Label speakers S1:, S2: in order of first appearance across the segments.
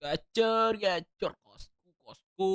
S1: Gacor, gacor, kosku, kosku.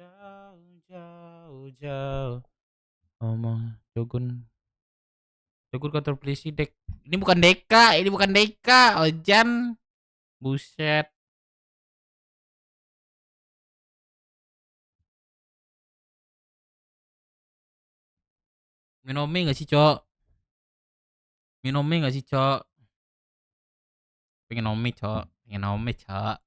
S1: Jauh, jauh, jauh, jauh. Omong, Jogun, Jogun kantor polisi dek. Ini bukan Deka, ini bukan Deka, Ojan. Buset. Minum mie gak sih, Cok? Minum mie gak sih, Cok? Pengen nomi, Cok. Pengen nomi, Cok.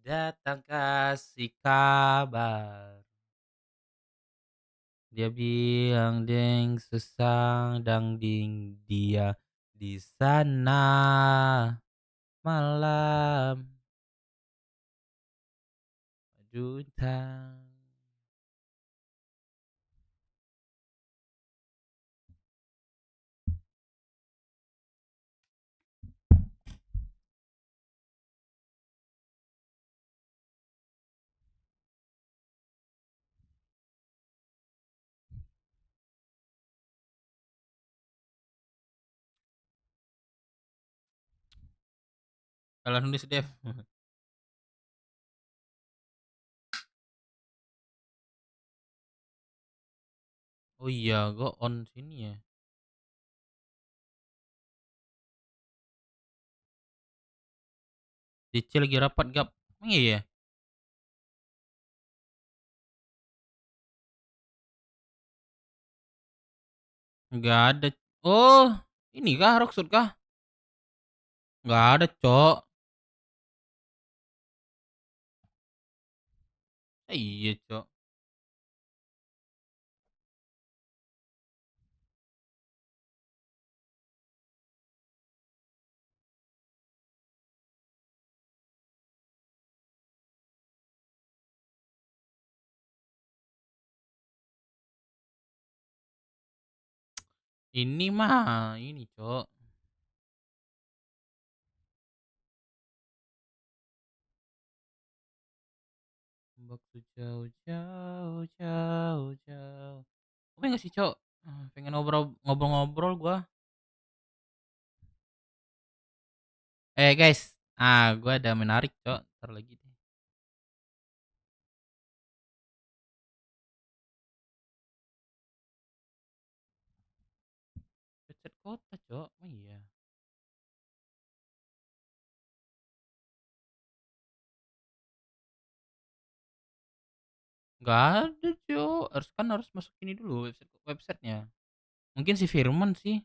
S1: Datang kasih kabar. Dia bilang deng sesang dang ding dia di sana malam juta. Kalau nulis Dev. Oh iya, gue on sini ya. DC lagi rapat gap. Emang iya ya? Nggak ada. Oh, ini kah Rocksud kah? Nggak ada, Cok. Iya, Cok. Ini mah, ini, Cok. Waktu jauh, jauh, jauh, jauh. Apa nggak sih, Cok? Pengen ngobrol-ngobrol gua. Guys, gua ada menarik, Cok. Ntar lagi deh. Website kota, Cok. Oh iya. Nggak ada, Cok. Harus masuk ini dulu websitenya. Mungkin si Firman sih.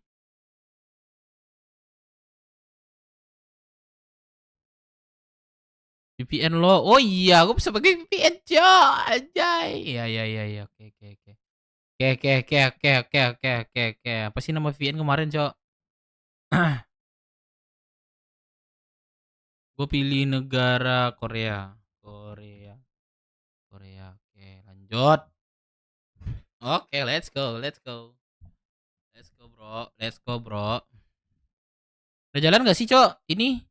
S1: VPN lo. Oh iya, aku bisa pakai VPN, Cok. Anjay. Iya, iya, iya, iya. Oke, oke, oke. Oke, oke, oke, oke, oke, oke, oke, oke. Apa sih nama VPN kemarin, Cok? Gue pilih negara Korea. Korea. Korea. Oke, lanjut. Oke, let's go, let's go. Let's go, bro. Let's go, bro. Udah jalan gak sih, Cok? Ini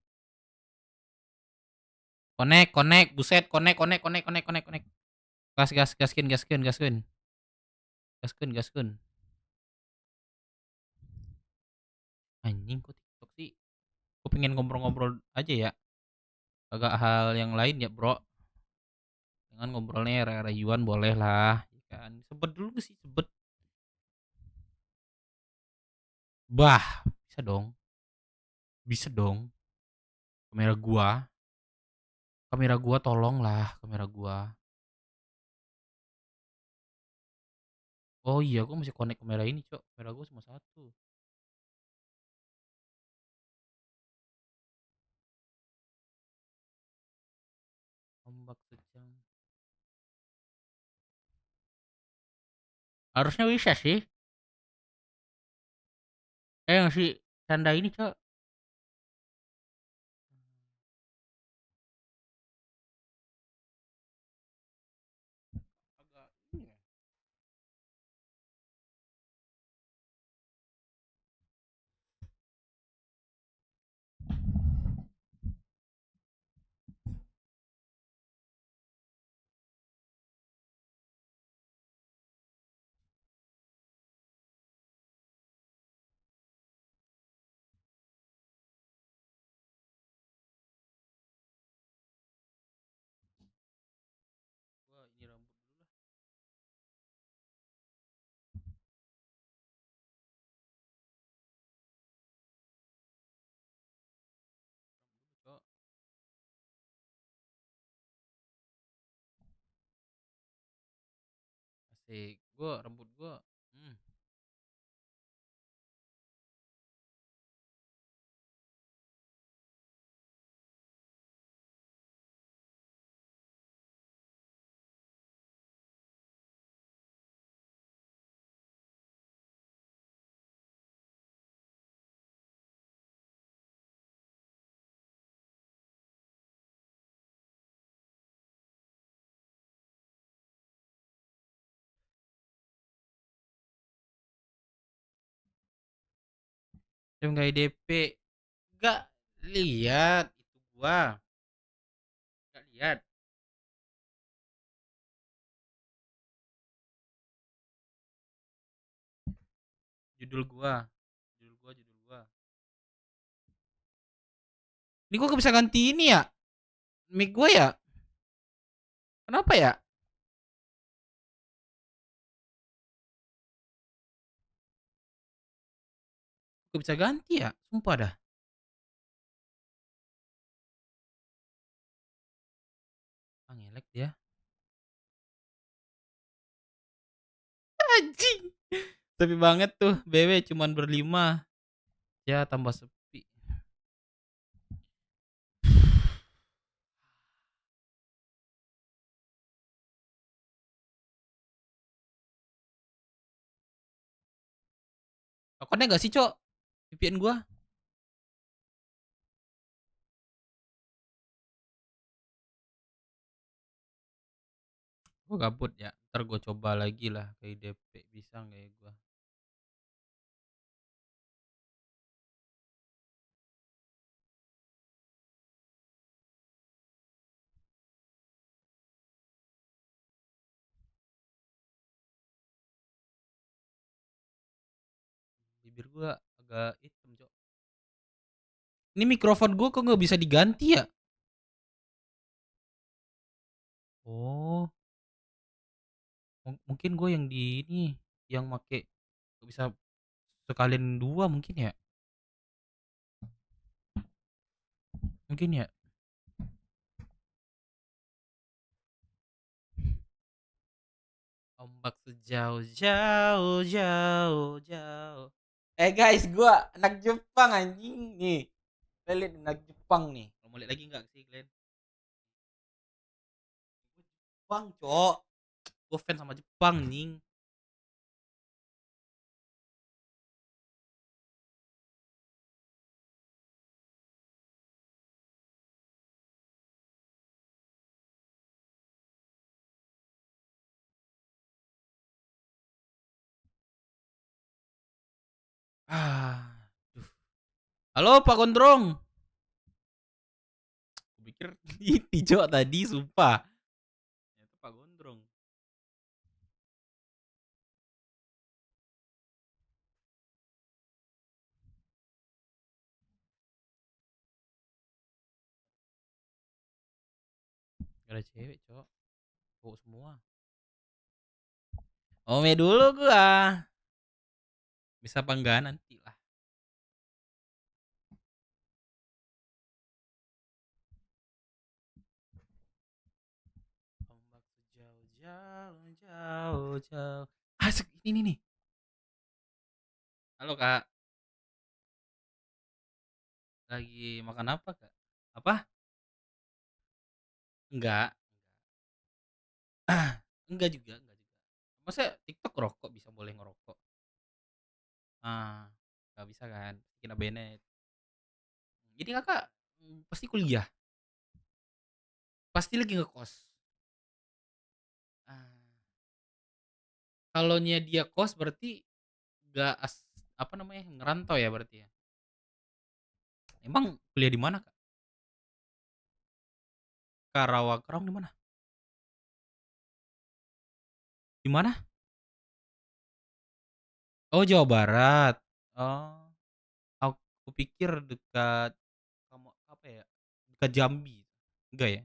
S1: connect, connect, buset, connect, connect, connect, connect, connect, connect. Gas, gas, gaskin, gaskin, gaskin. Gaskin, gaskin. Anjing kok TikTok sih. Gue pengen ngobrol-ngobrol aja ya. Agak hal yang lain ya, bro. Dengan ngobrolnya rayuan boleh lah. Ya kan? Sebet dulu sih, sebet. Bah, bisa dong. Bisa dong. Kamera gua. Kamera gua tolong lah, kamera gua. Oh iya, gua masih connect kamera ini, Cok. Kamera gua cuma satu. Ombak sejauh. Harusnya bisa sih. Yang si Canda ini, Cok. Agak ini ya. Wah, ini rambut dulu lah. Cok. Asik. Gua rambut gua. Hmm. Yang nggak DP. Gak lihat itu gua. Gak lihat judul gua. Judul gua. Ini gua gak bisa ganti ini ya. Mic gua ya. Kenapa ya? Gak bisa ganti ya. Sumpah dah. Ah, ngelek dia. Anjing. Sepi banget tuh. BW cuman berlima. Ya tambah sepi. Akunnya gak sih, Cok? VPN gua. Gua gabut ya. Ntar gua coba lagi lah ke IDP. Bisa nggak ya gua? Bibir gua agak hitam, Cok. Ini mikrofon gua kok nggak bisa diganti ya? Oh, mungkin gue yang di ini, yang make bisa sekalian dua mungkin ya? Mungkin ya? Ombak sejauh jauh jauh jauh. Guys, gua anak Jepang anjing nih. Kalian lihat anak Jepang nih. Mau lihat lagi nggak sih kalian? Jepang, Cok. Gue fans sama Jepang nih. Ah, duh. Halo Pak Gondrong. Gue pikir ini Cok tadi, sumpah. Itu Pak Gondrong. Gak ada cewek, Cok. Cowok semua. Ome dulu gua. Bisa apa enggak nanti lah. Ombak sejauh jauh jauh jauh. Asik ini nih. Halo Kak, lagi makan apa Kak? Apa? Enggak. Enggak juga, enggak juga. Masa TikTok rokok bisa boleh ngerokok? Ah, nggak bisa kan? Kena banned. Jadi Kakak, pasti kuliah? Pasti lagi ngekos? Ah, kalaunya dia kos berarti nggak apa namanya, ngerantau ya berarti ya? Emang kuliah di mana, Kak? Karawang. Karawang di mana? Di mana? Oh, Jawa Barat. Oh, aku pikir dekat kamu apa ya? Dekat Jambi. Enggak ya?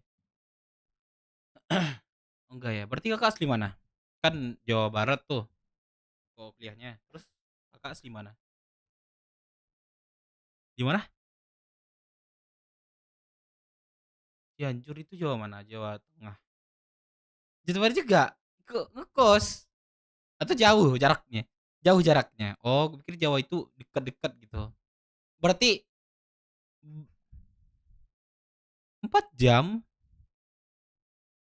S1: Enggak ya. Berarti Kakak asli mana? Kan Jawa Barat tuh kok kuliahnya. Terus Kakak asli mana? Di mana? Cianjur itu Jawa mana? Jawa Tengah. Jawa Barat juga. Kok ngekos? Atau jauh jaraknya? Jauh jaraknya. Oh, gue pikir Jawa itu dekat-dekat gitu. Berarti 4 jam?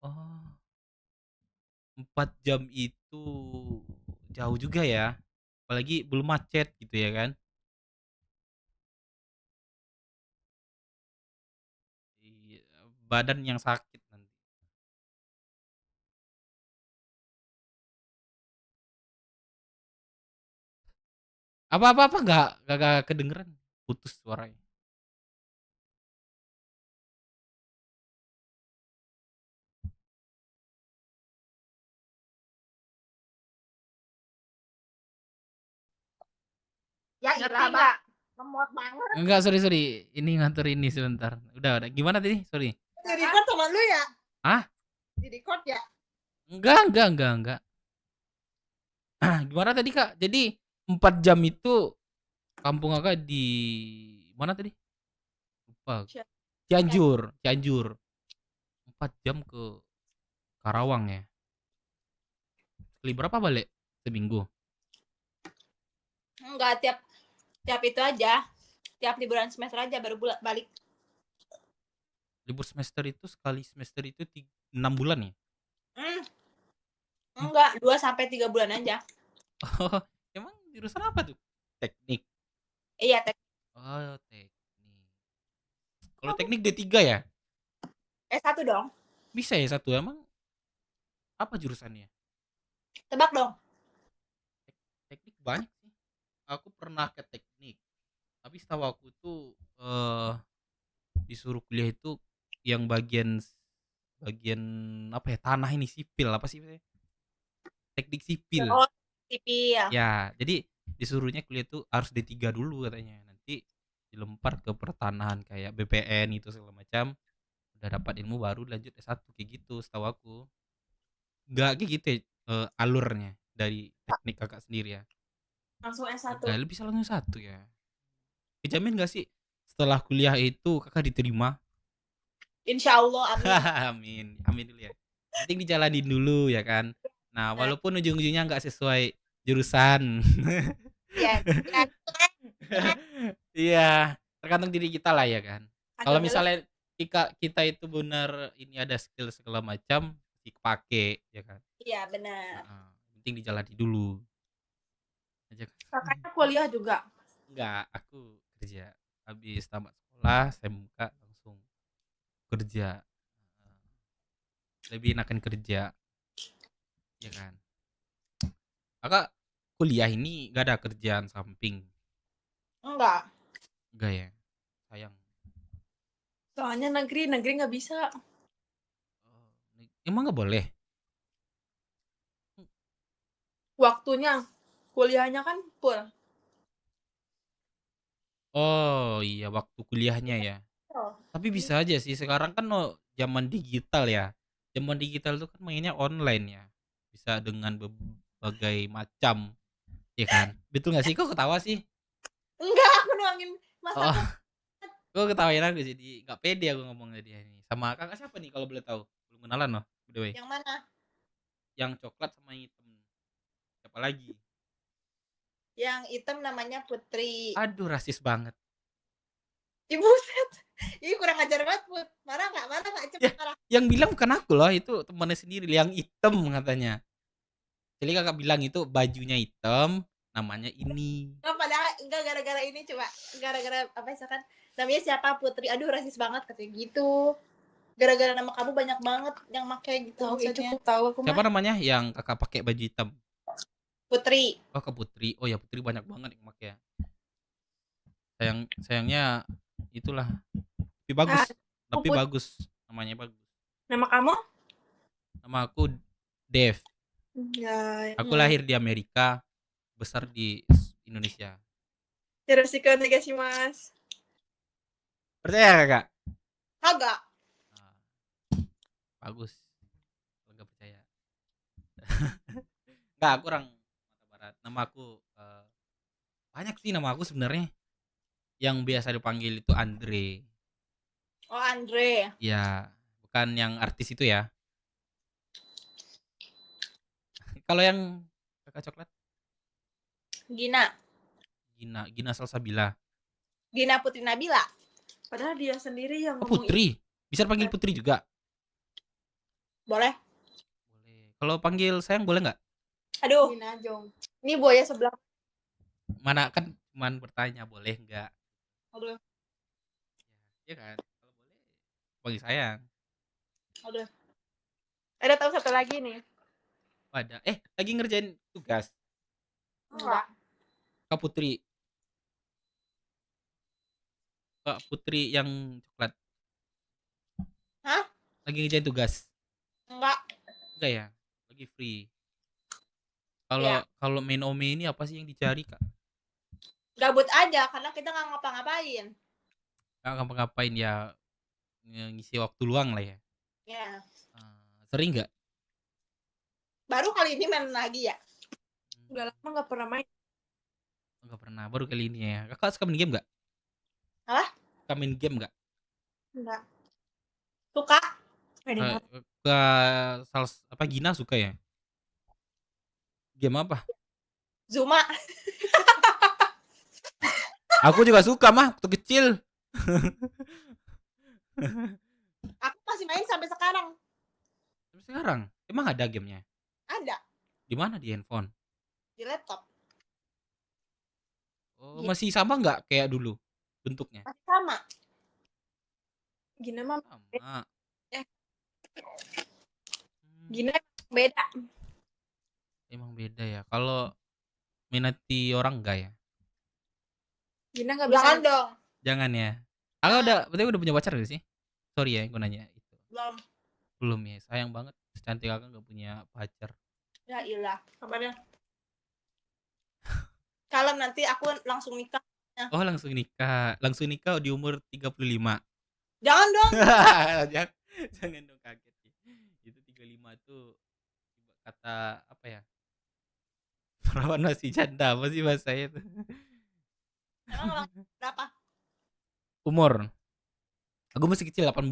S1: Oh, 4 jam itu jauh juga ya. Apalagi belum macet gitu ya kan. Iya, badan yang sakit nanti. Apa-apa nggak kedengeran. Putus suaranya.
S2: Ya ilah bang, lemot banget.
S1: Enggak, sorry sorry. Ini ngantor ini sebentar. Udah. Gimana tadi? Sorry.
S2: Di record sama lu ya?
S1: Ah?
S2: Di record ya?
S1: Enggak. Gimana tadi Kak? Jadi 4 jam itu kampung Kakak di mana tadi? Lupa. Cianjur, Cianjur. 4 jam ke Karawang ya. Kali berapa balik? Seminggu.
S2: Enggak, tiap tiap itu aja. Tiap liburan semester aja baru balik.
S1: Libur semester itu sekali semester itu 6 bulan ya?
S2: Hmm, enggak, 2 sampai 3 bulan aja.
S1: Oh, emang jurusan apa tuh? Teknik.
S2: Iya,
S1: Oh, teknik. Kalau teknik D3 ya?
S2: S1 dong.
S1: Bisa ya satu emang apa jurusannya?
S2: Tebak dong.
S1: Teknik banyak sih. Aku pernah ke teknik. Tapi setahu aku tuh disuruh kuliah itu yang bagian bagian apa ya, tanah ini sipil apa sih, teknik sipil
S2: Oh, TV ya.
S1: ya. Jadi disuruhnya kuliah itu harus D3 dulu katanya, nanti dilempar ke pertanahan kayak BPN itu segala macam, udah dapat ilmu baru lanjut S1 kayak gitu setahu aku. Nggak kayak gitu ya, alurnya dari teknik Kakak sendiri ya?
S2: Langsung
S1: Enggak,
S2: S1.
S1: bisa langsung satu ya. Kejamin gak sih setelah kuliah itu Kakak diterima?
S2: Insya Allah, amin.
S1: Amin, amin dulu ya. Penting dijalanin dulu ya kan. Nah,
S2: Nah,
S1: walaupun ujung-ujungnya nggak sesuai jurusan.
S2: ya, ya,
S1: Iya, tergantung diri kita lah ya kan. Kalau
S2: kagak ngeles.
S1: misalnya kita itu benar ini ada skill segala macam, kepake ya kan.
S2: Iya, benar.
S1: Heeh, penting dijalani dulu aja kan.
S2: Kakaknya kuliah juga.
S1: Enggak, aku kerja. Habis tamat sekolah, saya buka langsung kerja. Lebih enakan kerja, ya kan. Kakak kuliah ini gak ada kerjaan samping?
S2: Enggak.
S1: Enggak ya? Sayang.
S2: Soalnya negeri nggak bisa.
S1: Oh, emang nggak boleh?
S2: Waktunya kuliahnya kan full.
S1: Oh iya, waktu kuliahnya ya.
S2: Oh,
S1: Tapi bisa aja sih, sekarang kan zaman digital ya. Zaman digital tuh kan mainnya online ya. Bisa dengan berbagai macam, ya kan? Betul nggak sih? Kok ketawa sih?
S2: enggak, aku nuangin mas
S1: Oh,
S2: aku.
S1: kok ketawain aku jadi nggak pede aku ngomongnya dia ini. Sama kakak siapa nih kalau boleh tahu? Belum kenalan loh, by the way.
S2: Yang mana?
S1: Yang coklat sama yang hitam. Siapa lagi?
S2: Yang hitam namanya Putri.
S1: Aduh, rasis banget.
S2: Ibu set. Ih, kurang ajar banget, Put. Marah nggak? Marah nggak?
S1: Ya,
S2: Cepet marah.
S1: yang bilang bukan aku loh, itu temannya sendiri yang hitam katanya. Jadi kakak bilang itu bajunya hitam, namanya ini.
S2: Nggak, padahal enggak gara-gara ini coba. Gara-gara apa misalkan namanya siapa Putri. Aduh, rasis banget katanya gitu. Gara-gara nama kamu banyak banget yang pakai gitu
S3: Tahu itu
S2: maksudnya.
S3: aku tahu aku
S1: Siapa
S3: mah.
S1: namanya yang kakak pakai baju hitam?
S2: Putri.
S1: Oh, ke Putri. Oh ya, Putri banyak banget yang pakai. Sayangnya itulah. Tapi
S3: Ah,
S1: bagus. Tapi
S3: Put.
S1: bagus. Namanya bagus.
S3: Nama kamu?
S1: Nama aku Dev.
S3: Ya,
S1: Aku lahir di Amerika, besar di Indonesia.
S3: Yoroshiku onegaishimasu.
S1: Percaya kakak?
S2: Kagak.
S1: Nah, bagus. Kalau nggak percaya. Nggak, aku orang Mata Barat. Nama aku banyak sih nama aku sebenarnya. Yang biasa dipanggil itu Andre.
S2: Oh, Andre.
S1: Ya, bukan yang artis itu ya. Kalau yang kakak coklat,
S2: Gina.
S1: Gina Salsabila.
S2: Gina Putri Nabila.
S3: Padahal dia sendiri yang
S1: Oh,
S3: ngomong
S1: Putri. Bisa panggil Putri juga?
S2: Boleh.
S1: Boleh. Kalau panggil sayang boleh nggak?
S2: Aduh.
S3: Gina Jong. Ini buaya sebelah.
S1: Mana kan cuman bertanya boleh nggak?
S2: Aduh.
S1: Ya kan? Kalau boleh panggil sayang.
S2: Aduh.
S3: Ada tahu satu lagi nih.
S1: Pada lagi ngerjain tugas.
S2: Enggak.
S1: Kak Putri. Kak Putri yang coklat.
S2: Hah?
S1: Lagi ngerjain tugas.
S2: Enggak.
S1: Enggak ya? Lagi free. Kalau
S2: Ya.
S1: kalau main Ome ini apa sih yang dicari, Kak?
S2: Gabut aja karena kita nggak ngapa-ngapain.
S1: Nggak ngapa-ngapain ya, ngisi waktu luang lah ya.
S2: Ya.
S1: Sering nggak?
S2: Baru kali ini main lagi ya.
S3: Udah lama nggak pernah main.
S1: Nggak pernah, baru kali ini ya. Kakak suka main game nggak?
S2: Apa?
S1: Suka main game nggak?
S3: Enggak.
S2: Suka?
S1: Ke apa Gina suka ya? Game apa?
S2: Zuma.
S1: Aku juga suka mah, waktu kecil.
S2: Aku masih main sampai sekarang.
S1: Tapi sekarang emang ada gamenya?
S2: Ada
S1: Di mana, di handphone?
S2: di laptop.
S1: Oh, masih sama nggak kayak dulu bentuknya?
S2: Masih sama.
S3: Gina mah
S1: Sama.
S3: Eh.
S1: Hmm,
S3: Gina beda.
S1: emang beda ya. Kalau minati orang enggak ya?
S3: Gina nggak bisa.
S2: Jangan dong.
S1: Jangan ya. Aku udah punya pacar gak sih? Sorry ya, gue nanya itu.
S2: Belum.
S1: Belum ya. Sayang banget secantik kakak nggak punya pacar.
S2: Ya ilah.
S3: Kabarnya?
S2: Kalau nanti aku langsung nikah.
S1: Oh, langsung nikah. Langsung nikah di umur 35.
S2: Jangan dong.
S1: jangan, jangan dong kaget. Itu 35 tuh kata apa ya? Perawan masih janda apa sih bahasanya tuh?
S2: Emang berapa?
S1: Umur. Aku masih kecil 18.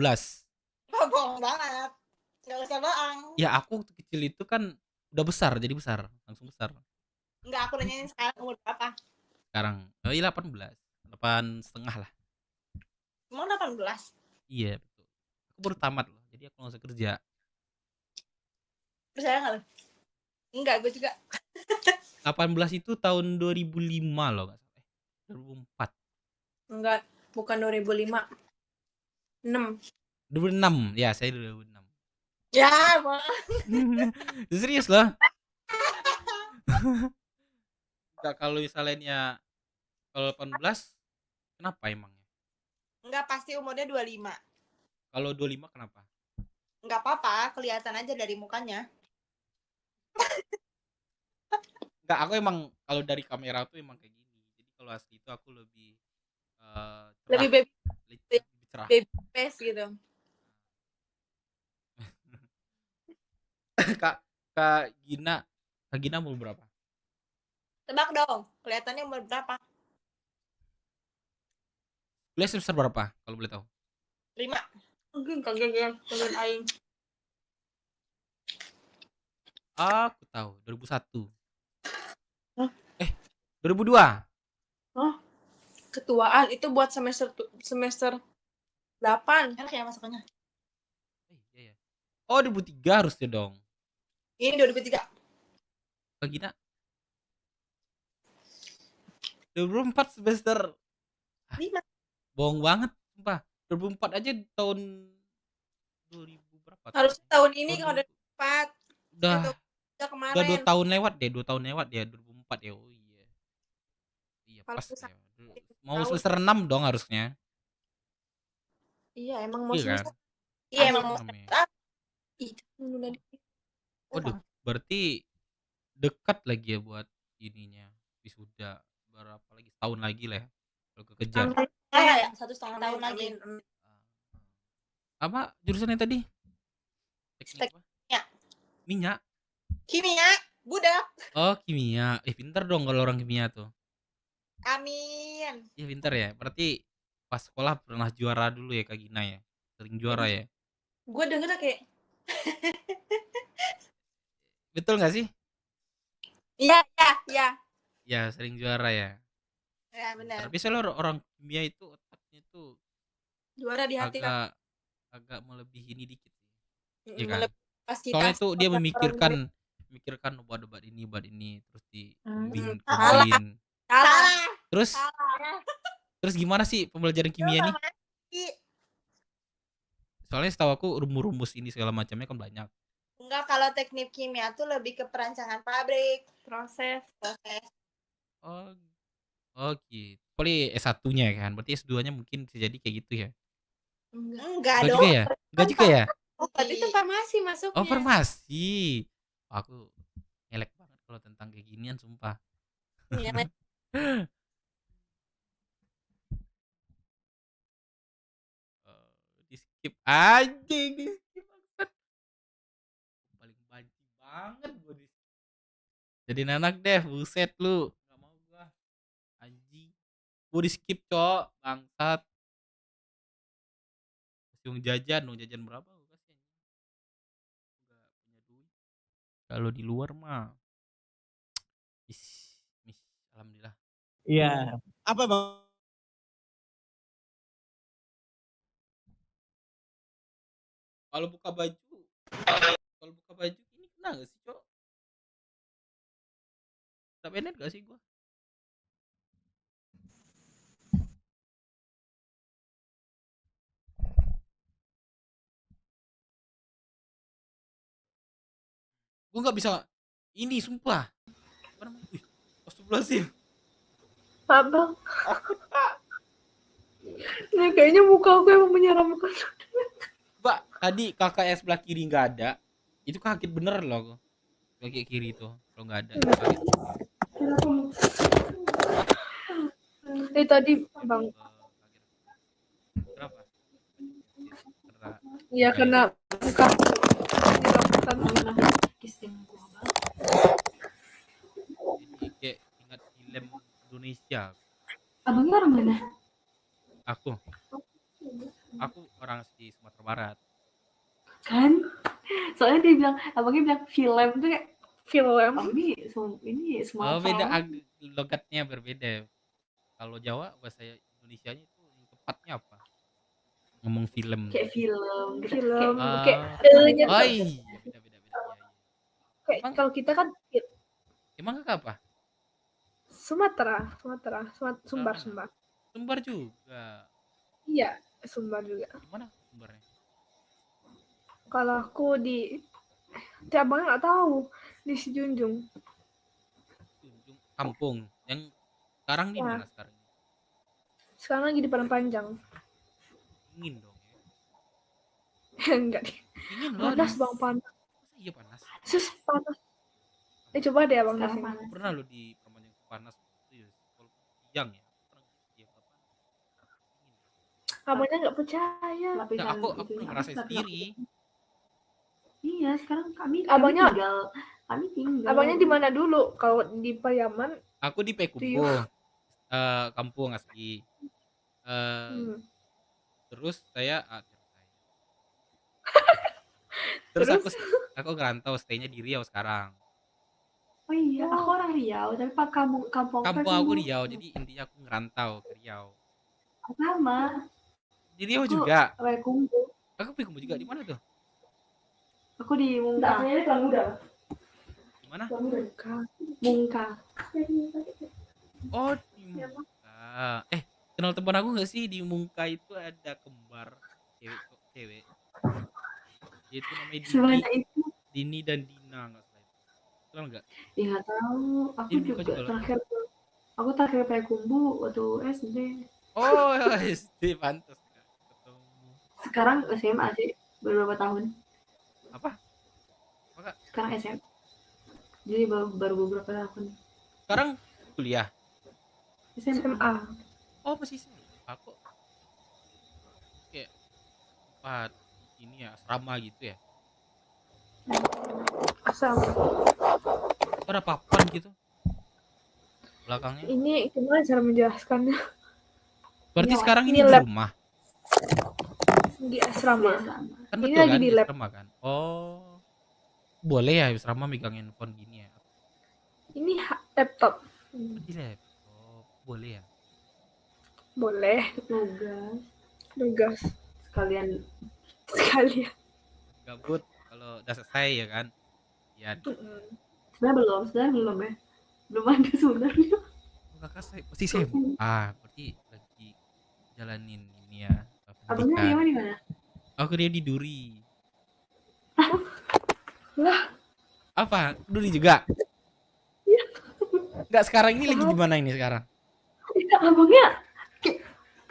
S2: Oh, bohong banget. Gak usah bohong.
S1: Ya aku waktu kecil itu kan udah besar, jadi besar, langsung besar.
S2: Enggak, aku nanyain sekarang umur berapa.
S1: Sekarang, iya 18, 8,5 lah.
S2: Emang 18?
S1: Iya betul. Aku baru tamat loh, jadi aku langsung kerja.
S2: Percaya gak lu? Enggak, gue juga.
S1: 18 itu tahun 2005 loh, nggak salah. 2004.
S3: Enggak, bukan 2005. 6.
S1: 2006, ya saya 2006.
S2: Ya, bohong.
S1: Serius loh. Nggak, kalau misalnya kalau 18, kenapa emangnya?
S2: Enggak, pasti umurnya 25.
S1: Kalau 25 kenapa?
S2: Enggak apa-apa, kelihatan aja dari mukanya.
S1: Enggak, aku emang kalau dari kamera tuh emang kayak gini. Jadi kalau asli itu aku lebih cerah.
S3: Lebih baby
S1: Lebih cerah.
S3: face gitu.
S1: Kak Gina umur berapa?
S2: Tebak dong, kelihatannya umur berapa?
S1: Kuliah semester berapa kalau boleh tahu?
S2: 5.
S3: Kagak aing.
S1: Aku tahu, 2001.
S3: Hah?
S1: 2002.
S3: Ketuaan itu buat semester 8.
S2: Enak ya masakannya.
S1: Iya ya. Oh 2003 harusnya dong.
S2: Ini 2003.
S1: Kak Gina 2004 semester.
S2: 5.
S1: Bohong banget sumpah. 2004 aja tahun 2000 berapa tuh?
S3: Harusnya tahun ini
S1: Tahun
S3: kalau udah 4.
S1: udah
S3: Udah
S1: udah 2
S3: kemarin.
S1: tahun lewat deh, 2 tahun lewat ya 2004 ya. Oh iya. Iya
S3: Kalau
S1: pas
S3: misalnya
S1: ya. Mau
S3: tahun.
S1: semester 6 dong harusnya.
S3: Iya, emang mau
S1: Iya kan?
S3: semester
S2: Iya
S3: akhir.
S2: emang mau
S1: 6 ya.
S3: Itu udah di.
S1: Waduh, berarti dekat lagi ya buat ininya. Wisuda berapa lagi? Setahun lagi lah ya. Kalau kekejar.
S2: Ya, 1,5 tahun lagi.
S1: Apa jurusannya tadi? Teknik apa?
S2: Kimia.
S1: Minyak.
S2: Kimia, budak.
S1: Oh, kimia. Pinter dong kalau orang kimia tuh.
S2: Amin.
S1: Iya pinter ya. Berarti pas sekolah pernah juara dulu ya Kak Gina ya. Sering juara ya.
S3: Gue denger kayak
S1: Betul nggak sih?
S3: iya, iya, iya.
S1: Ya sering juara ya.
S2: Ya benar.
S1: Tapi soalnya orang kimia itu otaknya tuh
S3: Juara di hati kan.
S1: agak melebihi ini dikit sih. Iya kan?
S3: Kapasitas
S1: Soalnya tuh dia
S3: orang
S1: memikirkan buat ini terus
S2: Salah.
S1: dikumpulin.
S3: salah.
S1: Terus
S2: Salah.
S1: terus gimana sih pembelajaran kimia nih? Soalnya setahu aku rumus-rumus ini segala macamnya kan banyak.
S2: Enggak, kalau teknik kimia tuh lebih ke perancangan pabrik,
S3: Proses.
S2: proses.
S1: Oh, oh gitu. Poli S1-nya kan. Berarti S2-nya mungkin bisa jadi kayak gitu ya.
S2: Enggak
S1: Enggak
S2: dong.
S1: juga ya? Enggak juga ya?
S3: Oh, tadi itu farmasi masuknya.
S1: Oh, farmasi. Aku ngelek banget kalau tentang kayak ginian sumpah.
S3: Iya,
S1: Di skip anjing, di skip banget. Paling banci banget gua di skip. Jadi anak deh, buset lu. Enggak mau gua. Anjing. Gua di skip, Cok. Bangsat. Masih jajan berapa gua kasih anjing. Enggak punya duit. Kalau di luar mah. Mis, alhamdulillah.
S4: Iya. Apa bang?
S1: Kalau buka baju, ini kena gak sih, Cok? Tak benet gak sih gua? Gua nggak bisa ini sumpah. Apa namanya? Wih, astagfirullahaladzim.
S3: Pak Bang. Ini kayaknya muka aku emang menyeramkan.
S1: Mbak, tadi kakak yang sebelah kiri nggak ada. Itu kaget bener loh aku. Kaki kiri itu kalau nggak ada. Kaget.
S3: Tadi Bang.
S1: Kenapa?
S3: Iya kena muka menyeramkan.
S1: Jadi kayak ingat film Indonesia.
S5: Abangnya orang mana?
S1: Aku orang di Sumatera Barat.
S5: Kan? Soalnya dia bilang, abangnya bilang film tuh kayak
S3: Film.
S5: ini
S1: Oh, beda
S5: Sumatera.
S1: logatnya berbeda. Kalau Jawa bahasa Indonesianya itu yang tepatnya apa? Ngomong film.
S5: Kayak film.
S3: Film.
S1: Kayak oh iya, beda-beda.
S3: Kayak kalau kita kan
S1: Emang kakak apa?
S3: Sumatera. Sumbar.
S1: Sumbar juga.
S3: Iya, Sumbar juga.
S1: Gimana Sumbarnya?
S3: Kalau aku di abangnya nggak tahu di Sijunjung.
S1: Kampung. Yang sekarang di mana sekarang?
S3: Sekarang lagi di Padang Panjang.
S1: Dingin dong ya.
S3: Enggak deh.
S1: Dingin loh.
S3: Panas bang, panas.
S1: Iya panas.
S3: Panas. Coba deh abang
S5: Sekarang
S3: kesini.
S5: panas.
S1: Pernah lo di Permanjang panas itu ya. Kalau siang ya.
S3: Abangnya nggak percaya.
S1: Nah, aku ngerasain sendiri.
S5: Iya, sekarang kami
S3: Abangnya-
S5: tinggal.
S3: Abangnya di mana dulu? Kalau di Pariaman.
S1: Aku di Payakumbuh. Kampung asli. Terus saya terus aku ngerantau, stay-nya di Riau sekarang.
S5: Oh iya, aku orang Riau, tapi kampung
S1: Kampung aku Riau, jadi intinya aku ngerantau ke Riau.
S5: sama.
S1: Di Riau
S5: Aku
S1: juga.
S5: Payakumbuh.
S1: Aku Payakumbuh juga. Di mana tuh?
S5: Aku di Mungka.
S1: Di mana?
S5: Mungka.
S1: Oh, di Mungka. Kenal teman aku nggak sih di Mungka itu ada kembar cewek kok cewek. Dia itu namanya
S5: Sebanyak itu.
S1: Dini dan Dina nggak salah itu. Kenal nggak?
S5: Ya nggak tahu. Aku
S1: Di Mungka
S5: juga
S1: juga loh.
S5: terakhir Payakumbuh waktu SD.
S1: Oh, SD pantas nggak ketemu.
S5: Sekarang SMA sih beberapa tahun.
S1: Apa? Maka
S5: Sekarang SMA. Jadi baru beberapa tahun.
S1: sekarang kuliah.
S3: SMA.
S1: Oh, masih sih. Aku kayak tempat ini ya asrama gitu ya.
S3: Asal.
S1: Itu ada papan gitu belakangnya.
S3: Ini gimana cara menjelaskannya?
S1: Berarti
S5: Ini
S1: sekarang
S3: ini
S1: ini di
S3: lab.
S1: rumah.
S3: Di asrama.
S5: Sama.
S1: Kan
S3: Ini
S1: betul
S3: lagi
S1: kan
S3: di lab.
S1: asrama kan? Oh. Boleh ya asrama megang handphone gini ya?
S3: Ini laptop.
S1: Di laptop. Boleh ya?
S3: Boleh.
S5: Tugas
S3: Tugas
S5: sekalian.
S3: sekalian.
S1: Gabut kalau udah selesai ya kan? Ya,
S5: Sebenarnya belum ya. Belum ada sebenarnya.
S1: kakak saya pasti berarti lagi jalanin ini ya.
S5: Abangnya
S1: pendidikan.
S5: di mana?
S1: Aku dia di Duri.
S3: Lah.
S1: Apa? Duri juga? Enggak, sekarang ini lagi di mana ini sekarang?
S5: Abangnya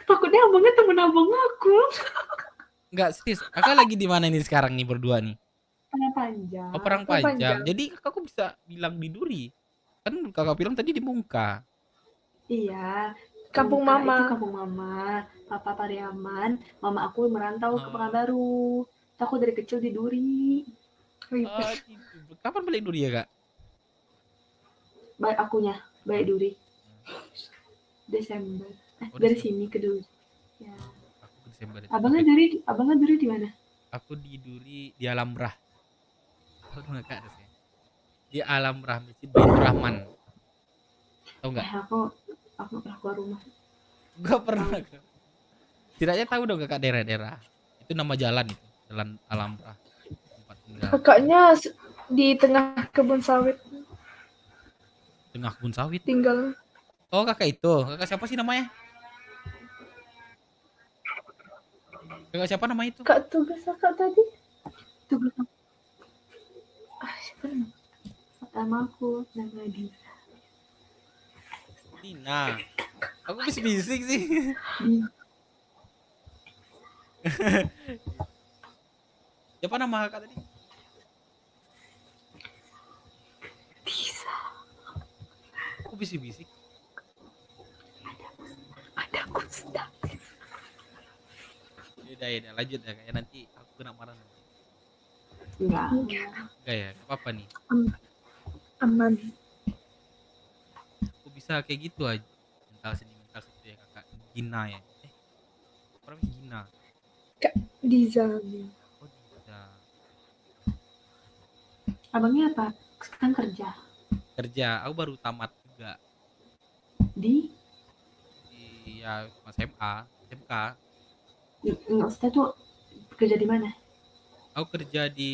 S5: takutnya abangnya temen abang aku.
S1: Enggak, serius. Kakak lagi di mana ini sekarang nih berdua nih?
S5: Tanah panjang.
S1: Oh, Perang
S3: Panjang.
S1: Panjang. Jadi kakak bisa bilang di Duri. Kan kakak bilang tadi di Mungka.
S5: Iya.
S3: Kampung
S5: Mungka
S3: Mama.
S5: Itu kampung mama. Papa Pariaman. Mama aku merantau ke Pekanbaru. Terus aku dari kecil di Duri.
S1: Oh, kapan balik Duri ya kak?
S5: Baik akunya. Baik Duri. Desember.
S1: Oh,
S5: Dari
S1: Desember.
S5: sini ke Duri. Ya.
S1: Aku Desember.
S5: Abangnya Duri di mana?
S1: Aku di Duri di Alamrah. Tahu nggak kak harusnya? Di Alamrah Masjid Baitur Rahman. Tahu nggak?
S5: Aku nggak pernah keluar rumah.
S1: Gak pernah. Kak. Tidaknya tahu dong kakak daerah-daerah. Itu nama jalan itu. Jalan Alamrah. Tempat tinggal.
S3: Kakaknya di tengah kebun sawit
S1: Tengah kebun sawit.
S3: tinggal.
S1: Oh kakak itu. Kakak siapa sih namanya? Kakak siapa namanya itu?
S3: Kak tugas kakak tadi.
S5: Tugas
S3: Siapa namanya?
S5: pertama aku nama Dira.
S1: Dina. Aku bisik-bisik sih. Siapa nama kakak tadi?
S5: Bisa.
S1: Aku bisik-bisik.
S5: Ada Gusta.
S1: Ya lanjut ya kayak nanti aku kena marah nanti.
S5: Enggak.
S1: Enggak ya, gak apa-apa nih.
S3: Aman.
S1: Aku bisa kayak gitu aja. Mental situ ya kakak. Gina ya. Orang Gina.
S3: Diza.
S1: Oh Diza.
S5: Abangnya apa? Sekarang
S1: Kerja. Aku baru tamat juga.
S5: di
S1: Ya SMA, SMK.
S5: Enggak usah tuh kerja di mana?
S1: Aku kerja di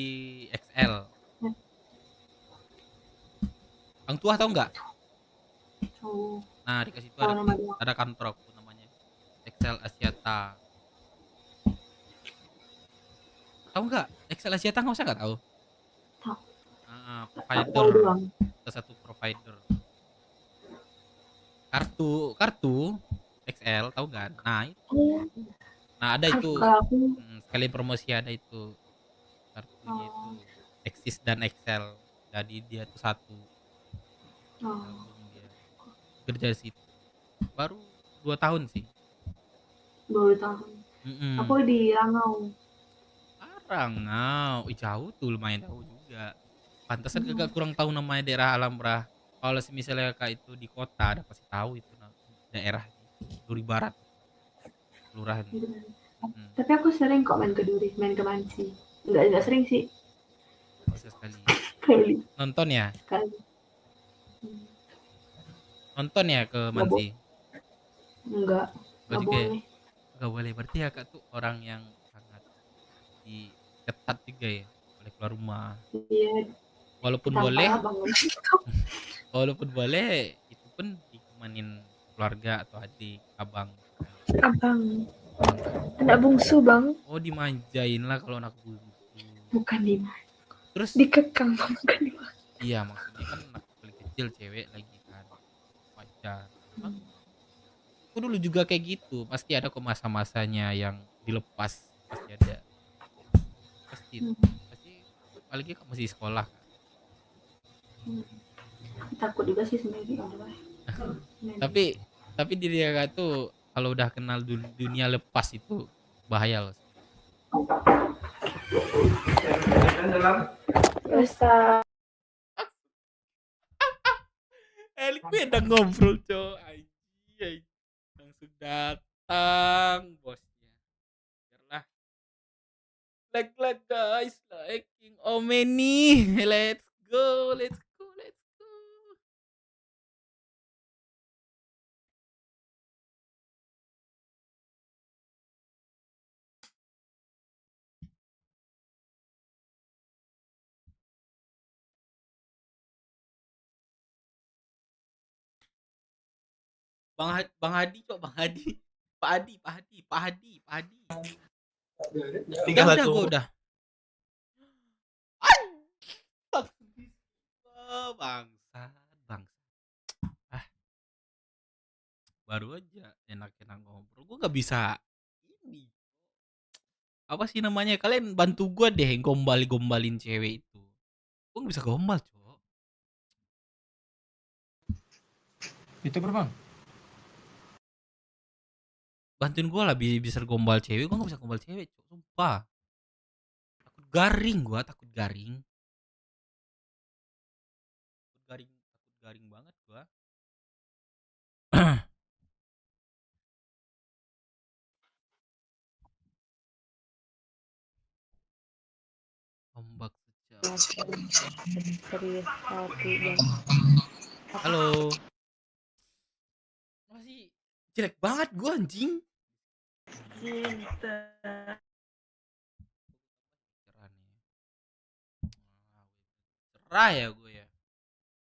S1: XL.
S5: Hmm.
S1: Hang Tuah tahu nggak?
S5: Oh,
S1: Nah di situ
S5: tahu nama dia.
S1: ada kantor aku namanya XL Asyata. Tahu nggak? XL Asyata nggak usah nggak tahu.
S5: Tahu.
S1: Provider.
S5: Tahu doang.
S1: Salah satu provider. Kartu XL tahu nggak? Nah ada itu.
S5: Kalau aku
S1: Sekali promosi ada itu kartunya itu Axis dan Excel. Jadi dia tuh satu. Gabung dia. Kerja di situ. Baru 2 tahun sih.
S5: baru tahun. Aku di Rangau.
S1: Rangau. Jauh tuh, lumayan jauh juga. Pantesan kakak kurang tahu namanya daerah Alamrah. Kalau misalnya kakak itu di kota, ada pasti tahu itu daerah Duri Barat. Kelurahan.
S5: Tapi aku sering kok main ke Duri, main ke Mansi. Enggak sering sih.
S1: Bisa sekali.
S5: Kali.
S1: Nonton ya?
S5: Sekali.
S1: Nonton ya ke Mansi?
S5: Enggak.
S1: Berarti
S5: Enggak boleh.
S1: Nggak boleh. Berarti Kakak tuh orang yang sangat ketat juga ya, boleh keluar rumah.
S5: Iya,
S1: Walaupun
S5: ditampar
S1: boleh,
S5: abang.
S1: walaupun boleh itu pun ditemenin keluarga atau adik, abang gitu kan.
S3: Abang.
S1: Abang kan.
S3: Anak bungsu, Bang.
S1: Oh, dimanjain lah kalau anak bungsu.
S5: Bukan di
S1: Terus
S3: Dikekang, Bang. Bukan dimana.
S1: iya maksudnya kan anak paling kecil cewek lagi kan. Wajar. Emang aku dulu juga kayak gitu. Pasti ada kok masa-masanya yang dilepas. Pasti ada. Pasti itu. Pasti apalagi kamu masih sekolah kan.
S5: takut juga sih sebenarnya Allah.
S1: Tapi diri kakak tuh kalau udah kenal dunia lepas itu bahaya loh.
S3: Rasa
S1: Elik beda ngobrol cow. Anjay. Langsung datang bosnya. Biarlah. Like guys, liking Omeni. Let's go, let's go, let's go. Bang Hadi, cok, Bang Hadi. Pak Hadi.
S4: Tinggal
S1: Udah,
S4: satu.
S1: gue udah. Bangsat. Ah, baru aja enak-enak ngobrol. Gue gak bisa ini. Apa sih namanya? Kalian bantu gue deh gombalin cewek itu. Gue gak bisa gombal, cok.
S4: Itu berbang.
S1: Bantuin gue lah bisa gombal cewek. Gue gak bisa gombal cewek, cok. Sumpah. Takut garing gue, takut garing. Takut garing banget gue. Ombak sejauh.
S5: Serius hati yang
S1: Halo. Masih jelek banget gue anjing.
S5: cinta.
S1: Cerah nih. Cerah ya gue ya.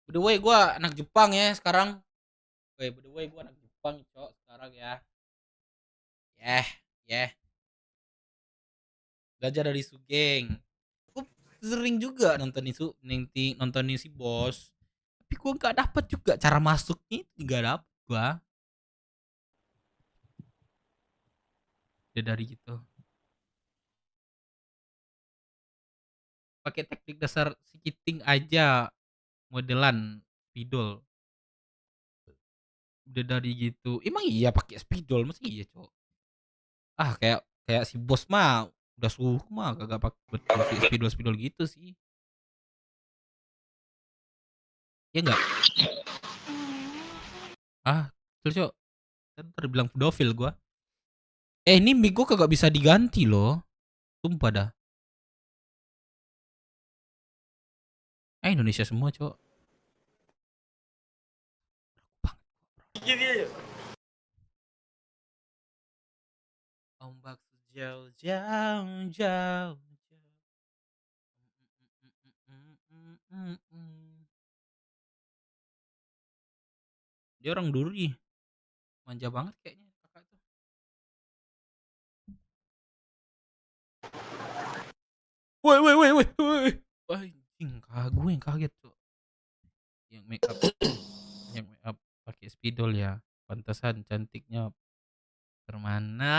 S1: By the way gue anak Jepang ya sekarang. By the way gue anak Jepang, cok, sekarang ya. Yeah. Belajar dari Sugeng. Gue sering juga nontonin si bos. Tapi gue nggak dapet juga cara masuknya, itu nggak dapet gue. Udah dari gitu. Pakai teknik dasar skiting aja modelan spidol. Udah dari gitu. Emang iya pakai spidol, masih iya, cok. Ah, kayak si bos mah udah suruh mah kagak pakai betul si spidol gitu sih. Ya enggak? Ah, betul, cok. Ntar bilang pedofil gua. Ini mic gua kagak bisa diganti loh. Sumpah dah. Indonesia semua, cok. Ombak sejauh jauh. Dia orang Duri. Manja banget kayaknya kakak tuh. Woi. Wah, anjing, gue yang kaget, cok. Yang make up pakai spidol ya. Pantesan cantiknya termana.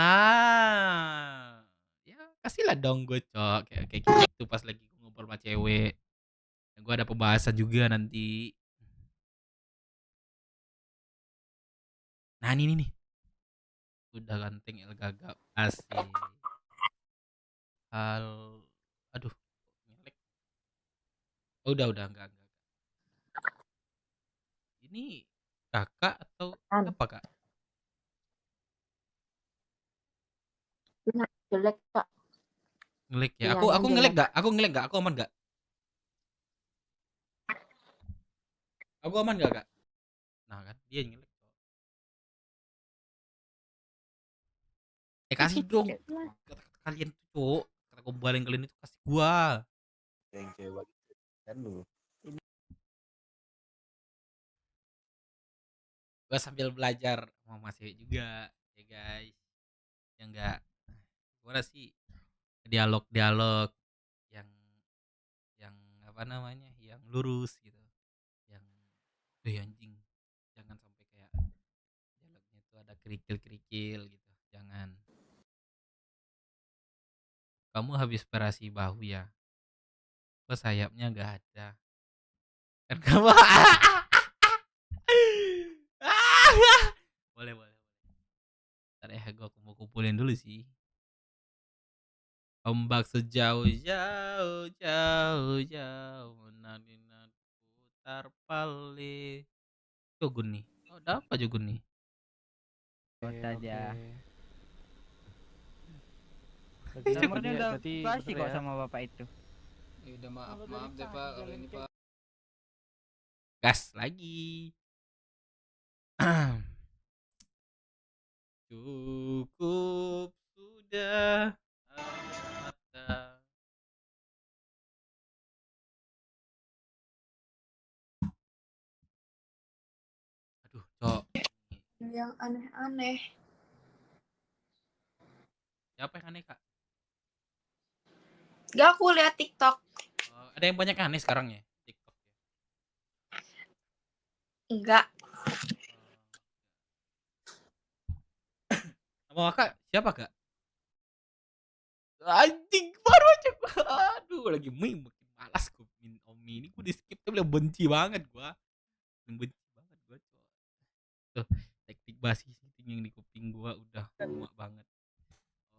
S1: Ya, kasihlah dong gue, cok. Kayak gitu pas lagi ngobrol sama cewek. Gue ada pembahasan juga nanti. Nah, ini nih. Udah ganteng El Gagap. Asik. Aduh, ngelek. Oh, udah enggak. Ini kakak atau apa, Kak?
S5: Jelek kak.
S1: Ngelek ya.
S5: Iya,
S1: Aku ngelek
S5: jelek.
S1: gak? Aku ngelek gak? Aku aman gak? Aku aman gak, Kak? Nah kan, dia yang ngelek. Kasih dong. Kata kalian tuh, Cok. Kata gombalan kalian itu kasih gua.
S6: Yang cewek kan lu.
S1: Gua sambil belajar sama Mas Ewi juga, ya guys. Ya enggak. Gimana sih dialog-dialog yang yang apa namanya? Yang lurus gitu. Yang anjing. Jangan sampai kayak dialognya itu ada kerikil-kerikil gitu. Jangan. Kamu habis operasi bahu ya? Kok sayapnya nggak ada? Kan kamu boleh boleh. Ntar ya gue mau kumpulin dulu sih. Ombak sejauh jauh jauh jauh menari putar pali. Jogun nih. Oh, ada apa Jogun nih?
S7: Aja.
S4: Berarti
S7: Nomornya udah
S4: berarti
S7: pasti
S4: bener
S7: kok
S4: ya.
S7: sama bapak itu.
S4: Ya udah maaf deh Pak kalau ini Pak.
S1: Gas lagi. Cukup sudah mata. Aduh, Cok.
S2: Yang aneh-aneh.
S1: Siapa yang aneh, Kak?
S2: Gak, aku lihat TikTok.
S1: Oh, ada yang banyak aneh sekarang ya? TikTok ya.
S2: Enggak.
S1: Nama Kakak siapa, Kak? Anjing baru aja. Aduh, lagi makin malas gue min Omi ini, gue di skip tuh udah benci banget gua. Benci banget gua, Cok. Tuh, teknik basi setting yang di kuping gua udah muak banget.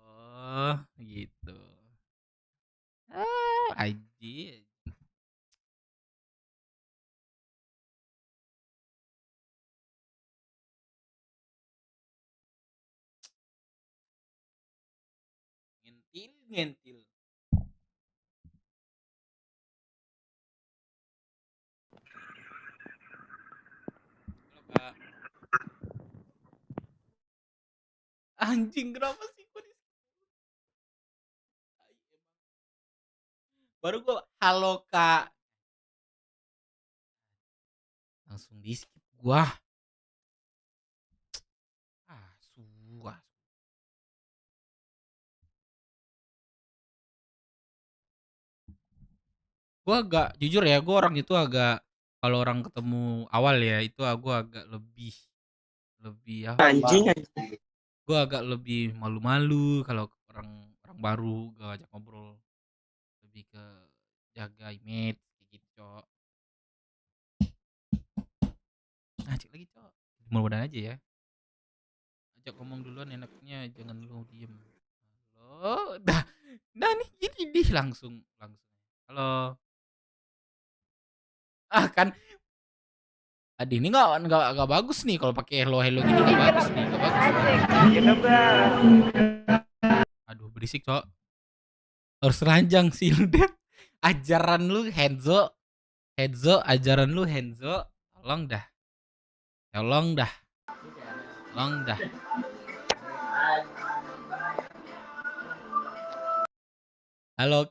S1: Oh, gitu. Anjing. Ngentil, ngentil. Halo, Kak. Anjing kenapa sih gua di baru gua halo, Kak. Langsung di skip gua. Suah. Gua agak jujur ya, gua orang itu agak kalau orang ketemu awal ya itu aku agak lebih lebih apa?
S6: Anjing.
S1: Gua agak lebih malu-malu kalau orang orang baru gak ajak ngobrol. Lebih ke jaga image kayak gitu, Cok. Cek lagi, Cok. Mudah-mudahan aja ya. Ajak ngomong duluan enaknya, jangan lu diem. Halo. Dah nih gini langsung. Halo. Kan Adi ini nggak bagus nih kalau pakai hello hello gini, nggak bagus nih, nggak bagus. Aduh berisik, Cok. Harus ranjang sih udah. Ajaran lu Henzo, ajaran lu Henzo, tolong dah. Halo.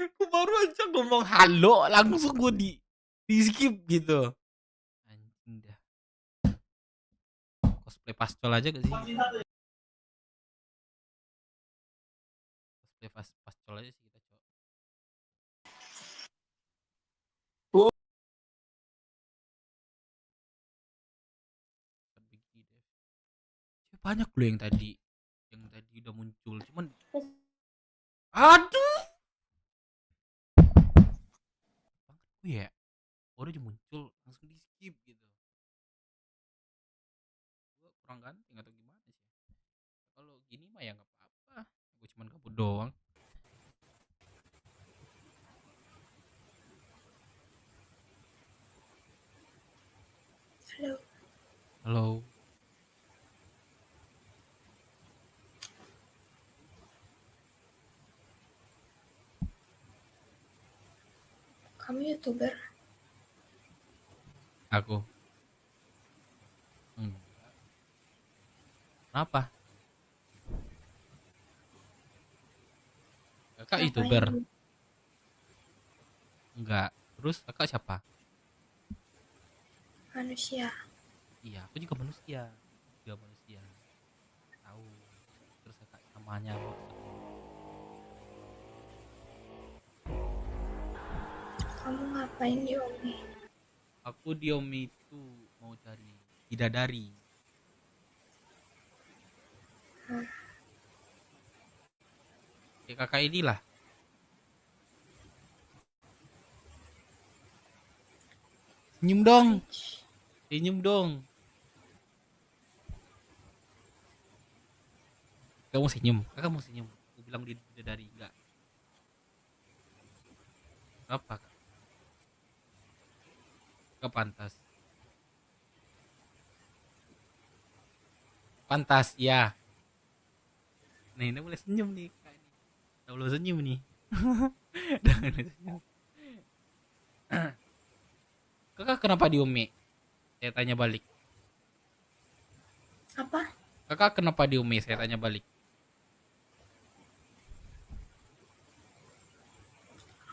S1: Aku baru aja ngomong halo langsung gue di skip gitu. Anjing dah. Cosplay pascol aja gak sih? Cosplay pascol aja sih kita, Cok. Banyak loh yang tadi udah muncul, cuman aduh banget gue ya, baru aja muncul langsung di skip gitu. Gue kurang ganteng atau gimana sih? Kalau gini mah ya nggak apa-apa, gue cuman kabur doang. Halo.
S2: Kamu YouTuber?
S1: Aku enggak. Kenapa? Kakak
S3: Ngapain?
S1: YouTuber? Enggak. Terus kakak siapa?
S3: Manusia.
S1: Iya, aku juga manusia. Juga manusia. Tahu. Terus kakak namanya maksudnya.
S3: Kamu ngapain di Omi?
S1: Aku di Omi itu mau cari bidadari. Kayak kakak inilah. Senyum dong. Senyum dong. Kamu senyum. Kakak mau senyum. Aku bilang di bidadari enggak. Apa kak? Kak pantas. Pantas ya. Nah ini boleh senyum nih kak ini. Udah boleh senyum nih. Udah boleh senyum. Kakak kenapa di Umi? Saya tanya balik.
S3: Apa?
S1: Kakak kenapa di Umi? Saya tanya balik.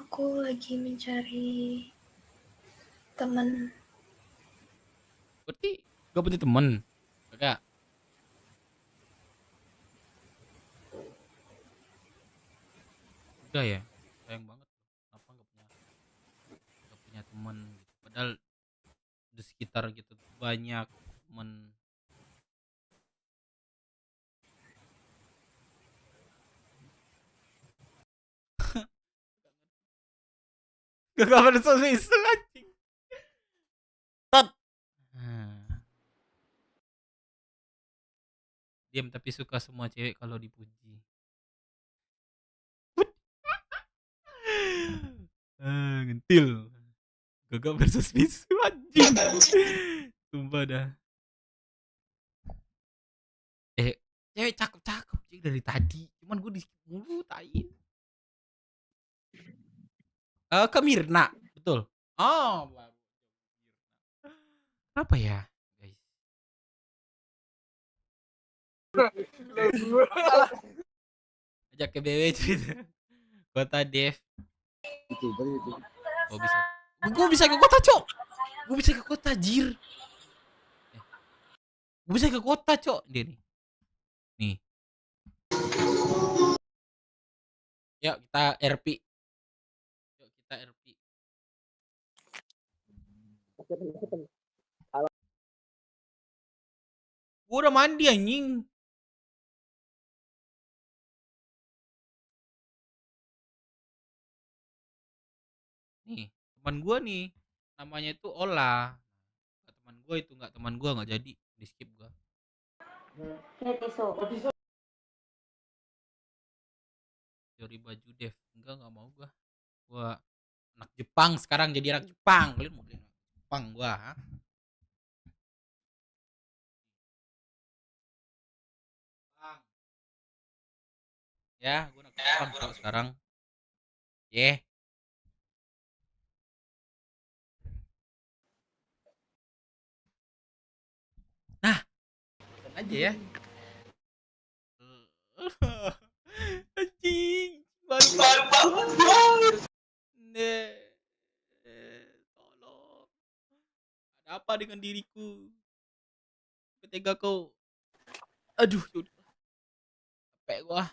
S3: Aku lagi mencari teman.
S1: Berarti gak punya temen. Kakak. Udah ya. Sayang banget. Kenapa gak punya temen gitu. Padahal di sekitar gitu banyak temen. Gak ada solusi anjing. Tot. Diam tapi suka semua cewek kalau dipuji. Ngentil. Gagak versus bisu anjing. Sumpah dah. Cewek cakep-cakep sih dari tadi. Cuman gue di skip mulu tai. Ke Mirna, betul. Oh, baru Mirna. Apa ya, guys? Ajak ke BW cerita. Kota Dev.
S6: YouTuber itu.
S1: Oh bisa. Gue bisa ke kota, Cok. Gue bisa ke kota, jir. Gue bisa ke kota, Cok. Dia nih. Nih. Yuk kita RP. Yuk kita RP. Gue udah mandi anjing. Nih, teman gue nih. Namanya itu Ola. Teman gue itu nggak teman gue nggak jadi di skip gue. Teori baju Dev nggak mau gue anak Jepang sekarang jadi anak Jepang kalian mau anak Jepang gue ha? Bang. Ya gue anak Jepang kok sekarang yeah. Nah aja ya anjing baru tolong ada apa dengan diriku ketika kau aduh capek gua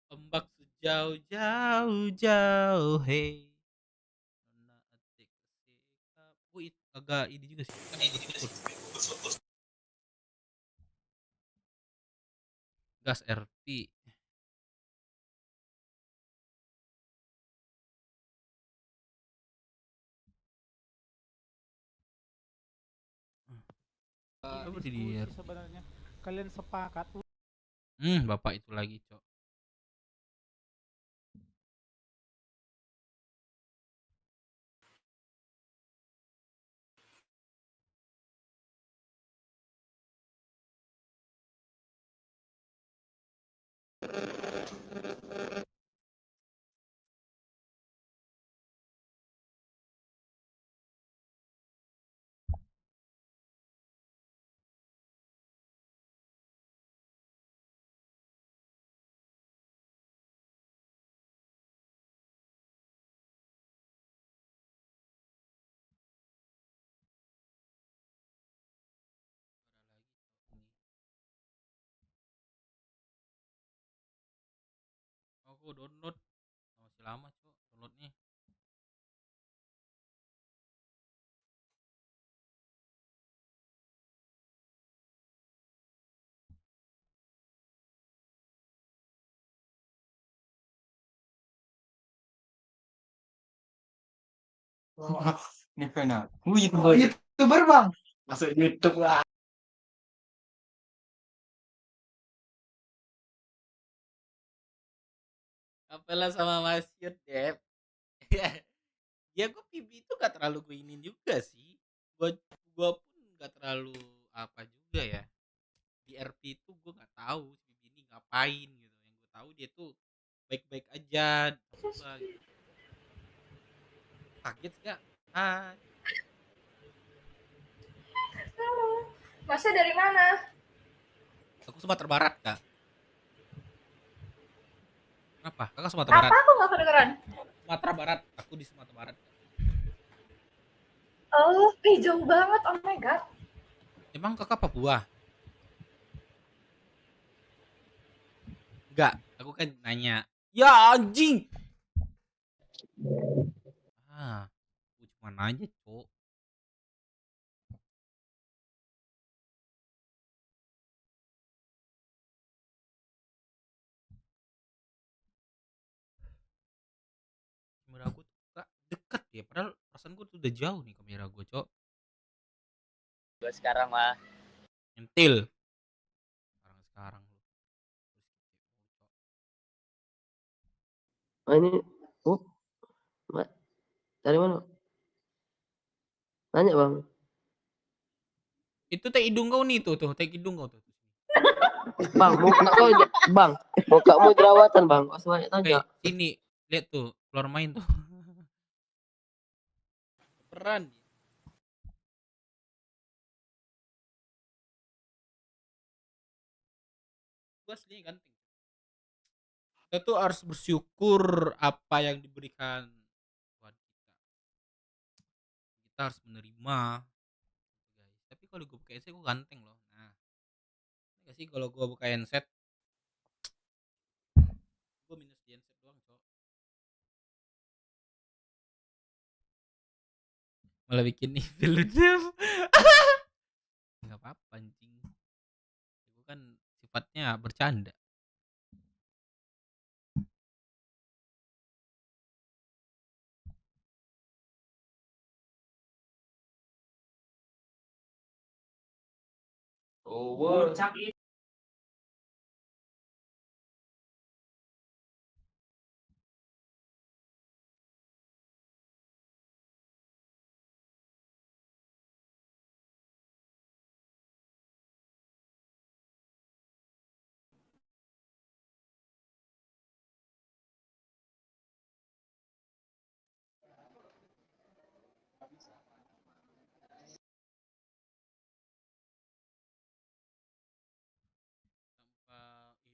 S1: ombak sejauh jauh hey agak ini juga sih gas RP apa di dia
S8: sebenarnya kalian sepakat
S1: bapak itu lagi cok Oh, download. Masih lama, Cok, downloadnya.
S4: Ini pernah. YouTuber. YouTuber bang. Masuk YouTube lah.
S1: Apalah sama Mas Yud, Dep. Ya gue PB itu gak terlalu gue ingin juga sih. Gue pun gak terlalu apa juga ya. Di RP itu gue gak tahu si PB ini ngapain gitu. Yang gue tahu dia tuh baik-baik aja sama gua gitu. Kaget gak? Hai.
S3: Masnya dari mana?
S1: Aku Sumatera Barat, Kak. Kenapa? Kakak Sumatera Barat.
S3: Aku nggak kedengeran.
S1: Sumatera Barat. Aku di Sumatera Barat.
S3: Oh, jauh banget. Oh my god.
S1: Emang kakak Papua? Enggak, aku kan nanya. Ya anjing. Aku cuma nanya, Cok. Kamera gue tuh Kak, deket ya, padahal perasaan gue tuh udah jauh nih kamera gue, Cok.
S7: Gue sekarang mah.
S1: Nyentil. Sekarang lu.
S9: Oh ini, oh, Mbak, dari mana? Nanya bang.
S1: Itu teh hidung kau nih tuh, teh hidung kau tuh.
S9: Bang, bang, mukamu jerawatan bang. Oh, banyak tanya.
S1: Sini, lihat tuh, keluar main tuh. Peran. Gue aslinya ganteng. Kita tuh harus bersyukur apa yang diberikan Tuhan kita. Kita harus menerima, guys. Tapi kalau gue pakai headset gue ganteng loh. Nah, enggak sih kalau gue buka handset, gue minus di handset doang, Cok. Malah bikin evil lu, Dev. Enggak apa-apa anjing. Gue kan sifatnya bercanda.
S9: Oh,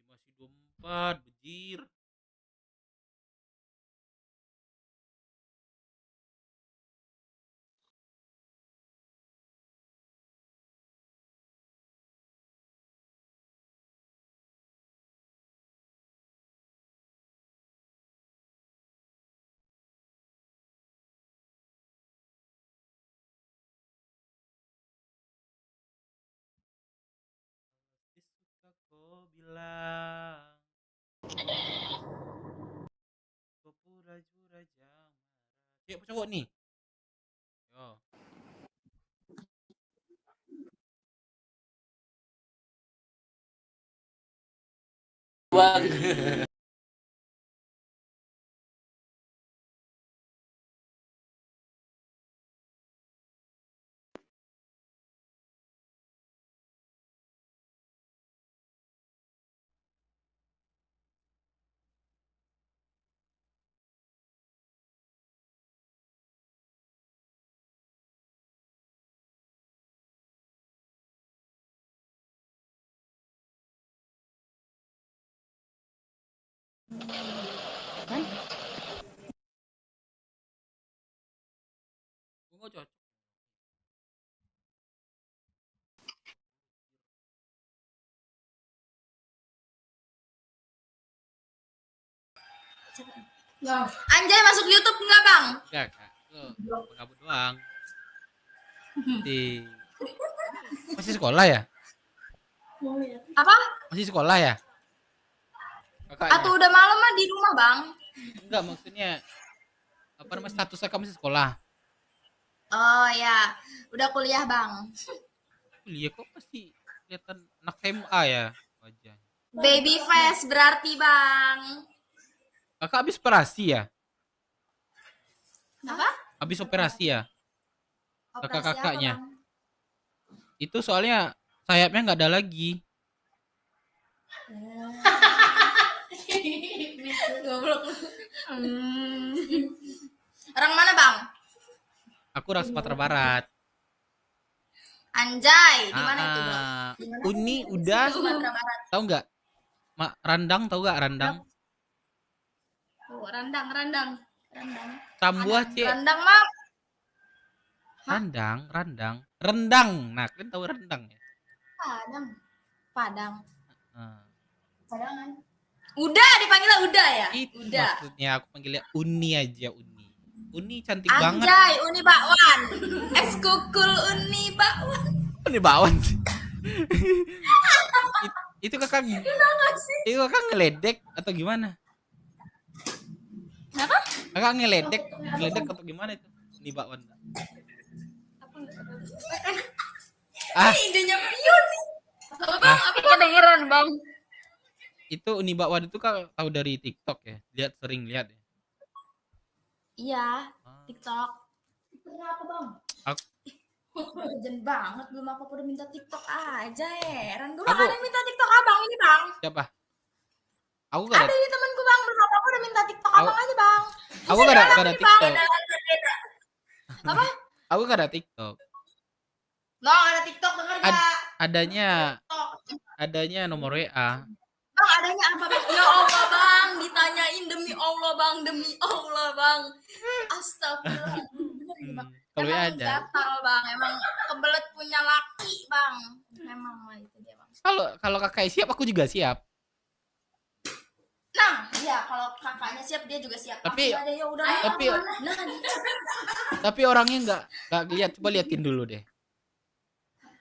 S1: Masih 24, bejir. Suka kau bilang, kau pura-pura jam. Cewek apa cowok nih? Yo.
S9: bang.
S1: Gue gak cocok.
S2: Anjay masuk YouTube enggak, Bang?
S1: Enggak, Kak. Itu kabut doang. Di masih sekolah ya?
S2: Apa?
S1: Masih sekolah ya? Kakaknya?
S2: Atau udah malam mah di rumah, Bang?
S1: Enggak, maksudnya apa namanya statusnya kamu masih sekolah?
S2: Oh ya, udah kuliah, Bang.
S1: Kuliah kok pasti kelihatan anak SMA ya wajahnya.
S2: Baby face berarti, Bang.
S1: Kakak habis operasi ya?
S2: Apa?
S1: Habis operasi ya?
S2: Operasi
S1: Kakak-kakaknya.
S2: apa, Bang?
S1: Itu soalnya sayapnya nggak ada lagi.
S2: Goblok. Orang mana, Bang?
S1: Aku orang Sumatera Barat.
S2: Anjay, di mana itu, Bang?
S1: Uni udah
S2: Sumatera Barat.
S1: tahu nggak? Randang tahu nggak Randang?
S2: Oh, Randang.
S1: Tambuah Cek.
S2: Randang mah
S1: Rendang. Nah, kalian tahu rendang ya?
S2: Padang.
S1: Nah,
S2: Padangan. Udah dipanggilnya udah ya?
S1: itu
S2: Udah.
S1: maksudnya aku panggilnya Uni aja Uni. Uni cantik banget.
S2: Anjay, Uni bakwan. Eskukul Uni bakwan.
S1: Uni bakwan sih. Itu kakak itu kakak ngeledek atau gimana?
S2: Apa?
S1: Kakak ngeledek atau gimana itu? Uni bakwan.
S2: Idenya Pion nih. Apa, Bang? Apa kedengeran, Bang?
S1: Itu Uni bakwan itu kak tahu dari TikTok ya? Sering lihat ya.
S2: Iya, TikTok.
S3: Kenapa, Bang?
S2: Urgent banget, belum apa udah minta TikTok aja, heran. Gue
S1: Aku-
S2: ada yang minta TikTok abang ini, Bang.
S1: Siapa? Aku gak
S2: Ada
S1: ada.
S2: ini temanku, Bang, belum apa udah minta TikTok
S1: Aku-
S2: abang aja, Bang.
S1: Aku gak ada
S2: Bang,
S1: TikTok.
S2: Apa?
S1: Aku gak ada TikTok.
S2: No, ada TikTok, denger gak?
S1: Adanya nomor WA.
S2: Bang, adanya apa, Bang? Ya Allah, Bang, ditanyain demi Allah, Bang, Astagfirullah. Bener ini, Bang.
S1: Kalau WA
S2: Emang
S1: ada.
S2: gatal, Bang. Emang kebelet punya laki, Bang. Memang lah itu dia, Bang.
S1: Kalau kakak siap, aku juga siap.
S2: Nah, iya, kalau kakaknya siap, dia juga siap.
S1: Tapi-
S2: Langsung aja, ya udah.
S1: tapi-
S2: Nah,
S1: Tapi orangnya nggak lihat. Coba liatin dulu deh.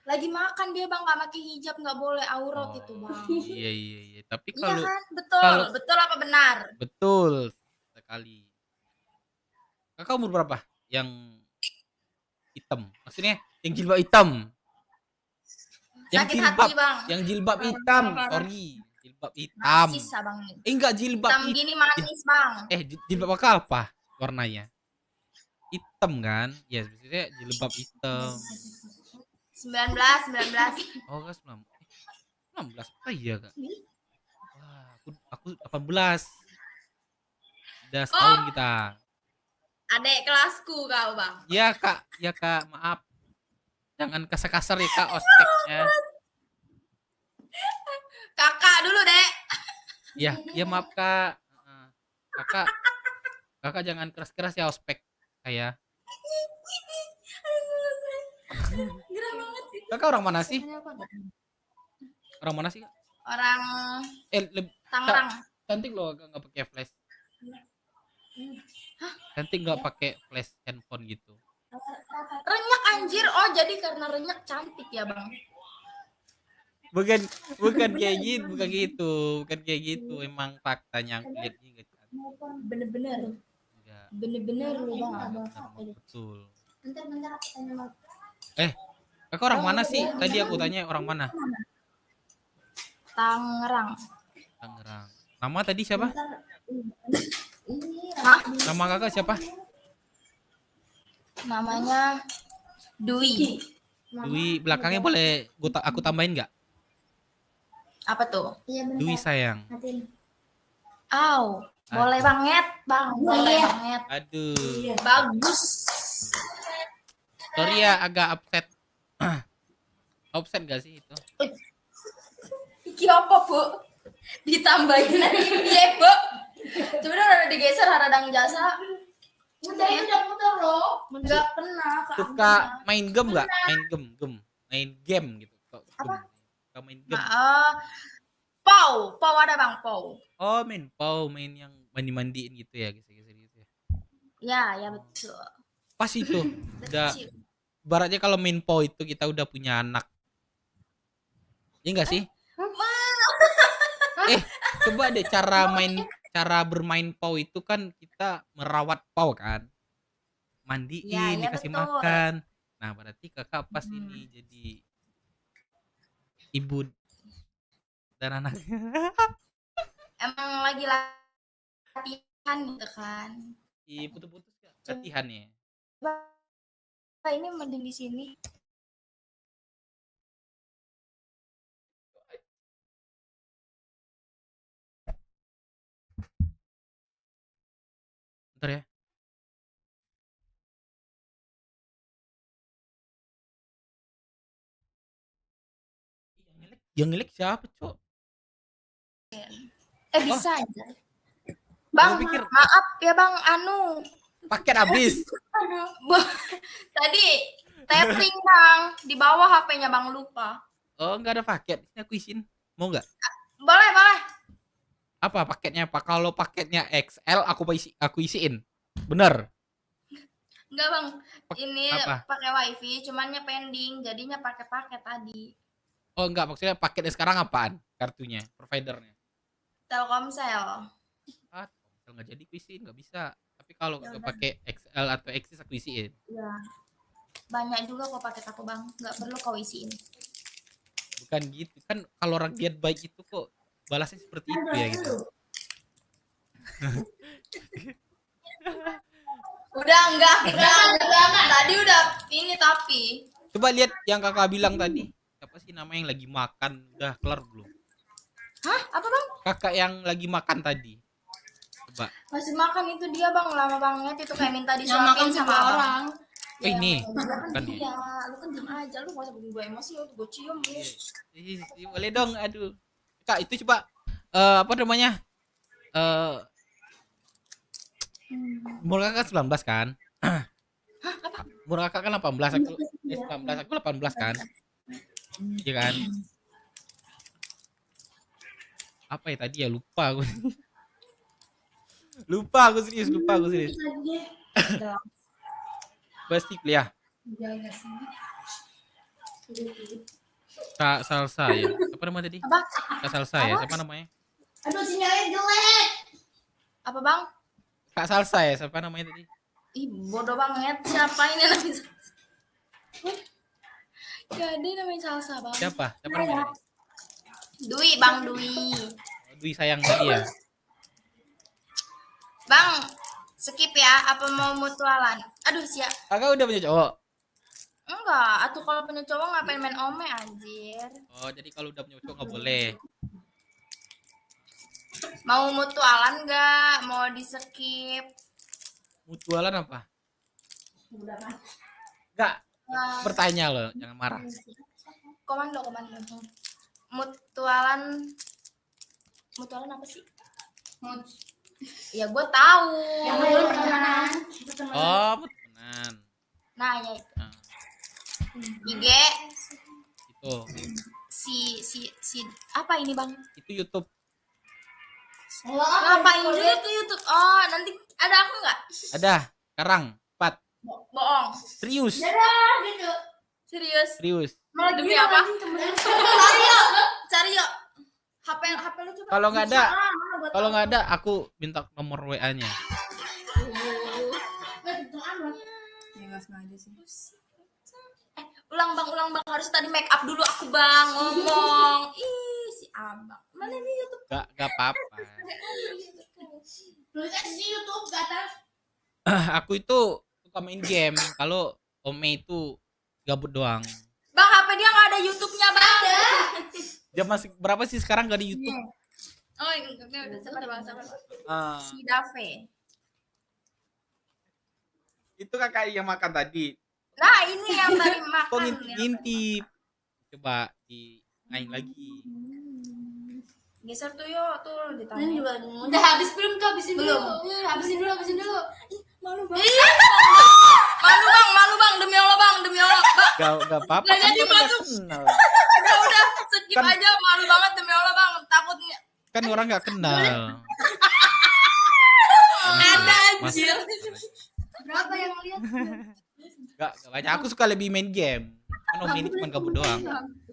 S2: lagi makan dia, Bang, nggak pakai hijab, nggak boleh aurat itu, Bang.
S1: Iya. Tapi
S2: Iya
S1: kalau
S2: kan? Betul.
S1: kalau-
S2: Betul apa benar?
S1: betul sekali. Kakak umur berapa? Yang hitam. Maksudnya yang jilbab hitam.
S2: Sakit hati, Bang.
S1: Yang jilbab hitam. Sorry, jilbab hitam.
S2: Narsis, Abang ini.
S1: Enggak jilbab
S2: Hitam
S1: hitam.
S2: gini manis, Bang.
S1: Jilbab kakak apa warnanya? Hitam kan? Ya, maksudnya jilbab hitam.
S2: 19.
S1: Oh, kan 19. Oh iya, Kak. Wah, aku 18. Udah setahun kita.
S2: Adek kelasku kau, Bang.
S1: Ya, Kak, maaf. Jangan kasar-kasar ya, Kak, ospeknya.
S2: Kakak dulu, Dek.
S1: Ya maaf, Kak. Kakak jangan keras-keras ya ospek saya.
S2: Gerah banget sih.
S1: Kakak orang mana sih? Orang mana sih, Kak?
S2: Orang Tangerang.
S1: Cantik loh, Kak, nggak pakai flash. Cantik nggak pakai flash handphone gitu.
S2: Renyak anjir. Oh, jadi karena renyak cantik ya, Bang.
S1: Bukan kayak gitu. Emang faktanya aku lihat ini nggak cantik.
S2: Bener-bener.
S1: Nggak,
S2: Bener-bener lu, Bang.
S1: betul.
S2: Bentar aku tanya, Bang.
S1: Kakak orang mana sih? Tadi aku tanya orang mana?
S2: Tangerang.
S1: Tangerang. Nama tadi siapa?
S2: Hah?
S1: Nama kakak siapa?
S2: Namanya Dwi.
S1: Dwi, belakangnya boleh aku tambahin nggak?
S2: Apa tuh?
S1: Dwi sayang.
S2: Aw, boleh banget, Bang. Boleh banget.
S1: Aduh.
S2: Bagus.
S1: Sorry ya, agak upset. Upset gak sih itu?
S2: Iki apa, Bu? Ditambahin lagi. Iya, Bu. Coba dong ada digeser haradang jasa. Udah loh. Enggak pernah.
S1: Suka main game nggak? Main game gitu. Suka
S2: Apa?
S1: game. Suka main game.
S2: Pau ada bang, pau.
S1: Oh, main pau, main yang mandi-mandiin gitu ya, geser-geser gitu ya.
S2: Ya betul.
S1: Pas itu. Udah
S2: Kecil.
S1: baratnya kalau main pau itu kita udah punya anak. Iya enggak sih? Coba deh cara bermain pau itu kan kita merawat pau kan. Mandiin,
S2: Ya,
S1: dikasih
S2: betul.
S1: makan. Nah, berarti kakak pas ini jadi ibu dan anak.
S2: Emang lagi latihan gitu kan.
S1: Putus-putus gak? Latihan ya.
S2: Pak, ini mending di sini.
S1: Bentar ya. Yang ngelik siapa, Cok?
S2: Bisa aja. Bang,
S1: Gua pikir-
S2: maaf ya bang,
S1: Paket habis.
S2: tadi tapping bang, di bawah HP-nya bang lupa.
S1: Oh, enggak ada paket. Ini aku isiin. Mau enggak?
S2: Boleh.
S1: Apa paketnya? Apa kalau paketnya XL aku isiin. Bener.
S2: Enggak bang, ini
S1: apa?
S2: pakai wifi, cumannya pending, jadinya pakai paket tadi.
S1: Oh, enggak, maksudnya paketnya sekarang apaan? Kartunya, providernya.
S2: Telkomsel.
S1: Kalau nggak jadi aku isiin, nggak bisa. Tapi kalau nggak pakai XL atau XS aku isiin.
S2: Ya. Banyak juga kok paket aku bang, nggak perlu kau isiin.
S1: Bukan gitu. Kan kalau orang niat baik itu kok balasnya seperti itu ya gitu.
S2: Udah enggak. Tadi udah ini tapi.
S1: Coba lihat yang kakak bilang tadi. Siapa sih nama yang lagi makan? Udah kelar belum?
S2: Hah? Apa bang?
S1: Kakak yang lagi makan tadi. Coba.
S2: Masih makan itu dia bang, lama banget itu kayak minta disuapin sama orang.
S1: Ini.
S2: Kan
S1: Kan ya?
S2: ya, lu kan diem aja, lu gak usah bikin gue emosi, gue cium lu.
S1: Boleh dong, aduh. Kak, itu coba apa namanya? Umur kakak 19 kan? Umur kakak kan 18, aku 19, aku 18 kan? Iya kan? Apa ya tadi ya, lupa aku. lupa aku serius. Pasti kuliah. Kak Salsa ya. Apa nama tadi?
S2: Apa?
S1: Kak Salsa ya. Siapa namanya?
S2: Aduh sinyalnya jelek. Apa bang?
S1: Kak Salsa ya. Siapa namanya tadi?
S2: Ih bodoh banget, siapa ini namanya? Jadi namanya salsa bang.
S1: Siapa namanya?
S2: Dwi bang Dwi.
S1: Dwi sayang tadi ya.
S2: Bang, skip ya. Apa mau mutualan? Aduh siap.
S1: Kakak udah punya cowok?
S2: Enggak, atau kalau punya cowok ngapain main ome anjir.
S1: Oh, jadi kalau udah punya cowok nggak boleh.
S2: Mau mutualan nggak? Mau di skip?
S1: Mutualan apa? Enggak. Bertanya loh, jangan marah.
S2: Komando. Mutualan apa sih? Ya gue tahu. Yang betul pertemanan.
S1: Oh, temenan.
S2: Nah ya itu.
S1: Nah,
S2: IG
S1: itu.
S2: si apa ini bang?
S1: Itu YouTube.
S2: Ngapain juga tuh YouTube? Oh nanti ada aku nggak?
S1: Ada. Sekarang 4.
S2: Bohong.
S1: Serius.
S2: Serius. Demi apa? Cari yuk. HP lu coba.
S1: Kalau nggak ada, aku minta nomor WA-nya.
S2: Ulang bang, harus tadi make up dulu aku bang ngomong. Ih si abang. Mana nih YouTube?
S1: Gak apa-apa.
S2: Tulisnya di YouTube kata.
S1: Aku itu suka main game. Kalau Ome itu gabut doang.
S2: Bang HP dia nggak ada YouTube-nya bang.
S1: Dia masih berapa sih sekarang gak di YouTube?
S2: Oh udah sabar bang. Si Dave.
S1: Itu kakak yang makan tadi.
S2: Nah ini yang tadi
S1: Kok
S2: makan.
S1: ngintip? Coba main lagi.
S2: Geser tuh yuk tuh di tangan.
S3: Udah habis belum tuh? Habisin dulu. Habisin dulu.
S2: Malu bang. Malu bang demi Allah bang.
S1: Gak apa-apa. Kan dia udah kenal.
S2: Udah skip
S1: Kan-
S2: aja, malu banget demi Allah bang, takutnya
S1: Kan orang nggak kenal.
S2: ada
S1: Mas-
S2: anjir.
S3: Berapa yang lihat?
S1: Nggak banyak. Aku suka lebih main game. Kan Om ini cuma gabut doang.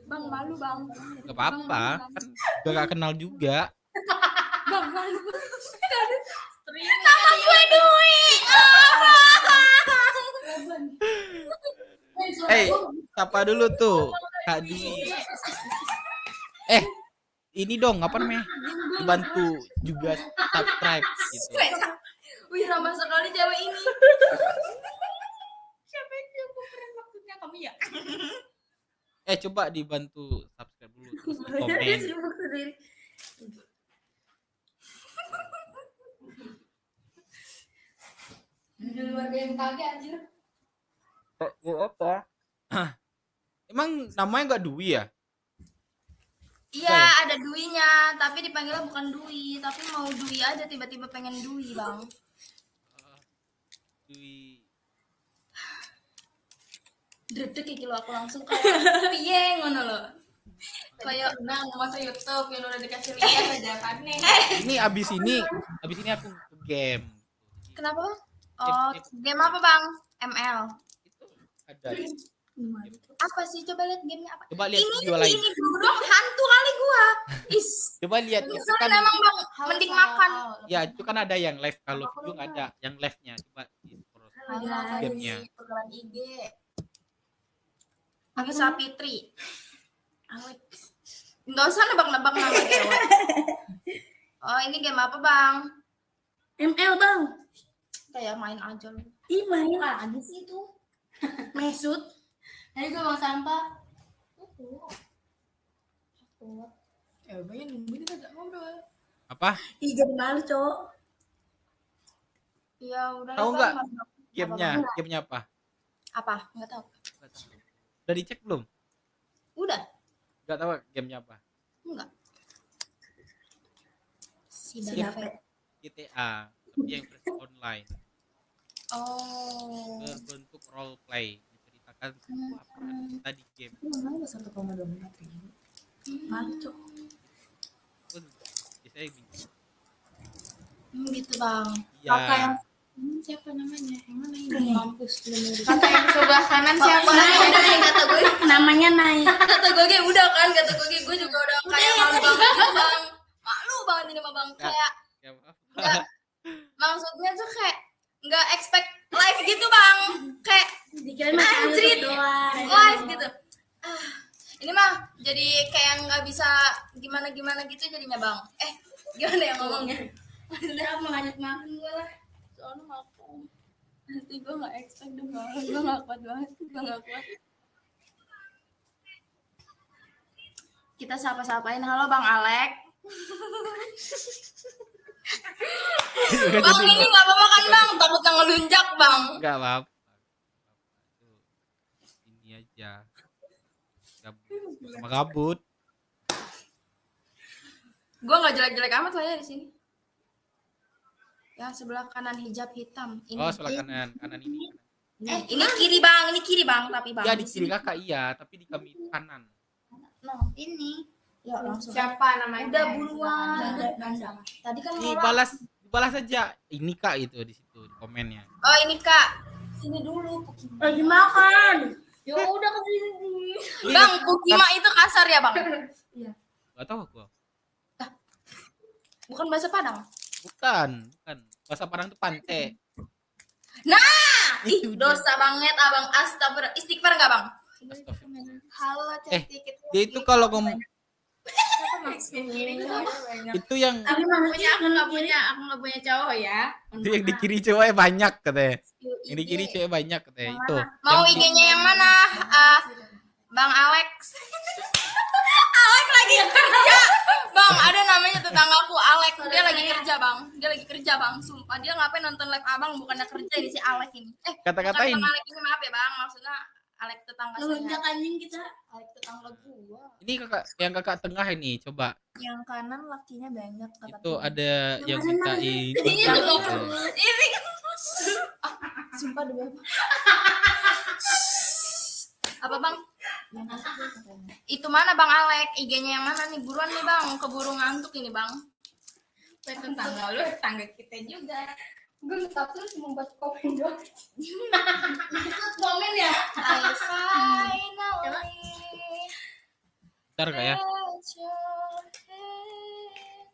S2: Bang malu bang.
S1: Gak apa-apa. Kan udah gak kenal juga.
S2: Bang malu. Nama gue Dwi.
S1: Hey, siapa dulu tuh? Kak Dwi. Ini dong, apa namanya? Dibantu juga subscribe gitu.
S2: Wih ramah sekali cewek ini. Siapa yang keren maksudnya kamu ya?
S1: Coba dibantu subscribe dulu terus di komen.
S3: Di luar BMKG anjir.
S1: Apa? Emang namanya nggak Dwi ya?
S2: Iya ada Duinya, tapi dipanggilnya bukan Dwi, tapi mau Dwi aja tiba-tiba pengen Dwi bang.
S1: Dwi.
S2: Dredeg iki lho aku langsung kayak piye ngono lho. Kayak nang masuk YouTube yang udah dikasih lihat aja kan nih.
S1: Ini abis ini aku ke game.
S2: Kenapa bang? Oh game apa bang? ML.
S1: Itu ada.
S2: Apa sih coba lihat gamenya apa?
S1: Coba lihat
S2: Ini
S1: video lain.
S2: ini dulu dong hantu kali gua. Is.
S1: Coba lihat itu
S2: Sorry
S1: kan.
S2: emang bang, mending makan.
S1: Ya itu kan ada yang live, kalau video nggak ada yang live-nya. Coba di scroll gamenya.
S2: Pegalan IG. Bisa Fitri. Alex. Nggak usah nebak-nebak nama cewek. Oh ini game apa bang?
S3: ML bang.
S2: Kayak main aja lu.
S3: Ih main lagi sih itu.
S2: Mesut.
S3: Tadi gue mau sampah.
S2: Banyak nungguin kagak ngobrol.
S1: Apa?
S3: Ih jadi malu cowok.
S2: Ya udah.
S1: Tahu
S2: lah,
S1: nggak
S2: Bang.
S1: gamenya apa?
S2: Apa? Nggak tahu.
S1: Udah dicek belum?
S2: Udah.
S1: Nggak tahu gamenya apa?
S2: Enggak.
S1: Game GTA, tapi yang versi online.
S2: Oh.
S1: Berbentuk role play, menceritakan sebuah peran kita di game.
S3: Malu cowok.
S1: Pun biasanya gitu.
S2: Gitu bang.
S1: Ya.
S2: Siapa namanya? Yang mana ini? Mampus belum.
S3: Kata yang sebelah kanan siapa?
S2: Kata gue.
S3: Namanya naik.
S2: Kata gue udah kan. Kata gue juga udah kayak malu banget gitu, bang. Malu banget ini mah bang. Kayak
S1: Ya apa?
S2: nggak, maksudnya tuh kayak nggak expect live gitu bang. Kayak
S3: Dikira masih
S2: anjrit
S3: doang.
S2: live gitu. Ini mah jadi kayak nggak bisa gimana gitu jadinya bang. Gimana ya ngomongnya?
S3: Udah mau ngajak makan gue lah.
S2: Soalnya makan. Nanti gue nggak expect deh bang. Gue nggak kuat banget. Gue nggak kuat. Kita sapa-sapain. Halo bang Alek. Bang ini nggak apa-apa kan bang? Takutnya ngelunjak bang.
S1: Enggak apa-apa. Ini aja. Sama gabut.
S2: Gue nggak jelek-jelek amat lah ya di sini. Ya sebelah kanan hijab hitam. Ini.
S1: Oh, sebelah kanan ini.
S2: Ini kiri bang, tapi bang.
S1: Ya di kiri kakak iya, tapi di kami kanan.
S2: No, ini. Ya langsung.
S3: Siapa namanya?
S2: Udah buruan. Tadi kan
S1: Dibalas aja. Ini kak gitu di situ di komennya.
S2: Oh ini kak. Sini dulu.
S3: Lagi makan. Ya udah kesini.
S2: Bang, Pukima itu kasar ya bang?
S1: Gak tahu gua.
S2: Bukan bahasa Padang.
S1: Bukan. Bahasa Padang itu pante.
S2: Nah,
S1: Itu
S2: dosa banget abang. Astagfirullah. Istighfar nggak bang?
S1: Astagfirullah.
S2: Halo cantik.
S1: Dia itu kalau ngomong itu yang
S3: Tapi maksudnya
S2: Aku nggak punya cowok ya.
S1: itu yang di kiri cewek banyak katanya. Yang di kiri cewek banyak katanya. Itu.
S2: Mau
S1: Yang di-
S2: IG-nya yang mana? Bang Alex. Alex lagi kerja. Bang, ada namanya tetanggaku Alex. Dia lagi kerja, Bang. Dia lagi kerja, Bang. Sumpah, dia ngapain nonton live Abang bukannya kerja ini si Alex ini.
S1: Kata-katain.
S2: Bukan Bang Alex ini, maaf ya, Bang. Maksudnya Alex tetangga
S3: ngelunjak
S2: saya.
S3: anjing kita.
S2: Alex tetangga gua.
S1: Ini kakak tengah ini coba.
S2: Yang kanan lakinya banyak kata
S1: Itu
S2: dia.
S1: ada yang mintain
S2: Ini
S1: kontak
S2: juga.
S1: gitu.
S2: Ini. Sumpah demi apa? Apa, Bang? Itu mana Bang Alek? IG-nya yang mana nih? Buruan nih Bang, keburu ngantuk ini Bang. Tetangga lu, tetangga kita juga.
S3: Gue minta terus mau buat komen doang.
S2: Komen ya? I finally
S1: Bentar kak ya.
S2: let your hand.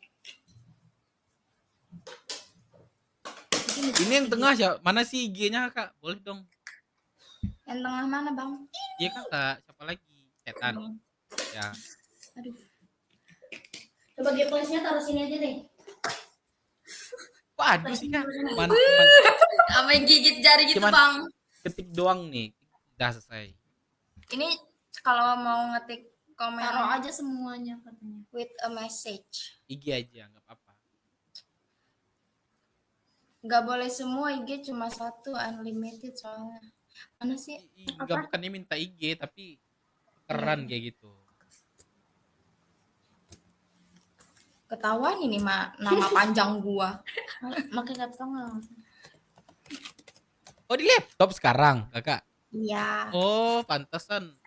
S1: Ini yang tengah ya. Mana sih IG-nya kak? Boleh dong.
S2: Yang tengah mana Bang?
S1: Iya kakak. Siapa lagi? Setan. Ya.
S2: Aduh.
S3: Coba G+-nya taruh sini aja deh.
S1: Kok aduh sih kak? Cuman
S2: Sama gigit jari gitu
S1: Cuman-
S2: Bang.
S1: ketik doang nih. Udah selesai.
S2: Ini kalau mau ngetik komen
S3: Taruh aja semuanya katanya.
S2: with a message.
S1: IG aja nggak apa-apa.
S2: Nggak boleh semua IG, cuma satu unlimited soalnya. Mana sih?
S1: Nggak bukannya minta IG tapi keren kayak gitu.
S2: Ketahuan ini nama panjang gua.
S3: Makanya kata nggak.
S1: Oh di laptop sekarang kakak?
S2: Iya.
S1: Oh pantesan.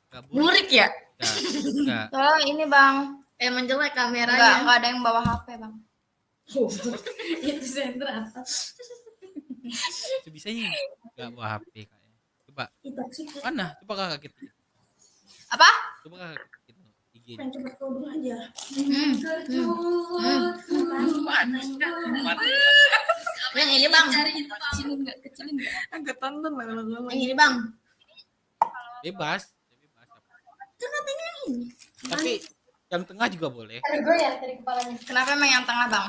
S1: Nggak
S2: Burik ya?
S1: Nggak.
S2: Soalnya ini Bang,
S3: Emang jelek
S2: nggak
S3: kameranya.
S2: ada yang bawa HP Bang.
S3: Itu senter atas.
S1: Sebisanya nggak bawa HP kayaknya. Coba
S3: Itu sih.
S1: mana? Coba kakak gitu.
S2: Apa?
S1: Coba kakak gitu. IG-nya.
S3: Pengen coba todong aja.
S1: Mana?
S3: Yang ini Bang.
S2: Kecilin nggak? Agak tonton lama-lama.
S3: Yang ini Bang.
S1: Bebas. Tapi yang tengah juga boleh.
S3: Ada gue ya dari kepalanya.
S2: Kenapa emang yang tengah Bang?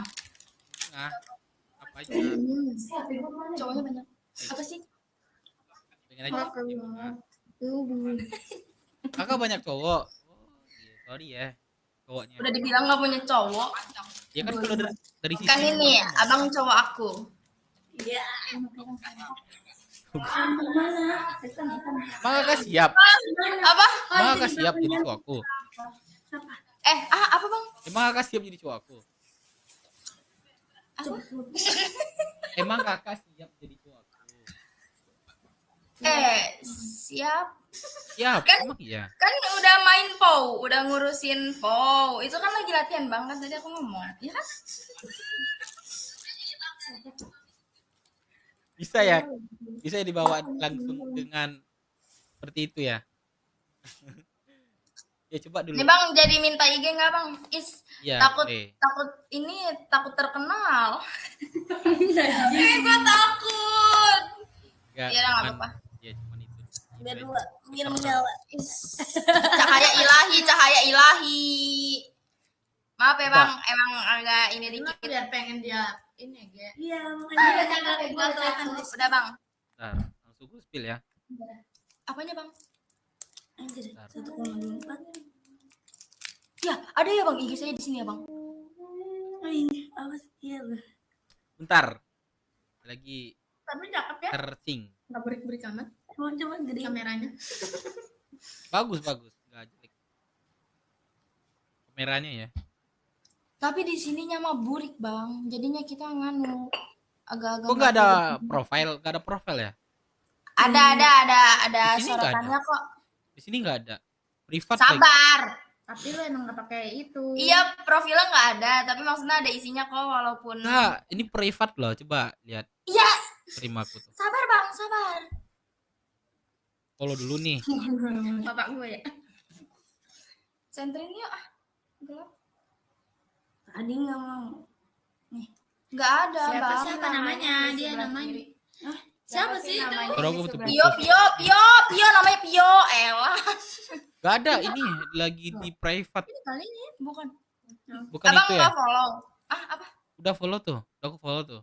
S1: Tengah apa aja.
S2: Cowoknya banyak. Apa sih?
S1: Pengen aja. Kakak banyak cowok. Oh, iya, sorry ya. Cowoknya.
S2: Udah dibilang nggak punya cowok.
S1: Ya kan kalau dari sisi
S2: Kan ini abang cowok aku.
S3: Iya.
S1: Emang kakak siap?
S2: Apa?
S1: Emang kakak siap jadi cowok aku?
S2: Apa Bang?
S1: Emang kakak siap jadi cowok aku? Emang kakak siap jadi cowok aku?
S2: Siap.
S1: Siap,
S2: Kan-
S1: emang iya.
S2: Kan udah main POW, udah ngurusin POW. Itu kan lagi latihan Bang, kan tadi aku ngomong. Ya kan?
S1: Bisa ya? Bisa ya dibawa langsung dengan seperti itu ya? Ya coba dulu.
S2: Nih Bang, jadi minta IG nggak Bang?
S1: Ya,
S2: takut
S1: boleh.
S2: takut terkenal. Gue takut.
S1: Nggak,
S2: Iya, nggak
S1: cuman-
S2: apa-apa.
S1: Ya cuman itu.
S3: Biar
S1: Itu
S3: dua.
S1: aja.
S3: Biar menyala.
S2: Cahaya ilahi. Maaf ya
S1: Coba.
S2: Bang, emang agak ini dikit.
S3: Biar pengen dia ini ya. Iya,
S2: Udah Bang.
S1: Bentar, langsung gue spill ya.
S2: Apanya Bang?
S3: Anjir.
S1: Bentar.
S3: 1,24.
S2: Ya, ada ya Bang IG saya di sini ya Bang.
S3: Awas iya loh.
S1: Bentar. Lagi
S3: Tapi cakep ya.
S1: searching.
S2: Enggak berik-berik amat.
S3: Coba gede kameranya.
S1: Bagus. Nggak jelek. Kameranya ya.
S2: Tapi di sininya mah burik Bang. Jadinya kita nganu agak-agak.
S1: Kok nggak ada profile? Nggak ada profile ya?
S2: Ada
S1: Di sini nggak
S2: sorotannya kok.
S1: Di sini nggak ada. Privat lagi.
S2: Sabar.
S3: Tapi lu emang gak pakai itu.
S2: Iya, profilnya nggak ada, tapi maksudnya ada isinya kok walaupun.
S1: Nggak, ini privat loh. Coba lihat.
S2: Iya,
S1: Terima aku tuh.
S2: sabar Bang, sabar.
S1: Follow dulu nih.
S3: Bapak gue ya.
S2: Centering yuk. Gelap.
S3: Tadi nggak mau.
S2: Nggak ada
S3: Siapa-
S2: Bang.
S3: siapa namanya?
S2: di
S3: Dia
S2: sebelah
S3: namanya.
S2: kiri.
S3: Siapa sih itu?
S1: Terus aku tuh
S2: Pio, namanya Pio. Elah.
S1: Gak ada, ini lagi di private.
S3: Kali ini.
S2: Bukan.
S1: Bukan
S2: Abang
S1: itu ya?
S2: nggak follow. Apa?
S1: Udah follow tuh. Udah aku follow tuh.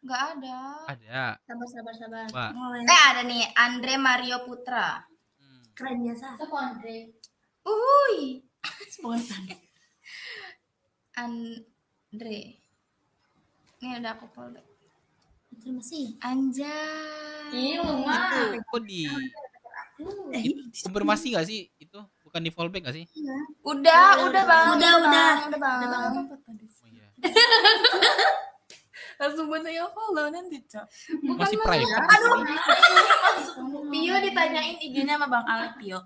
S2: Nggak ada.
S1: Ada.
S3: Sabar.
S1: Coba.
S2: Ada nih, Andre Mario Putra.
S3: Keren biasa. Siapa Andre?
S2: Uhuy. Spontan. Andre. Ini udah aku follow.
S3: Terima kasih.
S2: Anjay.
S3: Iya,
S1: Itu kok di konfirmasi gak sih? Itu bukan di fallback gak sih?
S2: Udah Bang.
S3: Udah.
S2: Bang.
S1: Oh, iya.
S2: Langsung buat saya follow nanti, Cok.
S1: Masih private.
S2: Aduh.
S3: Pio ditanyain IG-nya sama Bang Alek Pio.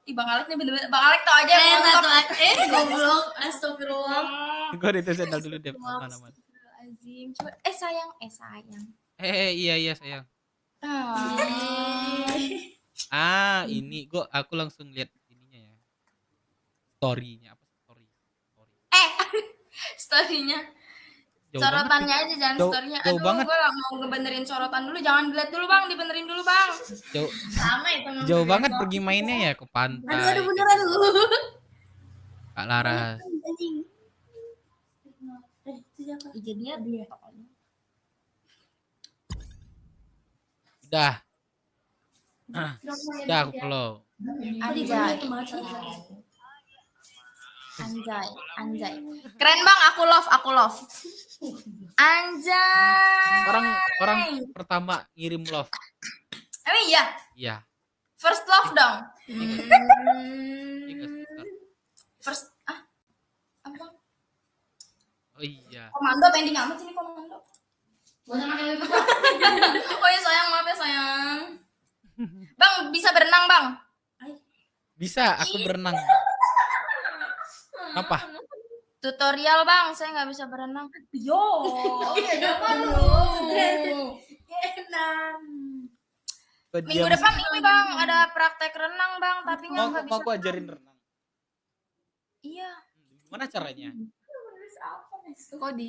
S2: Ih, Bang Alek nih bener-bener. Bang Alek tau aja.
S3: Satu goblok. Astagfirullah.
S1: Gue itu sendal dulu deh, aman.
S2: Azim. Coba sayang.
S1: Iya sayang. Ini aku langsung lihat ininya ya. Story-nya apa story?
S2: Story-nya.
S1: Jauh
S2: Corotannya
S1: banget,
S2: aja jangan
S1: Jauh-
S2: story-nya.
S1: jauh
S2: Aduh,
S1: banget.
S2: gue mau ngebenerin corotan dulu. Jangan dilihat dulu, Bang. Dibenerin dulu, Bang.
S1: Jauh,
S3: Sama itu.
S1: jauh banget pergi mainnya ya ke pantai.
S3: Aduh beneran lu.
S1: Kak Laras.
S3: Anjing. Itu siapa?
S2: Jadinya dia.
S1: Udah aku follow.
S2: Anjay. Keren, Bang. Aku love. Anjay.
S1: Orang pertama ngirim love.
S2: Emang iya?
S1: Iya.
S2: First love dong.
S1: Iya nggak sih, Kak?
S2: First apa?
S1: Oh iya.
S2: Komando pending amat sini komando.
S3: Bosan makan itu.
S2: Oh ya sayang, maaf ya sayang. Bang, bisa berenang, Bang?
S1: Bisa aku berenang. Apa?
S2: Tutorial, Bang. Saya nggak bisa berenang. Yo. Minggu depan ini, Bang, ada praktek renang, Bang, tapi nggak bisa.
S1: Mau aku ajarin renang.
S2: Iya.
S1: Gimana caranya?
S2: Kok di?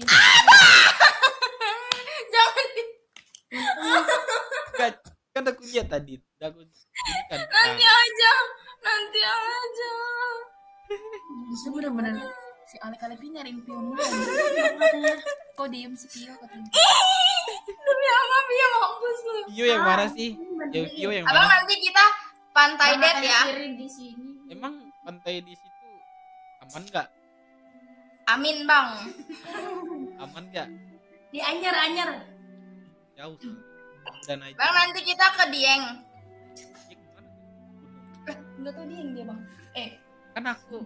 S2: Jangan di.
S1: Kan aku lihat tadi. Aku ini kan.
S2: Nanti aja. Bisa bener-bener si Alek ini nyariin Pio mulu. Kok diem si Pio katanya. Demi apa Pio mampus lu.
S1: Pio yang mana sih? Pio yang
S2: Abang
S1: mana?
S2: nanti kita pantai date ya.
S3: Di sini.
S1: Emang pantai di situ aman nggak?
S2: Amin, Bang.
S1: Aman nggak?
S3: Di Anyar.
S1: Jauh sih. Dan aja.
S2: Bang, nanti kita ke Dieng.
S1: Ya, gimana?
S2: Enggak tahu Dieng dia, Bang.
S1: Kan aku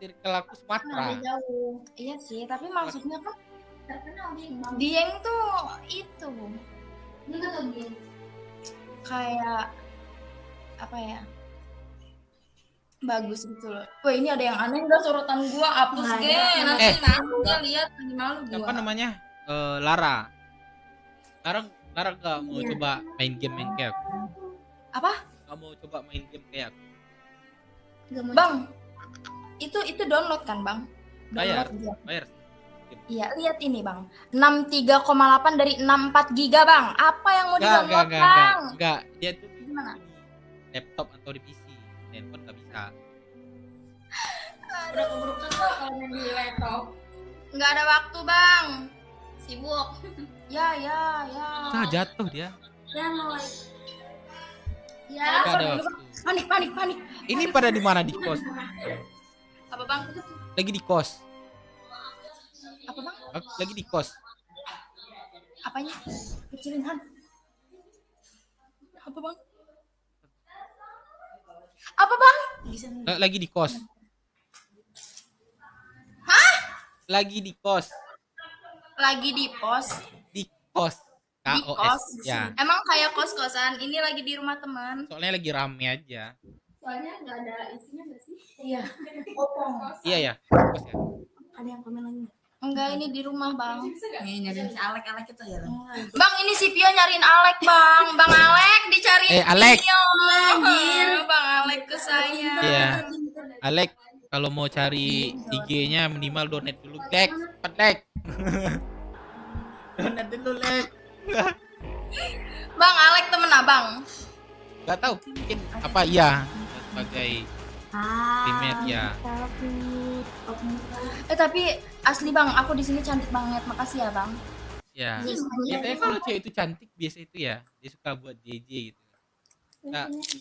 S1: circle aku Sumatera.
S3: Jauh.
S2: Iya sih, tapi maksudnya kan
S3: Terkenal di Bang.
S2: Dieng tuh itu
S3: Enggak tahu dia.
S2: kayak apa ya? Bagus gitu loh. Wah, ini ada yang aneh enggak sorotan gua? Hapus
S3: Nah,
S2: ge.
S3: ya.
S2: Nanti dia lihat lagi malu gua.
S1: Apa namanya? Lara nggak mau coba main game yang kayak aku.
S2: Apa?
S1: Nggak mau coba main game kayak aku.
S2: Bang, itu download kan, Bang?
S1: Bayar.
S2: Download dia.
S1: Bayar.
S2: Iya, lihat ini, Bang. 63,8 dari 64 giga, Bang. Apa yang mau di-download, Bang?
S1: Enggak. Dia tuh di
S2: Gimana?
S1: laptop atau di PC. Handphone nggak bisa.
S3: Udah keburu kesel kalau main di laptop.
S2: Nggak ada waktu, Bang.
S3: Sibuk.
S2: Ya.
S1: Jatuh dia.
S3: Ya mulai.
S2: Ya,
S1: Nggak ada waktu.
S2: panik.
S1: Ini pada di mana di kos?
S2: Apa, Bang?
S1: Lagi di kos.
S2: Apa, Bang?
S1: Lagi di kos.
S2: Apanya? Kecilin, Han. Apa, Bang? Apa, Bang?
S1: Lagi di kos.
S2: Hah?
S1: Lagi di kos.
S2: Lagi di pos.
S1: Di kos.
S2: Di
S1: KOS.
S2: kos.
S1: Ya.
S2: Emang kayak kos-kosan. Ini lagi di rumah teman.
S1: Soalnya lagi rame aja.
S3: Soalnya nggak ada isinya nggak sih?
S2: Iya.
S1: Iya ya. Kos ya.
S3: Ada yang komen lagi.
S2: Enggak, ini di rumah, Bang.
S3: Nih nyariin si Alek itu ya.
S2: Bang, ini si Pio nyariin Alek, Bang. Bang Alek dicariin
S1: Alek.
S2: Pio. Anjir. Bang Alek ke saya.
S1: Iya. Alek, kalau mau cari IG-nya minimal donate dulu, Lek. Cepet, Lek. Donate dulu, Lek.
S2: Bang Alek temen abang.
S1: Gak tahu mungkin apa iya sebagai teammate ya.
S2: Tapi asli, Bang, aku di sini cantik banget. Makasih ya, Bang.
S1: Ya. Biasanya kalau cewek itu cantik biasa itu ya, dia suka buat JJ gitu.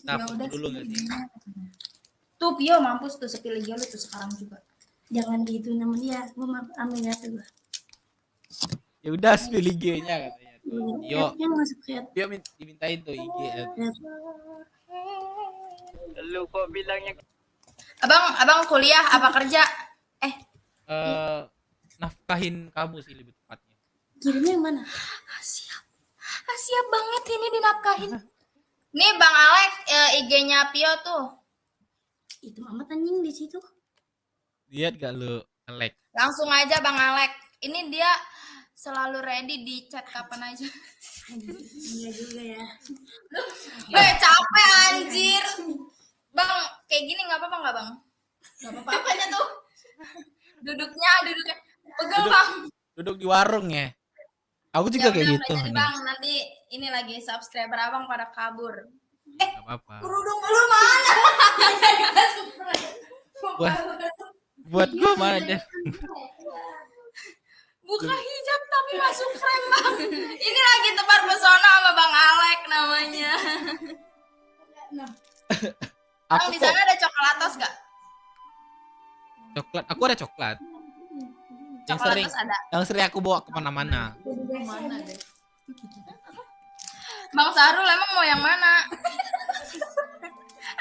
S1: Kita foto dulu nggak sih?
S2: Tuh Pio mampus tuh sepilih lu tuh sekarang juga.
S3: Jangan gitu nama dia. Gua ambil jatuh gua.
S1: Ya udah spill IG-nya katanya tuh. Yo,
S3: Yang masuk chat.
S1: Pio dimintain tuh IG.
S7: Lu kok bilangnya
S2: Abang kuliah apa kerja?
S1: Nafkahin kamu sih lebih tepatnya.
S3: Kirimnya yang mana?
S2: Siap banget ini dinafkahin. Nih Bang Alek IG-nya Pio tuh.
S3: Itu amat anjing di situ.
S1: Lihat gak lu, Alek?
S2: Langsung aja Bang Alek. Ini dia selalu ready di chat kapan aja.
S3: Iya juga ya.
S2: Capek anjir. Bang, kayak gini nggak apa-apa nggak Bang? Nggak apa-apa. Apanya tuh? Duduknya. Pegel Bang.
S1: Duduk di warung ya. Aku juga
S2: Ya
S1: kayak
S2: udah,
S1: gitu.
S2: jadi
S1: nih.
S2: Bang, nanti ini lagi subscriber Abang pada kabur.
S1: Gak apa-apa.
S2: Kerudung lu mana?
S1: Buat gua mana deh.
S2: Buka hijab tapi masuk frame Bang. Ini lagi tebar pesona sama Bang Alek namanya. Bang,
S1: Aku
S2: di
S1: kok
S2: sana ada coklatos gak?
S1: coklat. Aku ada coklat.
S2: Coklatos ada.
S1: Yang sering aku bawa kemana-mana.
S2: Mana deh? Bang Sarul emang mau yang mana?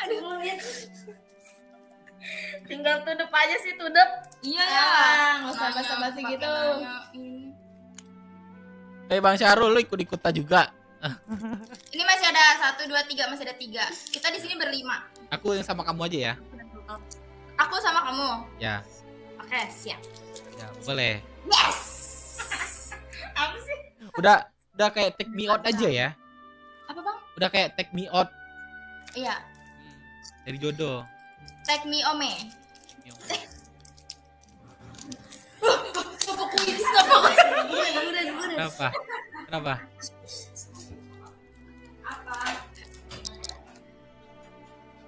S3: Aduh, lihat.
S2: Tinggal tudup aja sih tudup. Iya ya. Nggak usah basa-basi gitu.
S1: Bang Syahrul, lu ikut-ikutan juga.
S2: Ini masih ada 1, 2, 3, masih ada 3. Kita di sini berlima.
S1: Aku yang sama kamu aja ya.
S2: Aku sama kamu.
S1: Ya,
S2: Oke, siap.
S1: ya boleh.
S2: Yes. Apa sih?
S1: Udah kayak take me out aja ya.
S2: Apa Bang?
S1: Udah kayak take me out
S2: Iya.
S1: dari jodoh.
S2: Take me ome.
S1: Kenapa? Kenapa?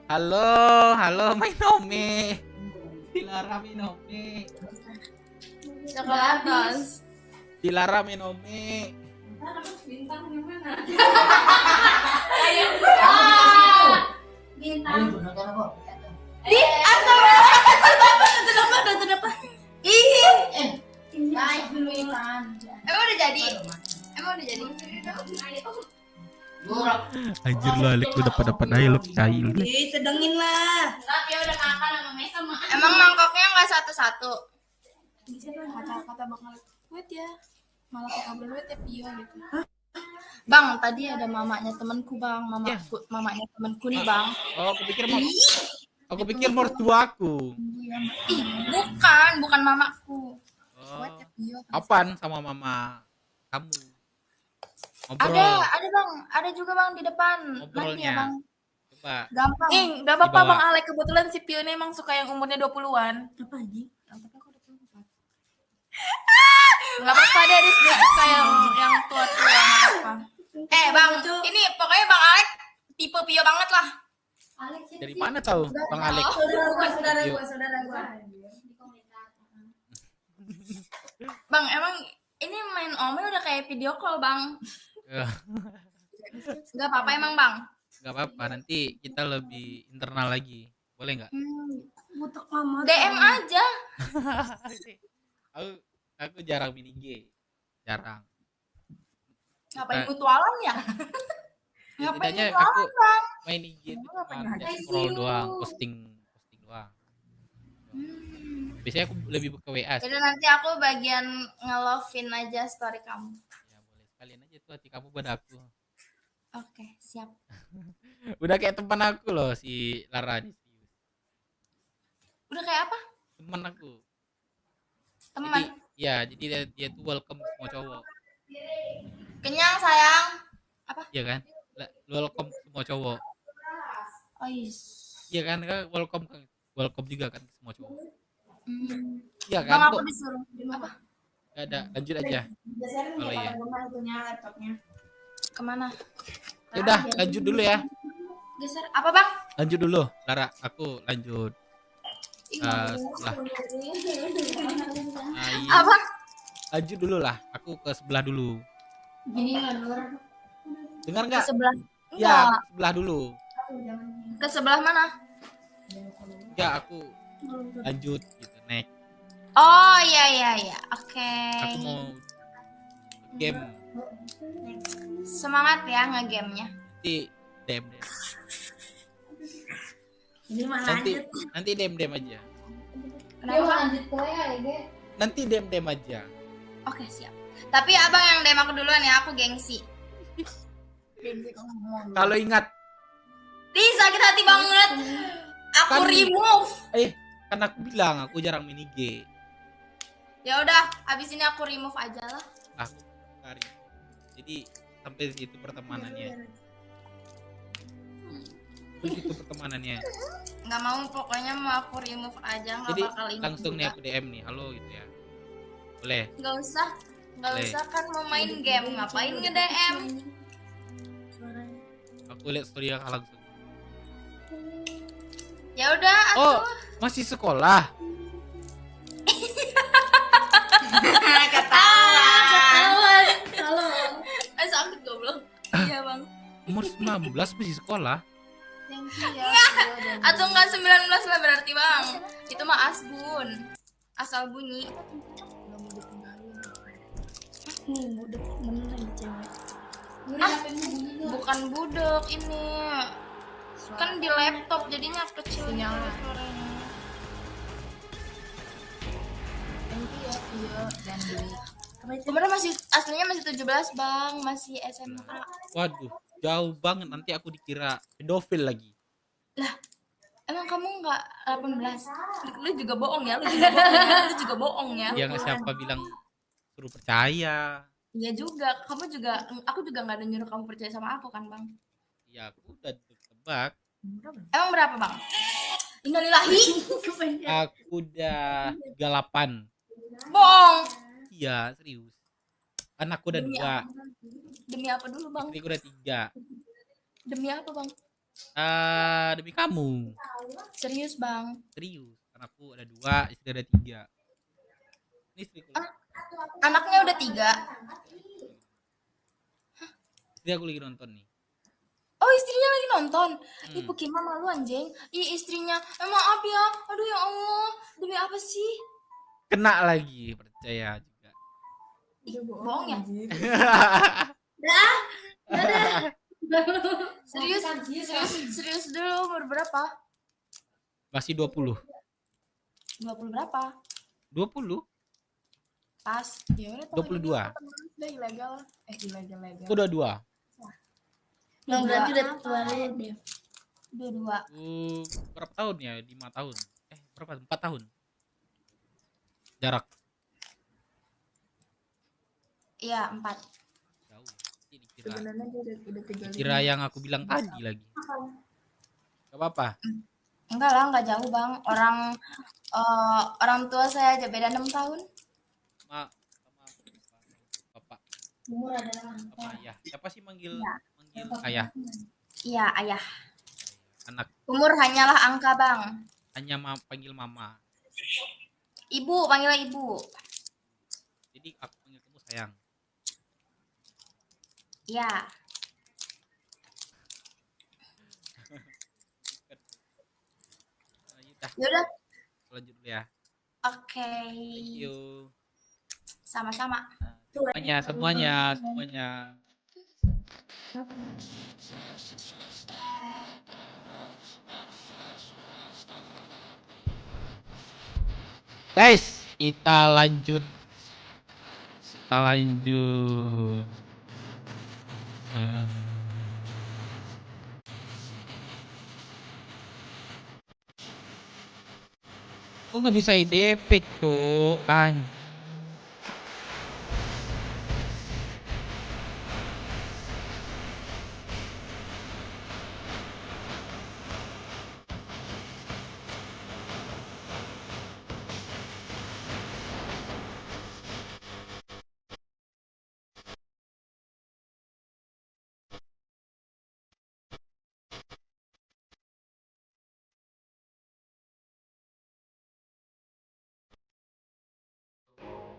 S1: Halo, Minome. Dilarang Minome.
S2: Coklatos.
S1: Dilarang Minome.
S3: Bintang di mana?
S2: Di atas. Ih.
S3: Naik dulu ikan.
S2: Emang udah jadi? Emang udah jadi?
S1: Anjir lo, Alek udah dapat aja lo cair.
S3: Ih, sedengin lah.
S2: Ya udah makan sama Mesa mah. Emang mangkoknya nggak satu-satu? Bisa kan kata Bang Alek. Wait ya. Malah kabel wait ya Pio gitu. Bang, tadi ada mamanya temanku Bang, mamanya temanku nih Bang.
S1: Oh, aku pikir mertuaku.
S2: Ih, bukan mamaku.
S1: Oh,
S2: Wait ya Pio.
S1: apaan sama mama kamu? Ngobrol.
S2: Ada Bang, ada juga Bang di depan. Nanti
S1: Ngobrolnya.
S2: ya Bang.
S1: Coba.
S2: Gampang.
S10: Gak apa-apa
S1: Dibawa.
S10: Bang Alek, kebetulan si Pio ini emang suka yang umurnya 20-an.
S3: Apa anjing?
S10: Gak apa-apa deh, dia suka yang tua-tua, gak apa-apa.
S2: Bang, ini pokoknya Bang Alek tipe Pio banget lah.
S1: Dari mana tahu Bang Alek?
S2: Saudara gua. Bang, emang ini main Ome udah kayak video call, Bang. Gak apa-apa emang, Bang.
S1: Gak apa-apa, nanti kita lebih internal lagi. Boleh nggak?
S3: Butek mama.
S2: DM aja.
S1: Aku jarang mini G. Jarang.
S2: Ngapain mutualan ya? Ngapain
S1: Setidaknya
S2: mutualan,
S1: aku
S2: Bang?
S1: main IG itu
S2: Ngapain
S1: cuma
S2: ada
S1: scroll
S2: sih?
S1: doang, posting doang. Biasanya aku lebih buka WA sih.
S2: Jadi nanti aku bagian ngelovin aja story kamu.
S1: Ya boleh sekalian aja tuh hati kamu pada aku.
S2: Oke, siap.
S1: Udah kayak teman aku loh si Lara nih.
S2: Udah kayak apa?
S1: Teman aku.
S2: Teman.
S1: Jadi dia tuh welcome semua cowok.
S2: Kenyang, sayang.
S1: Iya kan? Welcome semua cowok.
S2: Oh, yes.
S1: Iya kan? Welcome juga kan semua cowok. Iya kan?
S2: Bang, aku
S1: Kok
S2: disuruh. Apa?
S1: nggak ada? Lanjut aja. Kalau iya.
S2: Kemana?
S1: Ya udah, lanjut dulu ya.
S2: Geser. Apa, Bang?
S1: Lanjut dulu, Lara. Aku lanjut. Setelah iya.
S2: Apa?
S1: Lanjut dulu lah. Aku ke sebelah dulu.
S3: Gini lah, Nur.
S1: Dengar
S2: Ke
S1: nggak?
S2: sebelah.
S1: Ya,
S2: Enggak.
S1: sebelah dulu.
S2: Ke sebelah mana?
S1: Ya, aku lanjut gitu, next.
S2: Oh, iya. Oke.
S1: Aku mau game.
S2: Semangat ya nge-game-nya.
S1: Nanti dem.
S3: Ini mah
S1: Nanti
S3: lanjut.
S1: dem aja.
S3: Dia mau lanjut poe ya, Ge.
S1: Nanti dem aja.
S2: Oke, siap. Tapi abang yang DM aku duluan ya, aku gengsi. Gengsi ngomong.
S1: Kalau ingat,
S2: Ih, sakit hati banget. Aku
S1: Kan-
S2: remove.
S1: Kan aku bilang aku jarang main IG.
S2: Ya udah, abis ini aku remove aja lah.
S1: Aku cari. Jadi sampai situ pertemanannya. Terus itu pertemanannya.
S2: Nggak mau, pokoknya mau aku remove aja, nggak
S1: Jadi
S2: bakal ingat
S1: langsung nih
S2: juga.
S1: aku DM nih, halo gitu ya. Boleh.
S2: Nggak usah
S1: Boleh.
S2: kan mau main game, ngapain nge-DM?
S1: Aku lihat story kakak langsung.
S2: Ya udah,
S1: Oh, masih sekolah.
S2: ketahuan.
S3: Halo.
S2: Sakit goblok. Iya bang.
S1: Umur 19 masih sekolah.
S3: Thank you ya.
S2: Atau enggak 19 lah berarti bang. Itu mah asbun. Asal bunyi.
S3: Nih, udah beneran cewek.
S2: Bukan budek ini. Kan di laptop jadinya kecil suaranya.
S3: Thank you ya, Vio dan Dwi.
S2: Sebenarnya masih aslinya masih 17 bang, masih SMA.
S1: Waduh, jauh banget, nanti aku dikira pedofil lagi.
S2: Emang kamu nggak 18? Lu juga bohong ya, lu juga bohong ya, lu juga bohong ya.
S1: Ya nggak, siapa bilang suruh percaya.
S2: Iya juga, aku juga nggak ada nyuruh kamu percaya sama aku kan bang.
S1: Ya aku udah tebak.
S2: Emang berapa bang? Innalillahi.
S1: Aku udah 38.
S2: Bohong.
S1: Iya, serius. Anakku udah 2.
S2: Demi apa dulu bang?
S1: Istriku udah 3.
S2: Demi apa bang?
S1: Demi kamu.
S2: Serius bang?
S1: Serius. Anakku ada 2, istri ada 3. Ini istriku.
S2: Anaknya udah 3.
S1: Istri aku lagi nonton nih.
S2: Oh istrinya lagi nonton. Ih Pukima malu anjing. Ih istrinya. Maaf ya. Aduh ya Allah. Demi apa sih?
S1: Kena lagi, percaya juga.
S2: Ih, bohong ya? Serius dulu, umur berapa?
S1: Masih 20.
S2: 20 berapa?
S1: 20?
S2: Pas. Ya udah,
S1: 22.
S2: Udah ilegal. Ilegal.
S1: Aku 22.
S3: Berarti udah tua deh.
S2: 22.
S1: Berapa tahun ya? 5 tahun. Berapa? 4 tahun. Jarak
S2: Iya, 4.
S1: jauh. Ini dikira,
S2: Sebenarnya dia udah 35.
S1: dikira yang aku bilang tadi lagi. Gak apa-apa.
S2: Enggak lah, enggak jauh bang. Orang tua saya aja beda 6 tahun.
S1: Sama bapak,
S3: Umur adalah
S1: sama ayah. Siapa sih manggil ayah?
S2: Iya, ayah.
S1: Anak
S2: Umur hanyalah angka bang.
S1: hanya panggil mama.
S2: Ibu, panggilnya ibu.
S1: Jadi aku panggil kamu sayang.
S2: Iya. Yaudah.
S1: Lanjut dulu ya.
S2: Oke.
S1: Thank you.
S2: Sama-sama.
S1: Semuanya. Guys, kita lanjut. Kok nggak bisa IDP tuh kan?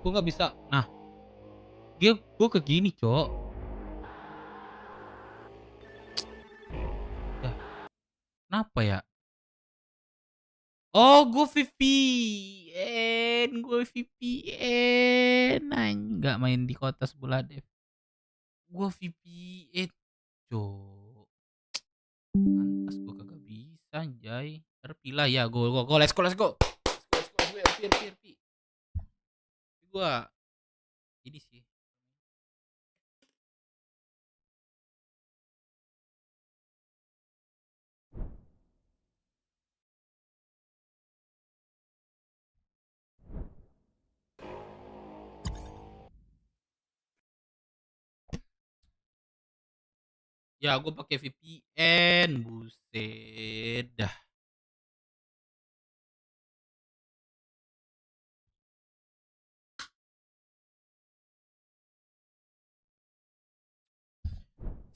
S1: Gue nggak bisa. Nah, gue ke gini cok. Kenapa ya? Oh, gue VPN. Nggak main di kota sebelah deh. Gue VPN, cok. Pantas gue kagak bisa, anjay. Terpilah ya, go, let's go. Gue ini sih. Ya, gue pakai VPN. Buset dah.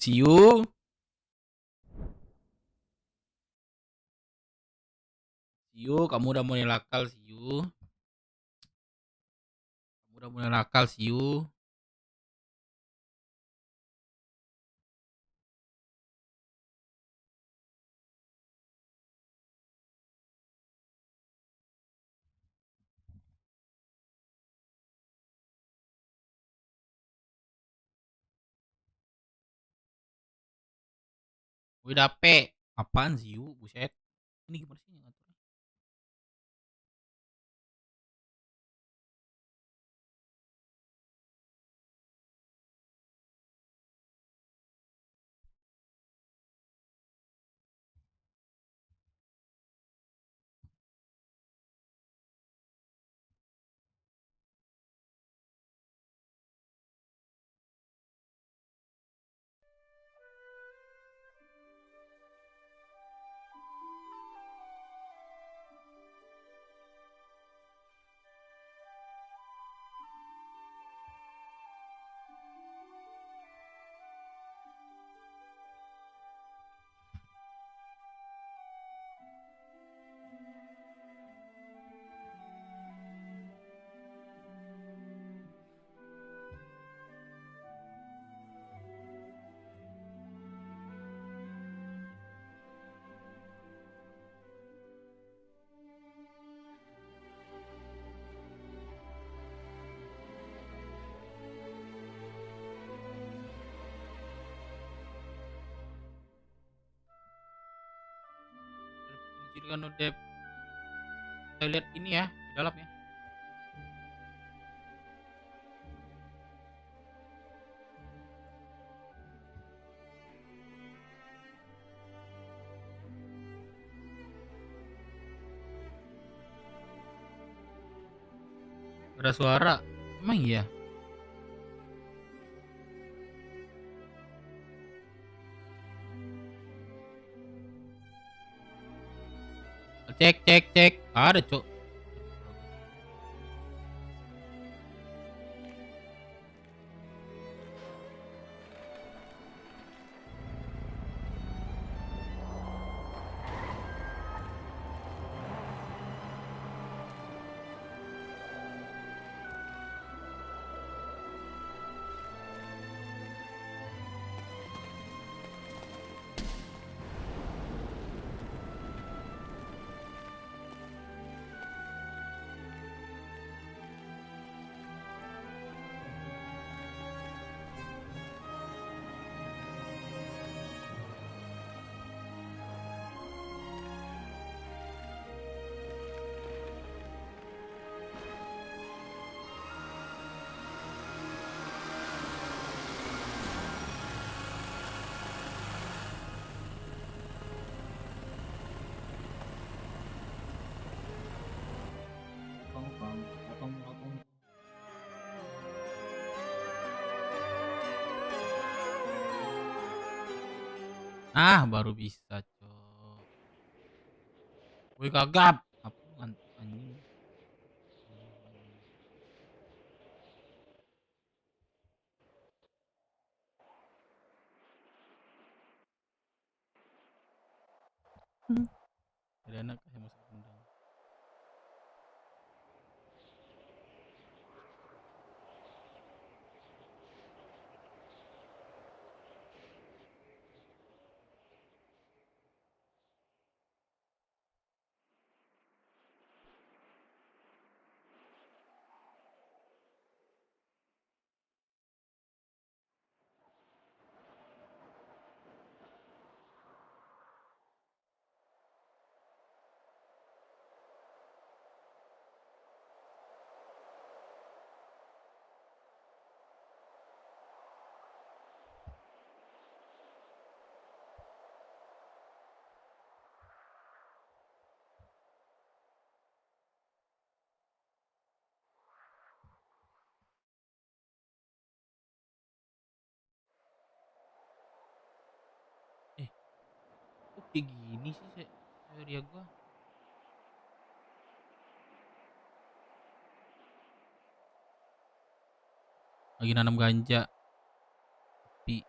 S1: See you. See you, kamu udah mulai nakal, see you. Kamu udah mulai nakal, see you. Gue dapet. Apaan sih you? Buset. Ini gimana sih ngaturnya? Jadi kan udah kita lihat ini ya di dalam ya. Ada suara. Emang iya? Cek cek cek. Ada, Cok. Ah, baru bisa, Cok. Gue kagak. Apa anjing? Ada anak yang masuk undang. Kayak gini sih area gua. Lagi nanam ganja. Tapi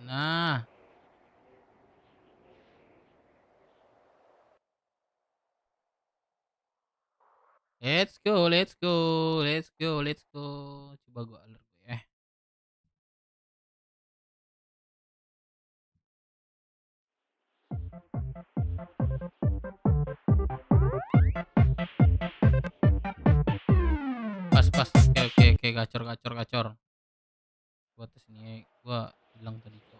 S1: nah, let's go, let's go, let's go, let's go. Coba gua alert gue ya. Pas, pas. Oke, oke, oke. Gacor, gacor, gacor. Gua tes ini, gua bilang tadi kok.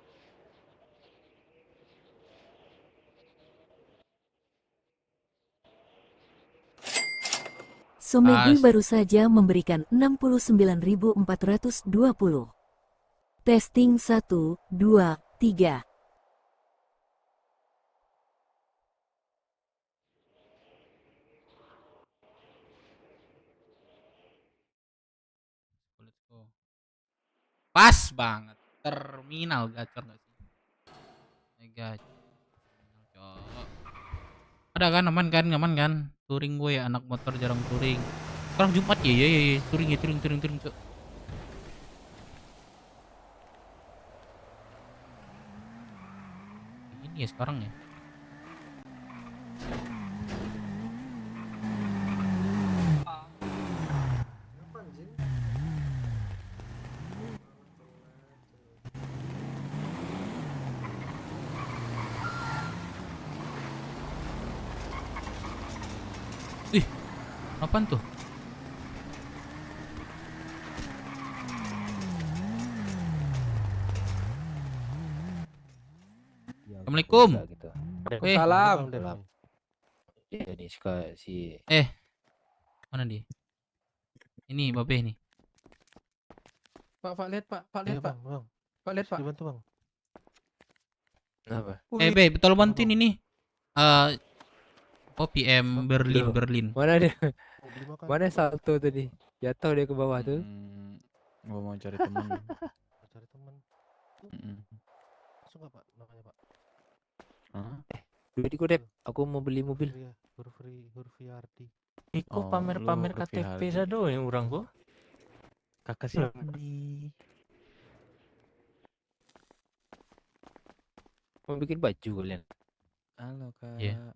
S11: Somegui
S1: Pas.
S11: baru saja memberikan 69.420. Testing 1, 2, 3.
S1: Let's go. Pas banget. Terminal gacor gak sih? Mega. Cok. Ada kan aman kan? Aman kan? Touring gue ya, anak motor jarang touring. Sekarang Jumat ya, ya. Touring ya, touring, Cok. Ini ya sekarang ya. Ih, apaan tuh? Assalamualaikum.
S9: Gitu.
S1: Salam.
S9: Ya, ini suka si
S1: Mana dia? Ini Babe nih.
S8: Pak lihat Pak, lihat Pak. Pak lihat Pak.
S6: Bantu bang.
S9: apa?
S1: Be, tolong bantuin ini. PM Berlin,
S9: Loh.
S1: Berlin.
S9: Mana dia? Mana salto tadi? Jatuh dia ke bawah tuh.
S6: Gua mau cari teman. Cari teman. Masuk nggak Pak namanya Pak?
S9: Duit Dep, aku mau beli mobil.
S6: Hurfiardi.
S8: Iko pamer-pamer KTP sado yang orang gua.
S6: Kakak siapa nih?
S9: Mau bikin baju kalian.
S6: Halo Kak.
S1: Iya.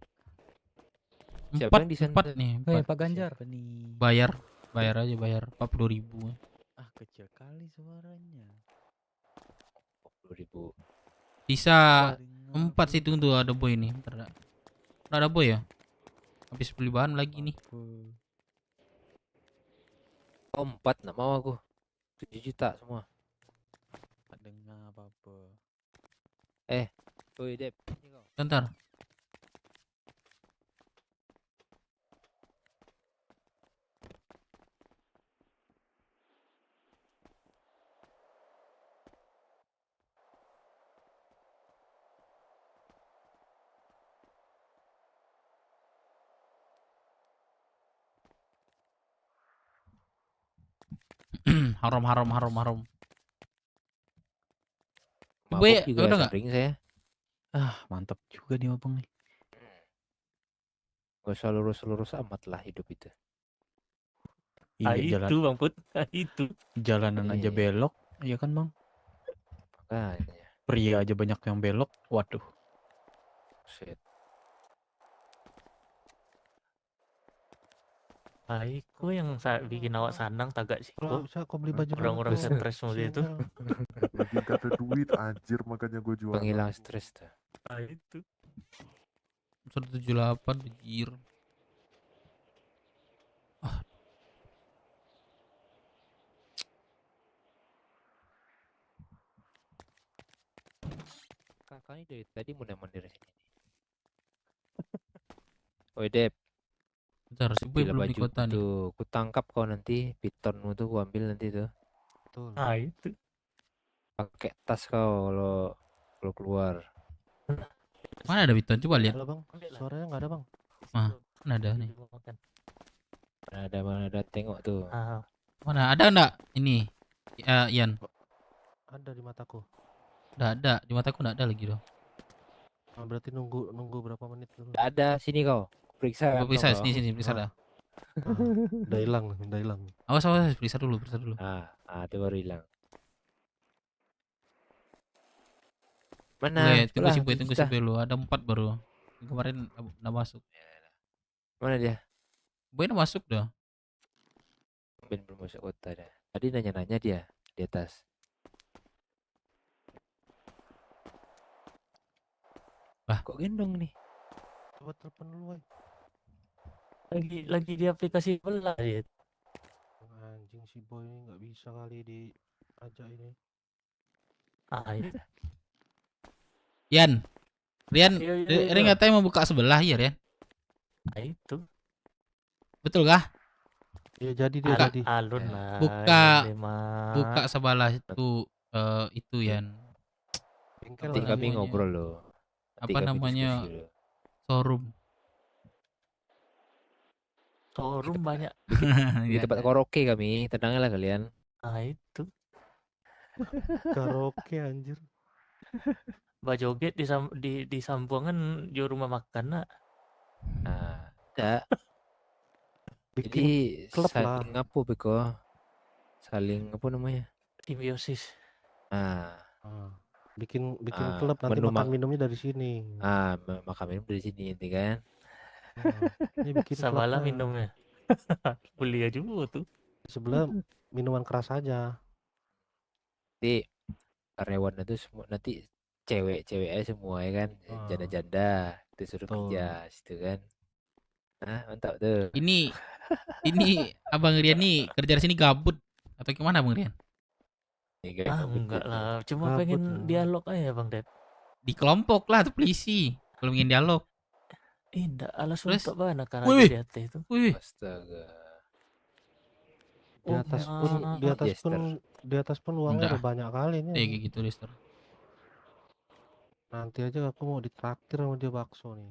S9: Siapa yang di sana?
S1: Empat nih.
S8: Pak Ganjar.
S6: Siapa nih?
S1: Bayar aja, bayar 40.000.
S6: Ah, kecil kali suaranya.
S9: 40.000.
S1: Bisa 4 sih, tunggu ada boy nih. Bentar, ada boy ya? Habis beli bahan lagi nih.
S9: Oh, 4 nak mau aku. 7 juta semua.
S6: Dengar apa-apa.
S9: Oi Dep, ini kau.
S1: Bentar. Harum.
S9: Mabuk juga
S1: udah nggak?
S9: sering saya.
S6: Ah, mantap juga nih abang nih.
S9: Gak usah lurus-lurus amat lah hidup itu.
S6: Iya,
S8: Itu Bang Put. Itu.
S6: jalanan aja
S9: Iya.
S6: belok, iya kan bang?
S9: Makanya.
S6: Pria aja banyak yang belok. Waduh.
S9: Shit.
S8: Aku yang bikin awak senang tagak sih.
S6: Bisa kau beli baju
S8: Orang-orang stres model itu.
S12: Lagi gak ada duit anjir, makanya gue jual.
S9: Penghilang stres tuh.
S8: Itu.
S1: 178 anjir.
S9: Kakak ini dari tadi mondar-mandir sini. Oi Dep,
S1: Bentar, si boy
S9: gila
S1: belum di
S9: baju
S1: kota nih.
S9: tuh. Ku tangkap kau nanti, pitonmu tuh ku ambil nanti tuh.
S6: Betul.
S8: Itu.
S9: Pakai tas kau kalau
S6: Kalau keluar.
S1: Mana ada Biton? Coba lihat.
S6: Halo bang, suaranya nggak ada bang.
S1: Mana ada nih?
S6: Mana ada tengok tuh.
S1: Mana ada enggak ini? Ian.
S6: Ada di mataku.
S1: Enggak ada. Di mataku enggak ada lagi dong.
S6: Berarti nunggu berapa menit dulu. Nggak ada, sini kau. Periksa.
S1: Coba periksa sini periksa dah.
S6: Udah hilang.
S1: Awas periksa dulu.
S6: Itu baru hilang. Mana?
S1: Tunggu si Boy lu. Ada 4 baru. Kemarin udah masuk.
S6: Mana dia?
S1: Boy udah masuk dah.
S6: Ben belum masuk kota dah. Tadi nanya-nanya dia di atas.
S1: Lah,
S6: kok gendong nih? Coba telepon dulu, woy.
S9: Lagi di aplikasi belah dia.
S6: Anjing si Boy ini nggak bisa kali diajak ini.
S9: Iya.
S1: Rian
S9: Iya.
S1: katanya mau buka sebelah ya, Rian?
S9: Itu.
S1: Betul kah?
S6: Iya jadi dia jadi.
S9: Alun lah.
S1: Buka sebelah itu Yan.
S6: Nanti kami ngobrol loh.
S1: Apa namanya? Showroom
S9: banyak.
S6: Di tempat karaoke kami, tenanglah kalian.
S9: Itu.
S6: Karaoke anjir.
S9: Mbak joget di sambuangan di rumah makan nak.
S6: Ada. Jadi saling apa beko? Saling apa namanya?
S9: Simbiosis.
S6: Bikin klub nanti makan minumnya dari sini.
S13: Makan minum dari sini nanti kan.
S6: Ini bikin
S9: Sabalah minumnya. Kuliah juga tuh.
S6: Sebelah minuman keras aja.
S13: Nanti karyawan itu semua nanti cewek-cewek aja semua ya kan, janda-janda disuruh kerja situ kan. Mantap tuh.
S1: Ini Abang Rian nih kerja di sini gabut atau gimana Bang Rian?
S9: Enggak lah, cuma pengen dialog aja Bang Dep.
S1: Di kelompok lah tuh polisi, belum ingin dialog.
S9: Enggak, alas untuk mana karena
S1: di
S9: atas itu.
S13: Astaga.
S6: Di atas pun uangnya udah banyak kali nih.
S1: Kayak gitu Lister.
S6: Nanti aja aku mau ditraktir sama dia bakso nih.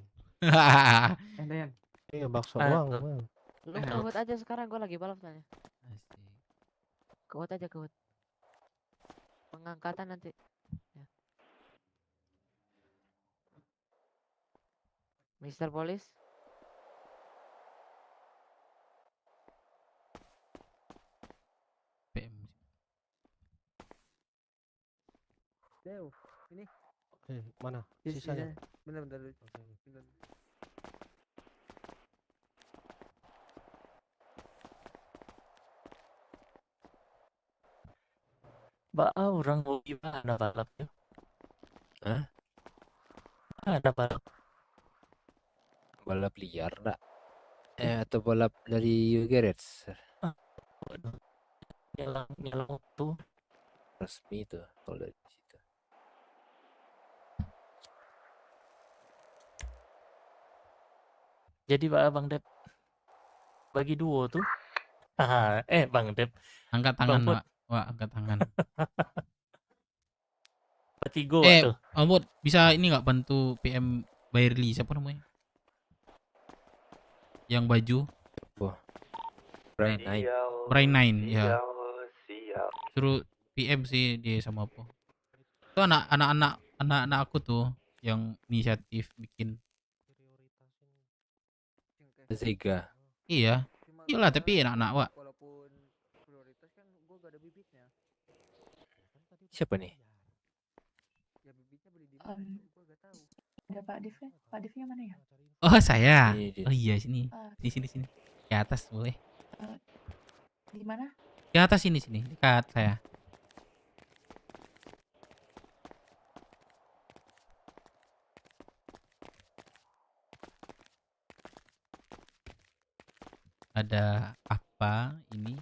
S6: Iya bakso doang.
S14: Lu kewet aja sekarang, gue lagi balap soalnya. Kewet aja kewet. Pengangkatan nanti. Ya. Mister Polis.
S6: Ini. Oke, mana? Sisanya.
S8: Benar-benar.
S9: Orang mau gimana balapnya? Ada balap.
S13: Balap liar enggak? Atau balap dari garage?
S9: Nyelang tuh.
S13: Resmi tuh kalau dari situ.
S9: Jadi Bang Dep bagi duo tuh. Bang Dep.
S1: Angkat tangan, Pak. Wah, angkat tangan.
S9: Bertigo tuh.
S1: Ambot, bisa ini nggak bantu PM Bairli, siapa namanya? Yang baju. Brian Nine, ya. Suruh PM sih dia sama apa? Itu anak-anak aku tuh yang inisiatif bikin.
S13: Sega.
S1: Iya. Iyalah, tapi anak-anak, Wak.
S13: Siapa nih?
S5: Ada Pak Div, Pak Divnya mana ya?
S1: Oh saya. Oh iya sini. Di sini. Di atas boleh.
S5: Di mana?
S1: Di atas sini dekat saya. Ada apa ini?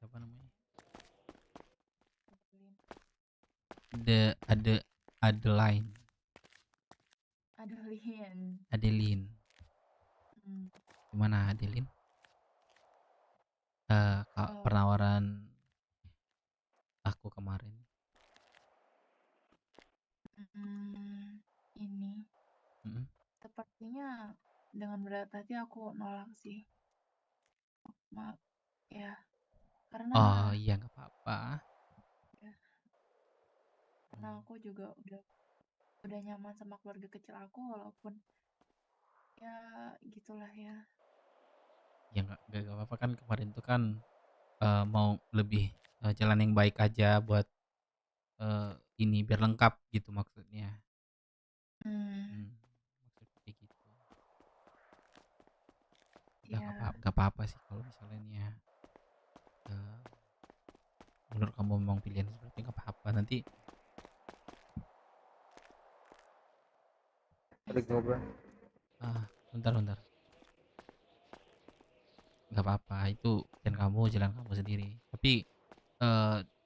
S1: Siapa namanya? Adeline. Gimana Adeline? Penawaran aku kemarin.
S2: Ini
S1: Mm-mm.
S2: sepertinya dengan berat hati aku nolak sih. Maaf ya, karena
S1: Oh iya nggak apa-apa.
S2: karena aku juga udah nyaman sama keluarga kecil aku, walaupun ya gitulah ya.
S1: Ya nggak apa-apa kan, kemarin tuh kan mau lebih jalan yang baik aja buat ini biar lengkap gitu maksudnya. Maksudnya kayak gitu. Udah
S2: Ya,
S1: nggak apa-apa sih kalau misalnya menurut kamu memang pilihan seperti nggak apa-apa. Nanti bentar nggak apa-apa, itu pilihan kamu, jalan kamu sendiri. Tapi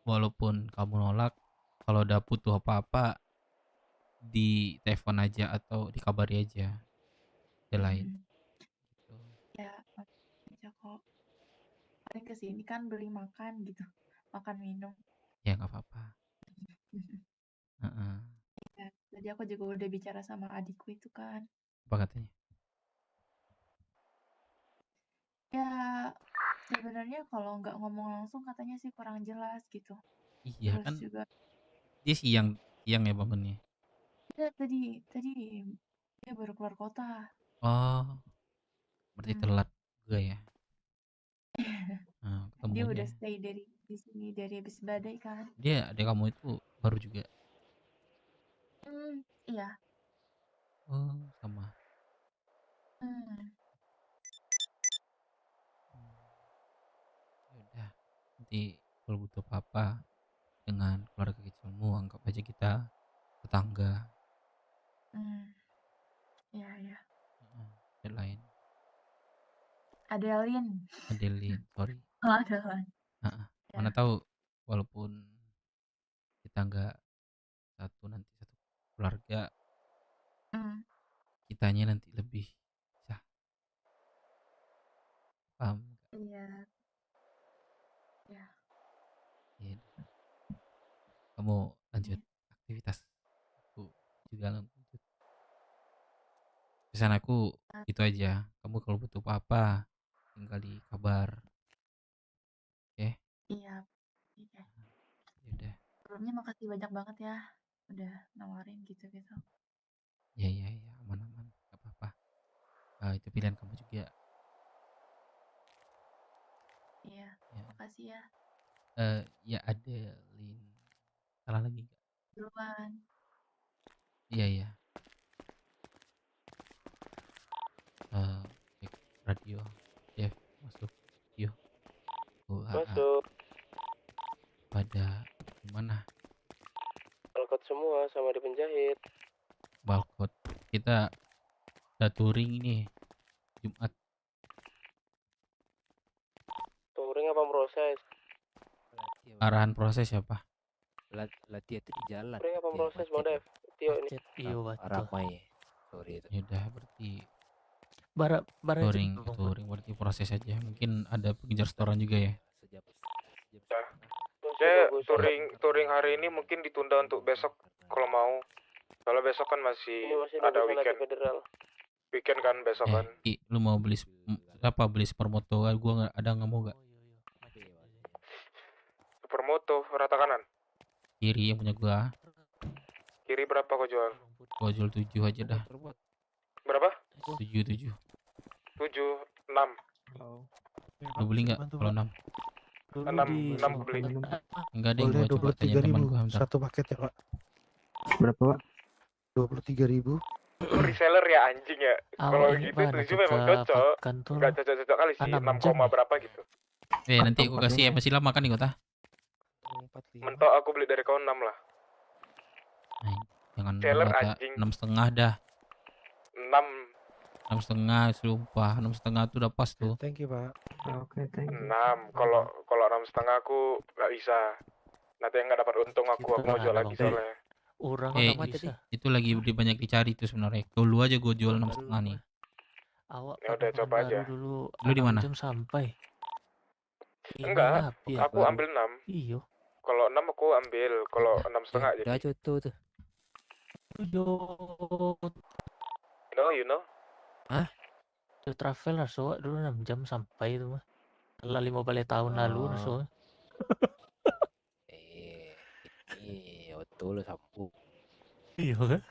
S1: walaupun kamu nolak, kalau udah butuh apa-apa di telepon aja atau dikabari aja, ada lain gitu.
S2: ya aja kok. Paling kesini kan beli makan gitu, makan minum.
S1: Ya nggak apa-apa. Heeh.
S2: Ya, tadi aku juga udah bicara sama adikku itu kan.
S1: Apa katanya?
S2: Ya, sebenarnya kalau nggak ngomong langsung katanya sih kurang jelas gitu.
S1: Iya
S2: Terus
S1: kan,
S2: juga
S1: dia siang ya bangunnya.
S2: ya tadi dia baru keluar kota.
S1: Oh, berarti telat juga ya. Nah,
S2: Dia udah
S1: ketemunya
S2: stay di sini dari habis badai kan.
S1: dia, adik kamu itu baru juga.
S2: Iya.
S1: Oh, sama. Ya udah, nanti kalau butuh apa-apa dengan keluarga kecilmu, anggap aja kita tetangga.
S2: Iya, iya.
S1: Ada lain.
S2: Adeline.
S1: Adeline, sorry.
S2: Oh, Adeline.
S1: Mana tahu walaupun kita nggak satu keluarga, kitanya nanti lebih bisa. Paham?
S2: Iya. Ya.
S1: Ya. Kamu lanjut aktivitas, aku juga lanjut. Pesan aku itu aja. Kamu kalau butuh apa-apa tinggal di kabar. Oke?
S2: Iya.
S1: Ya udah.
S2: Sebelumnya makasih banyak banget ya udah nawarin gitu-gitu.
S1: Ya aman nggak apa-apa. Itu pilihan kamu juga.
S2: Iya, makasih ya.
S1: Ya Adeline, salah lagi nggak?
S2: Duluan.
S1: Iya. Cek radio, Jeff masuk, yuk.
S9: Masuk.
S1: Pada gimana?
S9: Balkot semua sama di penjahit.
S1: Balkot. Kita udah touring ini Jumat.
S9: Touring apa proses?
S1: Arahan proses siapa?
S13: Latihan itu di jalan.
S9: Touring apa proses, Bang Dev? Tio ini.
S14: Iya,
S13: Ramai. Sorry itu.
S1: Ya udah, berarti
S14: touring
S1: touring berarti proses aja. Mungkin ada pengejar setoran juga ya.
S12: Touring hari ini mungkin ditunda untuk besok kalau mau. Soalnya besok kan masih ada weekend. Weekend kan besok kan.
S1: Lu mau beli supermoto? Gua nggak mau nggak?
S12: Supermoto rata kanan.
S1: Kiri yang punya gua.
S12: Kiri berapa kau jual?
S1: Gua jual 7 aja dah.
S12: Berapa?
S1: 7.
S12: 7, 6.
S1: Lu beli nggak kalau 6?
S12: 6 beli.
S1: Enggak deh, gua coba tanya teman gua bentar.
S8: Satu paket ya, Pak.
S4: Berapa, Pak?
S8: 23.000.
S12: Reseller ya anjing ya. Kalau gitu 7 memang cocok. Enggak cocok kali sih 6, berapa gitu.
S1: Nanti aku kasih masih lama kan nih kota.
S12: Mentok aku beli dari kau 6 lah.
S1: Jangan
S12: Seller anjing.
S1: 6,5 dah.
S12: 6.
S1: 6,5 sumpah, 6,5 tuh udah pas tuh.
S8: Thank you, Pak.
S4: Oke, thank you.
S12: 6. Kalau 6,5 aku nggak bisa. Nanti yang nggak dapat untung aku mau jual lagi soalnya.
S1: Itu lagi banyak dicari tuh sebenarnya. Dulu aja gue jual 6,5 nih.
S12: Ya udah coba aja.
S1: Lu di mana?
S14: Sampai.
S12: Enggak, aku ambil 6.
S14: Iya.
S12: Kalau 6 aku ambil, kalau 6,5 jadi.
S13: Udah tuh.
S12: You know?
S14: Hah? Itu travel raso dulu 6 jam sampai itu mah. Lah 15 tahun lalu raso.
S13: Ini auto lo sambung.
S14: Iya kan?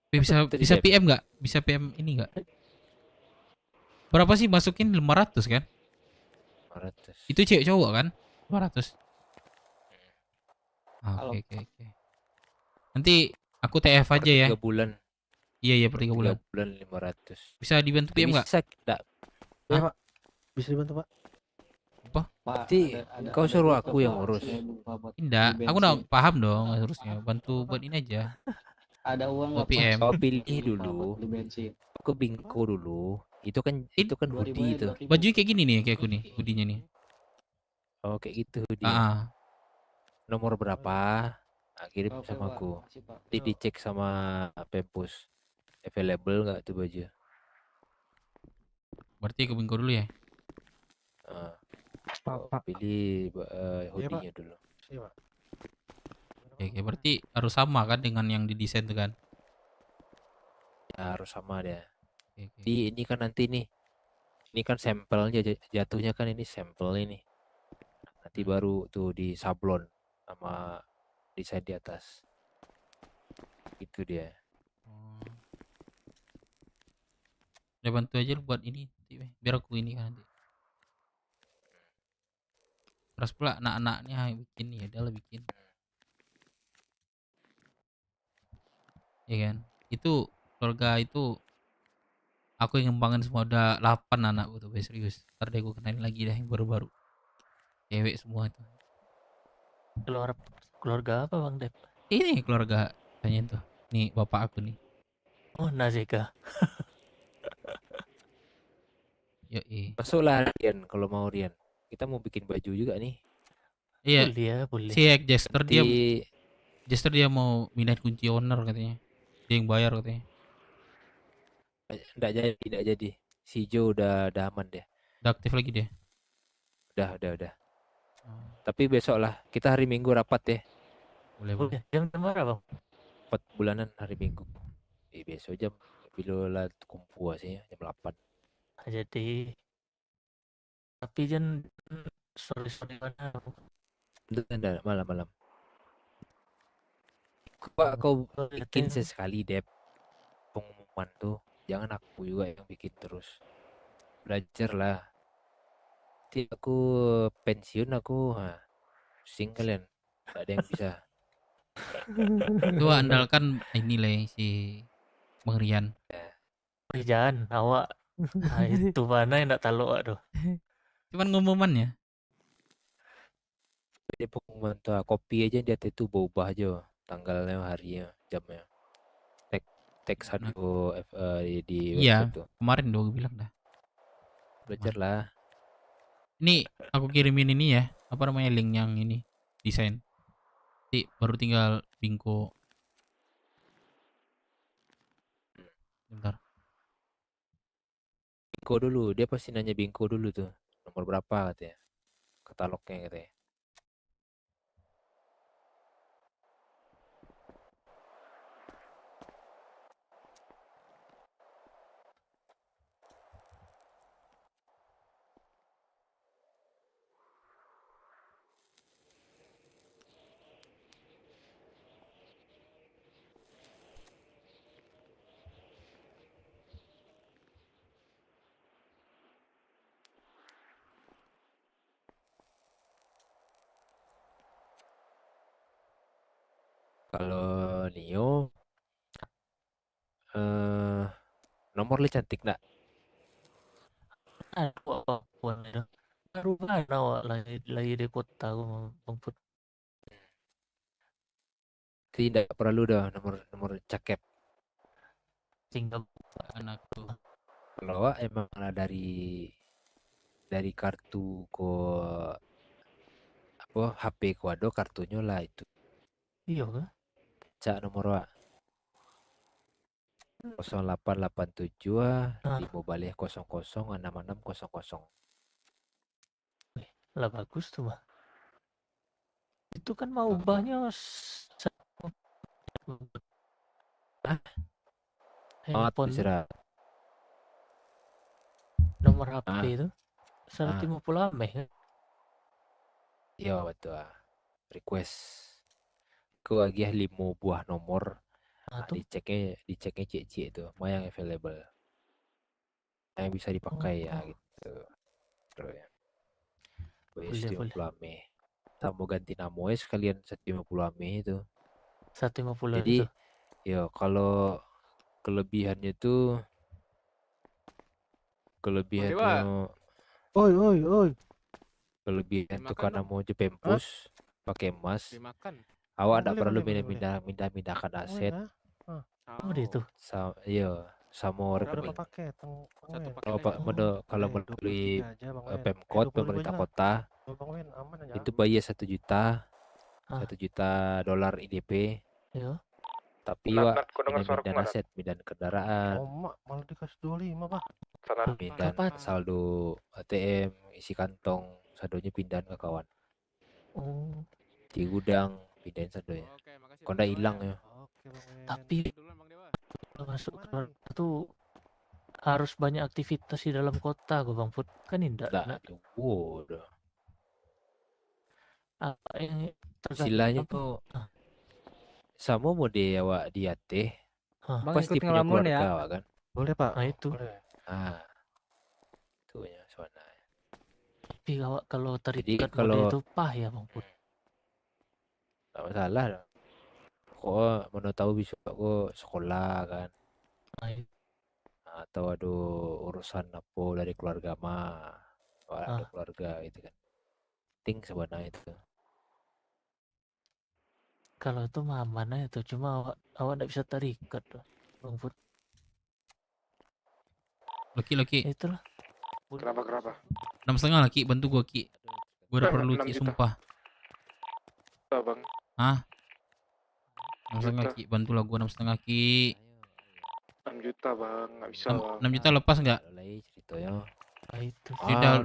S1: Bisa PM nggak? Bisa PM ini nggak? Berapa sih masukin 500 kan?
S13: 500.
S1: Itu cewek cowok kan? 500. Oke. Nanti aku TF aja ya.
S13: 3 bulan.
S1: Iya per 3 bulan.
S13: 3 bulan 500.
S1: Bisa dibantu PM nggak?
S13: Bisa enggak?
S6: Ya, Pak. Bisa dibantu, Pak.
S1: Apa?
S13: Berarti kau suruh aku yang urus.
S1: Tidak, aku udah paham dong harusnya. Bantu buat ini aja.
S4: Ada uang
S1: Buat PM.
S13: Kau pilih dulu. Aku bingko dulu. Itu kan hoodie itu.
S1: Baju kayak gini nih kayak aku nih, hoodie-nya nih.
S13: Oh, kayak gitu hoodie. Nomor berapa? Kirim sama aku. Nanti dicek sama Pempus. Available nggak tuh baju?
S1: Berarti aku bingko dulu ya.
S13: Pak. Pilih hoodie-nya dulu.
S6: Iya, Pak.
S1: Oke, berarti harus sama kan dengan yang didesain tuh kan?
S13: Ya, harus sama deh.
S1: Oke.
S13: Ini kan nanti nih. Ini kan sampelnya jatuhnya kan ini sampel ini. Nanti baru tuh di sablon sama desain di atas. Itu dia.
S1: Udah bantu aja lu buat ini biar aku ini kan nanti. Terus pula anak-anaknya bikin ya, dia bikin. Ya kan? Itu keluarga itu aku yang ngembangin semua, udah 8 anak tuh, serius. Ntar deh gue kenalin lagi dah yang baru-baru. Cewek semua itu.
S14: Keluarga apa Bang Dep?
S1: Ini keluarga tanya tuh. Nih bapak aku nih.
S14: Oh, Nazika.
S1: Yoi.
S13: Masuklah Rian kalau mau Rian. Kita mau bikin baju juga nih.
S1: Iya.
S14: Boleh.
S1: Si Jester dia mau mindahin kunci owner katanya. Dia yang bayar katanya.
S13: Tidak jadi. Si Joe udah aman deh.
S1: Udah aktif lagi dia.
S13: Udah. Tapi besok lah. Kita hari Minggu rapat ya.
S1: Boleh.
S14: Jam berapa Bang?
S13: 4 bulanan hari Minggu. Besok jam bila kumpul sih ya, jam 8.
S14: Jadi tapi jangan sore mana?
S13: Enggak, malam. Kau bikin sesekali Dep. Pengumuman tuh. Jangan aku juga yang bikin terus. Belajar lah. Nanti aku pensiun pusing kalian. Gak ada yang bisa.
S1: Itu andalkan ini lah si Bang Rian.
S14: Jangan awak. Nah, itu mana yang tak tahu tuh.
S1: Cuman ngumumannya.
S13: Dia pengumuman tuh kopi aja dia itu berubah aja tanggalnya, harinya, jamnya. Tag satu di website tuh.
S1: Kemarin gue bilang dah.
S13: Belajar lah.
S1: Ini aku kirimin ini ya, apa namanya link yang ini desain. Nanti baru tinggal bingko. Bentar.
S13: Bingko dulu, dia pasti nanya bingko dulu tuh. Nomor berapa katanya. Katalognya katanya. Kalau Nio nomor lu cantik enggak?
S14: Apapun itu. Perubahan awak lagi di kota Bang Put.
S13: Tidak perlu dah nomor cakep.
S14: Tinggal
S1: anakku.
S13: Kalau awak emang dari kartu HP ko ada kartunya lah itu.
S14: Iya kan?
S13: Cak nomor awak. 0887 5 balik 006600.
S14: Lah bagus tuh mah. Itu kan mau ubahnya handphone nomor HP itu 150 ame kan?
S13: Iya betul. Request ke lagi 5 buah nomor. Diceknya cek itu yang available. Yang bisa dipakai ya gitu. Terus ya.
S14: Boleh.
S13: ame. Sama ganti nama sekalian 150 ame itu.
S14: 150
S13: Jadi
S14: itu.
S13: ya kalau kelebihannya tuh
S6: Oi.
S13: Kelebihan tuh karena mau jepempus pakai emas. Awak tidak perlu pindah-pindahkan aset.
S14: Oh itu.
S13: Sama rekening. Kalau melalui Pemkot pemerintah kota itu bayar 1 juta, $1 juta IDP.
S14: Iya.
S13: Tapi wak pindah aset, pindah kendaraan.
S6: Malah dikasih 25 Pak.
S13: Pindah saldo ATM, isi kantong, saldonya pindahan ke kawan. Di gudang pindahin saldonya. Kalau udah hilang ya.
S14: Tapi masuk itu harus banyak aktivitas di dalam kota gue Bang Put. Kan indah.
S13: Udah.
S14: Yang
S13: istilahnya tuh sama mau dia awak diate. Pasti punya
S7: ngelamun
S13: keluarga
S7: ya.
S13: awak kan.
S6: Boleh Pak.
S14: Nah itu.
S13: Tuh ya suara.
S14: Tapi kalau terikat mode itu pah ya Bang Put.
S13: Tak masalah dong. Kok mana tahu bisa kok sekolah kan. Atau ada urusan apa dari keluarga mah. Ada keluarga gitu kan. Ting sebenarnya itu.
S14: Kalau itu mah mana itu cuma awak enggak bisa terikat Bang Put.
S1: Loki.
S14: Itulah.
S12: Kenapa?
S1: 6,5 Ki, bantu gua Ki. Gua udah perlu Ki, sumpah.
S12: Bang.
S1: Hah? 6,5 Ki, bantulah gua 6,5 Ki.
S12: 6 juta Bang, nggak bisa Bang.
S1: 6 juta lepas enggak?
S14: Itu.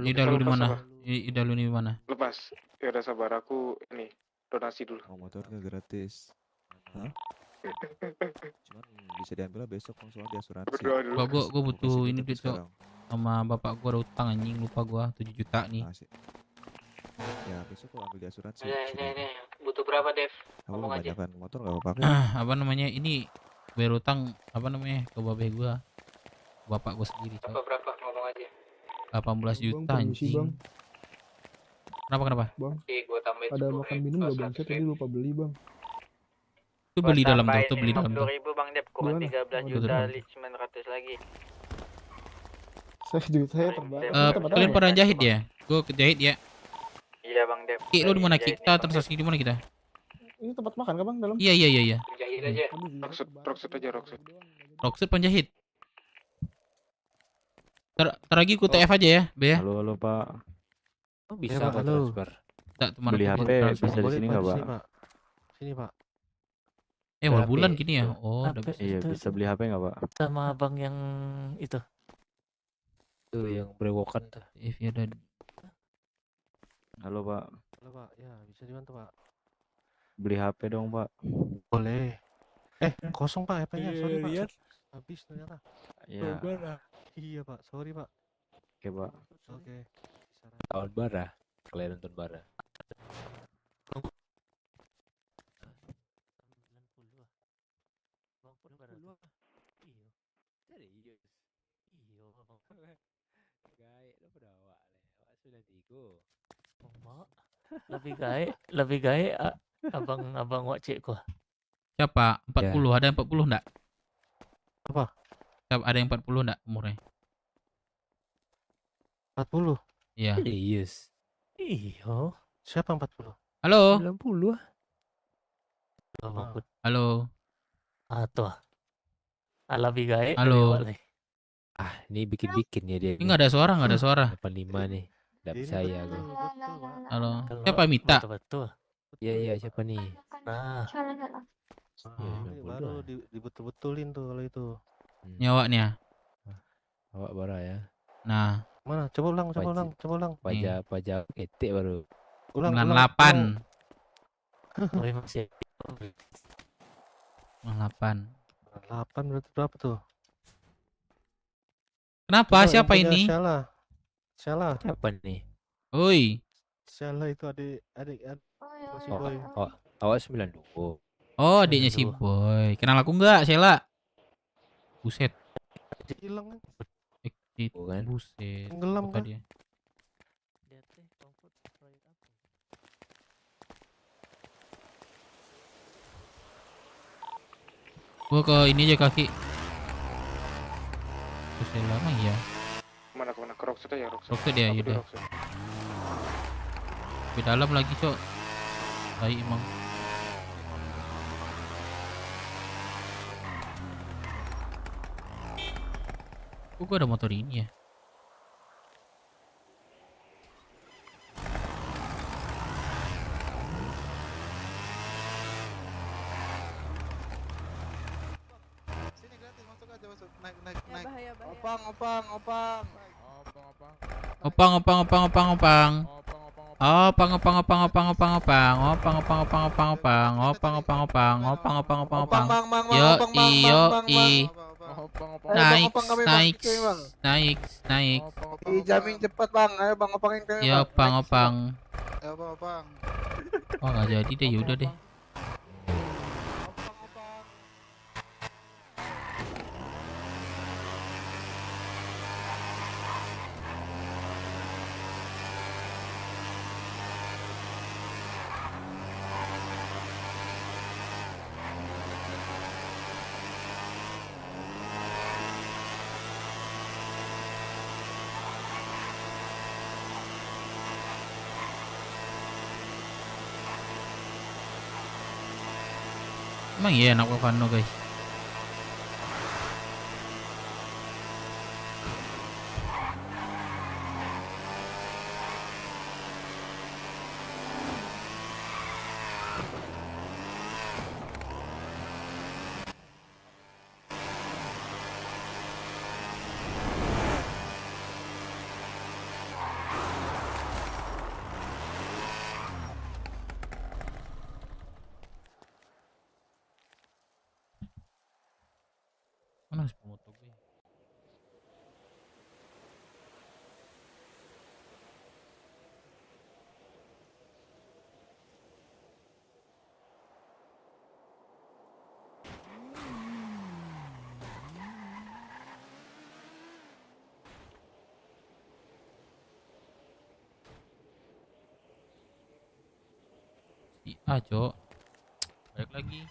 S1: Ida lu di mana? Ida lu di mana?
S12: Lepas. Ya udah sabar, aku ini donasi dulu.
S6: Motor nggak gratis. Hah? Cuman bisa diambil besok soalnya di asuransi.
S1: Gua butuh ini duit Cok. Sama bapak gua ada utang anjing, lupa gua 7 juta nih.
S6: Ya besok gua ambil di asuransi.
S14: Ini. Butuh berapa Dev?
S6: Ngomong aja. Motor nggak apa-apa.
S1: Apa namanya ini bayar utang apa namanya ke babe gua. Bapak gua sendiri Cok.
S14: Berapa? Ngomong aja.
S1: 18 juta anjing. Kenapa?
S14: Bang. Gua tambahin
S5: Ada makan minum nggak Bang? Saya tadi lupa beli Bang.
S1: Itu beli dalam tuh.
S7: 50.000 Bang Dep, kurang 13 juta 900 lagi.
S5: Saya terbang.
S1: Kalian pernah jahit ya? Gua kejahit ya.
S7: Iya Bang Dep.
S1: Ki, lu di mana kita? Transaksi di mana kita?
S5: Ini tempat makan kan Bang dalam?
S1: Iya.
S14: Jahit aja.
S12: Rockset
S1: penjahit. Lagi ku TF aja ya, Be ya.
S6: Halo Pak.
S13: Oh, bisa Pak transfer.
S6: Beli HP bisa di sini nggak Pak?
S8: Sini Pak.
S1: Awal bulan gini ya. Oh, udah bisa.
S6: Iya bisa beli HP nggak Pak?
S14: Sama abang yang itu.
S13: Tuh yang berewokan tuh.
S1: If ya ada.
S6: Halo Pak.
S8: Ya bisa dibantu Pak.
S6: Beli HP dong Pak.
S8: Boleh. Kosong Pak HP-nya, sorry Pak. Habis ternyata.
S6: Iya.
S8: Iya Pak, sorry Pak.
S6: Oke Pak.
S8: Oke.
S13: Tahun bara. Kalian nonton bara.
S14: Lebih gae abang wak cek gua.
S1: Siapa? 40. Ada yang 40 enggak?
S8: Apa?
S1: Ada yang 40 enggak umurnya?
S8: 40?
S1: Iya.
S13: Yes.
S14: Iya.
S8: Siapa 40?
S1: Halo.
S13: 90 ah.
S1: Halo.
S14: Tuh. Lebih gae.
S1: Halo.
S13: Ini bikin-bikin ya dia.
S1: Ini enggak ada suara.
S13: 85 nih. Enggak bisa ya gua.
S1: Halo. Siapa Mita?
S14: Betul.
S13: Iya, siapa nih?
S14: Nah.
S8: Baru dibetul-betulin tuh kalau itu.
S1: Nyawa nih ya.
S13: Awak bara ya.
S1: Nah,
S6: Mana? Coba ulang, coba ulang, coba ulang.
S13: Pajak ketik baru.
S6: Ulang,
S1: 98.
S14: Tapi masih
S1: 98.
S6: 8 berarti berapa tuh?
S1: Kenapa?
S6: Coba
S1: Siapa
S6: yang punya
S1: ini?
S6: Syala.
S13: Siapa nih?
S1: Oi.
S6: Syala itu adik si
S13: Oh,
S6: Boy.
S13: awak 92.
S1: Oh, adiknya si Boy. Kenal aku nggak, Sheila? Buset.
S6: Hilang kan?
S13: Bukan.
S1: Buset.
S6: Tenggelam
S1: Kota
S6: kan?
S1: dia. Gua ke ini aja kaki. Buset lama ya.
S12: Mana ke Rockset aja, Rockset.
S1: Rockset dia,
S12: Aku di
S1: yaudah.
S12: Rockset.
S1: Di dalam lagi, Cok. Baik emang. Kok gua ada motor ini ya?
S8: Opang, opang, opang.
S1: Opang, opang, opang, opang, opang. Opang, opang, opang, opang, opang, opang. Opang, opang, opang, opang, opang. Opang, opang, opang. Opang, opang, opang, opang. Yo, yo, i. Naik, naik, naik, naik.
S8: Jamin cepat bang, ayo bang opangin kami.
S1: Ya, opang, opang.
S8: Ayo bang opang.
S1: Oh, nggak jadi deh, yaudah deh. Emang iya anak Wavano guys. Mana motor gue? Si A, Cok. Balik lagi.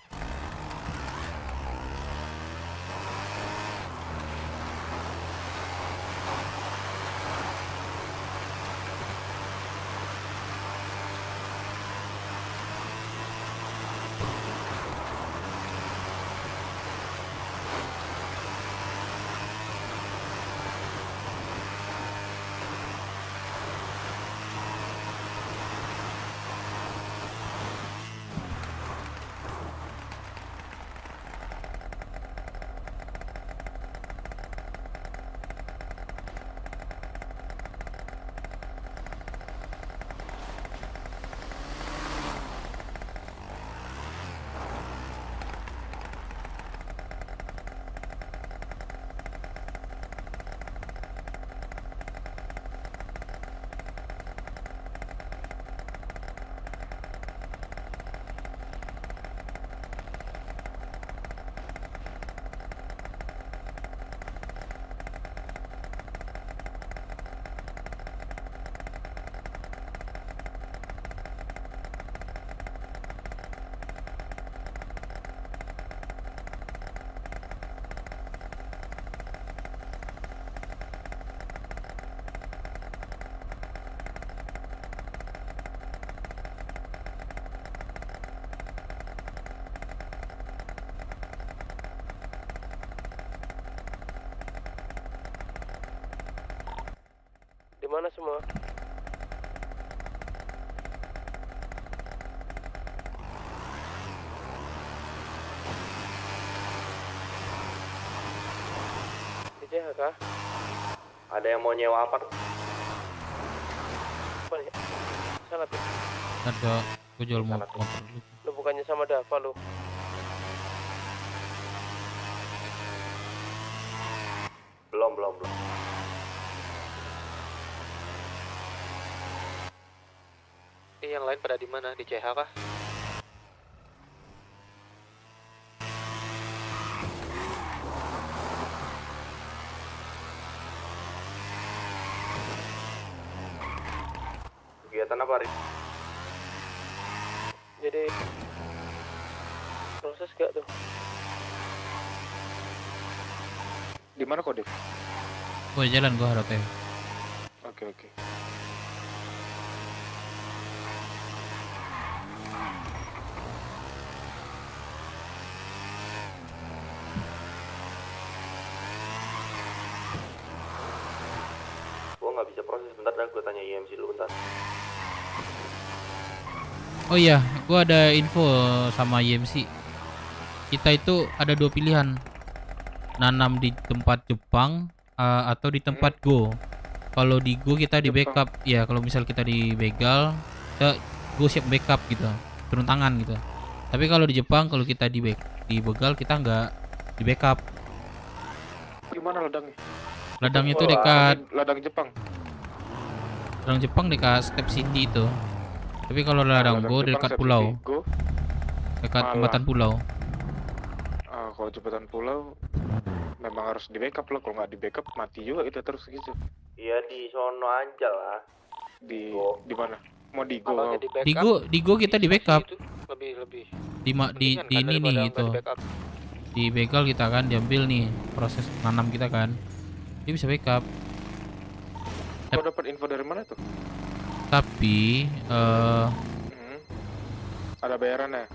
S9: Di mana semua?
S12: kah? Ada yang mau nyewa apart?
S9: Apa nih? Salah Pit.
S1: Ada, gue jual motor dulu.
S9: Lu bukannya sama Dava lu?
S12: Belum.
S6: Yang lain pada di mana? Di CH kah?
S12: Kegiatan apa, Rik?
S9: Jadi proses gak tuh?
S12: Di mana kok, Dev?
S1: Gue jalan, gue harapnya.
S12: Oke. Gua nggak bisa proses, bentar dah, gue tanya IMC dulu bentar.
S1: Oh iya, gue ada info sama IMC. Kita itu ada dua pilihan, nanam di tempat Jepang atau di tempat Go. Kalau di Go kita di backup, ya kalau misal kita di begal, kita Go siap backup gitu, turun tangan gitu. Tapi kalau di Jepang, kalau kita di begal kita nggak di backup.
S12: Gimana ladangnya?
S1: Ladangnya itu dekat
S12: Ladang Jepang.
S1: ladang Jepang dekat Step City itu. Tapi kalau ladang Go dekat pulau, dekat jembatan pulau.
S12: Kalau jembatan pulau memang harus di backup lah, kalau nggak di backup mati juga itu terus gitu. Iya di sono aja lah. Di mana? Mau di Go?
S1: Di Go kita di backup.
S6: Lebih.
S1: Di ini nih gitu. Di begal kita kan diambil nih proses nanam kita kan. Dia bisa backup.
S12: Kau dapat info dari mana tuh?
S1: Tapi
S12: ada bayarannya.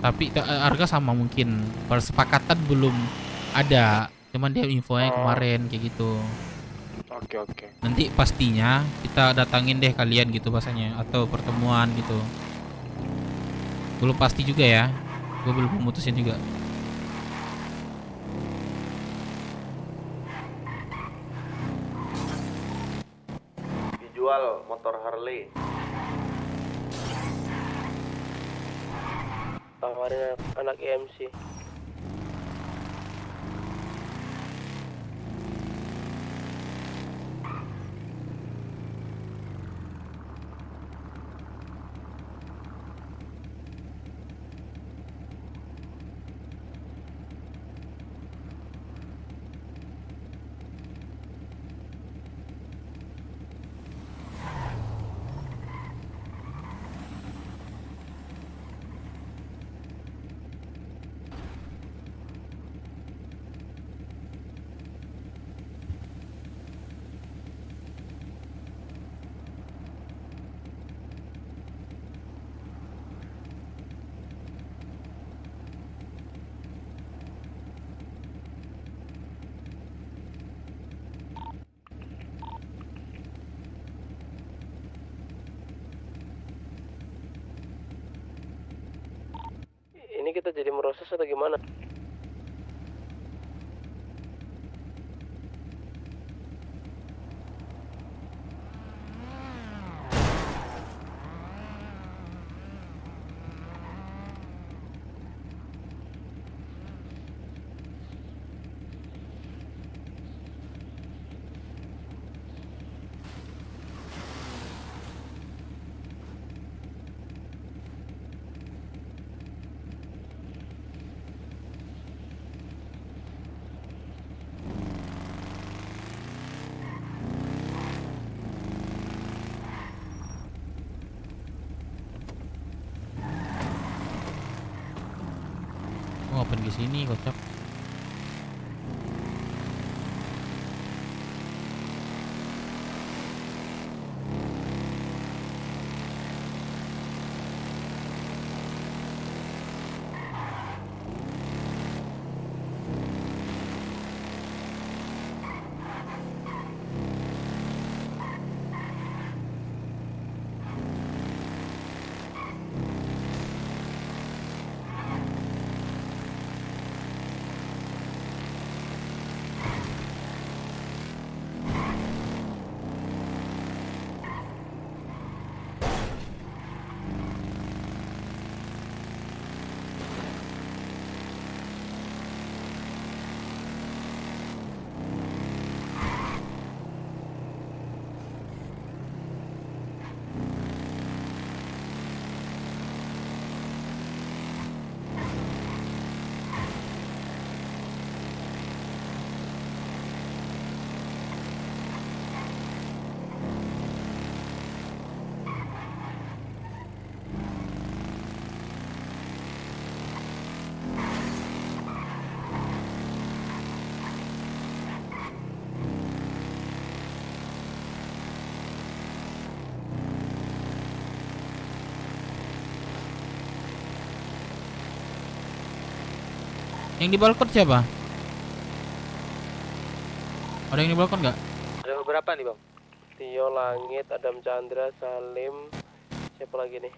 S1: Tapi harga sama mungkin. Persepakatan belum ada. Cuman dia infonya kemarin kayak gitu.
S12: Oke.
S1: Nanti pastinya kita datangin deh kalian gitu bahasanya, atau pertemuan gitu. Belum pasti juga ya. Gue belum memutusin juga.
S12: Dijual motor Harley.
S9: Tawarin anak EMC. Ini kita jadi meroses atau gimana?
S1: Ngapain ke sini kocak? Yang di balkon siapa? Ada yang di balkon nggak?
S9: Ada beberapa nih bang. Tio, Langit, Adam Chandra, Salim, siapa lagi nih?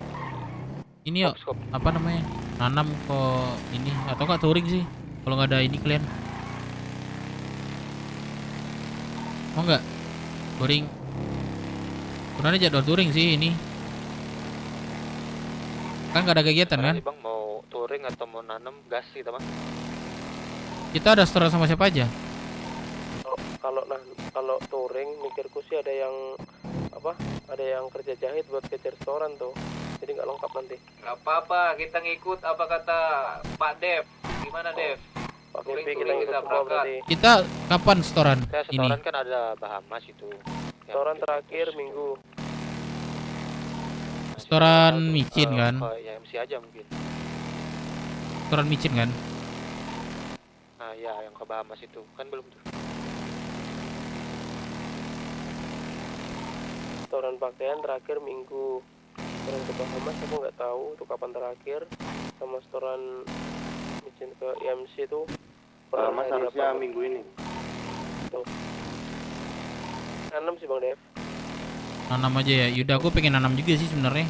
S1: Ini yuk, apa namanya? Nanam kok ini atau nggak touring sih? Kalau nggak ada ini kalian mau nggak touring? Sebenarnya jadwal touring sih ini. Kan nggak ada kegiatan kan?
S13: Bang mau touring atau mau nanam gas gitu bang?
S1: Kita ada store sama siapa aja?
S9: Kalau touring mikirku sih ada yang apa? Ada yang kerja jahit buat ke restoran tuh. Jadi nggak lengkap nanti.
S7: Gak apa-apa, kita ngikut apa kata Pak Dev. Gimana Dev?
S9: Pak Dev kita ngikut semua berarti.
S1: Kita kapan storan
S13: Saya
S1: ini?
S13: setoran kan ada Bahamas itu.
S9: Restoran terakhir Minggu.
S1: Storan micin kan?
S13: Ya MC aja mungkin.
S1: Storan micin kan?
S13: Nah ya yang ke Bahamas itu kan belum tuh.
S9: Setoran pakaian terakhir Minggu. Setoran ke Bahamas aku nggak tahu tuh kapan terakhir. Sama setoran micin ke IMC itu
S12: Bahamas harusnya minggu ini.
S9: Tuh. Nanam sih Bang Dev.
S1: Nanam aja ya. Yaudah aku pengen nanam juga sih sebenarnya.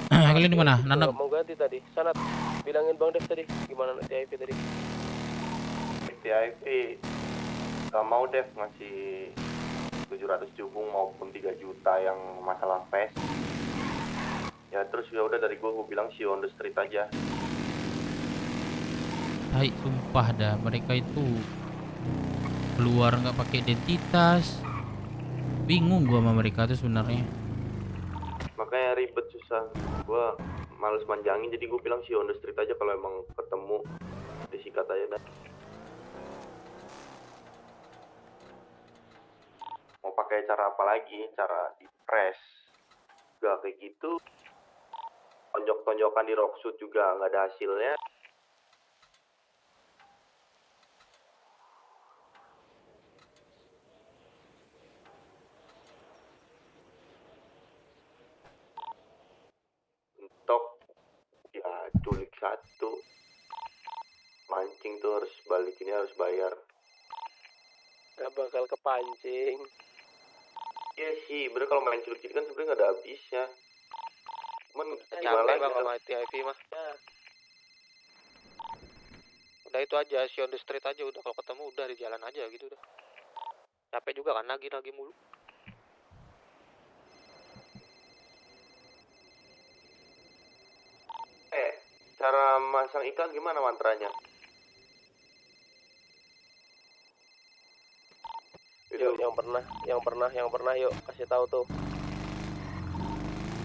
S1: Kalian di mana? Nanam.
S9: Mau ganti tadi. Sanat bilangin Bang Dev tadi gimana nanti IP tadi.
S12: TIP gak mau Dev ngasih 700 jubung maupun 3 juta yang masalah PES. Ya terus ya udah dari gue bilang si on the street aja.
S1: Hai, sumpah dah mereka itu keluar nggak pakai identitas. Bingung gua sama mereka tuh sebenarnya.
S12: Makanya ribet susah. Gue males manjangin jadi gue bilang si on the street aja, kalau emang ketemu disikat aja dah. Mau pakai cara apa lagi? Cara di press gak kayak gitu. Tonjok-tonjokan di rockshoot juga nggak ada hasilnya. Mentok ya culik satu. Mancing tuh harus balik, ini harus bayar.
S9: Gak bakal kepancing.
S12: Iya sih, bener kalau main culik kan sebenarnya nggak ada habisnya. Cuman
S13: Capek bang sama TIP mah. Udah itu aja, si on the street aja udah, kalau ketemu udah di jalan aja gitu udah. Capek juga kan nagih mulu.
S12: Cara masang iklan gimana mantranya?
S9: Yuk, yang pernah yuk kasih tahu tuh.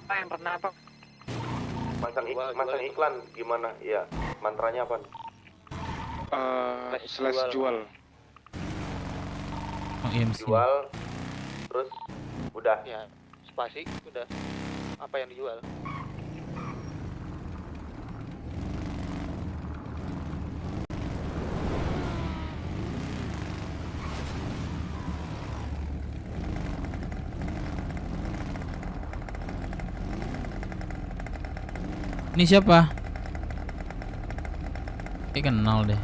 S7: Yang pernah apa?
S12: Masang iklan gimana? Iya, mantranya apa? Slash jual.
S1: Jual.
S12: Terus udah.
S13: Ya, spasi udah. Apa yang dijual?
S1: Ini siapa? Kayak kenal deh.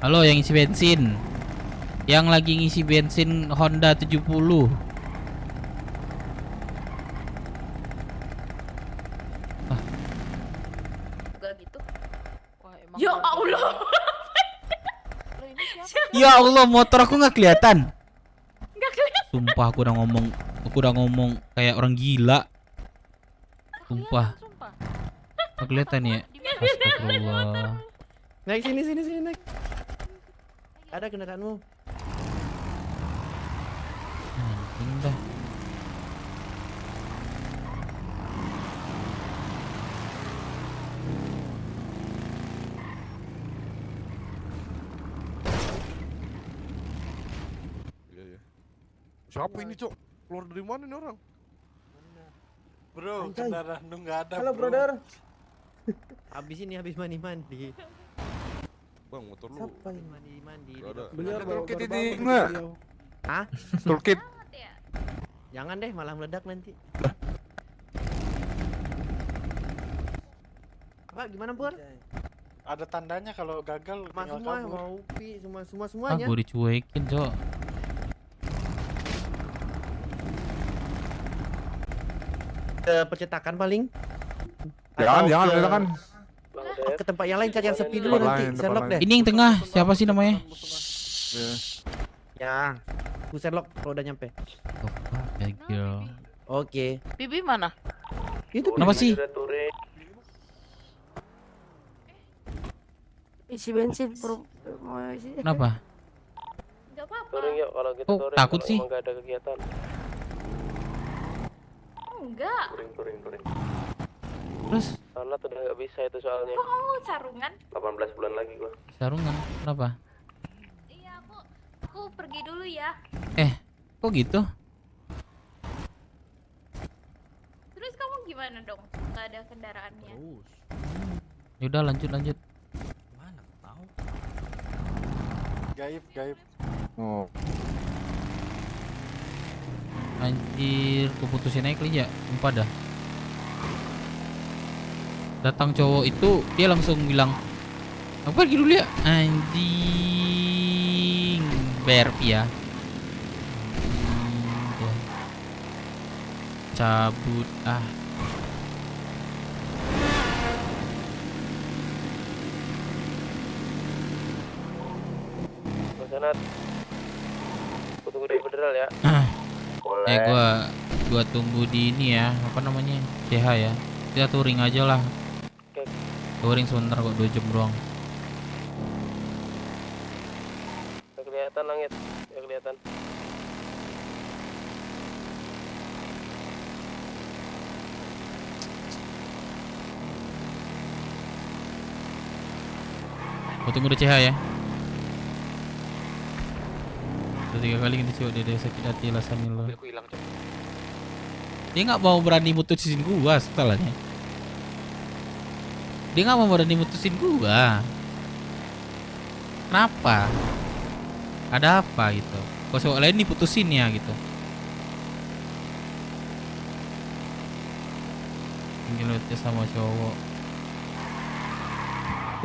S1: Halo, yang isi bensin. Yang lagi ngisi bensin Honda 70.
S2: Gak gitu. Ya Allah.
S1: Ya Allah, motor aku nggak kelihatan.
S2: Nggak kelihatan.
S1: Sumpah aku udah ngomong kayak orang gila. Sumpah. Nggak kelihatan ya. Astagfirullah.
S8: Naik sini naik. Ada kendaraanmu.
S1: Anjing dah.
S6: Iya. Siapa ini, Cok? Keluar dari mana nih orang?
S8: Bro,
S6: kendaraan lu nggak ada.
S8: Halo, brother. Habis mandi.
S6: Bang, motor lu.
S8: Siapa yang mandi?
S6: Nggak ada.
S8: Beliau
S6: Toolkit
S8: baru
S6: ini.
S8: bangun,
S6: Nggak.
S8: beliau. Hah?
S6: Toolkit.
S8: Jangan deh, malah meledak nanti. Pak, gimana, Pur?
S6: Ada tandanya kalau gagal tinggal
S15: Semua
S6: kabur.
S15: mau pi,
S1: Ah,
S15: semuanya.
S1: gue dicuekin, Cok.
S15: Percetakan paling.
S12: Jangan,
S15: Atau
S12: jangan.
S15: ke tempat yang lain, cari yang sepi dulu
S12: Tempat
S15: nanti.
S12: lain, tempat
S15: Sherlock
S12: lain.
S15: deh.
S1: Ini yang tengah, siapa sih namanya?
S15: Ya. Aku Sherlock kalau udah nyampe.
S1: Oh, fuck, girl.
S15: Oke.
S10: Bibi mana?
S15: Itu
S1: Kenapa sih?
S3: Isi bensin mau isi.
S1: Kenapa?
S10: Gak apa-apa.
S9: Touring yuk kalau gitu
S1: Oh,
S9: touring.
S1: takut
S9: Kalau
S1: sih.
S9: emang gak ada kegiatan.
S10: Enggak.
S9: Touring.
S1: Terus
S9: Sanat udah gak bisa itu soalnya.
S10: Kok kamu sarungan?
S9: 18 bulan lagi gua.
S1: sarungan, kenapa?
S10: Iya, aku pergi dulu ya.
S1: Kok gitu?
S10: Terus kamu gimana dong? Gak ada kendaraannya.
S1: Yaudah lanjut.
S8: Mana tahu.
S6: Gaib.
S12: Oh.
S1: Anjir, keputusin aja kali ya. Sumpah dah. Datang cowok itu dia langsung bilang, "Aku pergi dulu ya." Anjing. BRP ya. Ya. Cabut ah.
S9: Mas Sanat. Aku tunggu dari federal ya.
S1: Eh gua tunggu di ini ya, apa namanya? CH ya. Kita touring aja lah.
S9: Oke.
S1: Touring sebentar kok 2 jam doang.
S9: Gak kelihatan langit. Gak kelihatan.
S1: Gua tunggu di CH ya. Udah 3 kali gitu coba dia sakit hati alasannya lo.
S9: Aku hilang coba.
S1: Dia nggak mau berani mutusin gua setelahnya. Dia nggak mau berani mutusin gua. Kenapa? Ada apa gitu? Kok soal lain diputusin ya gitu? Ngelotnya sama cowok.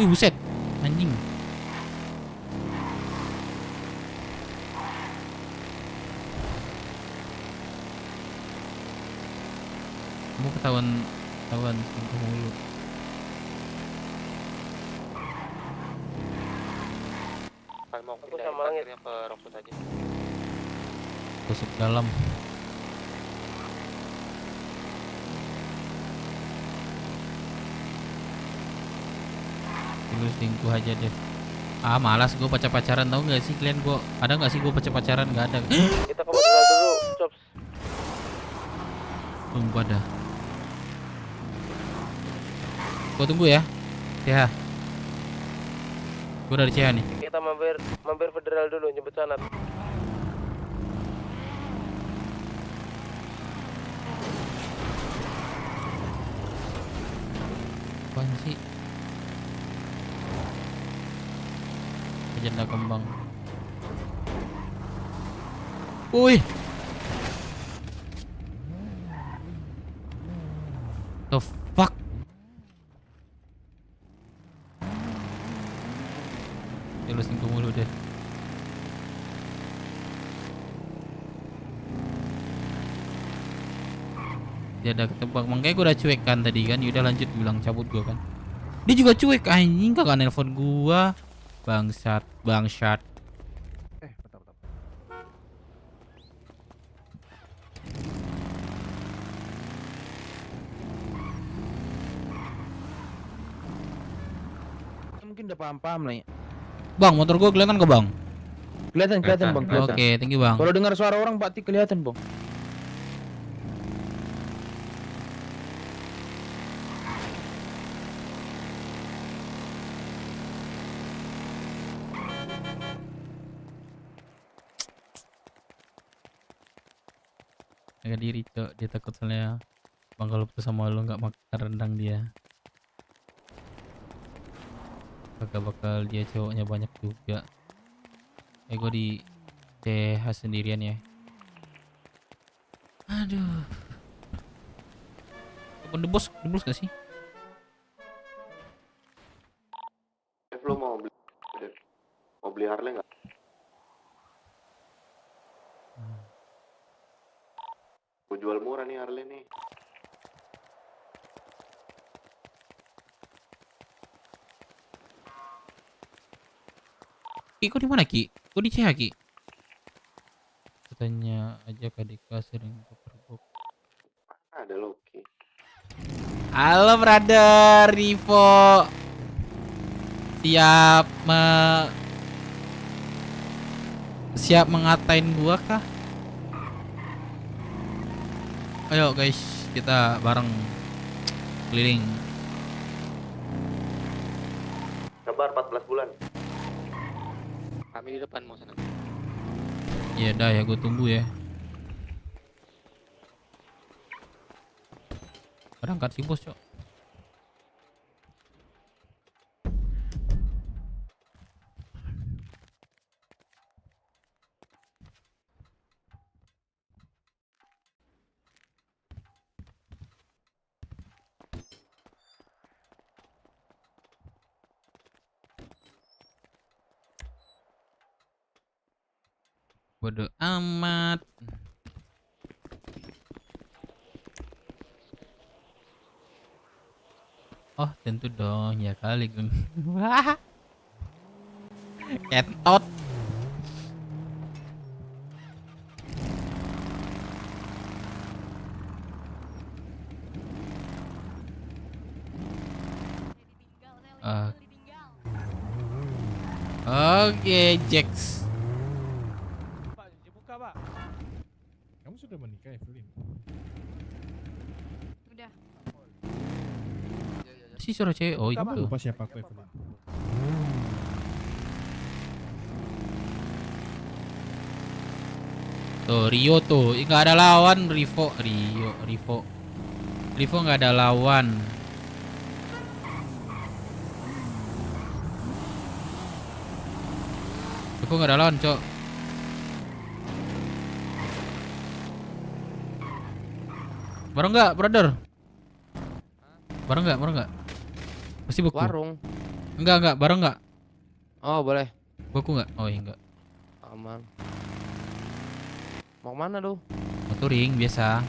S1: Buset, anjing. Kamu ketahuan selingkuh mulu.
S9: Mau aku sama langit. Apa Rockwood aja?
S1: Tusuk dalam. Lu selingkuh aja deh. Ah malas gue pacaran tau gak sih kalian? Gue ada nggak sih gue pacaran? Nggak ada.
S9: Kita ke federal dulu, Chops.
S1: Sumpah dah. Gue tunggu ya. CH. Gue dari CH nih.
S9: Kita mampir federal dulu nyebut Sanat.
S1: Apaan sih? Agenda kembang. Wih. The fuck? Ya lu selingkuh mulu deh. Dia ada ketebak, makanya gue udah cuek kan tadi kan. Yaudah lanjut bilang cabut gue kan. Dia juga cuek anjing, kagak nelpon gua. Bangsat.
S12: Bentar. Mungkin udah paham lah ya.
S1: Bang, motor gua kelihatan ke bang?
S12: Kelihatan bang.
S1: Oke, thank you bang.
S12: Kalau dengar suara orang pasti kelihatan bang.
S1: Jaga diri cok, dia takut soalnya bang kalau putus sama lu nggak makan rendang dia. Bakal dia cowoknya banyak juga. Gue di CH sendirian ya. Aduh. Telepon the boss gak sih?
S12: Mau beli Harley nggak? Gue jual murah nih Harley nih.
S1: Ki, kok di mana Ki? Kok di CH Ki? Katanya aja Kak Dika sering keperbuk.
S12: Ada Loki.
S1: Halo brother Rivo. Siap mengatain gua kah? Ayo guys, kita bareng keliling.
S12: Sabar 14 bulan.
S9: Kami di depan mau sana.
S1: Ya dah ya, gue tunggu ya. Berangkat sih bos, Cok. Bodo amat. Oh tentu dong ya kali gue. Get out. Oke, Jax.
S8: Pak, dibuka, Pak. Kamu sudah menikah, Evelyn?
S2: Udah.
S1: Si suara cewek. Oh itu.
S8: Lupa siapa aku, Evelyn.
S1: Tuh Rio tuh, nggak ada lawan Rivo. Rivo nggak ada lawan. Rivo nggak ada lawan, Cok. Bareng nggak, brother? Bareng nggak? Pasti buku.
S9: Warung.
S1: Enggak, bareng nggak?
S9: Oh, boleh.
S1: Buku nggak? Oh iya enggak.
S9: Aman. Mau kemana lu?
S1: Mau touring biasa.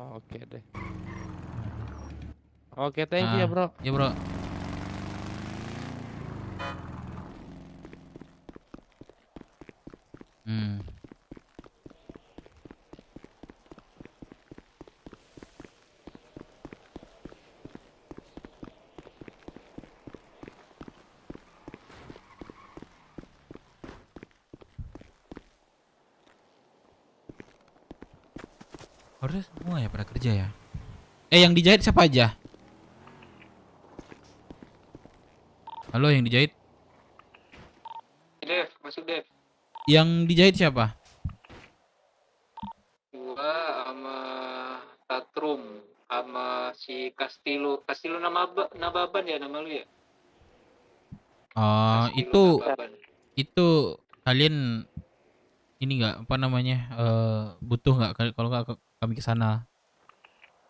S9: Oh, oke deh. Oke, thank you ya, Bro.
S1: Ya, Bro. Harusnya semua ya pada kerja ya. Yang dijahit siapa aja? Halo, yang dijahit?
S7: Dev, masuk Dev.
S1: Yang dijahit siapa?
S7: Gua sama Tatrum sama si Castillo Nababan ya nama lu ya?
S1: Itu kalian ini nggak apa namanya butuh nggak kalau nggak kami ke sana,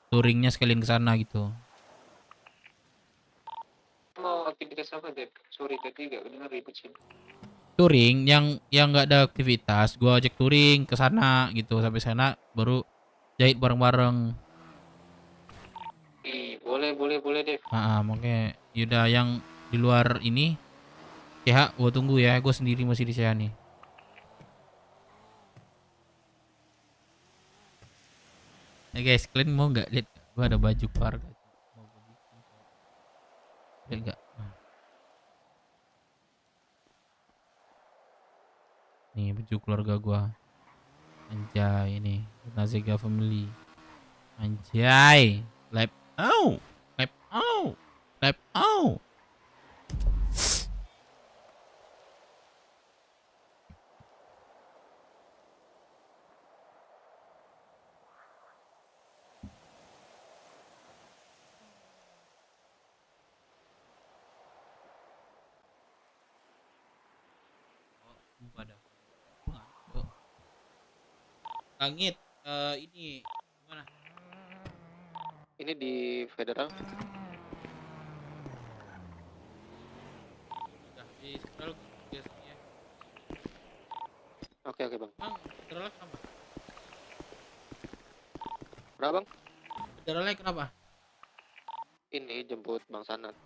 S1: touringnya sekalian ke sana gitu.
S7: Mau aktivitas apa Dev? Sorry tadi gak benar ribut sih.
S1: Touring yang nggak ada aktivitas, gua ajak touring ke sana gitu, sampai sana baru jahit bareng-bareng.
S7: Boleh Dev.
S1: Makanya yaudah yang di luar ini CH gua tunggu ya, gua sendiri masih di CH nih. Nah guys, kalian mau nggak lihat gua ada baju keluarga? Mau gua bikin. Lihat nggak? Nih baju keluarga gua. Anjay ini Nazega family. Anjay, lap out. Langit, ini gimana?
S9: Ini di Federal.
S1: Udah di Federal, di
S7: Oke oke bang.
S1: Bang, federalnya kenapa?
S7: Berapa bang?
S1: Federalnya kenapa?
S7: Ini jemput bang Sanat.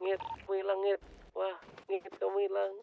S9: Ngit, kamu hilang ngit. Wah, ngit kamu hilang.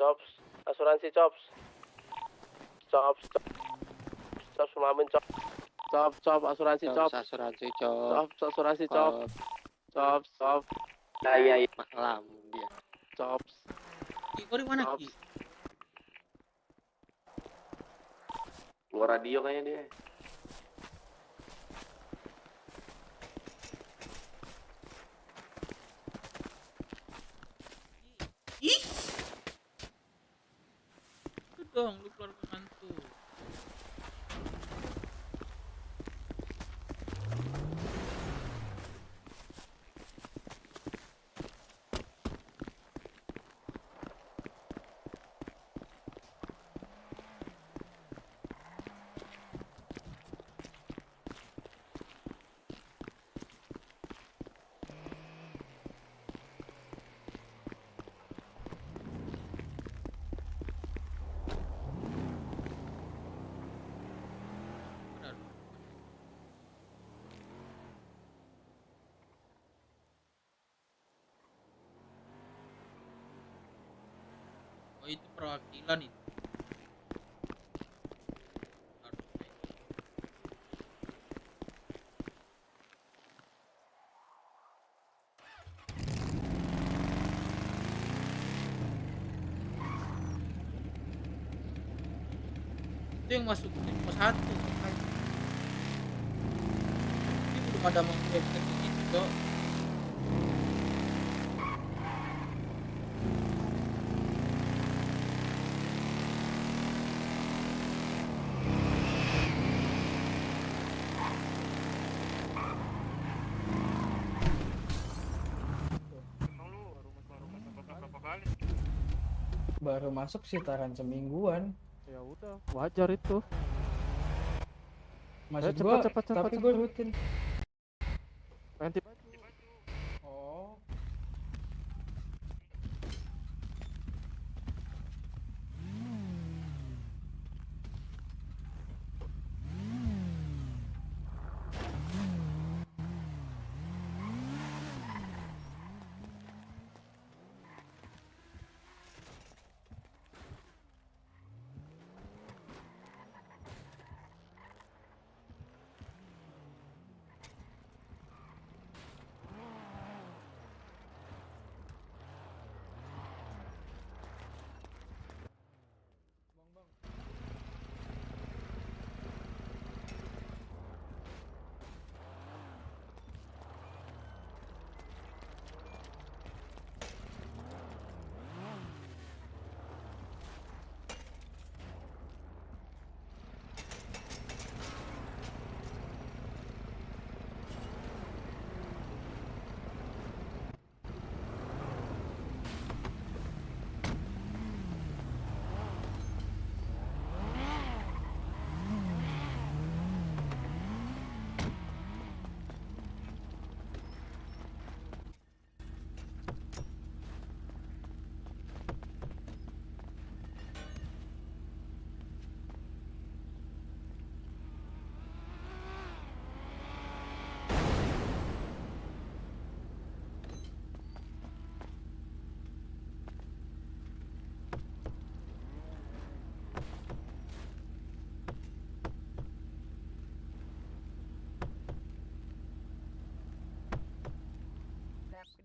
S9: Cops, asuransi Cops. Cops, Cops mamin Cops. Cops, asuransi Cops.
S7: Asuransi cop.
S9: Cops, asuransi Cops. Cops.
S7: Iya. Malam dia.
S9: Cops.
S1: Ki, kau di mana Ki?
S9: Keluar radio kayaknya dia.
S1: Ih, itu dong lu keluar ke mantu. Oh itu perwakilan itu. Itu yang masuk tim pos 1. Ini belum ada mengklaim ke gitu, Dok.
S8: Baru masuk sekitaran semingguan.
S6: Ya udah, wajar itu.
S8: Maksud
S6: Ayo,
S8: gua,
S6: cepet.
S8: tapi gue rutin.
S6: Ganti baju.
S8: Oh.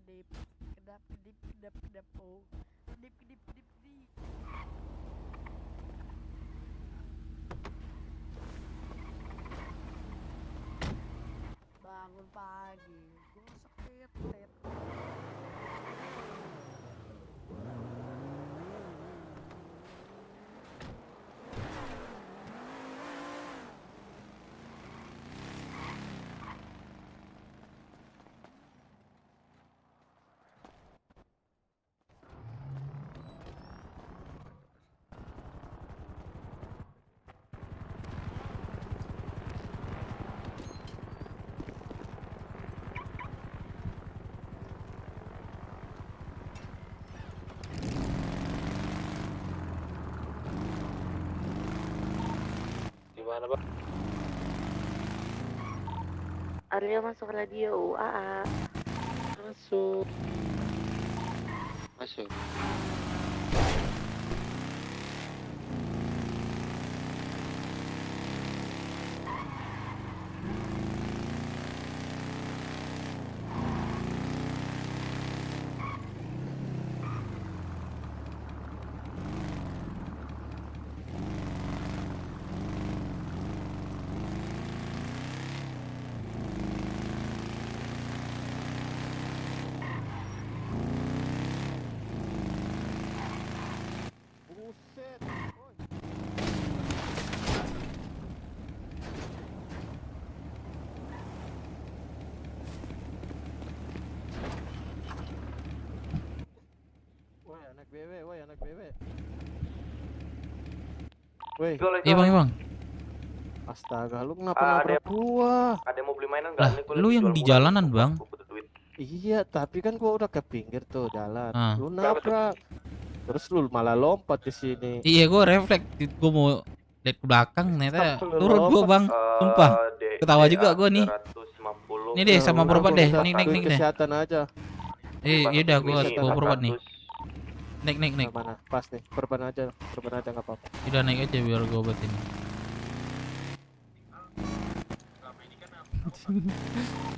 S10: kedip kedap kedip kedap kedap oh kedip kedip kedip kedip. Bangun pagi, gue sakit tet.
S9: Gimana, Bang?
S16: Arya masuk radio,
S9: Masuk. Masuk.
S6: Woi anak BW, woi anak BW. Woi.
S1: Iya bang.
S6: Astaga, lu kenapa nabrak gua?
S9: Ada yang mau beli mainan
S1: Lah, lu yang di jalanan bang.
S6: Iya, tapi kan gua udah ke pinggir tuh jalan.
S1: Ah.
S6: Lu nabrak. Terus lu malah lompat di sini.
S1: Iya, gue refleks, gue mau lihat ke belakang, ternyata turun gue bang, sumpah, ketawa juga gue nih. Ini deh sama berobat deh, naik deh.
S6: Kesehatan aja.
S1: Yaudah gue berobat nih. Naik.
S6: Mana? Pas nih, perban aja nggak apa-apa.
S1: Udah naik aja biar gue obatin.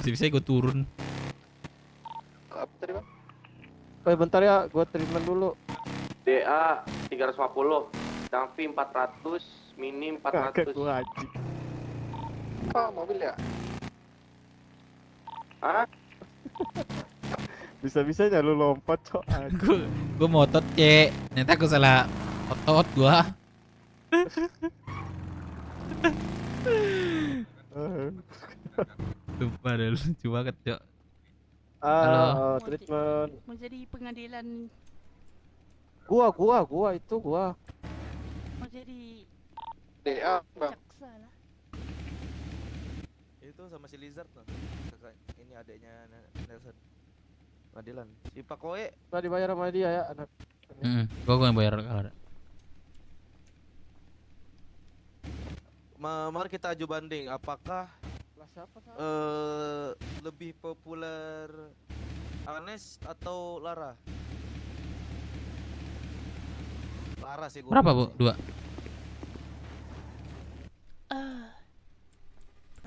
S1: Bisa gue turun.
S9: Apa tadi, Bang?
S6: Woi bentar ya, gua treatment dulu.
S9: DA 350, Dampi 400, Mini 400.
S6: Kakek gua haji.
S9: Oh, mobil ya? Hah?
S6: Bisa-bisanya lu lompat, cok.
S1: Gue motot cek, ternyata gue salah otot gue. Lupa deh, lucu banget cok. Halo.
S6: Treatment.
S10: Mau jadi pengadilan.
S6: Gua itu.
S10: Mau jadi
S9: DA, Bang.
S10: jaksa lah.
S17: Itu sama si Lizard tuh. Kakak ini adiknya Nelson. Pengadilan. Si Pak Koe.
S6: Udah dibayar sama dia ya, anak.
S1: Gue yang bayar kalau ada.
S17: Mari kita aju banding. Apakah
S6: siapa
S17: lebih populer Anes atau Lara? Lara sih gua.
S1: Berapa bu? 2.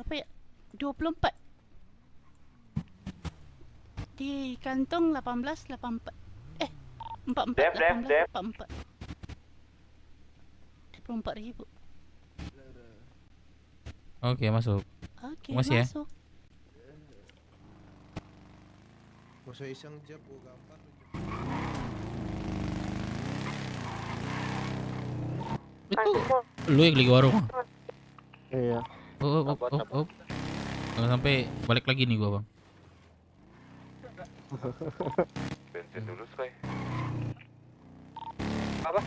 S10: Apa ya? 24. Di kantong 1884. 44 24.000.
S1: Oke, masuk.
S10: Oke,
S1: Masih ya?
S10: masuk.
S17: Bosnya iseng jab gua gampar.
S1: Itu lu yang lagi warung.
S6: Iya.
S1: Oh. Jangan sampai balik lagi nih gua bang.
S12: Bensin dulu, Sky.
S9: Apa?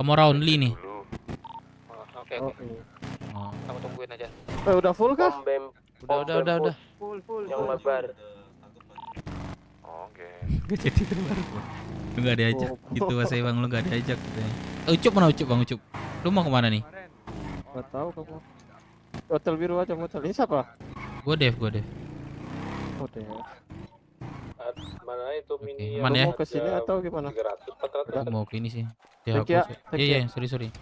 S1: Kamu roundly nih.
S9: Oke.
S1: Oh.
S9: Kamu tungguin aja.
S6: Udah full kah?
S1: Udah.
S6: Full.
S9: Yang lebar.
S12: Oke.
S1: Gak jadi keluar. Lu gak diajak gitu saya bang, lu gak diajak katanya. Ucup mana Ucup bang Ucup? Lu mau kemana nih?
S6: Gak tahu kamu. Hotel biru aja motel. Ini siapa?
S1: Gue Dev.
S6: Oh Dev.
S9: Mana itu Mini?
S1: Mana ya?
S6: Mau kesini atau gimana?
S9: 300, 400.
S1: Mau ke ini sih.
S6: Thank you.
S1: Iya, sorry.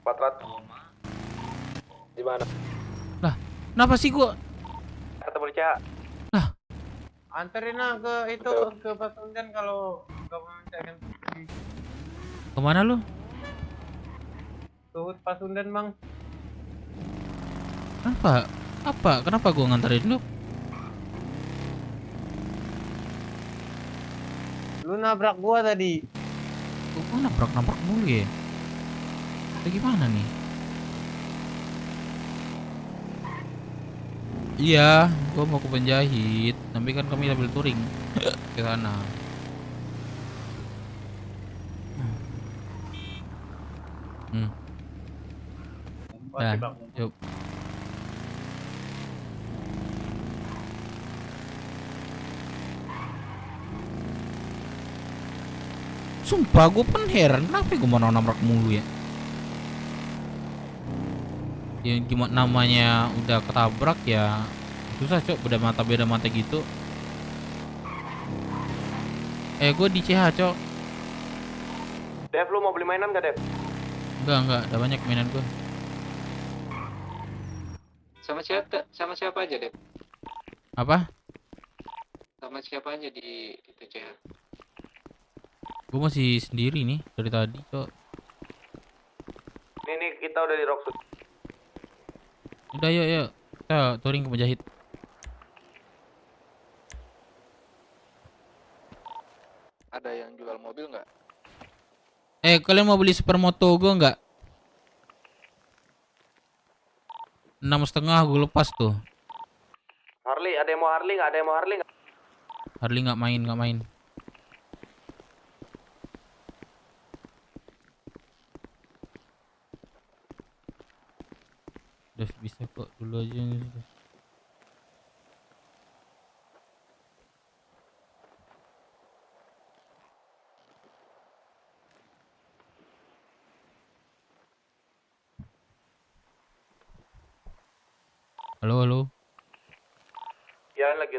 S9: 400. Di mana?
S1: Lah, kenapa sih gua?
S9: Ketemu di CA.
S1: Lah.
S18: Anterin lah ke itu ke Pasundan kalau nggak mau minta
S1: Kemana lu?
S18: Tuhut Pasundan bang.
S1: Apa? Kenapa gua nganterin lu?
S18: Lu nabrak gua tadi.
S1: Gua nabrak mulu ya. Itu gimana nih? Iya, gua mau ke penjahit, tapi kan kami ambil touring ke sana. Nah, yuk. Sumpah gue pun heran kenapa gue mau nabrak mulu ya. Ya gimana namanya udah ketabrak ya susah cok, beda mata gitu. Gue di CH cok.
S9: Dev, lu mau beli mainan gak, Dev?
S1: Enggak, ada banyak mainan gue.
S7: Sama siapa aja, Dep?
S1: Apa?
S7: Sama siapa aja di itu CH?
S1: Gue masih sendiri nih dari tadi cok.
S9: Nih kita udah di Rockwood.
S1: Udah yuk kita touring ke penjahit.
S12: Ada yang jual mobil nggak?
S1: Kalian mau beli supermoto gue nggak? 6,5 gue lepas tuh.
S9: Harley, ada yang mau Harley nggak?
S1: Harley nggak main. Udah bisa kok, dulu aja nih. Halo.
S9: Ya lagi.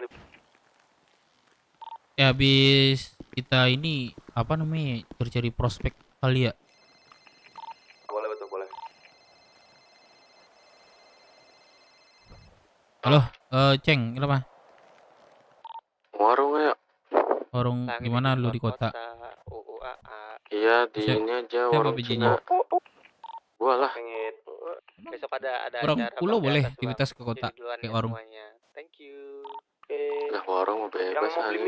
S1: Ya habis kita ini apa namanya cari prospek kali ya.
S9: Boleh, betul boleh.
S1: Halo, Ceng, kenapa?
S19: Warung ya.
S1: Warung gimana lu di kota?
S19: Iya di ini aja warung Cina. Gua lah.
S9: Besok ada
S1: Warung pulau boleh aktivitas ke kota kayak warung.
S9: Thank you.
S19: Nah warung mau bebas aja.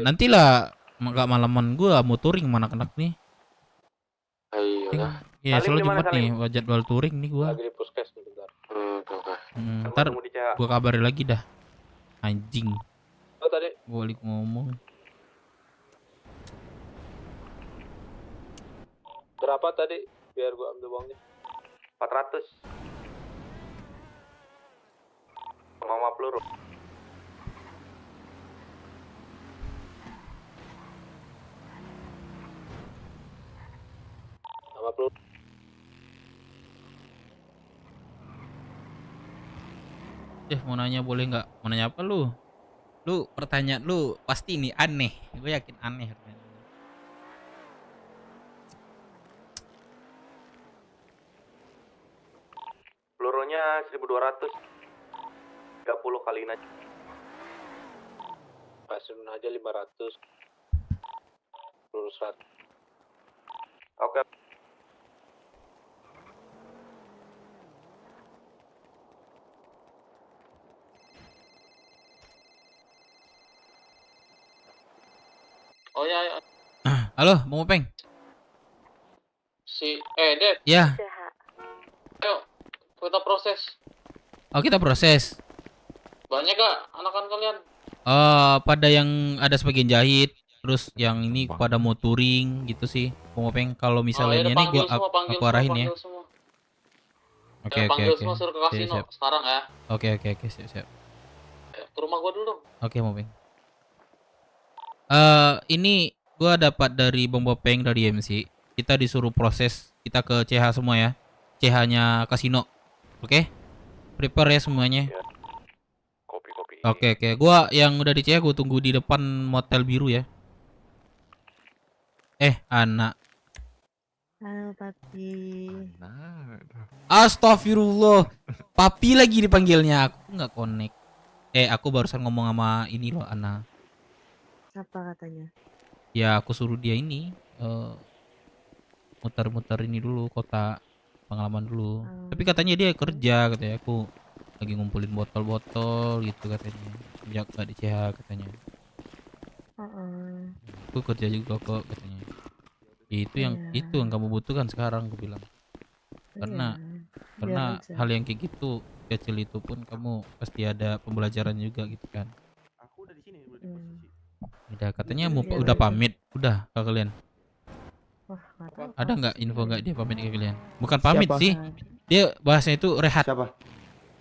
S1: Nantilah nggak malaman gua mau touring mana kenak nih.
S19: Ayolah.
S1: Ya selalu Jumat nih jadwal touring nih gua.
S9: Lagi di puskes bentar.
S1: Ntar gua kabarin lagi dah. Anjing.
S9: Oh tadi.
S1: Gua balik ngomong.
S9: Berapa tadi? Biar gua ambil uangnya. 400. Mama peluru. Mama peluru.
S1: Mau nanya boleh nggak? Mau nanya apa lu? Lu pertanyaan lu pasti ini aneh. Gue yakin aneh.
S9: Pelurunya 1200. 30 kali aja. Pasun aja 500. Peluru 100. Oke. Oh ya.
S1: Halo, Bang Openg.
S9: Dep.
S1: Ya.
S9: Ayo, kita proses.
S1: Oh, kita proses.
S9: Banyak gak anak-anak kalian?
S1: Pada yang ada sebagian jahit, terus yang ini pada mau touring gitu sih. Bang Openg, kalau misalnya ini gua aku arahin ya. Oke.
S9: Semua suruh ke kasino sekarang ya.
S1: Oke, siap.
S9: Ke rumah gua dulu dong.
S1: Oke, Bang Openg. Ini gua dapat dari Bang Bopeng dari MC. Kita disuruh proses kita ke CH semua ya. CH-nya kasino. Oke? Prepare ya semuanya.
S19: Kopi.
S1: Oke. Gua yang udah di CH gua tunggu di depan motel biru ya. Anak.
S16: Halo, Papi.
S1: Astagfirullah. Papi lagi dipanggilnya. Aku nggak connect. aku barusan ngomong sama ini loh Ana.
S16: Apa katanya?
S1: Ya aku suruh dia ini muter-muter ini dulu kota, pengalaman dulu. Tapi katanya dia kerja katanya, aku lagi ngumpulin botol-botol gitu katanya. Sejak gak di CH katanya. Aku kerja juga kok katanya. Ya, itu yang kamu butuhkan sekarang aku bilang. Karena
S16: biar aja.
S1: hal yang kayak gitu kecil itu pun kamu pasti ada pembelajaran juga gitu kan.
S15: Aku udah di sini, udah di posisi.
S1: Udah katanya
S16: Biar
S1: udah
S16: aja.
S1: pamit, udah ke kalian.
S16: Wah, nggak tahu.
S1: Ada nggak info nggak dia pamit ke kalian? Bukan pamit
S14: Siapa?
S1: sih, dia bahasanya itu rehat.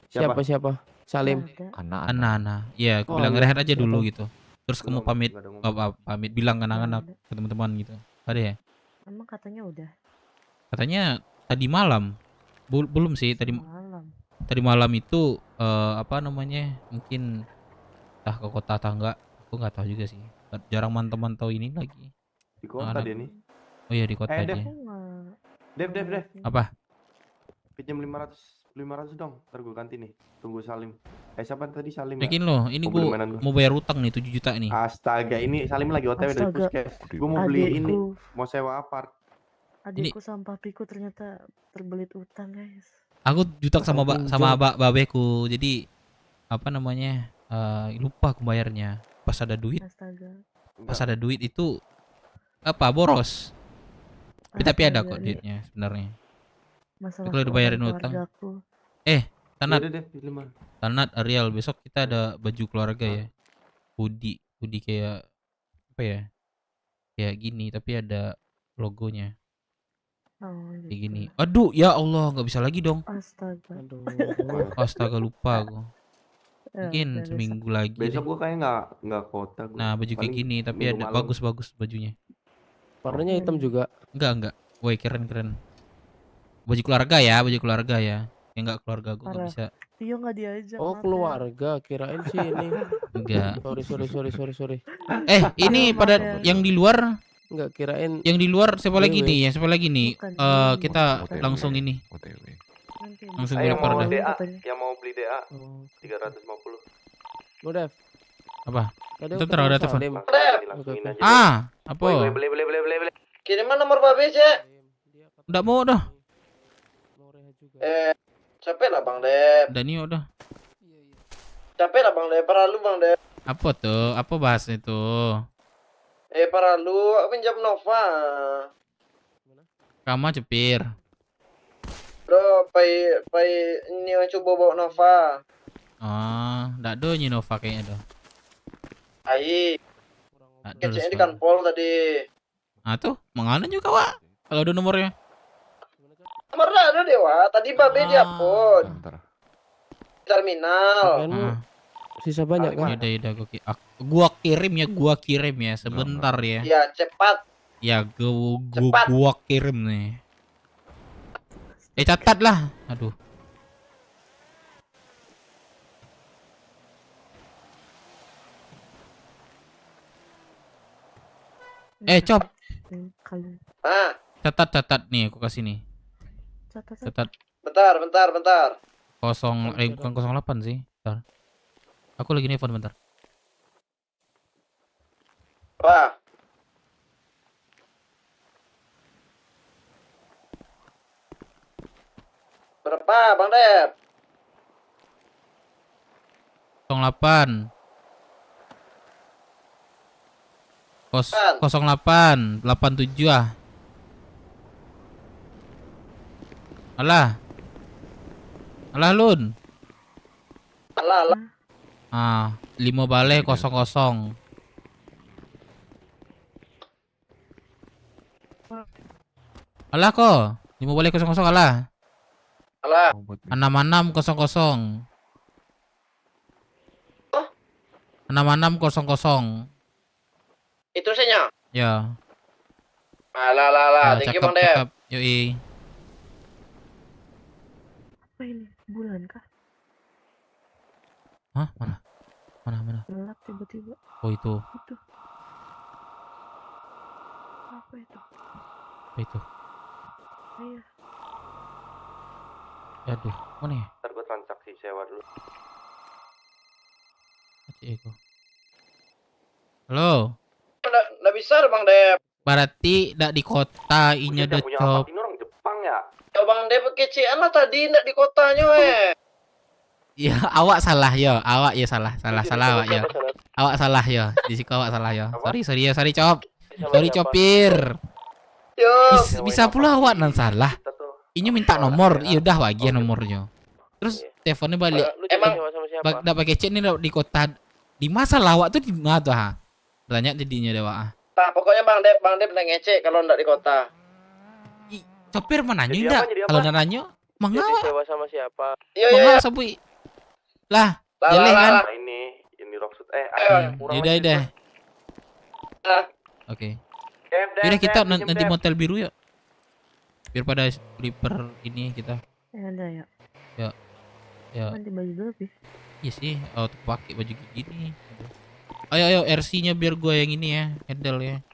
S14: Siapa? Salim.
S1: Ana. Iya, aku
S14: Oh,
S1: bilang
S14: iya.
S1: rehat aja
S14: Siapa?
S1: dulu gitu. Terus kamu pamit, pamit bilang ke anak-anak, ke teman-teman gitu. Ada ya?
S16: Emang katanya udah
S1: Katanya tadi malam. Belum sih tadi.
S16: malam.
S1: Tadi malam itu apa namanya? Mungkin entah ke kota atau enggak. Aku nggak tahu juga sih. Jarang mantau ini lagi.
S20: Di kota dia nih.
S1: Oh iya di kota
S20: Dev.
S1: dia.
S20: Dev.
S1: Apa?
S20: Pinjam 500 dong. Ntar gue ganti nih. Tunggu Salim. Siapa tadi Salim?
S1: Yakin loh, ini gue mau bayar utang nih 7 juta nih.
S20: Astaga, ini Salim lagi OTW dari
S16: Astaga.
S20: Puskes. Gue mau beli ini,
S16: Adikku.
S20: mau sewa apart.
S16: Adikku sama papiku ternyata terbelit utang, guys.
S1: Aku jutang sama babeku. Jadi apa namanya? Lupa aku bayarnya. Pas ada duit.
S16: Astaga.
S1: Pas ada duit itu apa boros. Tapi ada kok
S16: Astaga,
S1: duitnya sebenarnya.
S16: Masalah
S1: Kalau dibayarin utang.
S16: keluargaku.
S1: Tanat.
S20: Udah deh, pilih mana.
S1: Tanat Ariel, besok kita ada baju keluarga ya. Hoodie kayak apa ya? Kayak gini tapi ada logonya.
S16: Oh,
S1: Kayak gini. Aduh, ya Allah, nggak bisa lagi dong.
S16: Astaga.
S1: Astaga, lupa aku.
S16: Ya,
S1: Mungkin
S16: udah,
S1: seminggu lagi.
S20: Besok
S1: deh.
S20: gue kayaknya nggak kota.
S1: Nah, baju kayak gini tapi
S20: minggu
S1: ada
S20: malam.
S1: bagus bajunya.
S14: Warnanya hitam juga.
S1: Enggak. Woi, keren. Baju keluarga ya. Yang enggak keluarga gue nggak
S16: Parah.
S1: bisa.
S16: Tio nggak diajak.
S14: Oh,
S16: maaf ya.
S14: keluarga, kirain sih ini.
S1: Enggak.
S14: Sorry.
S1: Ini
S16: Maaf
S1: pada
S16: ya.
S1: yang di luar.
S14: Enggak kirain.
S1: Yang di luar siapa lagi
S14: Dewe.
S1: nih? Yang siapa lagi nih?
S16: Bukan,
S1: Kita langsung ini.
S16: Nanti
S1: Langsung
S20: Yang
S1: gue
S20: mau
S1: dah.
S20: DA,
S16: katanya.
S20: yang mau beli DA
S14: Oh.
S20: 350.
S14: Lu Dev.
S1: Apa?
S14: Tadi
S1: Itu
S14: aku
S1: terus ada
S14: ketemu
S1: telepon.
S14: Salim.
S20: Langsungin aja.
S1: Apa?
S20: Beli.
S18: Kiriman nomor babe cek.
S1: Udah mau dah.
S18: Capek lah Bang Dep.
S1: Dani udah.
S18: Capek lah Bang Dep. Para lu Bang Dep.
S1: Apa tuh? Apa bahasnya tuh?
S18: Para lu aku pinjam Nova.
S1: Kamu cepir.
S18: Bro, pai ini yang coba bawa Nova.
S1: Ndak do Nova kayaknya do.
S18: Ai.
S1: Ndak do.
S18: Kecilnya di kanpol tadi.
S1: Tuh, mengana juga Wak. Kalau ada nomornya.
S18: Nomor ada dewa. Tadi babe diupload. Terminal.
S14: Pakaianmu sisa banyak kan?
S1: Yaudah gua kirim ya sebentar ya.
S18: Ya cepat.
S1: Ya gua kirim nih. Catat lah. Aduh. Cop.
S16: Kalian
S1: Catat nih aku kasih nih. Catat.
S18: Bentar.
S1: Bukan 08 sih. Bentar. Aku lagi nelfon bentar.
S18: Apa? Berapa Bang Dep?
S1: 08 08 87 ah. Alah Lun.
S18: Alah.
S1: 5 bale 00. Alah kok 5 bale 00 alah.
S18: Alah.
S1: 6600. 6600.
S18: Itu saja.
S1: Ya.
S18: Alah. Thank you Bang Dep.
S1: Yoi.
S16: apa ini? Bulan kah?
S1: Hah? Mana?
S16: Gelap tiba-tiba.
S1: Oh itu.
S16: Itu. Apa itu?
S1: Itu.
S16: Iya.
S1: Aduh, mana ya?
S20: Ntar gue transaksi sewa dulu.
S1: kece kok. Halo.
S18: Nggak bisa Bang Dep.
S1: Berarti ndak di kota inya
S20: Yang punya
S1: cop.
S20: aparat ini orang Jepang ya?
S18: Ya Bang Dep kecean lah tadi nggak di kotanya weh.
S1: Ya, awak salah yo. Awak ya salah awak ya. Awak salah yo. Di situ awak salah yo. Sorry cop. Sorry copir.
S18: Yo.
S1: Bisa pula awak nan salah. Ini minta nomor, iya udah wagi nomornya. Terus teleponnya balik.
S18: Emang
S1: Ndak pakai chat nih di kota. Di masa lawak tuh di mana tuh ha? Bertanya jadinya dewa.
S18: Nah, pokoknya Bang Dep nggak ngecek kalau nggak di kota.
S1: Copir mana nanya
S20: Jadi
S1: enggak?
S20: apa, jadi apa?
S1: Kalau nanya, mangga
S9: Jadi sewa sama siapa?
S18: Iya.
S1: mangga sabui. Lah, jelek kan?
S20: Nah, ini Rocksud.
S1: Udah. Oke. Yaudah kita nanti motel biru ya. Biar pada sleeper ini kita.
S16: Ya ada ya.
S1: Ya.
S16: Ganti baju dulu sih.
S1: Iya sih, tuh pakai baju gini. Ayo RC-nya biar gue yang ini ya, handle ya.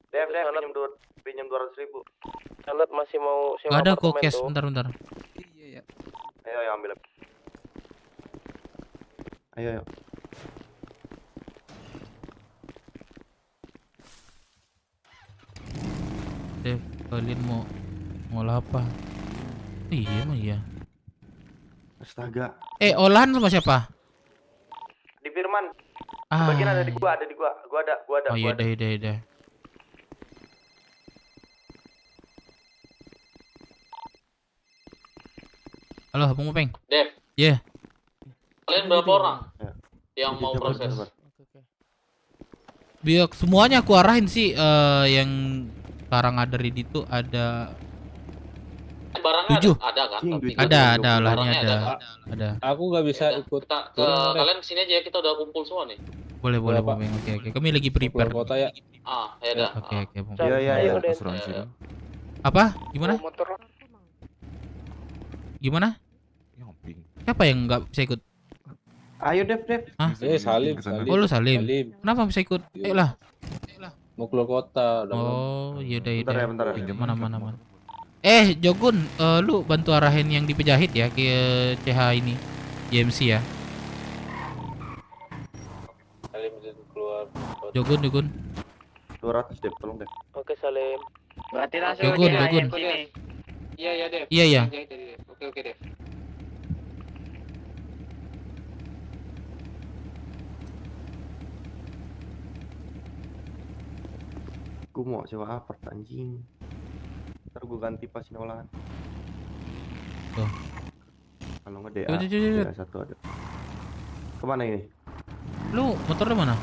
S20: Dev, pinjam 200.000.
S9: Sanat masih mau sewa
S1: Gak ada kok
S9: apartemen
S1: cash,
S9: tuh.
S1: bentar.
S8: Iya.
S20: Ayo ambil. Ayo.
S1: Dev, kalian mau apa? Iya emang iya.
S20: Astaga.
S1: Olahan sama siapa?
S20: Di Firman.
S1: Ah.
S20: Bagian ada di gua. Gua ada.
S1: Oh iya udah. Halo, Bang Mopeng.
S7: Dev.
S1: Iya.
S7: Kalian berapa orang yang mau proses?
S1: Biar semuanya aku arahin sih yang sekarang ada di itu ada
S7: Barangnya
S1: 7.
S7: ada kan?
S1: Ada olahnya ada.
S15: Aku nggak bisa ikut.
S7: Kalian kesini aja, kita udah kumpul semua nih.
S1: Boleh Bang. Oke. Kami lagi prepare.
S15: Kota ya.
S7: Ya udah.
S1: Oke, Bang.
S20: Iya.
S1: Apa? Gimana? Siapa yang nggak bisa ikut?
S20: Ayo Dev.
S1: Hah?
S15: Salim.
S1: Oh lu Salim. Kenapa bisa ikut? Ayolah.
S15: Mau keluar kota.
S1: Oh, yaudah.
S20: Bentar.
S1: Mana. Jogun, lu bantu arahin yang di Pejahit ya ke CH ini, YMC ya.
S15: Salim keluar.
S1: Jogun.
S20: 200 Dev, tolong Dev.
S9: Oke, Salim.
S18: Berarti langsung
S1: Jogun.
S7: Iya, Dev.
S1: Iya.
S7: Oke, Dev.
S20: Gue mau sewa apart anjing. Ntar gue ganti pas ini olahan.
S1: Tuh.
S20: Kalau nggak DA,
S1: Coba.
S20: DA 1 ada. Kemana ini?
S1: Lu motornya mana?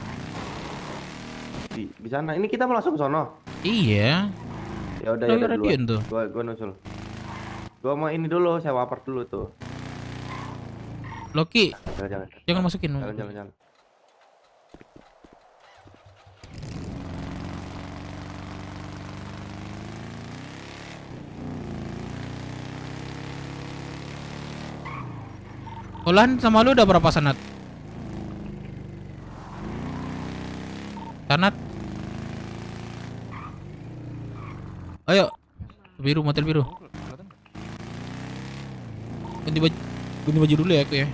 S20: Di sana. Ini kita mau langsung ke sono.
S1: Iya.
S20: Ya udah
S1: Radian tuh.
S20: Gua nusul. Gua mau ini dulu, sewa apart dulu tuh.
S1: Loki.
S20: Jangan.
S1: Jangan masukin.
S20: Jangan.
S1: Olahan sama lu udah berapa Sanat? Ayo. Motel biru. Ganti baju dulu ya aku ya.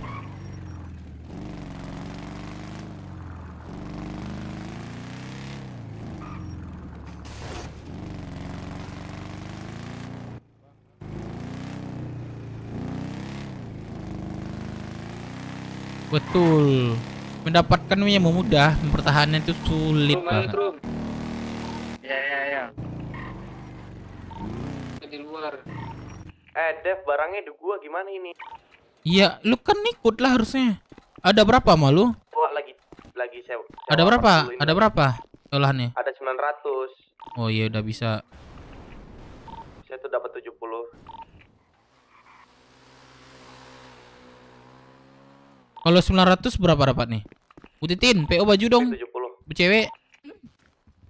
S1: Betul. Mendapatkannya mudah, mempertahankan itu sulit banget.
S18: Ya.
S7: Di luar.
S20: Dev, barangnya di gua gimana ini?
S1: Iya, lu kan ikut lah harusnya. Ada berapa malu?
S20: Gua lagi sewa.
S1: Ada berapa? Ada berapa olahannya?
S20: Ada 900.
S1: Oh iya udah bisa.
S20: Saya tuh dapat 70.
S1: Kalau 900 berapa dapat nih? Utitin, PO baju dong.
S20: 70.
S1: Cewek.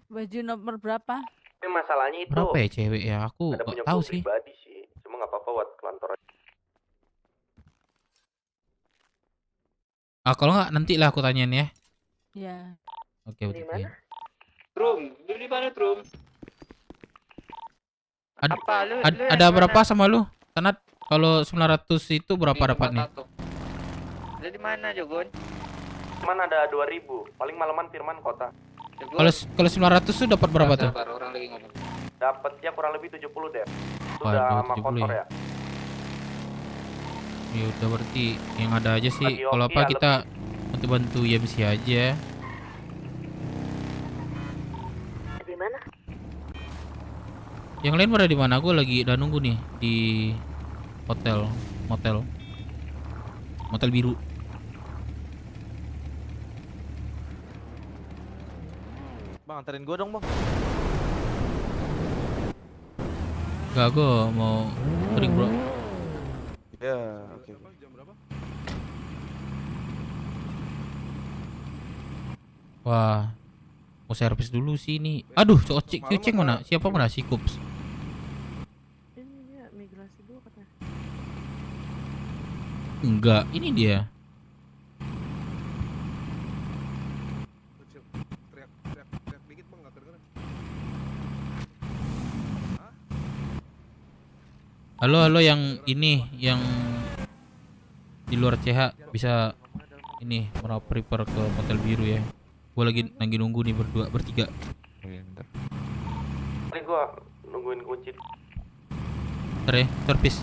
S10: Baju nomor berapa?
S20: Tapi masalahnya itu.
S1: Berapa ya cewek ya? Aku
S20: ada punya
S1: nggak tahu
S20: gua
S1: sih.
S20: pribadi sih. Cuma nggak apa-apa buat kantor aja.
S1: Kalau nggak nanti lah aku tanyain ya.
S10: Ya.
S1: Oke, Utitin.
S7: Drum, di mana Drum?
S1: Ada berapa sama lu? Sanat, kalau 900 itu berapa dapatnya?
S9: Ada di mana, Jogon? Firman ada 2000. Paling malaman Firman kota.
S1: Kalau 900 tuh dapat berapa tuh?
S7: Orang lagi ngomong.
S9: Dapatnya kurang lebih 70 deh. Itu
S1: Waduh,
S9: udah sama
S1: 70
S9: kotor
S1: ya.
S9: ya.
S1: Ya udah berarti yang ada aja sih.
S9: Lagi
S1: Kalau
S9: oke
S1: apa
S9: ya,
S1: kita bantu YMC aja.
S16: Di mana?
S1: Yang lain pada di mana? Gue lagi udah nunggu nih di motel biru.
S17: Bang, anterin gua dong, Bang.
S1: Gak, gue mau break bro.
S17: Ya, oke.
S1: Wah, mau servis dulu sih ini. Aduh, cek mana? Siapa mana si Kups?
S16: Ini dia migrasi dulu katanya.
S1: Enggak, ini dia. Halo yang ini yang di luar CH bisa ini mau prepare ke hotel biru ya. Gua lagi nunggu nih bertiga.
S6: Bentar.
S9: Ini gua nungguin kunci.
S1: Ntar ya, servis.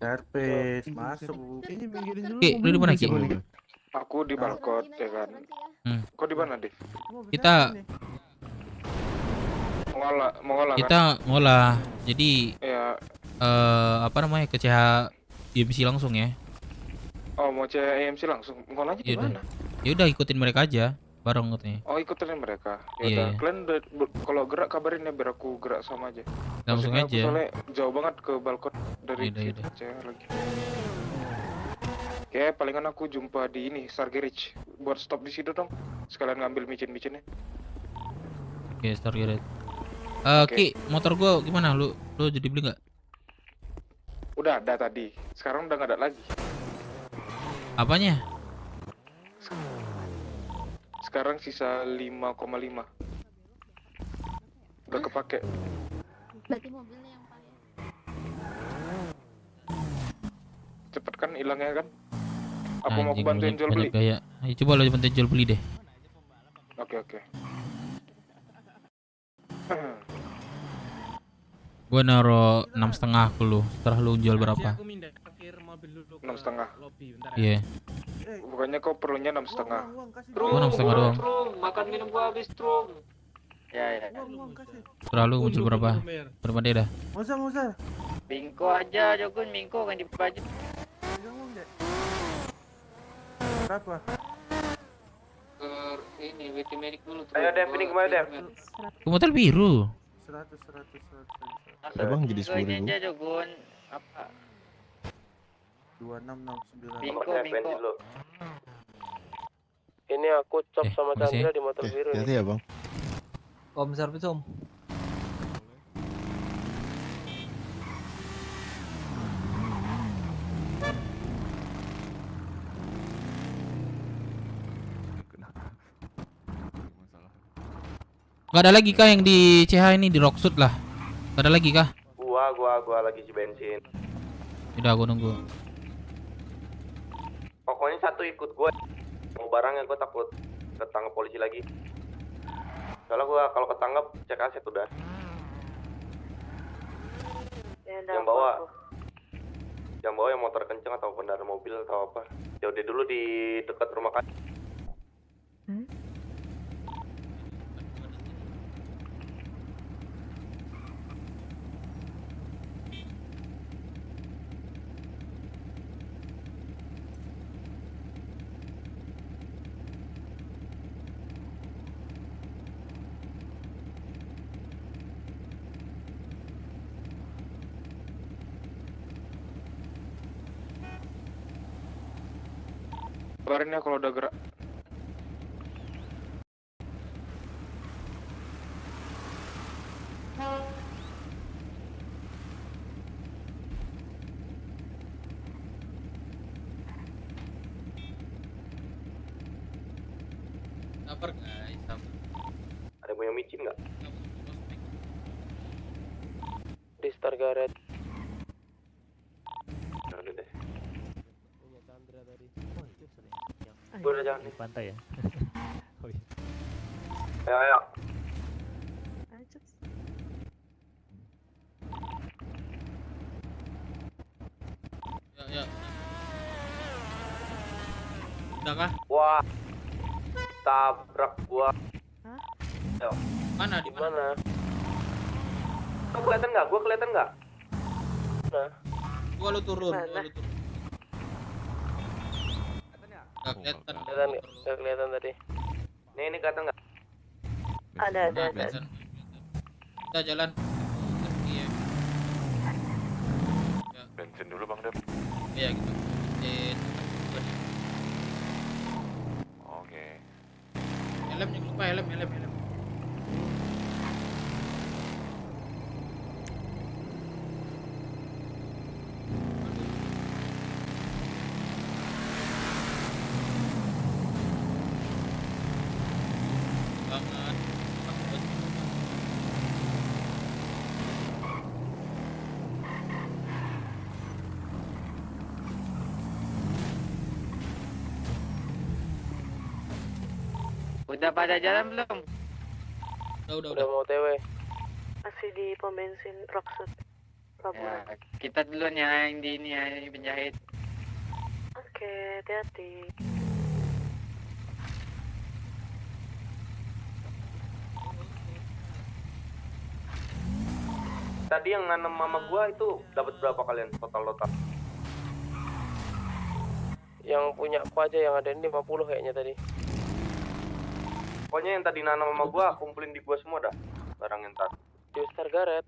S20: Servis masuk.
S17: Ini pinggirin dulu.
S1: Ki, lu di mana Ki?
S12: Aku di balkon ya kan. Kok di mana, Dev?
S1: Kita
S12: ngolah
S1: kita
S12: kan?
S1: ngolah. Jadi
S12: Ya.
S1: apa namanya ke CH YMC langsung ya.
S12: Oh, mau CMC langsung ngolahnya di mana?
S1: Ya udah ikutin mereka aja bareng katanya.
S12: Oh, ikutin mereka. Ya
S1: Iya.
S12: udah, kalian kalau gerak kabarin ya biar aku gerak sama aja.
S1: Langsung
S12: Maksudnya
S1: aja.
S12: Aku soalnya jauh banget ke balkon dari
S1: Yaudah.
S12: CH lagi. Oke, palingan aku jumpa di ini Star Garage. Buat stop di situ dong. Sekalian ngambil micin-micinnya.
S1: Oke, Star Garage.
S12: Oke.
S1: Ki, motor gua gimana? Lu jadi beli nggak?
S12: Udah ada tadi. Sekarang udah nggak ada lagi.
S1: Apanya?
S12: Sekarang sisa 5,5. Udah kepake.
S3: Berarti mobilnya yang paling.
S12: Cepet kan hilangnya kan? Apa mau aku
S1: Anjing,
S12: bantuin jual beli?
S1: Kayak, ayo coba lo bantuin jual beli deh.
S12: Oke.
S1: Gua naro 6,5 ke lu. Setelah lu jual berapa?
S12: 6,5.
S1: Iya.
S12: Bukannya kau perlunya 6,5.
S1: Gua 6,5 doang.
S7: Makan minum gua habis, Trum.
S9: Ya.
S1: Setelah lu jual berapa? Berapa dia dah?
S20: Nggak usah.
S9: Mingko aja, Jogun. Mingko kan di baju.
S20: Berapa?
S7: Ini WT Medic dulu.
S9: Ayo, Dev, ini kemana, Dev?
S1: Ke motel biru.
S20: 100.
S6: Bang, jadi 10.000.
S9: aja, Jogun. Apa?
S20: 2669.
S9: Mingko. Ini aku cop sama
S1: makasih
S9: Chandra
S1: ya.
S9: di motor biru.
S6: Hati ya, Bang.
S18: Om servis Om.
S1: Gak ada lagi kah yang di CH ini di Rocksud lah? Gak ada lagi kah?
S9: Gua lagi isi bensin.
S1: Udah aku nunggu.
S9: Pokoknya satu ikut gua. Mau barangnya gua takut ketangkep polisi lagi. Soalnya gua kalau ketangkep cek aset udah. Yang bawa yang motor kenceng atau pengendara mobil atau apa. Ya udah dulu di dekat rumah kan.
S12: Kabarin ya kalau udah gerak.
S1: Sabar guys, sabar.
S9: Ada yang punya micin nggak? Targaret.
S20: Ya udah deh.
S13: Punya Chandra tadi. Oh itu sering yang
S20: Gue udah jalan
S13: di
S20: nih.
S13: pantai ya. Oh iya.
S20: Ayo ayo.
S1: Ya. Udah kah?
S9: Wah. Tabrak gua. Ayo.
S1: Mana di mana?
S9: Kau kelihatan nggak? Gua kelihatan nggak? Nah.
S1: Gua lu turun. Gak kelihatan.
S9: Nggak kelihatan tadi. Ini kelihatan nggak?
S5: Ada.
S1: Kita jalan. Iya.
S12: Bensin dulu Bang Dep.
S1: Iya gitu. Bensin.
S12: Oke.
S1: Helm jangan lupa helm. Banget.
S18: Udah pada jalan belum?
S1: Udah.
S9: Mau TW.
S5: Masih di pom bensin Rockset.
S18: Ya, kita duluan ya yang di ini ya, yang penjahit.
S5: Oke, hati-hati.
S9: Tadi yang nanam mama gua itu dapat berapa kalian total? Yang punya aku aja yang ada ini 50 kayaknya tadi. Pokoknya yang tadi nanam mama gua kumpulin di gua semua dah. Barang yang ntar. Di Stargaret.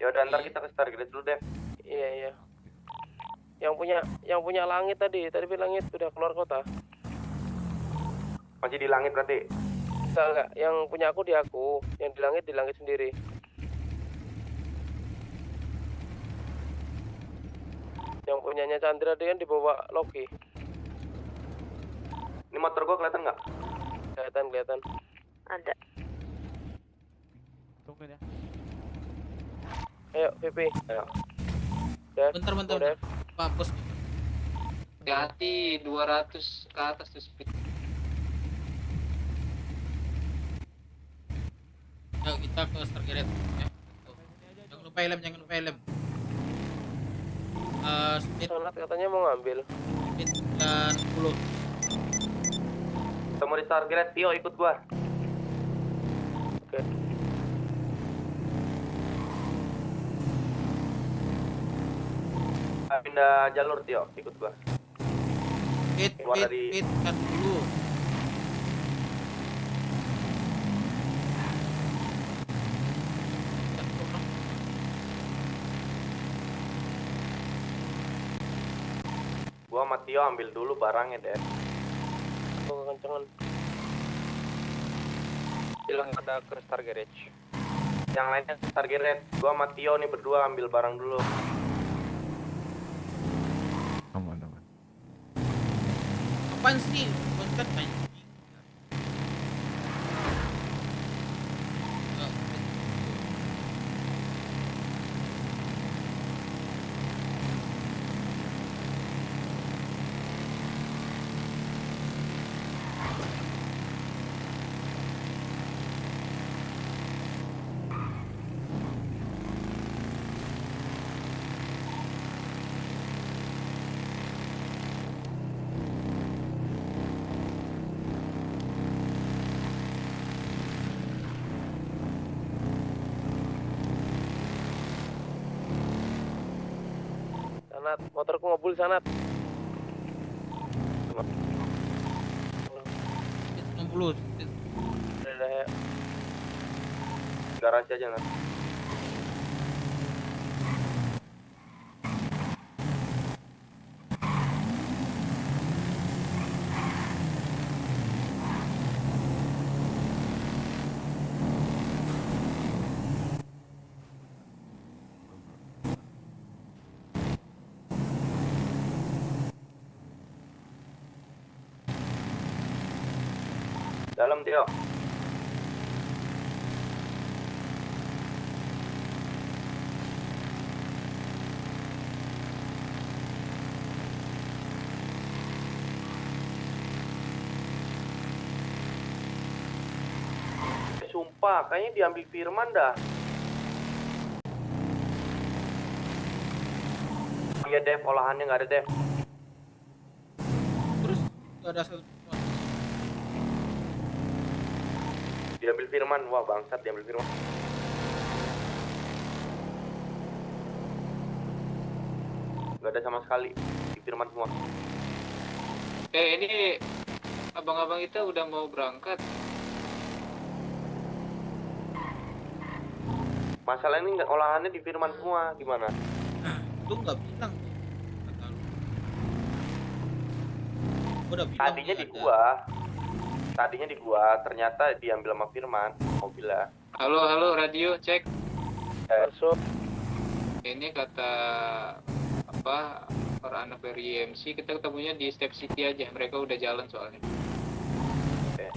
S9: Ya udah ntar kita ke Stargaret dulu deh. Iya. Yang punya langit tadi langit udah keluar kota. Masih di langit berarti? Enggak. Yang punya aku di aku, yang di langit sendiri. Yang punyanya Chandra dia kan dibawa Loki. Ini motor gua kelihatan nggak? Kelihatan.
S5: Ada.
S13: Tungguin ya.
S9: Ayo, VP. Ayo.
S1: Bentar. Pak bos.
S7: Hati 200 ke atas tuh speed.
S1: Yuk kita ke Stargaret ya. Jangan lupa helm. Speed
S9: Sonat katanya mau ngambil.
S1: Speed 90.
S9: Ketemu di Stargaret, Tio ikut gua. Oke. Pindah jalur Tio, ikut gua.
S1: Speed kan dulu.
S9: Gua sama Tio ambil dulu barangnya deh. Aku kencengan. Bilang ada ke Star Garage. Yang lainnya ke Star Garage. Gua sama Tio nih berdua ambil barang dulu.
S6: Aman.
S1: Apaan sih? Konten anjing.
S9: Sanat, motorku ngebul Sanat.
S1: 60.
S9: Udah ya. Garasi aja Nat. Dalam Tio.
S20: Lupa, kayaknya diambil Firman dah. Iya Dev, olahannya nggak ada Dev.
S1: Terus gak ada satu.
S20: Diambil Firman, wah bangsat diambil Firman. Nggak ada sama sekali di Firman semua.
S7: Ini abang-abang kita udah mau berangkat.
S20: Masalah ini nggak olahannya di Firman semua, gimana?
S1: Lu nggak bilang. Udah bilang
S20: Tadinya di gua, ternyata diambil sama Firman, mobilnya.
S7: Halo, radio, cek.
S20: Masuk.
S7: Ini kata apa para anak dari IMC, kita ketemunya di Step City aja. Mereka udah jalan soalnya.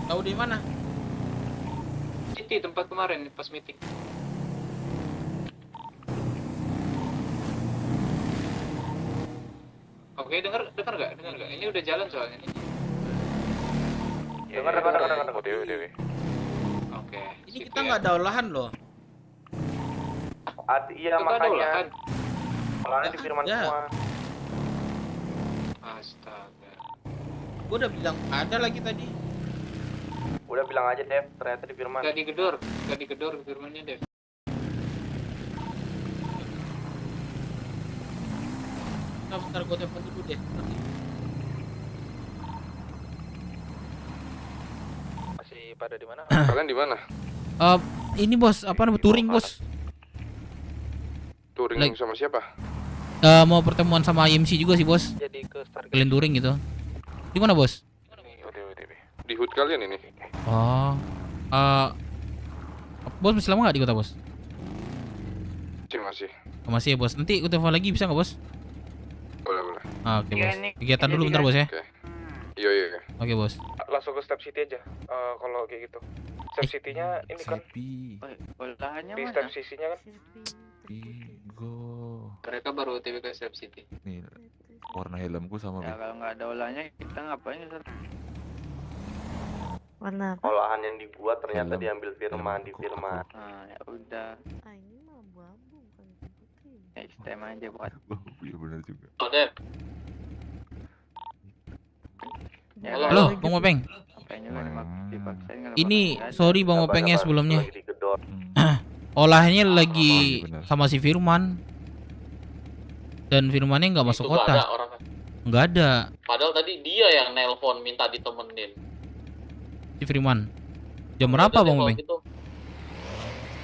S1: Tahu di mana?
S7: City, tempat kemarin pas meeting. Oke, dengar nggak? Ini udah jalan soalnya.
S20: Dengar.
S7: Oke.
S1: Ini kita nggak ada olahan loh.
S20: Iya makanya. Olahannya di Firman semua.
S7: Astaga.
S1: Gua udah bilang ada lagi tadi.
S20: Udah bilang aja Dev, ternyata di Firman.
S7: Gak digedor Firmannya Dev.
S1: Bentar gua telepon dulu deh.
S17: Masih pada di mana?
S12: Kalian di mana?
S1: Ini bos, apa namanya touring bos?
S12: Touring sama siapa?
S1: Mau pertemuan sama IMC juga sih bos.
S17: Jadi ke Stargate.
S1: Kalian touring gitu. Di mana bos?
S12: Di hood kalian ini.
S1: Oh. Bos masih lama nggak di kota bos?
S12: Masih.
S1: Masih ya bos. Nanti aku telepon lagi bisa nggak bos?
S12: Boleh.
S1: Oke bos. Kegiatan dulu bentar bos ya.
S12: Iya.
S1: Oke bos.
S12: Langsung ke Step City aja. Kalau kayak gitu. Step City-nya ini kan.
S15: Olahannya
S12: Di
S15: mana?
S12: Step City-nya kan.
S7: Mereka baru OTW ke Step City.
S6: Nih, warna helmku sama
S15: Ya kalau nggak ada olahnya kita ngapain ya?
S16: Warna apa?
S20: Olahan yang dibuat ternyata diambil Firman di Firman.
S15: Nah, ya udah.
S16: Ini mah abu-abu bukan putih.
S15: Next time aja buat.
S6: Iya benar juga.
S7: Oh, Dev.
S1: Halo, Bang Mopeng. Ini sorry Bang Mopengnya sebelumnya. Olahnya lagi sama si Firman. Dan Firmannya nggak masuk kota. Nggak ada.
S19: Padahal tadi dia yang nelpon minta ditemenin.
S1: Si Firman. Jam berapa Bang Mopeng?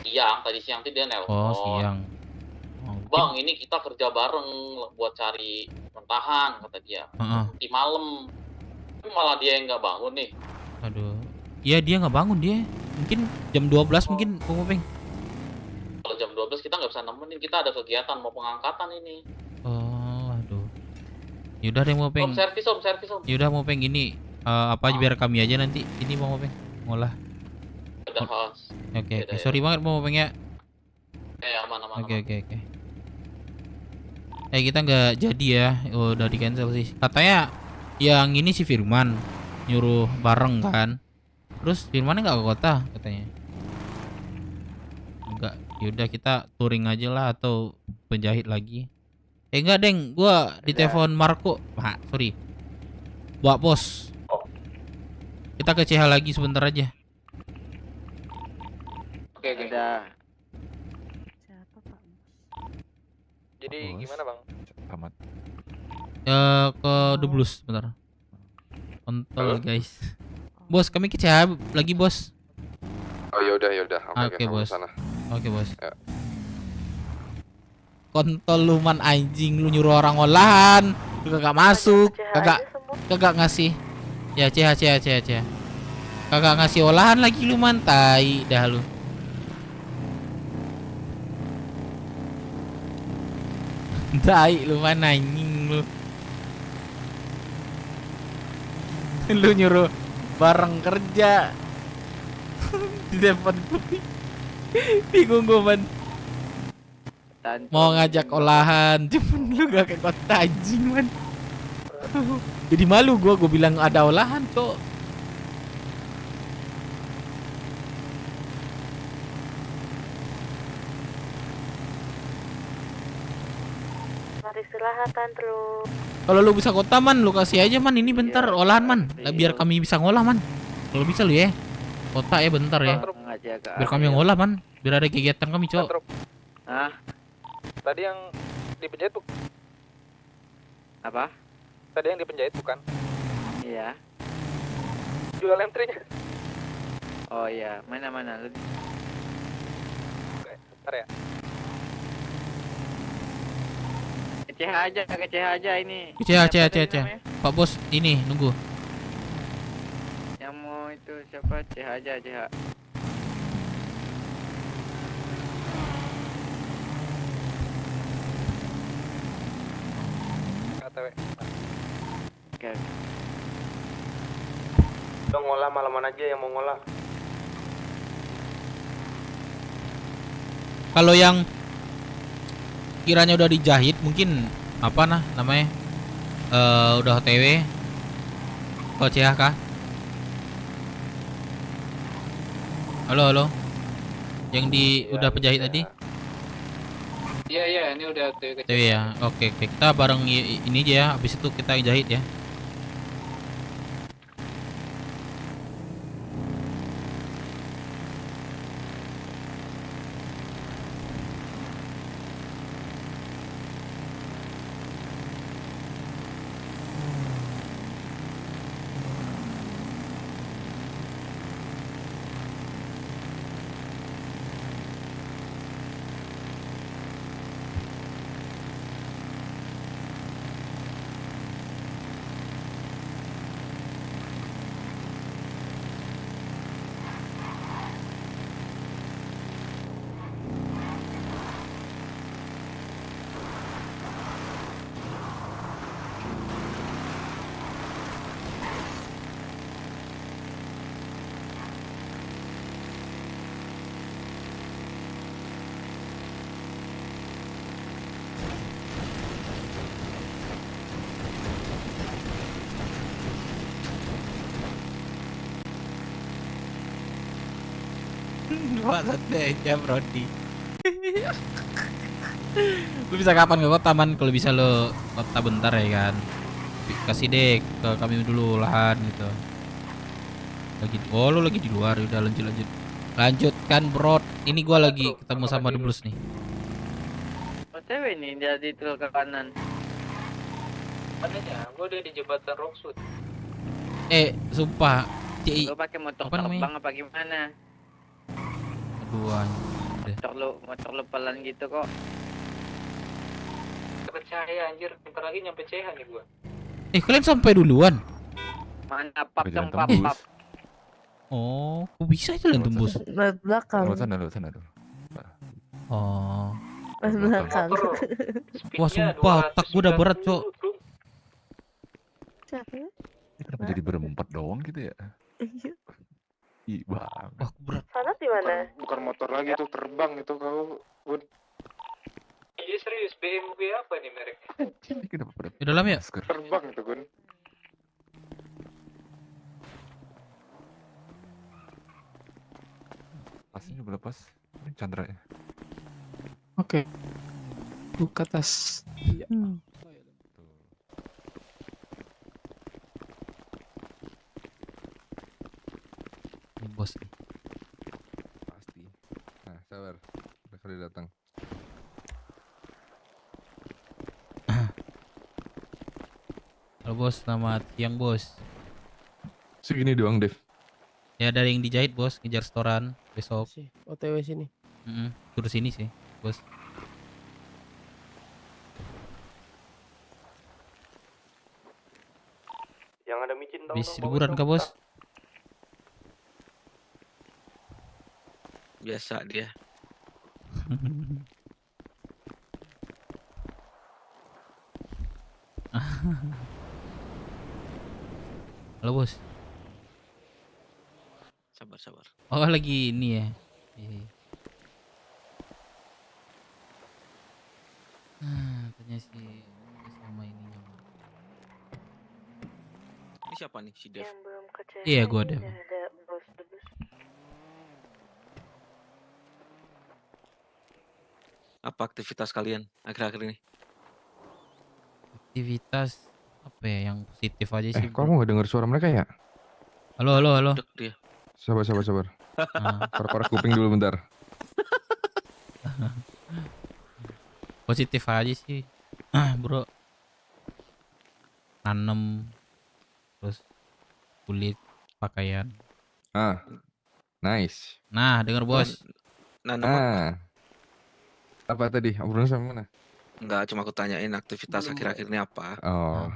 S19: Siang, tadi siang tuh dia nelpon.
S1: Oh siang.
S19: Bang, ini kita kerja bareng buat cari mentahan kata dia. Di malam. Tapi malah dia yang nggak bangun nih.
S1: Aduh. Iya dia nggak bangun dia. Mungkin jam 12 mungkin Bang Mopeng.
S19: Kalau jam 12 kita nggak bisa nemenin, kita ada kegiatan mau pengangkatan ini.
S1: Oh, aduh. Yaudah deh Mopeng.
S19: Om servis.
S1: Yaudah Mopeng ini apa aja biar kami aja nanti ini Bang Mopeng ngolah.
S19: Udah khas.
S1: Oke. Sorry banget Bang Mopeng ya.
S19: Aman.
S1: Oke. Kita nggak jadi ya, udah di cancel sih. Katanya yang ini si Firman nyuruh bareng kan. Terus Firmannya nggak ke kota katanya. Enggak, yaudah kita touring aja lah atau penjahit lagi. Enggak deng, gua ditelepon Marco. Sorry. Buat bos. Kita ke CH lagi sebentar aja.
S7: Oke.
S15: Udah.
S17: Jadi gimana bang?
S6: Tamat.
S1: Ke Dublus bentar. Kontol guys. Bos, kami ke CH lagi bos.
S12: Oh yaudah.
S1: Oke bos.
S12: Sana.
S1: Oke bos.
S12: Ya.
S1: Kontol lu man anjing, lu nyuruh orang olahan, lu kagak masuk, kagak ngasih. Ya CH. Kagak ngasih olahan lagi lu man, tai dah lu. Tai lu man anjing lu. Lu nyuruh bareng kerja. Di depan gue. Bingung gue man. Mau ngajak olahan, cuman lu gak ke kota anjing man. Jadi malu gue bilang ada olahan kok.
S16: Mari istirahat terus.
S1: Kalau lu bisa kota man, lu kasih aja man ini bentar olahan man. Biar kami bisa ngolah man. Kalau bisa lu ya. Kota ya bentar ya. Biar kami ngolah man. Biar ada kegiatan kami, Cok.
S15: Hah?
S17: Tadi yang dipenjahit bukan?
S15: Apa?
S17: Tadi yang dipenjahit bukan?
S15: Iya.
S17: Jual M3-nya.
S15: Oh iya, mana lu?
S17: Oke, bentar ya.
S15: Keceh aja ini.
S1: Ceh. Pak Bos ini nunggu.
S15: Yang mau itu siapa? CH aja.
S17: KTW.
S15: Oke.
S20: Dong ngolah malaman aja yang mau ngolah.
S1: Kalau yang kiranya udah dijahit mungkin apa namanya? Udah OTW ke CHK. Halo. Yang udah penjahit tadi?
S7: Iya, ini udah OTW
S1: OTW ya. Oke. Kita bareng ini aja ya. Habis itu kita jahit ya. Maksudnya aja Brody. Lu bisa kapan ke kota man? Kalau bisa lo kota bentar ya kan. Kasih deh ke kami dulu lahan gitu. Lu lagi di luar. Udah lanjutkan bro. Ini gua lagi ketemu sama The Blues nih.
S15: OTW nih jadi trail ke kanan.
S7: Mananya? Gua udah di jembatan Rockwood.
S1: Sumpah.
S15: Lu pakai motor terbang apa gimana? Motor lu pelan gitu kok.
S7: Percaya anjir, bentar lagi nyampe CH nih gua.
S1: Kalian sampai duluan?
S15: Mana pap dong pap.
S1: Oh, kok bisa itu yang tembus?
S16: Lewat belakang.
S6: Lewat sana dulu.
S1: Oh.
S16: Lewat belakang.
S1: Wah sumpah, otak gue udah berat, Cok.
S16: Capek.
S6: Kenapa jadi berempat doang gitu ya?
S16: Iya.
S6: Ih, bang.
S1: Wah, berat.
S16: Sana di mana?
S12: Bukan motor lagi tuh, terbang itu kau.
S7: Iya serius, BMW apa nih mereknya?
S1: Di dalam ya?
S12: Terbang itu Gun.
S6: Pasnya juga lepas. Ini Chandra ya.
S4: Oke. Buka tas. Iya.
S1: Ini bos nih.
S6: Pasti. Nah, sabar. Udah kali datang.
S1: Halo bos, selamat siang bos.
S6: Segini doang, Dev.
S1: Ya dari yang dijahit bos, ngejar setoran besok.
S9: OTW sini.
S1: Terus sini sih, bos.
S20: Yang ada micin dong.
S1: Habis liburan kah bos?
S15: Biasa dia.
S1: Halo bos.
S15: Sabar.
S1: Oh lagi ini ya. Iya. Tanya sih sama ini.
S15: Ini siapa nih si Dev?
S16: Yang belum kecewa.
S1: Iya gua Dev.
S16: Ada bos.
S15: Apa aktivitas kalian akhir-akhir ini?
S1: Aktivitas apa ya yang positif aja sih,
S21: Kok aku nggak dengar suara mereka ya?
S1: Halo, halo, halo.
S15: Dia.
S21: Sabar. Korek kuping dulu bentar.
S1: Positif aja sih, bro. Nanem, terus kulit, pakaian.
S21: Nice.
S1: Nah, dengar bos.
S21: Apa tadi? Obrolan sama mana?
S15: Enggak, cuma aku tanyain aktivitas akhir-akhir ini apa.
S21: Oh.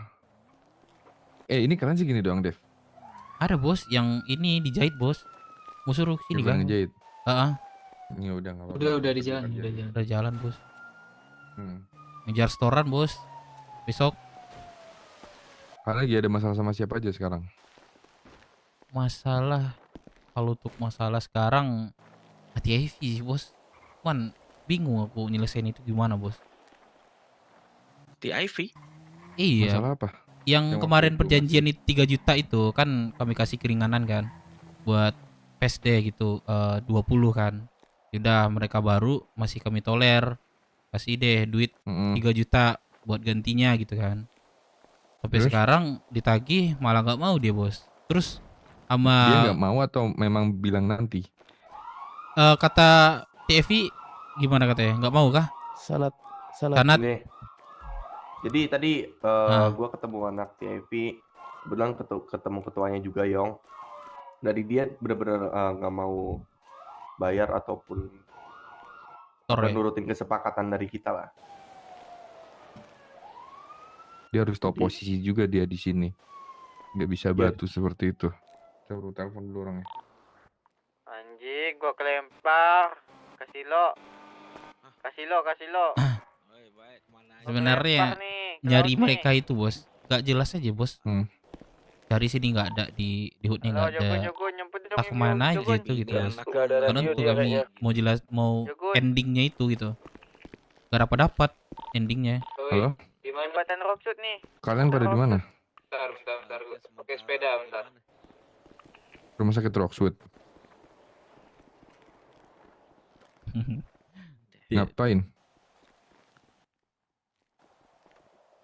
S21: Ini kalian sih gini doang, Dev.
S1: Ada bos yang ini dijahit bos. Mau suruh sini
S21: Yang
S1: kan?
S21: ngejahit.
S1: Ya
S21: udah nggak apa-apa.
S4: Udah di jalan,
S1: Udah jalan bos. Ngejar storan bos. Besok.
S21: Kalian lagi ada masalah sama siapa aja sekarang?
S1: Kalau untuk masalah sekarang TIV sih bos. Cuman bingung aku nyelesain itu gimana bos.
S15: TIV?
S1: Iya.
S21: Masalah apa?
S1: Yang kemarin perjanjian itu 3 juta itu kan kami kasih keringanan kan buat PSD gitu 20 kan. Yaudah mereka baru masih kami toler. Kasih deh duit 3 juta buat gantinya gitu kan. Sampai sekarang ditagih malah nggak mau dia bos. Terus sama
S21: dia nggak mau atau memang bilang nanti?
S1: Kata TFI gimana katanya? Nggak mau kah?
S14: Salat.
S20: Nih. Jadi tadi gua ketemu anak TFI, kebetulan ketemu ketuanya juga Yong. Dari dia benar-benar nggak mau bayar ataupun nurutin kesepakatan dari kita lah.
S21: Dia harus tahu posisi juga dia di sini. Nggak bisa batu seperti itu. Saya perlu telepon dulu orangnya.
S18: Anjing, gua kelempar. Kasih lo.
S1: Sebenarnya nyari mereka itu bos, nggak jelas aja bos. Dari sini nggak ada di HUD-nya nggak ada. Entah kemana aja itu gitu bos. Karena untuk kami mau endingnya itu gitu. Gak dapat endingnya.
S21: Halo?
S18: Di mana jembatan Rockshoot nih?
S21: Kalian pada di mana?
S7: Bentar. Pakai sepeda bentar.
S21: Rumah sakit Rockswood. Ngapain?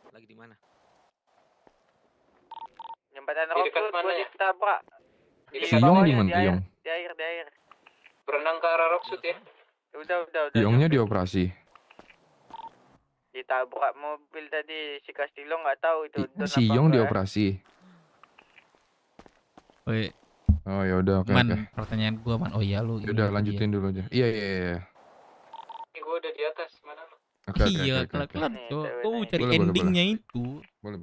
S15: Lagi di mana?
S18: Jembatan Rockshoot gua ditabrak.
S21: Si Yong di mana Yong?
S18: Di air.
S7: Berenang ke arah Rockshoot ya.
S18: Udah.
S21: Yongnya dioperasi.
S18: Ditabrak mobil tadi, si Castillo nggak tahu itu.
S21: Si Yong dioperasi. Oh ya udah oke.
S1: Pertanyaan gua man. Oh iya lu.
S21: Udah lanjutin dulu aja. Iya.
S7: Ini gua udah di atas mana lu?
S1: Iya, kelar-kelar. Gua mau cari endingnya itu.
S21: Boleh.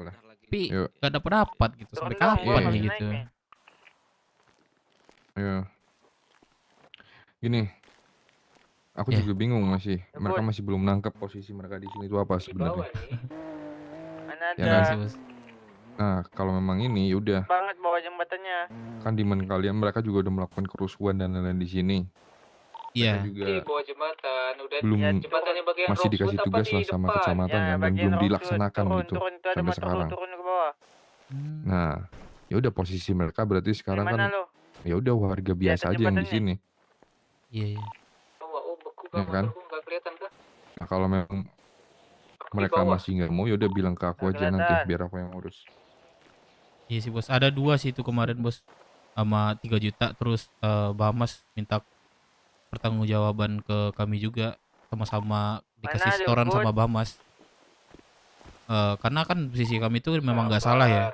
S1: Tapi gak dapat gitu. Sampai kapan nih gitu.
S21: Iya. Gini. Aku juga bingung masih. Mereka masih belum nangkep posisi mereka di sini itu apa sebenarnya.
S18: Mana
S21: Ya kan? Nah, kalau memang ini udah.
S18: Banget bawa jembatannya.
S21: Kan demand kalian mereka juga udah melakukan kerusuhan dan lain-lain di sini.
S1: Iya.
S21: Juga
S7: Bawa jembatan udah
S21: belum
S7: jembatannya bagian
S21: masih dikasih
S7: Rockshoot
S21: tugas
S7: apa
S21: lah
S7: di
S21: sama
S7: depan?
S21: kecamatan kan dan belum dilaksanakan gitu sampai sekarang.
S18: Turun ke bawah.
S21: Nah, ya udah posisi mereka berarti sekarang kan ya udah warga biasa aja yang di sini.
S1: Iya.
S21: Ya kan? Nah, kalau memang mereka masih nggak mau ya udah bilang ke aku aja nanti biar aku yang urus.
S1: Iya sih bos, ada 2 sih itu kemarin bos, sama 3 juta terus Bamas minta pertanggungjawaban ke kami juga, sama-sama dikasih setoran sama Bamas. Karena kan posisi kami itu memang nggak salah ya.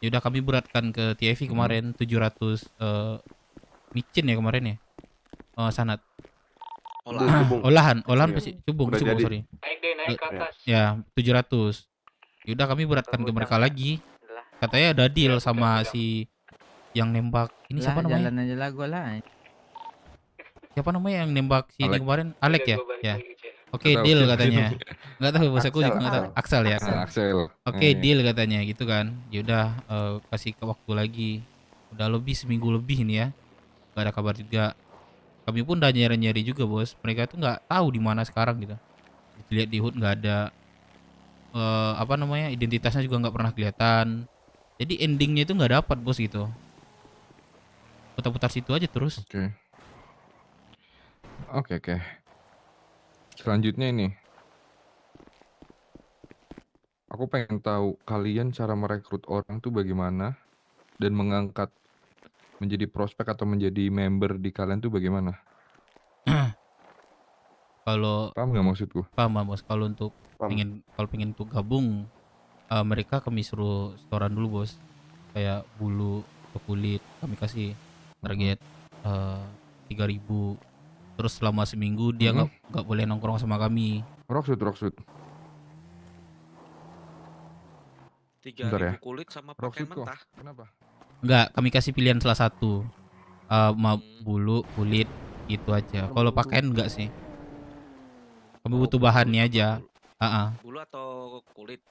S1: Ya udah kami beratkan ke TIV kemarin 700 micin ya kemarin ya. Sanat. Olahan pasti cubung sorry.
S7: Naik ke atas.
S1: Ya 700. Yaudah kami beratkan ke mereka lagi. Katanya ada deal sama si yang nembak ini siapa namanya?
S15: Jalan aja lah gua lah.
S1: Siapa namanya yang nembak si ini kemarin? Alek ya? Oke, deal katanya. Enggak tahu bos aku juga enggak tahu. Axel ya.
S21: Axel.
S1: Oke, deal katanya gitu kan. Yaudah kasih ke waktu lagi. Udah lebih seminggu lebih ini ya. Gak ada kabar juga. Kami pun udah nyari-nyari juga bos. Mereka tuh nggak tahu di mana sekarang gitu. Lihat di HUD nggak ada identitasnya juga nggak pernah kelihatan. Jadi endingnya itu nggak dapat bos gitu. Putar-putar situ aja terus.
S21: Oke. Selanjutnya ini. Aku pengen tahu kalian cara merekrut orang tuh bagaimana dan mengangkat menjadi prospek atau menjadi member di kalian tuh bagaimana?
S1: Kalau
S21: Paham nggak maksudku?
S1: paham Bos, kalau untuk
S20: Paham.
S1: pengen untuk gabung mereka kami suruh setoran dulu Bos. Kayak bulu atau kulit kami kasih target 3.000. Terus selama seminggu dia nggak boleh nongkrong sama kami.
S21: Rocksud.
S11: 3.000 kulit sama pakaian
S21: Rocksud kok.
S11: mentah.
S21: Kenapa?
S1: Enggak, kami kasih pilihan salah satu. Mau bulu, kulit, gitu aja. Kalau pakaian enggak sih. Kami butuh bahannya aja.
S11: Bulu atau kulit?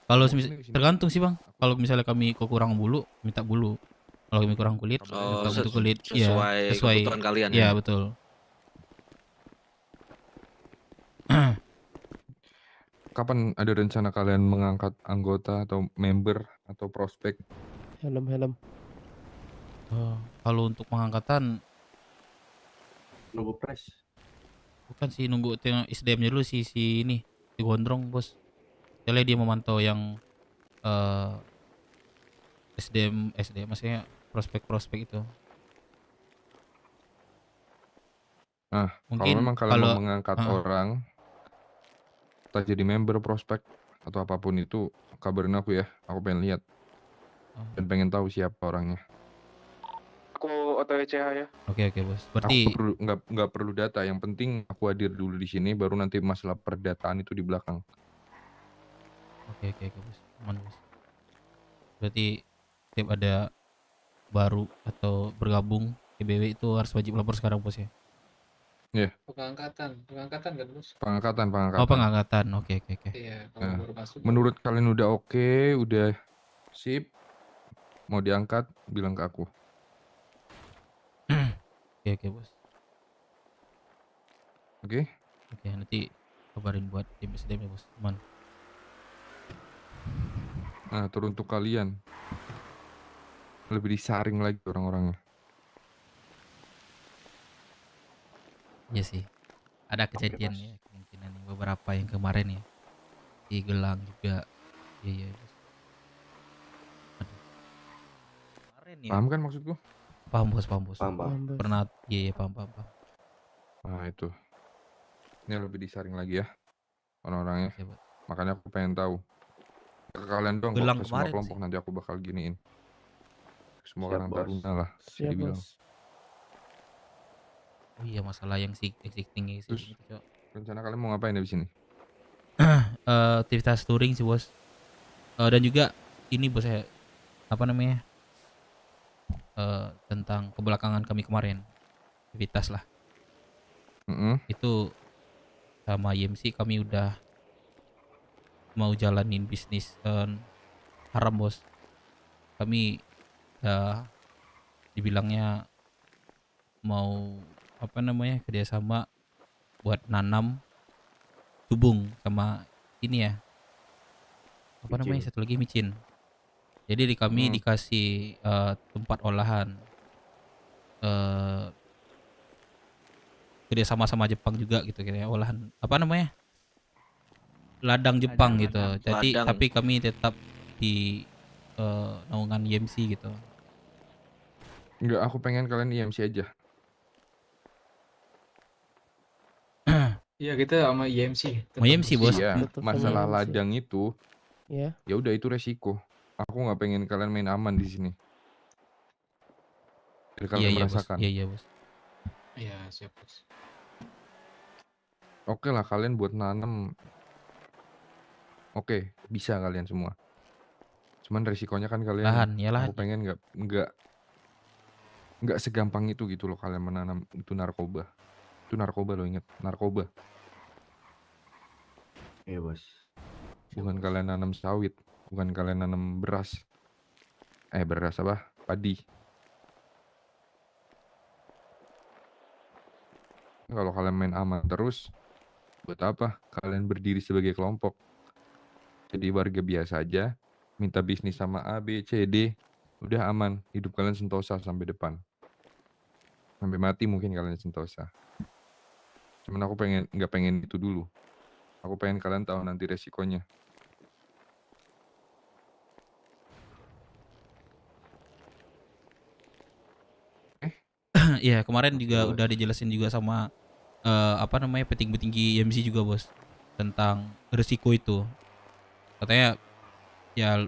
S1: Kalau tergantung sih Bang. Kalau misalnya kami kekurangan bulu, minta bulu. Kalau kami kurang kulit, minta butuh kulit.
S11: Sesuai kebutuhan kalian ya?
S1: Iya, betul.
S21: Kapan ada rencana kalian mengangkat anggota atau member atau prospek?
S9: Helm.
S1: Kalau untuk pengangkatan
S20: Nunggu press.
S1: bukan sih, nunggu SDM-nya dulu si ini, si Gondrong Bos. Soalnya dia memantau yang SDM maksudnya prospek itu.
S21: Nah, kalau memang kalian mau mengangkat orang, entah jadi member, prospek atau apapun itu, kabarin aku ya. Aku pengen lihat dan pengen tahu siapa orangnya.
S12: Aku OTW CH ya.
S1: Oke Bos. Berarti
S21: aku nggak perlu data. Yang penting aku hadir dulu di sini, baru nanti masalah perdataan itu di belakang.
S1: Oke Bos. Aman Bos. Berarti setiap ada baru atau bergabung IBW itu harus wajib lapor sekarang Bos ya?
S21: Iya.
S7: Pengangkatan kan Bos?
S21: Pengangkatan.
S1: Oh, pengangkatan. Oke.
S7: Iya, kalau baru masuk.
S21: Menurut kalian udah oke, udah sip, mau diangkat, bilang ke aku.
S1: Oke Bos.
S21: Oke?
S1: Oke, nanti kabarin buat tim SDM ya Bos. Aman.
S21: Nah, teruntuk kalian lebih disaring lagi orang-orangnya.
S1: Iya sih. Ada kejadian ya, kemungkinan beberapa yang kemarin ya. Di Gelang juga. Iya Bos. Aduh. Kemarin ya.
S21: Paham kan maksudku?
S1: Paham Bos.
S20: Paham.
S1: Pernah, iya paham.
S21: Nah, itu. Ini lebih disaring lagi ya orang-orangnya. Makanya aku pengen tahu. Ke kalian dong,
S1: Gelang
S21: ke semua
S1: kemarin
S21: kelompok
S1: sih.
S21: nanti aku bakal giniin. Semua
S20: Siap,
S21: orang
S20: Bos.
S21: taruna lah, bisa
S9: Siap,
S21: dibilang.
S9: Bos.
S1: Oh iya, masalah yang existing
S21: Terus,
S1: sih.
S21: rencana kalian mau ngapain habis ini?
S1: Aktivitas touring sih Bos. Dan juga ini Bos ya, apa namanya? Tentang kebelakangan kami kemarin. Aktivitas lah. Itu sama IMC kami udah mau jalanin bisnis haram Bos. Kami dibilangnya mau apa namanya, kerjasama buat nanam tubung sama ini ya, apa namanya, satu lagi micin. Jadi di kami dikasih tempat olahan, kerjasama sama Jepang juga gitu ya, olahan apa namanya, ladang Jepang gitu. Jadi
S11: Ladang.
S1: tapi kami tetap di naungan IMC gitu.
S21: Enggak, aku pengen kalian IMC aja.
S7: Iya, kita sama IMC.
S1: Sama IMC Bos.
S21: Iya,
S9: Tetap
S21: masalah
S9: sama IMC.
S21: ladang itu,
S9: Ya.
S21: ya udah itu resiko. Aku nggak pengen kalian main aman di sini. Biar kalian
S1: Iya Bos.
S21: merasakan.
S1: Iya Bos.
S7: Iya, siap Bos.
S21: Oke lah, kalian buat nanam. Oke, bisa kalian semua. Cuman resikonya kan kalian,
S1: Lahan, ya lahan.
S21: aku pengen nggak segampang itu gitu loh kalian menanam itu narkoba. Itu narkoba loh, inget, narkoba.
S20: Iya Bos.
S21: Bukan kalian nanam sawit, bukan kalian nanam beras. Beras apa? Padi. Kalau kalian main aman terus, buat apa? Kalian berdiri sebagai kelompok. Jadi warga biasa aja, minta bisnis sama A, B, C, D, udah aman. Hidup kalian sentosa sampai depan. Sampai mati mungkin kalian sentosa. Cuman aku nggak pengen itu dulu. Aku pengen kalian tahu nanti resikonya.
S1: Iya, kemarin juga udah dijelasin juga sama apa namanya, petinggi-petinggi IMC juga, Bos. Tentang risiko itu. Katanya ya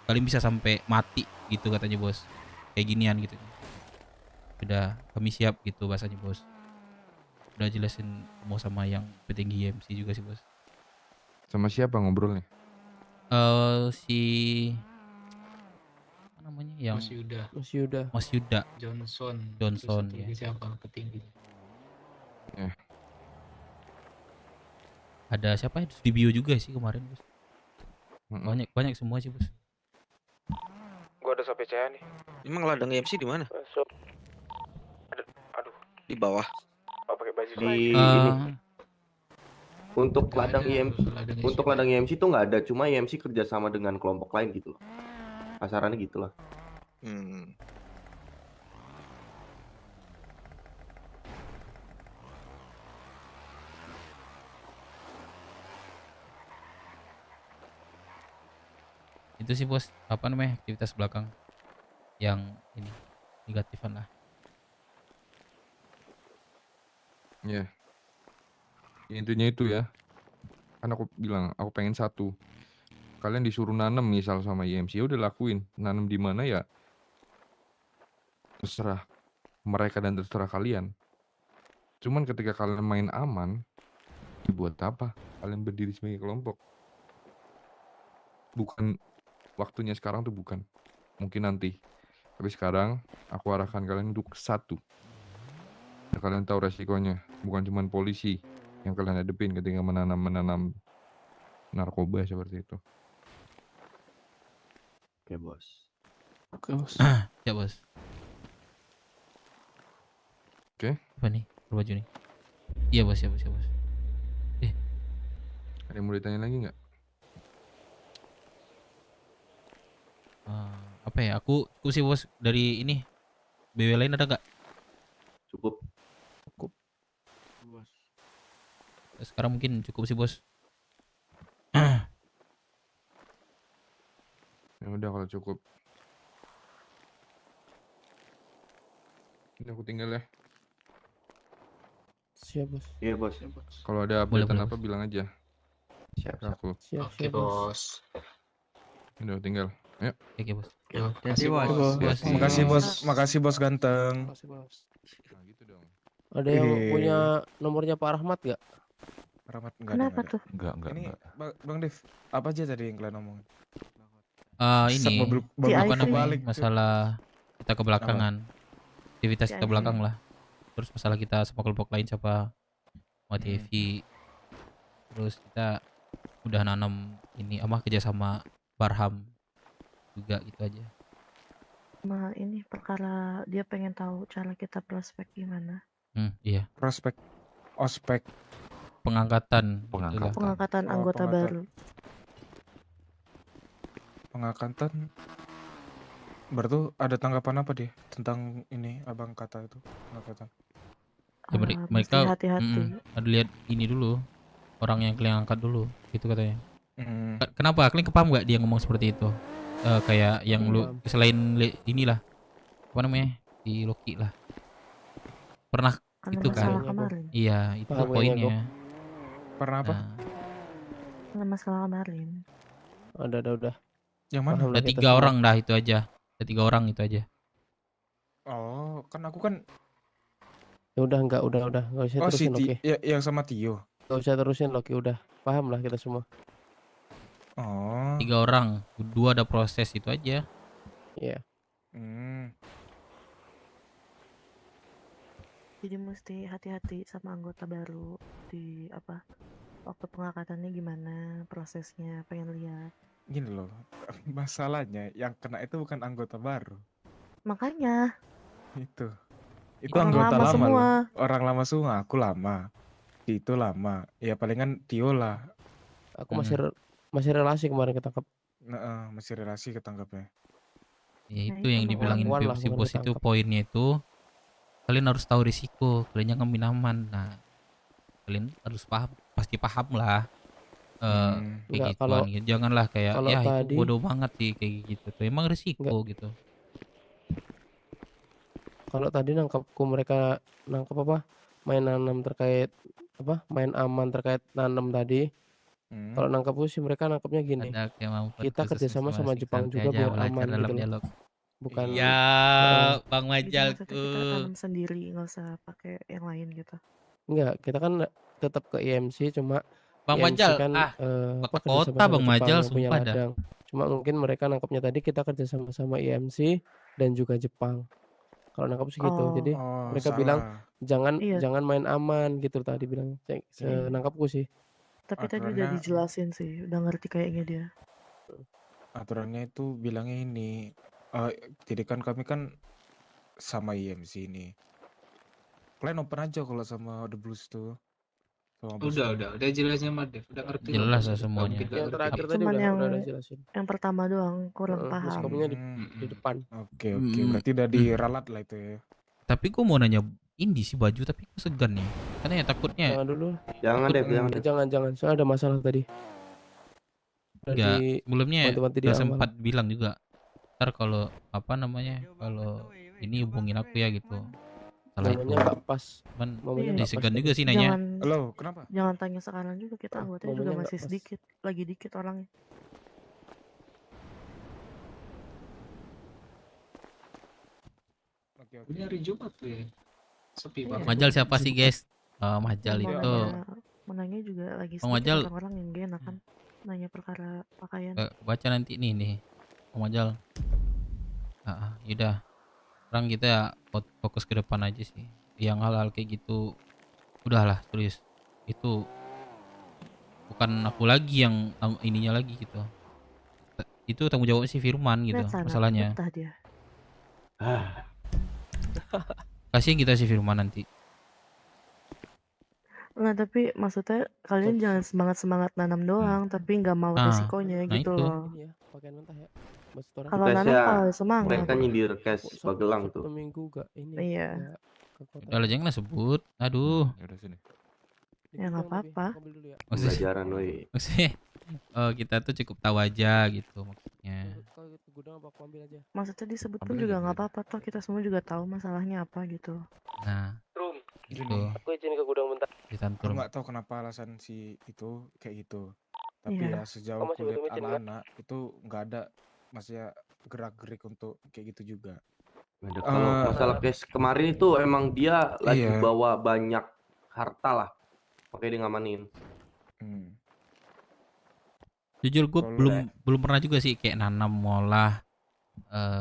S1: kalian bisa sampai mati gitu katanya, Bos. Kayak ginian gitu. Udah kami siap gitu bahasanya, Bos. Udah jelasin mau sama yang petinggi IMC juga sih, Bos.
S21: Sama siapa ngobrolnya?
S1: Si apa namanya yang
S9: Mas Yuda.
S1: Mas Yuda
S7: Johnson
S1: Johnson
S7: Terus satu
S1: ya.
S7: lagi siapa petinggi
S1: Ada siapa ya? Studio juga sih kemarin, Bos. Banyak semua sih, Bos.
S12: Gua ada sampai CA nih.
S11: Emang ladang IMC di mana?
S9: Masuk.
S12: Aduh,
S11: Di bawah.
S12: oh, pakai baju
S20: Di ini. Untuk ladang IMC itu nggak ada, cuma IMC kerjasama dengan kelompok lain gitu loh. Kasarannya gitu lah.
S1: Itu sih, Bos, apa namanya, aktivitas belakang yang ini negatifan lah.
S21: Ya. Intinya itu ya. Kan aku bilang aku pengen satu. Kalian disuruh nanam misal sama IMC, ya udah lakuin. Nanam di mana ya terserah mereka dan terserah kalian. Cuman ketika kalian main aman, dibuat apa? Kalian berdiri sebagai kelompok. Bukan waktunya sekarang tuh, bukan. Mungkin nanti. Tapi sekarang aku arahkan kalian untuk satu. Ya, kalian tahu resikonya. Bukan cuma polisi yang kalian hadepin ketika menanam narkoba seperti itu.
S20: Oke, Bos.
S8: Oke, Bos.
S1: Ya, Bos.
S21: Oke.
S1: Apa nih? Berbaju nih. Iya, Bos, ya, Bos, ya, Bos.
S21: Ada yang mau ditanya lagi nggak?
S1: Apa ya? Aku sih, Bos, dari ini BW lain ada nggak?
S20: Cukup.
S8: Bos.
S1: Sekarang mungkin cukup sih, Bos.
S21: Ya udah kalau cukup. Ini aku tinggal ya.
S9: Siap, Bos.
S20: Iya, Bos.
S21: Kalau ada
S1: Boleh,
S21: update
S1: boleh,
S21: apa bilang aja.
S20: Siap.
S21: Aku.
S9: Siap,
S7: Oke, Bos.
S21: Udah tinggal. Yuk.
S1: Oke, Bos.
S7: Makasih, Bos.
S8: Makasih, Bos. Makasih, Bos ganteng.
S21: Nah, gitu dong.
S9: Ada yang punya nomornya Pak Rahmat gak?
S8: Rahmat enggak ada.
S16: Kenapa tuh?
S21: Enggak.
S8: Ini Bang Dev, apa aja tadi yang kalian omongin?
S1: Ini apa namanya, masalah kita kebelakangan, aktivitas kita belakang lah. Terus masalah kita sama kelompok lain siapa, TV. Terus kita udah nanam ini kerja sama Barham juga, gitu aja.
S16: Nah, ini perkara dia pengen tahu cara kita prospek gimana.
S1: Iya.
S8: Prospek, ospek,
S1: Pengangkatan
S16: Anggota baru.
S8: Pengangkatan. Berarti ada tanggapan apa dia tentang ini abang kata itu pengangkatan?
S1: Ya, mereka
S16: mesti hati-hati.
S1: ada lihat ini dulu, orang yang kalian angkat dulu, gitu katanya. Kenapa kalian kepaham nggak dia ngomong seperti itu? Kayak yang lu selain inilah apa namanya, di Loki lah, pernah
S16: Kan
S1: itu
S16: masalah
S1: kan?
S16: kemarin.
S1: Iya, itu
S9: Paham,
S1: poinnya.
S8: Pernah apa?
S16: Kan masalah kemarin.
S9: Udah.
S8: Yang mana?
S1: Ada 3 orang dah, itu aja. Ada 3 orang itu aja.
S8: Oh, kan aku kan.
S9: Ya udah, enggak usah terusin,
S8: Siti,
S9: Loki.
S8: yang sama Tio.
S9: Enggak usah terusin, Loki, udah. Paham lah kita semua.
S8: Oh.
S1: 3 orang, 2 ada proses, itu aja.
S9: Iya.
S16: Jadi mesti hati-hati sama anggota baru di waktu pengangkatannya gimana prosesnya, pengen lihat.
S8: Gini loh, masalahnya yang kena itu bukan anggota baru.
S16: Makanya
S8: Itu
S16: orang
S8: anggota
S16: lama
S8: lama
S16: semua.
S8: loh. Orang lama semua, aku lama. Itu lama. Ya palingan Tio lah.
S9: Aku masih relasi kemarin ketangkap.
S8: Masih relasi ketangkapnya.
S1: Ya itu yang dibilangin
S9: Pengakuan lah,
S1: si
S9: bukan
S1: bos itu,
S9: ketangkap.
S1: poinnya itu kalian harus tahu risiko, kalian jangan main aman. Nah, kalian harus pasti paham lah. Kayak
S9: Enggak,
S1: gituan gitu. Janganlah kayak
S9: kalau
S1: ya
S9: tadi-
S1: itu bodoh banget sih kayak gitu tuh. Emang risiko gitu.
S9: Kalau tadi nangkapku mereka nangkap apa? Main nanam terkait apa? Main aman terkait nanam tadi. Kalau nangkapku sih mereka nangkapnya gini.
S1: Ada kemampuan
S9: Kita
S1: khusus
S9: kerjasama sama
S1: masing-masing,
S9: Jepang
S1: santai
S9: juga
S1: aja
S9: biar
S1: belajar
S9: aman
S1: dalam
S9: gitu loh.
S1: dialog.
S9: Bukan
S1: Iya, Bang
S16: Jadi
S1: Majal
S16: maksudnya kita tanam sendiri, nggak usah pakai yang lain gitu.
S9: Enggak, kita kan tetap ke IMC cuma
S1: Bang
S9: IMC
S1: Majal,
S9: kan apa
S1: kota-kota
S9: kerjasama sama
S1: Bang
S9: Jepang
S1: Majal,
S9: yang punya
S1: sumpah dah.
S9: ladang. Cuma mungkin mereka nangkapnya tadi kita kerjasama sama IMC dan juga Jepang. Kalau nangkap sih gitu. Jadi
S8: Oh,
S9: mereka bilang
S8: salah.
S9: jangan main aman gitu tadi bilang. Senangkapku sih.
S16: Tapi tadi udah
S8: Aturannya
S16: dijelasin sih, udah ngerti kayaknya dia.
S8: aturannya itu bilangnya ini. Jadi kan kami kan sama IMC ini. Kalian open aja kalau sama The Blues tuh. Sama bosnya.
S7: Udah jelasnya sama Dev, udah ngerti.
S1: Jelas
S7: lah
S1: lah semuanya.
S9: Yang terakhir tadi
S16: Cuman
S9: udah jelasin.
S16: yang pertama doang kurang paham.
S9: Skopnya di depan.
S8: Oke, berarti udah diralat lah itu ya.
S1: Tapi gue mau nanya ini sih baju, tapi gue segan nih. Karena ya takutnya.
S9: Jangan dulu.
S20: Jangan deh, jangan.
S9: Jangan. Soalnya ada masalah tadi.
S1: Enggak, sebelumnya
S9: bantu-bantu di
S1: udah
S9: awal.
S1: sempat bilang juga. Ntar kalau apa namanya, kalau ini hubungin aku ya gitu. Salah itu.
S9: Momennya nggak pas.
S1: Cuman
S9: Momennya nggak
S1: segan
S9: pas
S1: juga
S9: tadi.
S1: sih nanya.
S8: Halo, kenapa?
S16: Jangan tanya sekarang juga, kita anggotanya juga
S9: momennya
S16: masih
S9: nggak pas.
S16: sedikit, lagi dikit orangnya.
S7: Ini hari Jumat tuh ya. Sepi
S16: Iya.
S7: banget.
S1: Majal siapa sih guys? Majal
S16: Mau
S1: itu.
S16: nanya juga lagi
S1: Bang
S16: sedikit
S1: Majal.
S16: orang-orang yang gak enak kan nanya perkara pakaian.
S1: Baca nanti nih Bang Majal. Yaudah. Sekarang kita fokus ke depan aja sih. Yang hal-hal kayak gitu udahlah, serius. Itu bukan aku lagi yang ininya lagi gitu. Itu tanggung jawab si Firman gitu
S16: Lihat sana,
S1: masalahnya.
S16: betah dia.
S1: Kasihin kita si Firman nanti.
S16: Nggak, tapi maksudnya kalian jangan semangat-semangat nanam doang, tapi nggak mau resikonya gitu
S1: itu.
S16: loh.
S9: Ini ya, pakaian mentah ya. Buat setoran.
S16: Kalau nanam kalau semangat.
S20: Mereka nyindir cash Magelang tuh.
S9: Minggu gak ini.
S16: Iya.
S9: nggak ke kota.
S1: Kalau jangan sebut. Aduh.
S21: Ya udah sini.
S16: Ya nggak apa-apa.
S20: Pembelajaran woi.
S1: Maksudnya kita tuh cukup tahu aja gitu maksudnya.
S9: Kalau gitu gudang apa aku ambil aja.
S16: Maksudnya disebut pun
S21: Ambil
S16: juga
S21: aja,
S16: nggak apa-apa toh, kita semua juga tahu masalahnya apa gitu.
S1: Nah,
S8: Gini,
S1: gitu.
S9: Aku izin ke gudang bentar.
S8: Aku
S1: Ditantur.
S8: nggak tahu kenapa alasan si itu kayak gitu. Tapi
S16: Iya.
S8: ya sejauh
S9: Kamu masih
S8: kulihat
S9: butuh micin, nggak?
S8: anak-anak itu nggak ada maksudnya gerak-gerik untuk kayak gitu juga.
S20: Ada. Kalau masalah case kemarin itu emang dia lagi
S8: Iya.
S20: bawa banyak harta lah, makanya dia ngamanin.
S1: Jujur gue
S8: Kalau-
S1: belum pernah juga sih kayak nanam ngolah.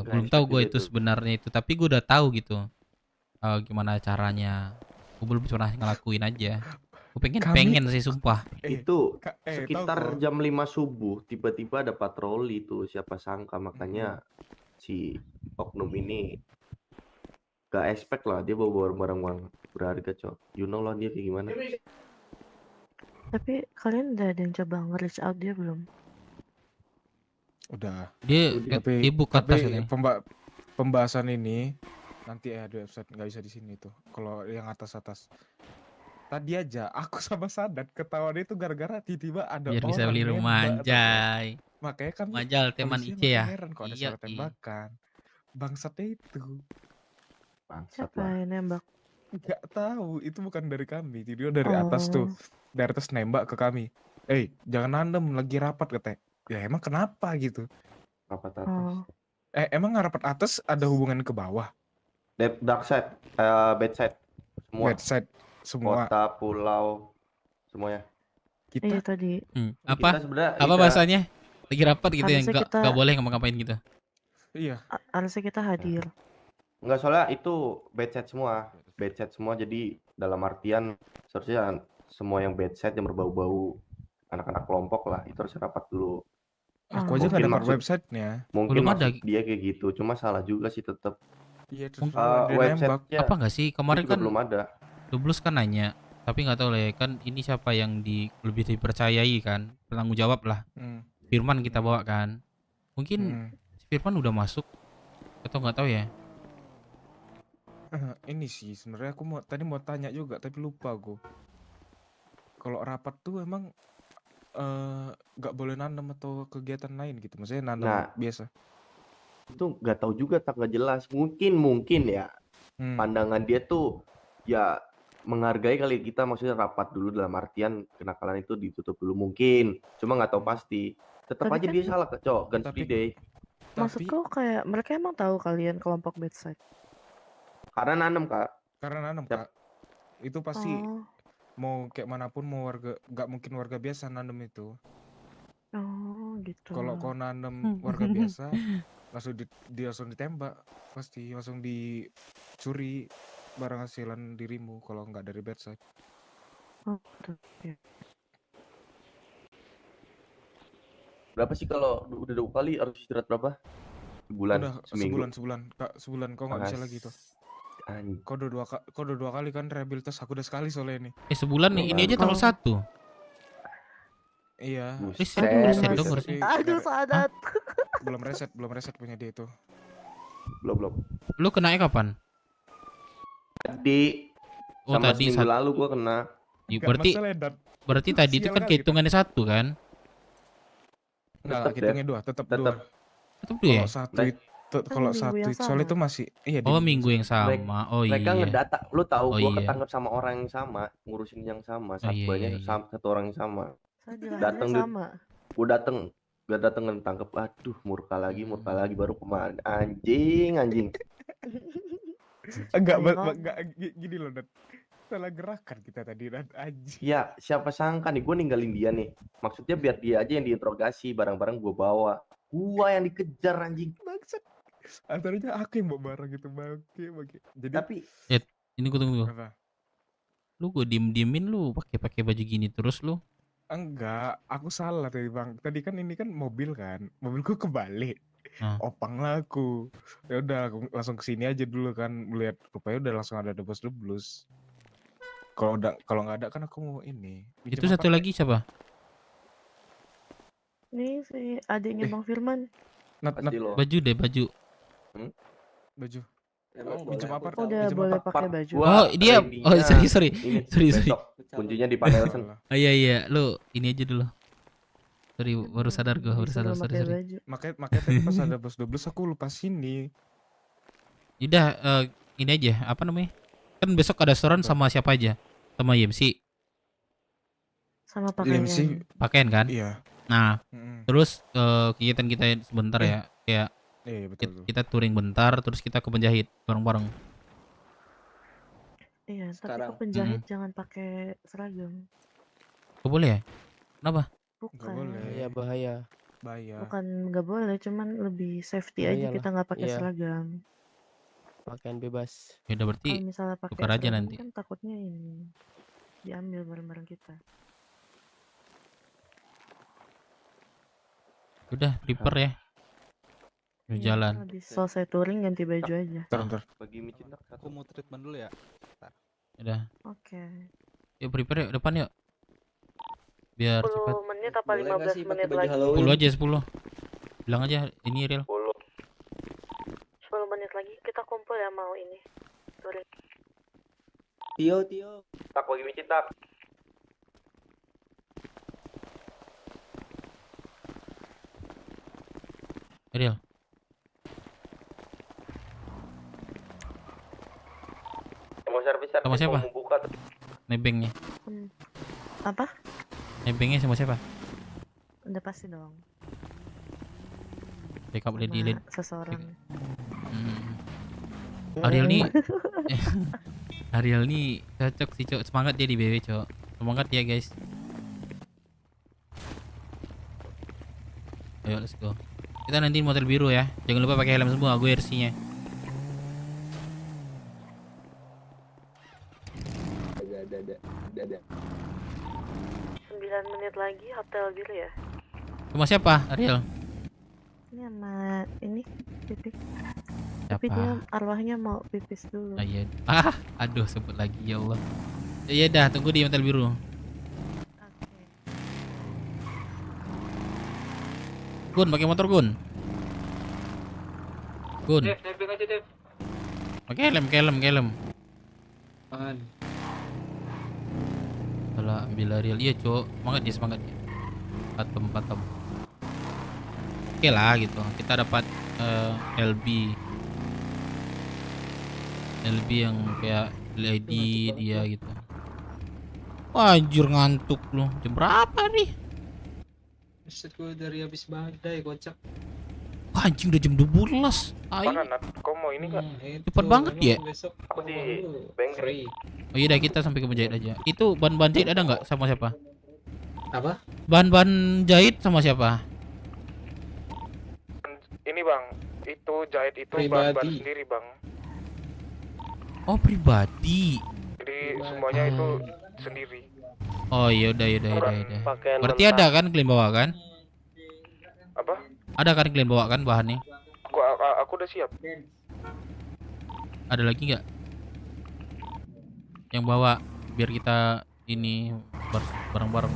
S1: Belum tahu gue itu sebenarnya itu, tapi gue udah tahu gitu gimana caranya. Gue belum pernah ngelakuin aja. Gue pengen sih sumpah.
S20: Itu
S8: tahu
S20: sekitar
S8: kok.
S20: jam 5 subuh tiba-tiba ada patroli tuh, siapa sangka, makanya si oknum ini gak expect lah dia bawa barang-barang berharga, cok. You know lah dia kayak gimana.
S16: Tapi kalian udah ada yang coba nge-reach out dia belum?
S8: Udah.
S1: Dia
S8: tapi
S1: dia buka tas katanya.
S8: pembahasan ini nanti ya di website, nggak bisa di sini tuh. Kalau yang atas-atas. Tadi aja aku sama Sadat ketawa itu gara-gara tiba-tiba ada
S1: Biar
S8: orang
S1: bisa beli rumah
S8: nembak.
S1: anjay.
S8: Makanya kan
S1: Majal teman
S8: polisi
S1: IC ya.
S8: makin heran kok ada
S1: Iya,
S8: suara tembakan. Bangsatnya itu.
S20: Bangsat
S16: Siapa yang nembak?
S8: Nggak tahu, itu bukan dari kami. Dia dari atas tuh. Dari atas nembak ke kami. Jangan nandem, lagi rapat katanya. Ya emang kenapa gitu?
S20: Rapat atas.
S8: Emang rapat atas ada hubungan ke bawah?
S20: Dark side, bad side, semua.
S8: Bad side, semua.
S20: Kota, pulau, semuanya.
S16: Iya tadi.
S1: Apa?
S20: Kita sebenarnya
S1: Apa
S20: kita-
S1: bahasanya? Lagi rapat gitu ya,
S16: Harusnya kita-
S1: nggak boleh ngapa-ngapain gitu.
S8: Iya.
S16: Harusnya kita hadir.
S20: Enggak, soalnya itu bad side semua. Bad side semua, jadi dalam artian seharusnya semua yang bad side yang berbau-bau anak-anak kelompok lah, itu harus rapat dulu.
S8: Aku aja nggak dapat websitenya.
S20: Mungkin
S1: Belum ada.
S20: maksud dia kayak gitu, cuma salah juga sih tetap.
S8: Iya,
S20: Website-nya
S1: Apa nggak sih kemarin
S20: juga
S1: kan
S20: belum ada.
S1: Dublus kan nanya, tapi nggak tahu lah ya, kan ini siapa yang lebih dipercayai kan, penanggung jawab lah. Firman kita bawa kan, mungkin si Firman udah masuk atau nggak tahu ya.
S8: Ini sih sebenarnya aku tadi mau tanya juga tapi lupa gue. Kalau rapat tuh emang nggak boleh nanam atau kegiatan lain gitu, maksudnya nanam
S20: Nah,
S8: biasa.
S20: itu nggak tahu juga, tak nggak jelas. Mungkin ya pandangan dia tuh ya menghargai kali kita, maksudnya rapat dulu dalam artian kenakalan itu ditutup dulu mungkin, cuma nggak tahu pasti. Tetap
S16: Tapi
S20: aja
S16: kan
S20: dia salah Cok, Guns Free Day.
S16: maksudku kayak mereka emang tahu kalian kelompok bedside.
S20: Karena nanem Kak.
S8: Karena nanem Kak. Itu pasti
S16: Oh.
S8: mau kayak manapun, mau warga, nggak mungkin warga biasa nanem itu.
S16: Oh gitu.
S8: Kalau kau nanem warga biasa langsung ditembak, pasti langsung dicuri barang hasilan dirimu kalau nggak dari bedside.
S16: Oh, gitu. Ya.
S20: Berapa sih kalau udah 2 kali harus istirahat berapa? Sebulan,
S8: Udah
S20: seminggu.
S8: sebulan Kak, sebulan kau nggak bisa lagi tuh. Kau udah dua kali kan rehabilitas, aku udah sekali soalnya ini.
S1: Sebulan nih, ini aja tanggal 1.
S8: Iya.
S1: Reset dong harusnya.
S16: Aduh sadat.
S8: Belum reset punya dia itu.
S20: Belum.
S1: Lu kenanya kapan?
S20: Tadi.
S1: Oh
S20: Sama
S1: tadi
S20: seminggu lalu gua kena.
S1: Ya, berarti tadi itu kan kehitungannya 1 kan?
S8: Enggak, hitungnya 2, tetap 2.
S1: Tetap 2 ya?
S8: Kalau satu itu soal itu masih
S1: minggu yang sama. Oh iya.
S20: Mereka ngedata, lu tahu
S1: Oh,
S20: gua
S1: iya.
S20: ketangkep sama orang yang sama, ngurusin yang sama, satpolnya
S1: iya.
S20: satu orang yang sama.
S16: Datang
S20: Datang
S16: sama.
S20: Gua gak dateng ditangkep, aduh murka lagi baru kemarin. Anjing.
S8: Enggak gini loh, Dan. Salah gerakan kita tadi, Dan. Anjing.
S20: Ya, siapa sangka nih, gue ninggalin dia nih. Maksudnya biar dia aja yang diinterogasi, barang-barang gue bawa. Gua yang dikejar anjing.
S8: Maksud antaranya aku yang bawa barang gitu, bangke. Jadi
S20: tapi
S1: ini gue tunggu.
S8: Apa?
S1: Lu gue diemin lu pakai baju gini terus lu.
S8: Enggak, aku salah tadi Bang. Tadi kan ini kan mobil kan. Mobilku kebalik. Opang lah aku. Ya udah aku langsung kesini aja dulu kan, melihat rupanya udah langsung ada debus. Kalau nggak ada kan aku mau ini.
S1: Itu satu lagi siapa?
S16: Nih si adiknya Bang Firman.
S1: Baju deh, baju.
S8: Baju.
S20: Pinjam
S8: apa?
S16: Udah boleh pakai baju.
S1: Oh, dia. Oh, sorry. Sorry.
S20: Kuncinya di panel sen.
S1: Oh iya. Lu ini aja dulu. Sorry, baru sadar gue, sorry.
S8: Makanya tadi pas ada bus 12 aku lupa sini.
S1: Udah, ini aja, apa namanya? Kan besok ada restoran sama siapa aja? Sama YMC.
S16: Sama pakaian.
S1: Pakaian kan?
S8: Iya.
S1: Nah, terus kegiatan kita sebentar ya, kayak
S8: betul.
S1: kita touring bentar, terus kita ke penjahit bareng-bareng.
S16: Iya, tapi ke penjahit jangan pakai seragam.
S1: Gak boleh ya? Kenapa?
S16: Bukan.
S8: boleh.
S9: Iya bahaya.
S16: Bukan nggak boleh, cuman lebih safety aja kita nggak pakai seragam.
S9: Pakaian bebas.
S1: Ya udah berarti
S16: Kalau misalnya pakai
S1: tukar aja
S16: seragam
S1: nanti.
S16: kan takutnya ini diambil barang-barang kita.
S1: Udah, prepare ya. Mau jalan.
S16: Habis selesai touring ganti baju aja.
S8: Bentar.
S20: Bagi micin
S17: Aku mau treatment dulu ya.
S1: Udah.
S16: Oke.
S1: Yuk prepare yuk, depan yuk. Biar
S16: 10
S1: cepat.
S16: menit apa 15 menit lagi?
S1: 10 aja 10. Bilang aja ini real.
S16: 10 menit lagi kita kumpul ya, mau ini touring.
S20: Tio. Tak bagi micin tak.
S1: Real.
S20: Mau servis
S1: Sama siapa?
S20: mau buka tuh.
S1: Nebengnya.
S16: Apa?
S1: Nebengnya sama siapa?
S16: Udah pasti dong.
S1: Backup lady
S16: Sama
S1: lead.
S16: seseorang.
S1: Ariel nih Ariel nih cocok sih, Cok. Semangat dia di BW, Cok. Semangat ya, guys. Ayo, let's go. Kita nanti motor biru ya. Jangan lupa pakai helm semua, gue RC-nya.
S20: Ada.
S16: 9 menit lagi hotel biru ya.
S1: Sama siapa, Ariel?
S16: Ini sama ini pipis.
S1: Siapa?
S16: Tapi dia arwahnya mau pipis dulu.
S1: Aduh, sebut lagi ya Allah. Ya dah, tunggu di hotel biru. Gun, pakai motor Gun.
S7: Dev, nebeng aja Dev.
S1: Pakai helm.
S7: Aman.
S1: Salah ambil Ariel. Iya, Cok. Semangat dia. Patem. Oke lah gitu. Kita dapat LB LB yang kayak LED dia gitu. Wah, anjir ngantuk lu. Jam berapa nih?
S4: Buset, gue dari habis badai kocak.
S1: Wah, anjing udah jam 12.
S12: Mana Nat? Kau mau ini kak?
S1: Cepet banget ya.
S4: Besok
S20: Aku di bengkel.
S1: Oh iya, dah kita sampai ke penjahit aja. Itu bahan-bahan jahit ada nggak sama siapa?
S4: Apa?
S1: Bahan-bahan jahit sama siapa?
S12: Ini bang, itu jahit itu bahan-bahan sendiri bang.
S1: Oh, pribadi.
S12: Jadi semuanya itu sendiri.
S1: Oh iya, udah.
S20: Pakaian
S1: Berarti ada kan kalian bawa kan?
S12: Apa?
S1: Ada kan kalian bawa kan bahannya?
S12: Aku udah siap.
S1: Ada lagi nggak yang bawa biar kita ini bareng-bareng?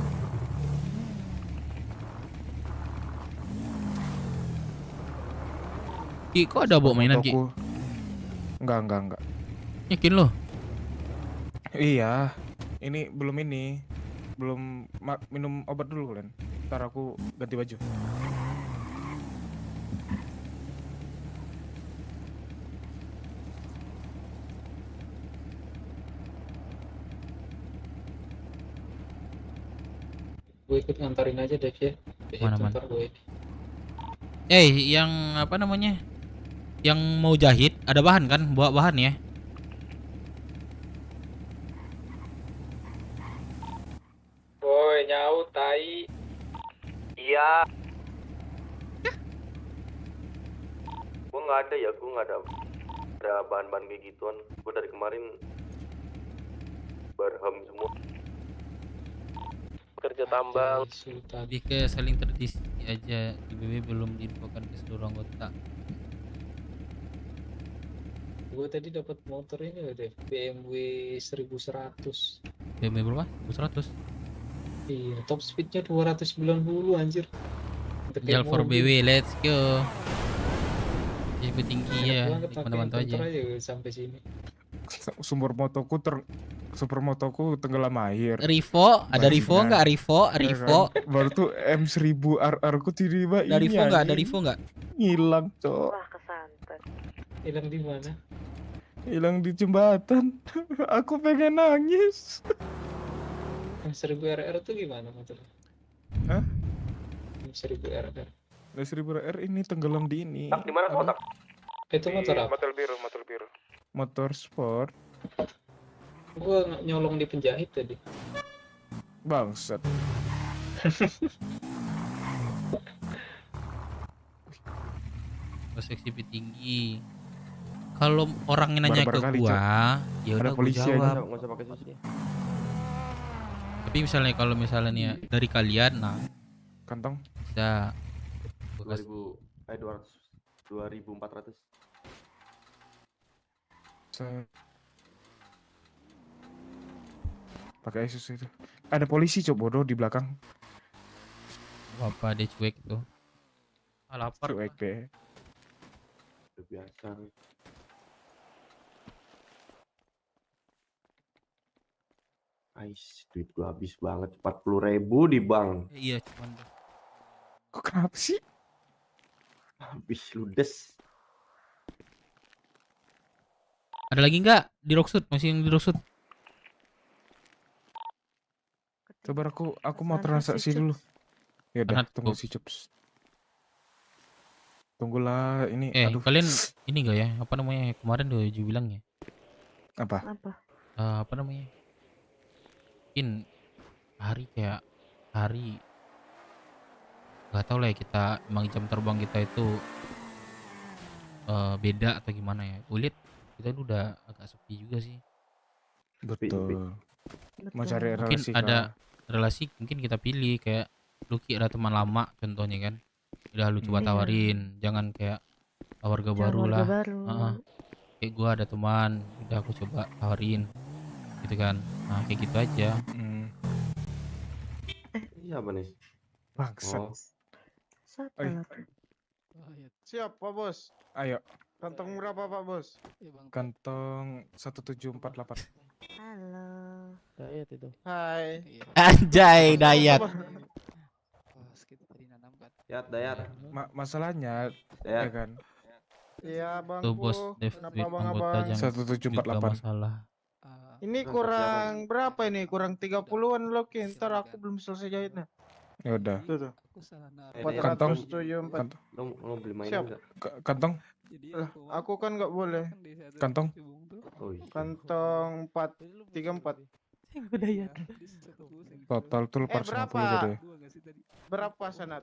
S1: Ki, kok ada bawa mainan Ki?
S8: Enggak.
S1: Yakin lo?
S8: Iya, belum minum obat dulu kalian. Ntar aku ganti baju.
S4: Gue ikut ngantarin aja Dev ya.
S1: Mana?
S4: Gue.
S1: Yang apa namanya? Yang mau jahit ada bahan kan? Bawa bahan ya.
S4: Boy, nyaut tai.
S20: Iya. Gue nggak ada ya, gue nggak ada bahan-bahan kayak gituan. Gue dari kemarin barham semua. Kerja tambang.
S1: Lebih ke saling terdiskusi aja. IBB belum diinfokan ke seluruh anggota.
S4: Gue tadi dapat motor ini loh Dev, BMW 1100.
S1: BMW berapa? 100.
S4: Iya, top speednya 290 anjir.
S1: Jal for BW, let's go. Lebih tinggi ya, teman-teman tuh aja.
S4: Sampai sini.
S8: Supermotoku tenggelam air.
S1: Rivo, ada Rivo nggak? Rivo.
S8: Kan? Baru tuh M1000 RR ku tiba-tiba
S1: Ada Rivo nggak? Ada Rivo nggak?
S8: Hilang, Cok.
S16: Wah, kesantet.
S4: Hilang di mana?
S8: Hilang di jembatan. Aku pengen nangis.
S4: M1000 RR tuh gimana motornya?
S8: Hah?
S4: M1000 RR.
S8: M1000 RR ini tenggelam di ini.
S20: Di mana kotak?
S4: Itu motor apa?
S12: Motor biru.
S8: Motor sport.
S4: Gua nyolong di penjahit tadi.
S8: Bangsat.
S1: Seksi tinggi. Kalau orang nanya ke gua, ya udah gua jawab.
S20: Nggak usah pakai susi.
S1: Tapi misalnya kalau misalnya nih ya, dari kalian, nah
S8: kantong
S1: bisa
S20: 2400.
S8: Pakai Asus itu. Ada polisi cok bodoh di belakang.
S1: Apa dia cuek tuh? Lapar.
S8: Cuek deh.
S20: Udah biasa. Ais, duit gua habis banget. 40.000 di bank.
S1: Iya, cuman.
S8: Kok kenapa sih?
S20: Habis ludes.
S1: Ada lagi nggak di Rocksuit? Masih yang di Rocksuit?
S8: Coba aku mau transaksi dulu. Ya udah, tunggu si Cups. Tunggulah ini. Aduh.
S1: Kalian ini enggak ya? Apa namanya? Kemarin udah bilang ya.
S8: Apa?
S1: Apa namanya? Mungkin hari nggak tahu lah ya, kita emang jam terbang kita itu beda atau gimana ya. Kulit kita udah agak sepi juga sih.
S8: Betul. Mau cari
S1: mungkin
S8: relasi
S1: ada relasi, mungkin kita pilih kayak Lucky ada teman lama contohnya kan, udah lu coba tawarin, jangan kayak warga baru lah. Kayak gua ada teman, udah aku coba tawarin gitu kan. Nah kayak gitu aja.
S20: Iya apa nih?
S8: Bangsat.
S18: Siap Pak Bos.
S8: Ayo.
S18: Kantong berapa Pak Bos?
S8: Kantong 1748.
S16: Halo.
S17: Dayat itu.
S18: Hai.
S1: Anjay, Dayat.
S20: Dayat.
S8: Masalahnya
S20: Dayat.
S8: ya kan.
S18: Iya bang.
S1: Tuh bos, Dev
S18: Kenapa
S1: duit anggota
S18: abang-abang?
S1: jangan juga
S8: 1748.
S1: masalah.
S18: Ini kurang berapa ini? Kurang 30-an Loki. Ntar aku belum selesai jahitnya.
S8: Ya udah.
S18: Tuh tuh.
S8: Kantong.
S18: 474.
S20: Lo beli mainan
S18: Siap.
S20: nggak?
S8: Kantong.
S18: Lah, aku kan nggak boleh.
S8: Kantong.
S20: Oh, iya.
S18: Kantong 434.
S5: Udah ya.
S8: Total tuh 450
S18: berapa?
S8: jadi.
S18: Berapa Sanat?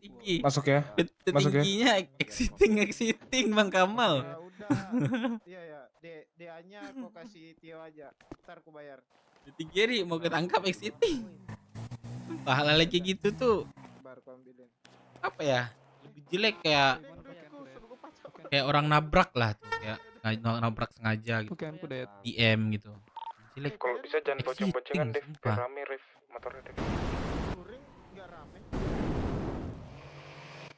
S1: Tinggi.
S8: Masuk ya. Masuk ya.
S1: Tingginya exiting Bang Kamal.
S18: Iya ya. DA-nya aku kasih Tio aja. Ntar aku bayar.
S1: Tinggi mau ketangkap exiting. Pahala lagi gitu tuh.
S18: Baru aku ambilin.
S1: Apa ya? Lebih jelek kayak orang nabrak lah tuh, kayak nabrak sengaja gitu. DM gitu. Jelek.
S12: Kalau bisa jangan boceng-bocengan deh, biar
S1: sumpah.
S12: rame Rif motornya deh.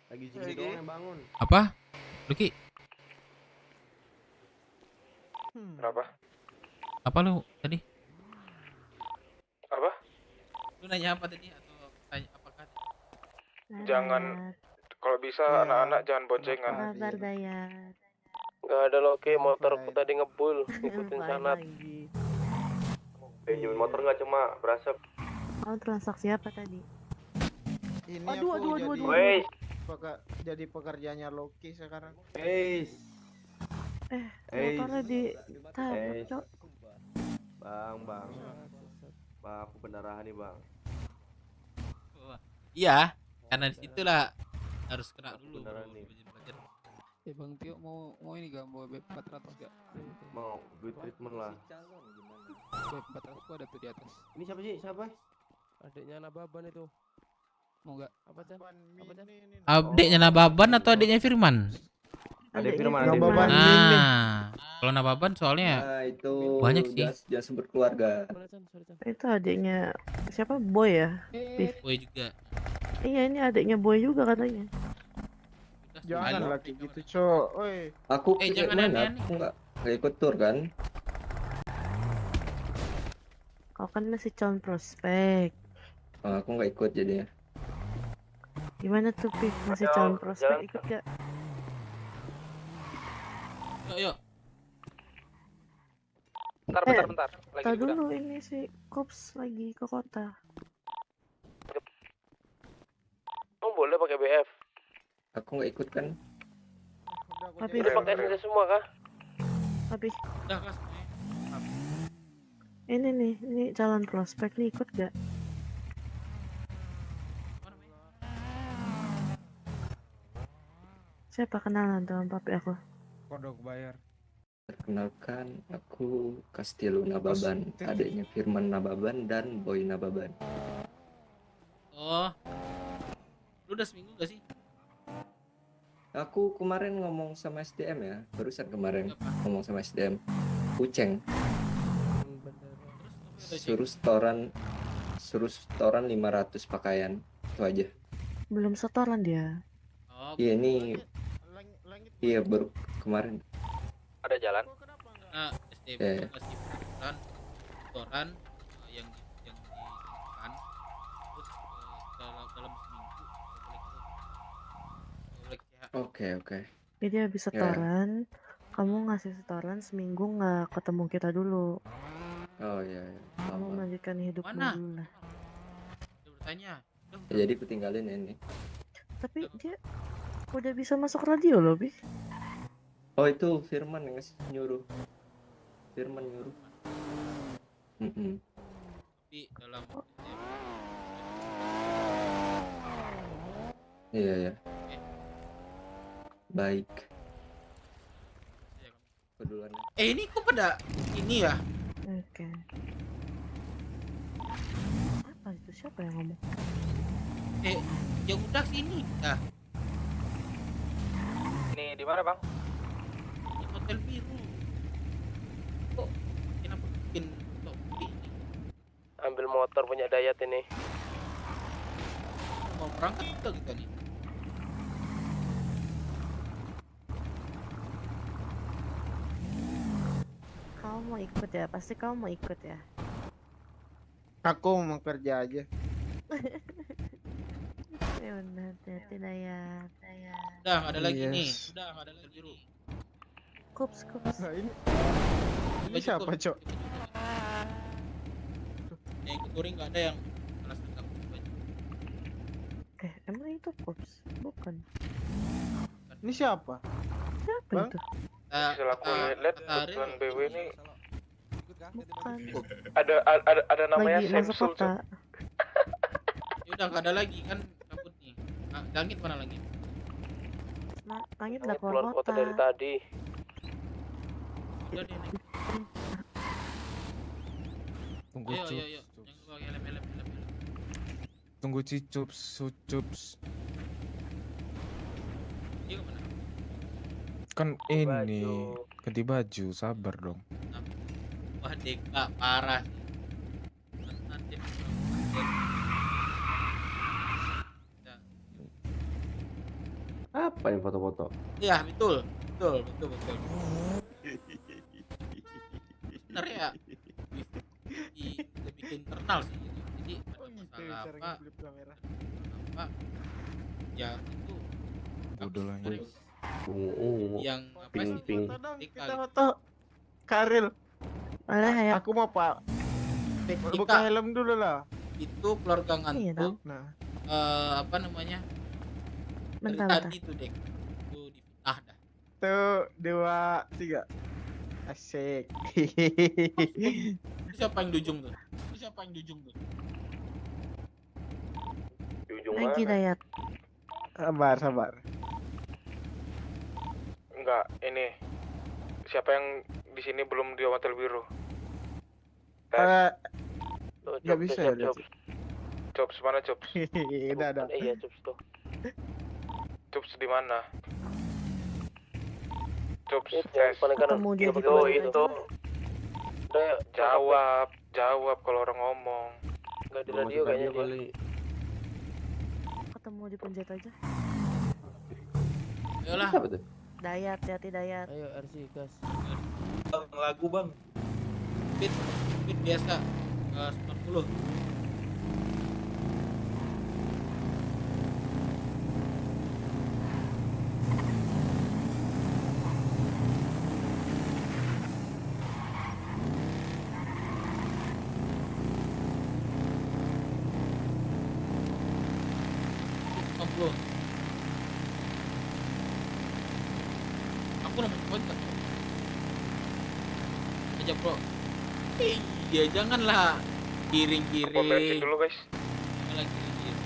S20: Lagi sini doang yang bangun.
S1: Apa? Luki,
S12: Berapa?
S1: apa lu tadi?
S12: Apa?
S1: Lu nanya apa tadi atau tanya apakah?
S12: Jangan, kalau bisa anak-anak jangan boncengan.
S16: Sabar Dayat.
S9: Nggak ada Loki, motorku tadi ngebul, ngikutin Sanat.
S20: Pinjamin motor nggak cuma berasa.
S16: Kamu transaksi apa tadi?
S18: Ini
S16: Aduh,
S18: aku
S16: aduh, aduh,
S18: jadi
S16: aduh.
S18: jadi pekerjaannya Loki sekarang.
S16: Motornya ditabrak, Cok.
S20: Bang. Bang, aku pendarahan nih bang.
S1: Iya, karena disitulah harus kena dulu.
S20: Beneran nih.
S15: Bang Tio mau ini gak mau web 400 gak?
S20: Mau duit treatment lah.
S15: Web 400 gua ada tuh di atas.
S20: Ini siapa sih? Siapa?
S9: Adiknya Nababan itu.
S15: Mau gak?
S9: Apa Chan?
S1: Adiknya Nababan atau adiknya Firman?
S20: Ada Firman.
S1: Nah, kalau Nababan soalnya
S2: itu
S1: banyak sih.
S2: jas berkeluarga.
S16: Itu adiknya siapa? Boy ya?
S1: Boy juga.
S16: Iya, ini adiknya Boy juga katanya.
S18: Jangan lagi gitu, Cok. Oi.
S2: Aku
S1: jangan
S2: mana?
S1: aneh-aneh.
S2: Aku nggak ikut tur kan?
S16: Kau kan masih calon prospek.
S2: Oh, aku nggak ikut jadinya.
S16: Gimana tuh, Pik? Masih calon prospek, ikut gak?
S1: Yuk.
S9: Bentar. Lagi
S16: Tar
S9: di gudang.
S16: dulu, ini si Kops lagi ke kota.
S9: Kamu boleh pakai BF.
S2: Aku nggak ikut kan?
S16: Tapi
S9: Udah pakai SSD semua kah?
S16: Tapi
S1: Udah kelas.
S16: ini calon prospek nih, ikut gak? Siapa kenalan dengan papi aku?
S8: Kodok bayar.
S2: Perkenalkan, aku Castillo Nababan, adiknya Firman Nababan dan Boy Nababan.
S1: Oh, lu udah seminggu gak sih?
S2: Aku kemarin ngomong sama SDM ya, barusan kemarin ngomong sama SDM. Uceng. Suruh setoran 500 pakaian, itu aja.
S16: Belum setoran dia.
S2: Iya ini, iya baru kemarin.
S9: Ada jalan?
S1: Nah, SDM
S2: Ya,
S1: itu
S2: ya.
S1: kasih setoran yang ditentukan, terus dalam seminggu boleh CH.
S2: Oke.
S16: Jadi habis
S2: Ya.
S16: setoran, kamu ngasih setoran seminggu nggak ketemu kita dulu.
S2: Oh iya.
S16: Kamu melanjutkan hidupmu
S1: Mana?
S16: dulu lah.
S1: Udah bertanya.
S2: Ya, jadi aku tinggalin ini.
S16: Tapi dia udah bisa masuk radio loh, Bi.
S2: Oh itu Firman yang nyuruh. Firman nyuruh.
S1: Tapi dalam
S2: Iya. Baik. Keduluan.
S1: ini kok pada ini ya?
S16: Oke. Apa itu? Siapa yang ngomong?
S1: Yang udah sini. Nah,
S9: Ini di mana, Bang?
S1: di hotel biru. Kok kenapa bikin topi ini?
S9: Ambil motor punya Dayat ini.
S1: Mau berangkat juga kita nih.
S16: Kamu mau ikut ya? Pasti kamu mau ikut ya?
S18: Aku mau kerja aja.
S16: Ya udah, hati-hati Dayat.
S1: Udah nggak ada lagi nih.
S18: Yes.
S1: Udah nggak ada lagi biru.
S16: Kups.
S18: Nah, ini
S1: Baju
S18: siapa,
S1: kups.
S18: Cok?
S1: Yang ikut touring nggak ada yang kelas lengkap baju.
S16: Emang itu Kups? Bukan.
S18: Ini siapa?
S16: Siapa
S18: Bang?
S16: itu?
S12: Selaku lihat kebetulan BW ini
S16: Bukan.
S12: ada namanya
S16: Lagi masuk
S12: Samsul,
S16: kota.
S12: Cok.
S1: Ya udah nggak ada lagi kan kabut nih. Langit mana lagi?
S16: Langit udah
S9: Keluar
S16: keluar
S9: kota
S16: kota.
S9: dari tadi.
S1: Udah deh.
S8: Tunggu
S1: Ayo.
S8: Cups.
S1: Jangan lupa helm.
S8: Tunggu Cicups, Sucups.
S1: Dia kemana?
S8: Kan ini ganti baju, sabar dong.
S1: Wah Deka parah. Nanti.
S20: Apa yang foto-foto?
S1: Iya betul. Sebenarnya lebih ke internal sih gitu. Jadi ada masalah apa ya itu
S8: Udah lah ya.
S1: yang apa
S20: Ping,
S1: sih
S20: ping.
S18: Foto dong,
S1: Deka
S18: kita
S1: gitu.
S18: foto. Karil.
S16: Boleh ya.
S18: Aku mau Pak.
S1: Deka
S18: Buka helm dulu lah.
S1: itu keluarga
S16: Iya
S1: ngantuk.
S18: Nah,
S1: Apa namanya? Dari
S16: Bentar.
S1: tadi tuh Dek. Itu difitnah dah.
S18: 1, 2, 3. Asik.
S1: Itu siapa yang di ujung tuh?
S20: Di ujung
S16: Lagi
S20: mana?
S16: Dayat.
S18: Sabar.
S12: Enggak, ini siapa yang di sini belum di hotel biru?
S18: Nggak bisa ya, Dayat?
S12: Jobs mana Jobs?
S18: Udah.
S9: Iya, Cups tuh.
S12: Jobs di mana? Jobs
S9: Itu
S12: tes.
S9: paling kanan.
S16: Ketemu dia di
S9: Oh,
S16: planet
S9: itu. Udah ya,
S12: Jawab kalau orang ngomong.
S9: Enggak di
S20: Belum
S9: radio
S20: masuk
S9: kayaknya
S20: radio
S9: dia.
S20: kali.
S16: Ketemu di penjat aja.
S1: Ayolah.
S20: Siapa tuh?
S16: Dayat, hati Dayat.
S14: Ayo RC gas.
S17: Lagu bang.
S1: Speed biasa 90. Aku nomor kontak aja bro. Iya janganlah kiring-kiring.
S12: Pom bensin dulu guys.
S1: Janganlah kiring-kiring.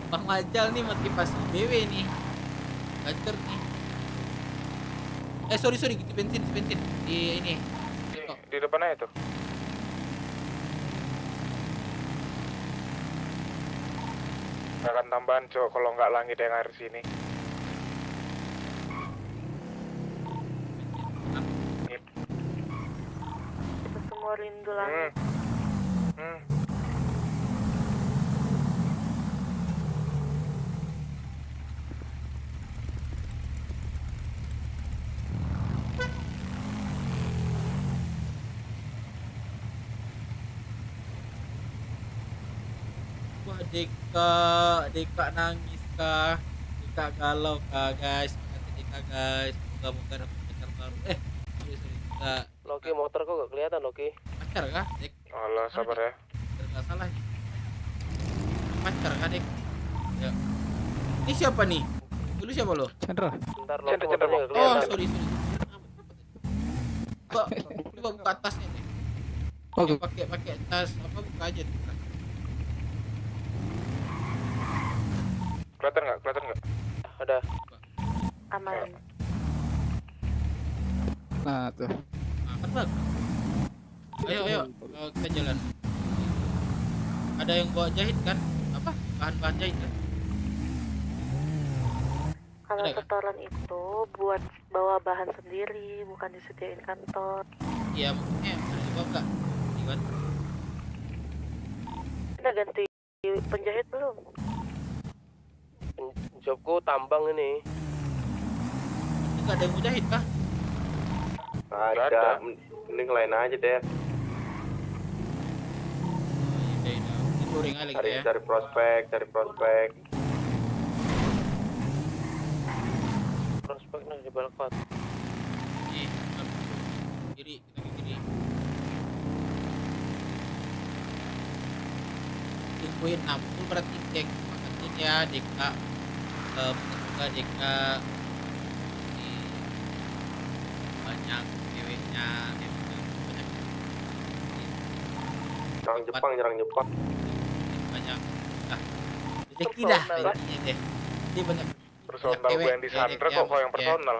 S1: Bang Majal nih motivasi BW nih. Gacor nih. Sorry gitu bensin di ini.
S12: Di depan aja tuh. Akan tambahan cok kalau nggak langit yang air sini.
S16: Kita semua rindu langit.
S1: Wah Deka nangis kah? Deka galau kah guys? Makasih Deka guys. Moga-moga dapat pacar baru. Sorry Deka.
S9: Loki motor kok gak kelihatan Loki.
S1: Pacar kah Dek?
S12: Allah sabar ya.
S1: Biar nggak salah nih. Pacar kah Dek? Ya. Ini siapa nih? Lu siapa lo?
S14: Chandra.
S9: Bentar Loki motornya gak kelihatan.
S1: Oh sorry. Coba buka tasnya deh.
S14: Oke.
S1: Pakai tas apa buka aja tuh.
S12: Kelihatan nggak?
S9: Udah.
S16: Aman.
S14: Nah tuh.
S1: Kan bagus. Ayo kita jalan. Ada yang bawa jahit kan? Apa? Bahan-bahan jahit kan?
S16: Kalau
S1: Ada kan?
S16: setoran itu buat bawa bahan sendiri, bukan disediain kantor.
S1: Iya, maksudnya ada juga enggak? Iya kan?
S16: Udah ganti penjahit belum?
S9: Jobku tambang ini.
S1: Nggak ada yang mujahid kah?
S20: Ada. Mending lain aja deh.
S1: Touring aja gitu ya.
S20: Cari prospek.
S9: Prospek nah di balkon.
S1: Nih, kiri, kita ke kiri. Tungguin 60 berarti cek makanya ya Deka buka Deka ini banyak ceweknya banyak
S20: Nyerang Jepang.
S1: banyak rezeki dah intinya deh. Dia banyak
S12: Personal gue yang di Sandra kok yang personal.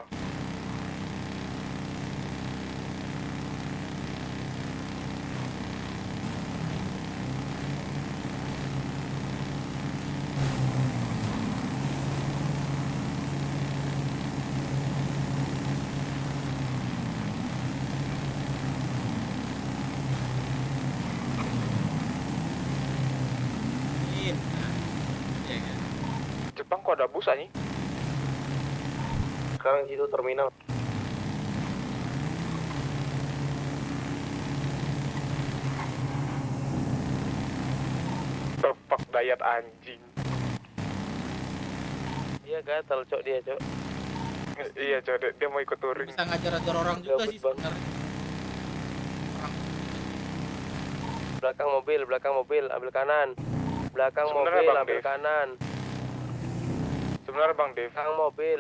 S12: Jepang kok ada bus anjing?
S20: Sekarang situ terminal.
S12: Tepak dayat anjing.
S9: Dia gatal cok dia cok.
S12: Iya cok, dia mau ikut touring.
S1: Bisa ngajar-ngajar orang juga sih sebenarnya.
S9: Belakang mobil, ambil kanan. Belakang
S12: Sebenarnya
S9: mobil,
S12: Bang
S9: ambil
S12: Dev.
S9: kanan.
S12: Sebenarnya Bang Dev,
S9: Belakang mobil.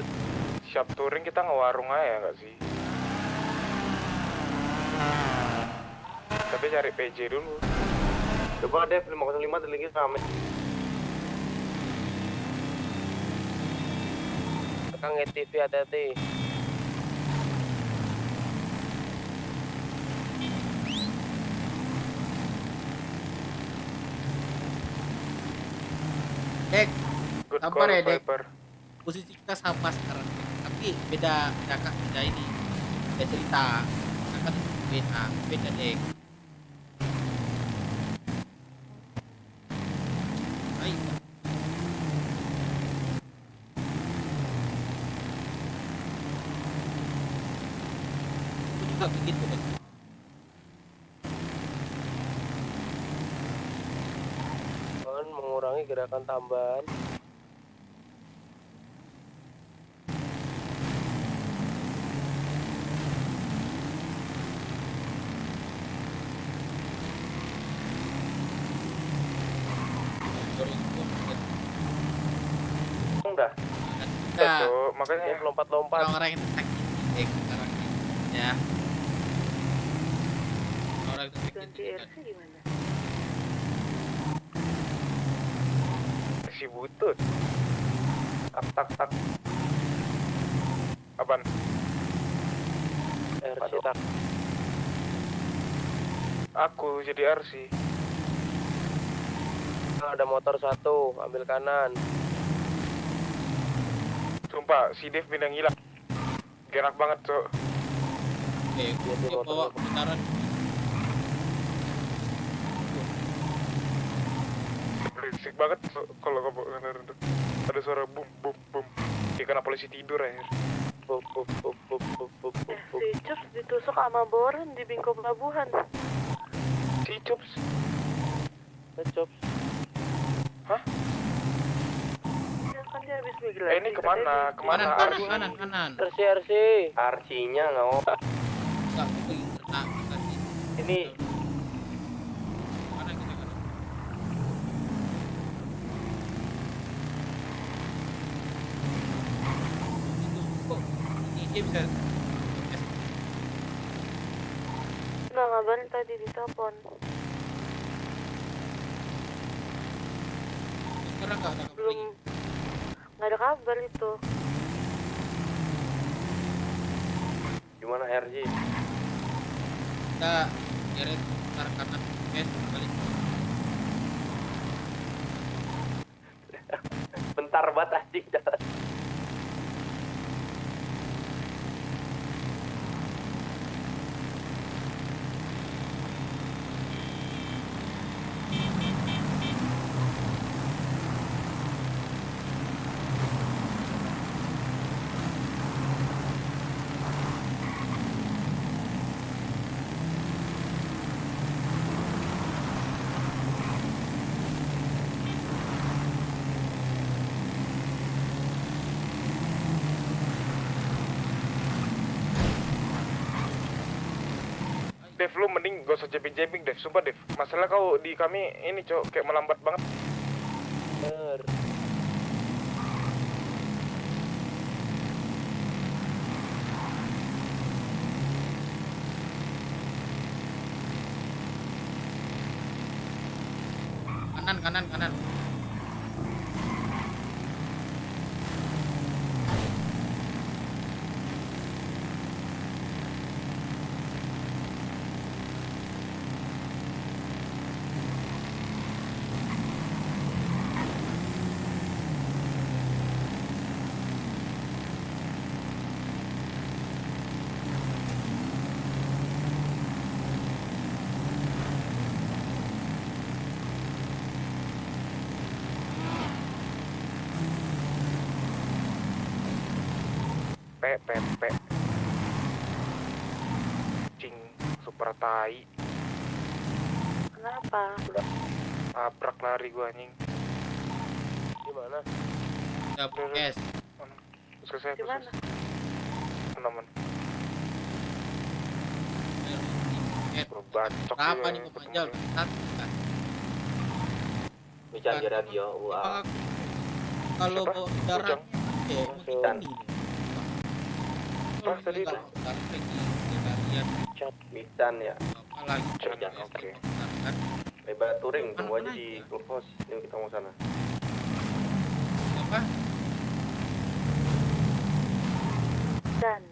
S12: siap touring kita ngewarung aja nggak sih? Tapi cari PJ dulu.
S20: Coba deh 505 terlinggis rame.
S9: Belakang ATV hati-hati.
S1: Dek,
S12: Good
S1: sabar
S12: call,
S1: ya Dek.
S12: Viper.
S1: Posisi kita sama sekarang, tapi beda ini, beda cerita. Kakak beda Dek. Baik. Aku juga begitu Dek.
S9: Mengurangi gerakan tambahan.
S20: Dah.
S1: Nah,
S12: makanya
S9: lompat-lompat.
S1: Orang yang teknik sekarang ya. Orang yang teknik
S16: gimana?
S12: Si butut. Tak. Apaan?
S9: RC tak.
S12: Aku jadi RC.
S9: Ada motor satu, ambil kanan.
S12: Sumpah, si Dev bintang hilang. Gerak banget, Cok.
S1: Oke, bawa putaran.
S12: Berisik banget kalau bener tuh. Ada suara bum. Kayak karena polisi tidur aja.
S9: Bum.
S16: Si Cups ditusuk sama Boren di Bingko Pelabuhan.
S12: Si Cups?
S9: Cups.
S12: Hah?
S16: Ya kan dia habis migrasi.
S12: Ini kemana?
S1: Kanan.
S9: RC.
S20: RC-nya nggak mau.
S1: Enggak, pergi tadi.
S20: Ini
S1: Kanan. Ini dia bisa
S16: Nggak ngabarin tadi di telepon.
S1: sekarang nggak ada
S16: Belum. Nggak ada kabar itu.
S20: gimana RJ?
S1: kita geret putar kanan balik.
S20: Bentar banget anjing jalan.
S12: Dev, lu mending gak usah jamming-jamming, Dev. Sumpah, Dev. Masalah kau di kami ini, Cok, kayak melambat banget.
S9: Bener.
S1: Kanan.
S12: Pe. Cing, super tai.
S16: Kenapa?
S12: Tabrak lari gua anjing.
S9: Gimana?
S1: Ya, guys.
S12: Selesai.
S16: Gimana?
S12: Teman. Berbacok
S1: Apa
S12: ya,
S1: nih pemanjal?
S10: Bicara di radio. Wah.
S1: Kalau bawa kendaraan ya mungkin ini.
S12: Pas tadi itu.
S20: Bican ya.
S1: Apalagi
S12: Bican, oke.
S20: Lebar touring, tunggu aja di clubhouse. Yuk kita mau sana.
S1: Apa?
S16: Dan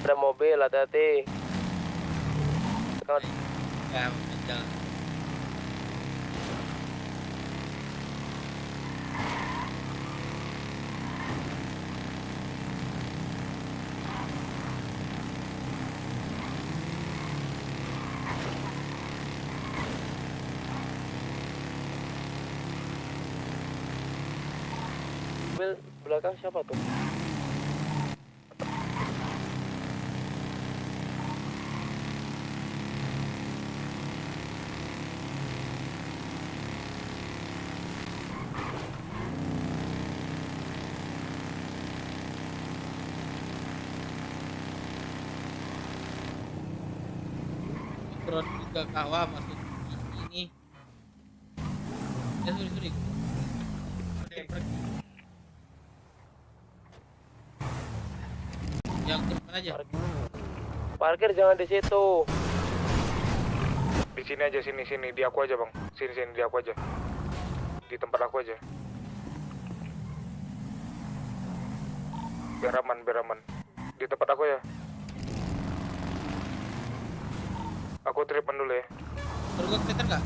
S9: Ada mobil, hati-hati.
S1: Ya, pemanjal.
S9: Mobil belakang siapa tuh?
S1: Drone juga kawa masuk ini. Ya sorry. Pergi. Yang ke mana aja?
S9: Parkir jangan di situ.
S12: Di sini aja, sini. Di aku aja, Bang. Sini, di aku aja. Di tempat aku aja. Biar aman. Di tempat aku ya. Aku tripan dulu ya.
S1: Motor gua kelihatan nggak?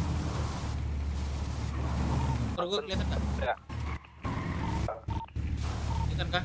S12: Ya.
S1: Kelihatan kah?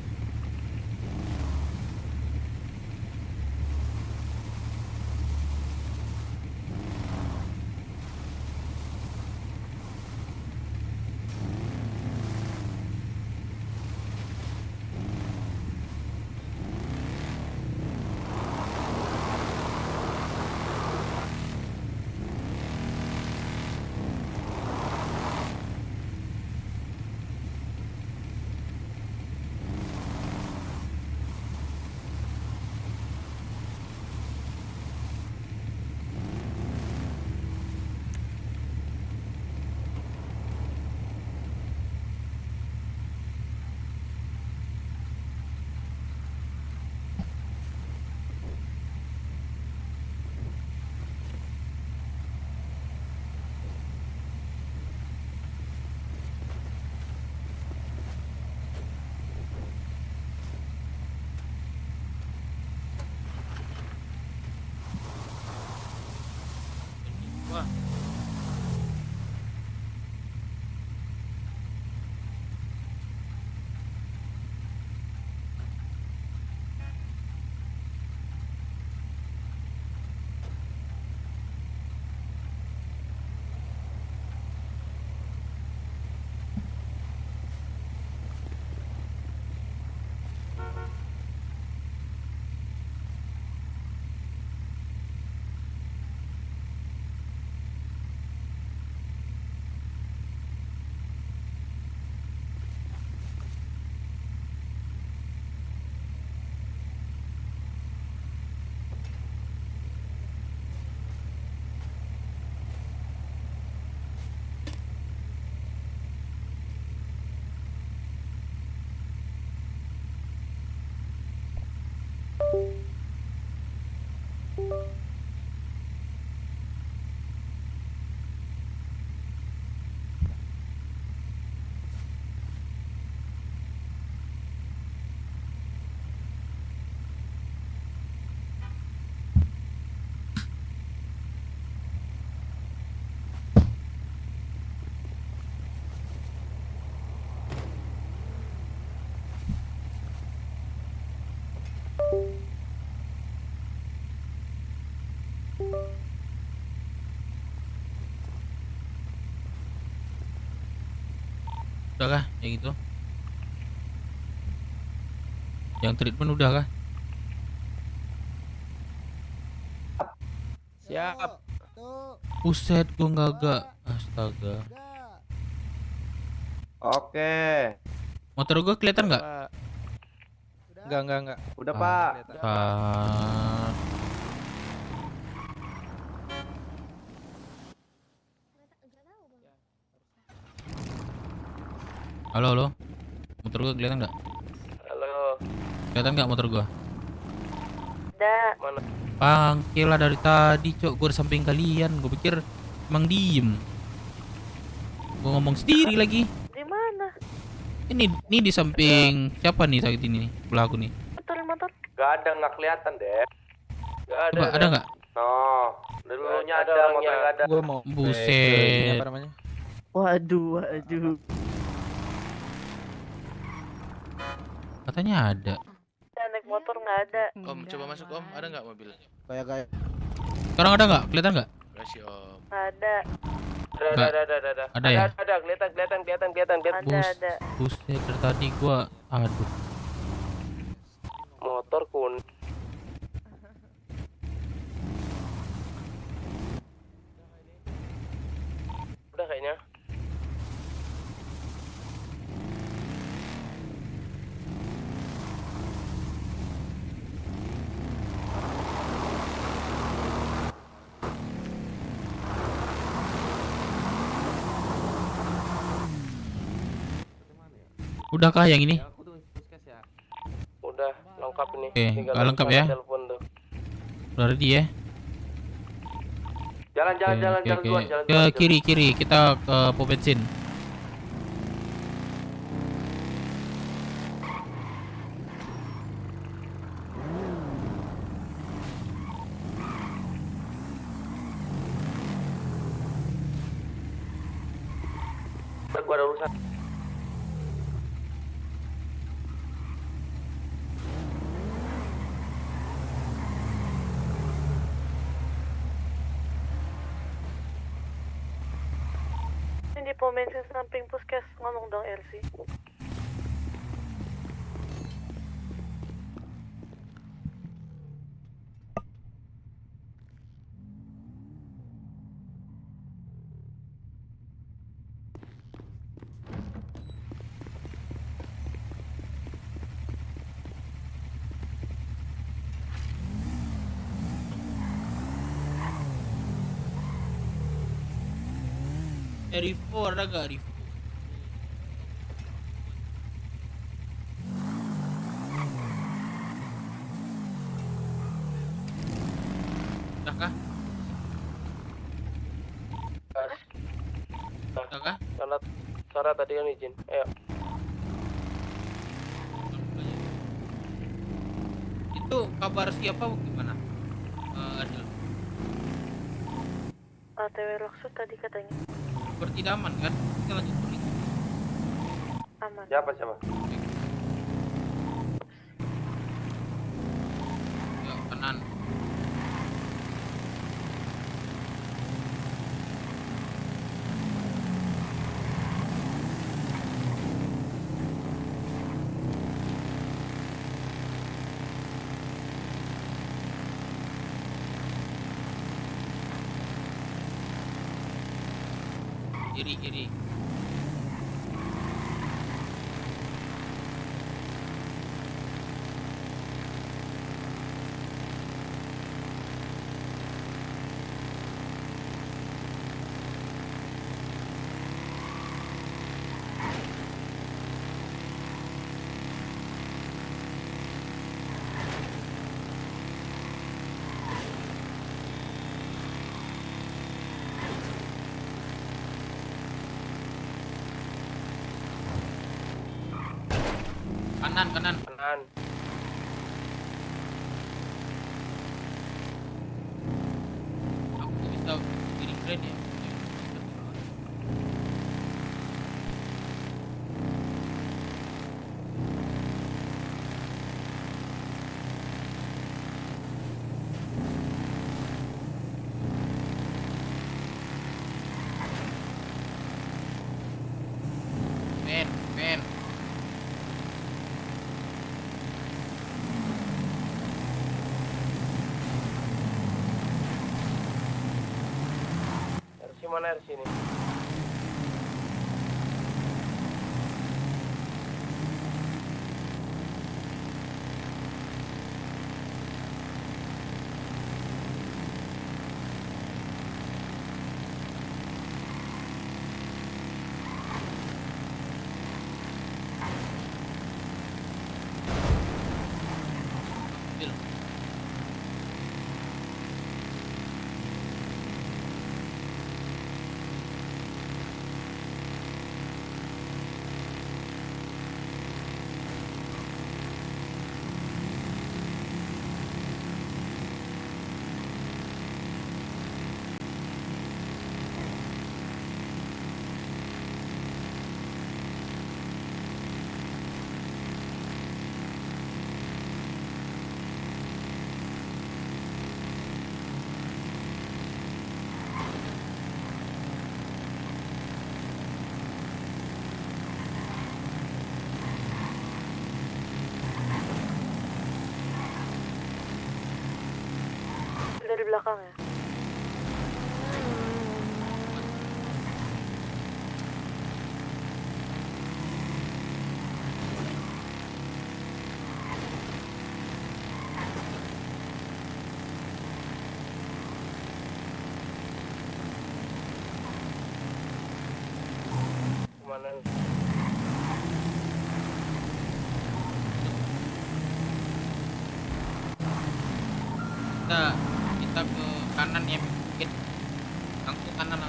S1: Udah kah? Kayak gitu. Yang treatment udah kah?
S9: Siap.
S1: Buset, gua nggak. Astaga.
S20: Oke.
S1: Motor gua kelihatan nggak?
S17: Enggak.
S20: Udah, Pak.
S1: Halo. Motor gua kelihatan nggak?
S9: Halo.
S1: Kelihatan nggak motor gua?
S16: Ada.
S9: Mana?
S1: Pangkil lah dari tadi, Cok. Gua di samping kalian. Gua pikir emang diem. Gua ngomong sendiri lagi.
S16: Di mana?
S1: Ini di samping siapa nih saat ini nih? Sebelah aku nih.
S16: Motor.
S20: Gak ada, nggak kelihatan deh.
S9: Gak ada.
S1: Coba ada nggak?
S20: Oh, dulunya
S9: Ada
S20: ada,
S9: orangnya.
S20: motor nggak ada.
S17: Gue mau
S1: Buset.
S17: apa namanya?
S16: Waduh.
S1: Katanya ada.
S16: Naik motor nggak ada.
S6: Om, coba masuk Om, ada nggak mobil?
S17: Kayak
S1: Sekarang ada nggak? Kelihatan nggak?
S6: Kasih Om.
S16: Nggak ada.
S1: Nggak.
S9: Ada.
S1: Ada ya?
S9: Ada, kelihatan.
S16: Ada.
S1: Buset, dari tadi gua aduh.
S9: Motor kun. Udah kayaknya.
S1: Udahkah yang ini?
S9: Udah lengkap ini.
S1: Oke,
S9: Tinggal
S1: nggak lengkap ya?
S9: telepon tuh.
S1: Udah ready ya?
S20: Jalan
S1: Oke.
S20: duluan.
S1: Ke kiri, kita ke pom bensin.
S20: Gua ada urusan.
S16: Ini di pom bensin samping puskes, ngomong dong Elsie.
S1: Rivo ada gak Rivo? Udah kah? Udah kah?
S9: Sarah tadi kan izin. Ayo.
S1: Itu kabar siapa gimana? Adil.
S16: ATW Roxu tadi katanya.
S1: Seperti tidak aman kan? Kita lanjut dulu.
S16: Aman.
S20: Siapa?
S1: Ya, kanan. Kiri. Kanan. Aku bisa giring keren ya.
S9: Mana RC ini?
S16: Dari belakang ya.
S9: Kemana?
S1: Kita ke kanan ya, mungkin langsung kanan.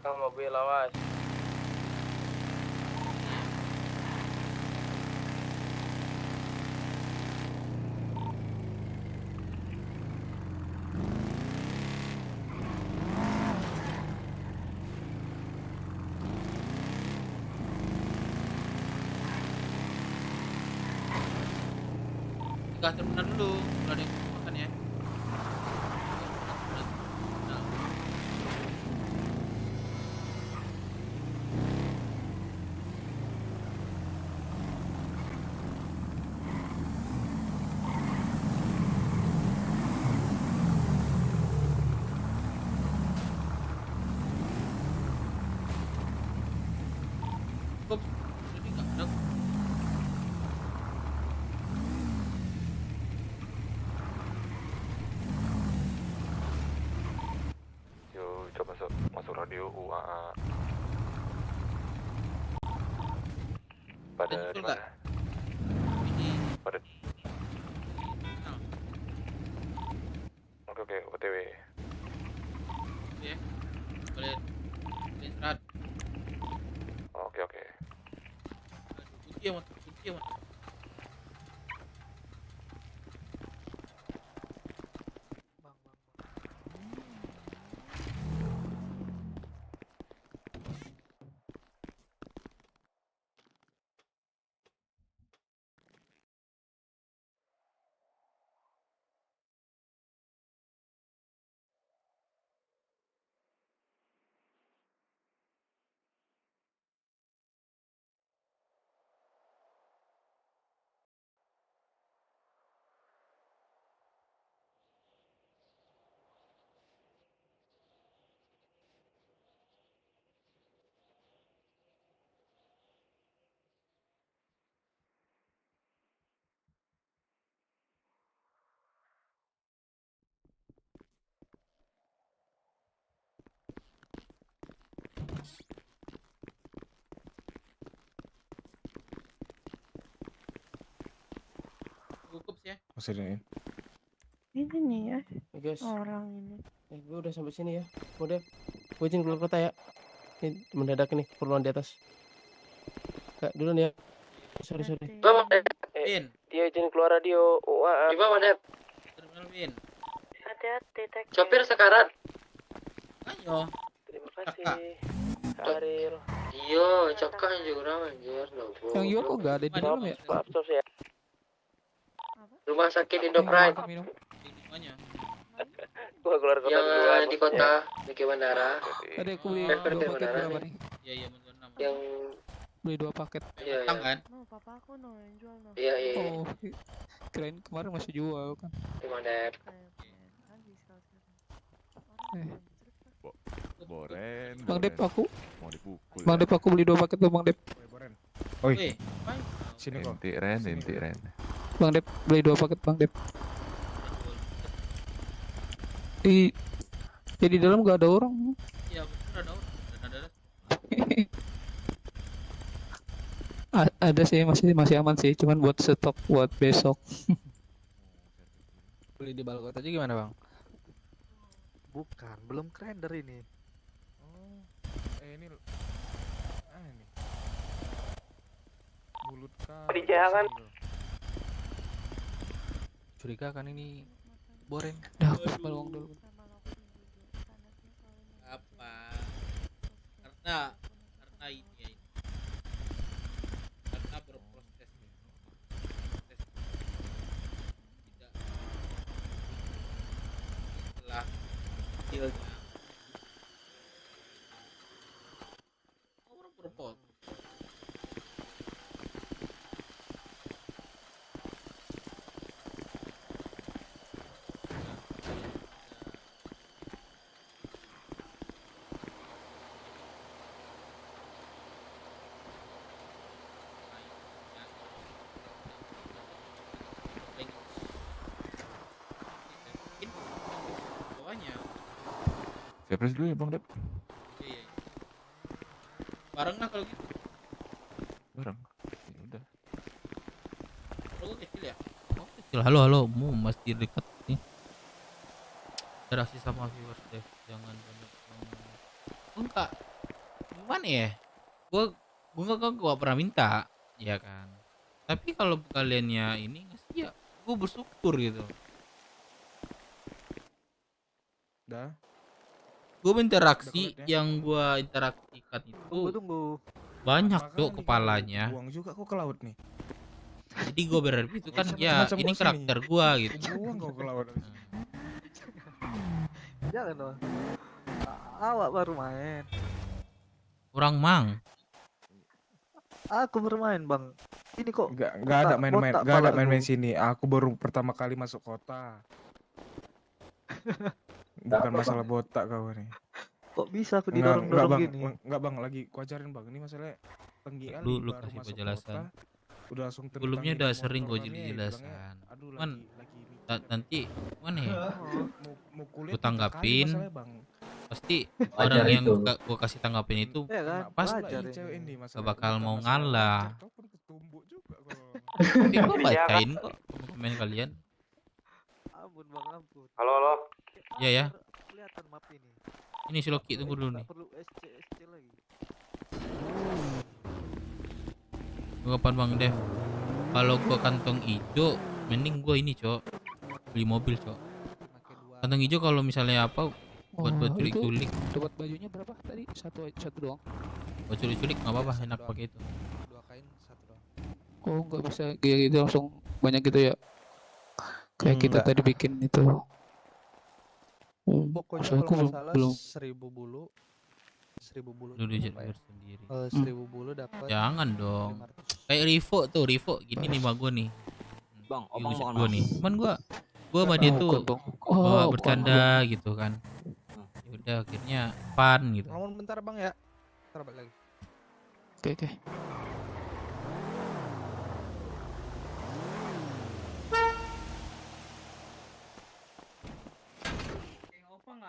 S9: Belakang mobil awas.
S1: Ke terminal dulu, kalau ada yang mau makan ya. Cukup, jadi nggak ada.
S12: Yo, coba masuk radio UAA. Pada di mana? Pada. Oke, OTW.
S1: Ya, boleh istirahat.
S12: Oke.
S1: Kunci ya, Mat. Cukup sih ya.
S8: Maksudnya
S16: Ini nih ya.
S9: Guys.
S16: Orang ini.
S9: Gue udah sampai sini ya. Udah. Gue izin keluar kota ya. Ini mendadak nih keperluan di atas. Kak, dulu nih ya. Sorry.
S1: Win.
S9: Dia izin keluar radio. UAA.
S1: Terminal Win.
S16: Hati-hati, take
S9: Sopir sekarat.
S1: Ayo.
S9: Terima kasih. Aril. Iya, cakak juga ramai anjir.
S3: Yang Yoko nggak ada di dalam ya?
S9: Maaf, ya. Rumah sakit Indopride. Gua keluar kota duluan. Yang di kota, di bandara.
S3: Tadi aku beli 2 paket berapa nih?
S1: Iya iya betul 6.
S9: Yang
S3: Beli 2 paket.
S9: iya,
S1: Tang kan?
S16: No, papa aku no yang jual no.
S9: Iya, iya.
S3: Oh, kirain kemarin masih jual kan.
S9: Gimana, Dep?
S6: Boren.
S3: Bang Dep aku.
S6: Mau dipukul.
S3: Bang Dep aku beli 2 paket tuh Bang Dep.
S8: Oi. Sini kok.
S6: Inti Ren.
S3: Bang Dep beli 2 paket Bang Dep. Di dalam gak ada orang.
S1: Iya betul ada orang.
S3: Ada sih masih aman sih, cuman buat stok buat besok.
S6: Beli di Balkot aja gimana bang?
S17: Bukan, belum render ini.
S8: Ini ini mulut
S9: Di jangan.
S6: Curiga kan ini Boren.
S3: Dah, balong dulu.
S1: Apa? Karena ini ya ini. Karena berproses. Tidak setelah dealnya orang berpot.
S6: Saya press dulu ya bang Dep.
S1: Iya. Bareng lah kalau gitu.
S6: Bareng. Ya udah.
S1: Oh kecil ya? Oh kecil. Halo, masih dekat nih. Interaksi sama viewers deh, jangan banyak. Enggak. Gimana ya? Gua pernah minta, ya kan. Tapi kalau kaliannya ini ngasih ya, gua bersyukur gitu.
S8: Dah.
S1: Gue berinteraksi yang gue interaksikan itu
S17: Tunggu.
S1: banyak tuh kepalanya.
S8: Buang juga kok ke laut nih.
S1: Jadi gue berarti itu kan ya ini karakter gue gitu.
S8: Buang kok ke laut.
S17: Jangan dong. Awak baru main.
S1: Orang mang.
S17: Aku bermain bang. Ini kok
S8: Enggak ada main-main sini. Aku baru pertama kali masuk kota. Bukan masalah botak kau nih.
S17: Kok bisa aku didorong-dorong gini?
S8: Enggak bang, lagi ku ajarin bang. Ini masalahnya tinggi kali.
S1: Lu
S8: baru
S1: kasih
S8: masuk
S1: penjelasan.
S8: kota, udah langsung
S1: Sebelumnya udah sering gue jelasan. Cuman nanti mana ya? Gue tanggapin. Pasti orang yang gue kasih tanggapin itu pasti gak bakal mau ngalah. Tapi gue bacain kok komen kalian.
S17: Ampun bang, ampun.
S20: Halo.
S1: Iya ya.
S17: Kelihatan map ini.
S1: Ini si Loki tunggu dulu nih.
S17: Perlu SC lagi.
S1: Gua kapan Bang Dev? Kalau gua kantong hijau, mending gua ini, Cok. Beli mobil, Cok. Kantong hijau kalau misalnya apa buat culik-culik.
S3: Dapat bajunya berapa tadi? Satu doang.
S1: Buat culik-culik enggak apa-apa, enak pakai itu.
S6: 2 kain 1 doang.
S3: Oh, nggak bisa kayak gitu langsung banyak gitu ya. Kayak kita tadi bikin itu.
S17: Pokoknya kalau nggak salah
S3: belum
S17: 1000 bulu. 1000 bulu.
S1: Lu duit sendiri.
S17: 1000 bulu dapat.
S1: Jangan dong. Kayak Rivo gini nih mah gua nih.
S10: Bang,
S1: Abang makan gua nih. Cuman gua sama dia tuh bercanda gitu kan. Ya udah akhirnya fun gitu.
S17: Ngomong bentar bang ya. Ntar balik lagi.
S3: Oke.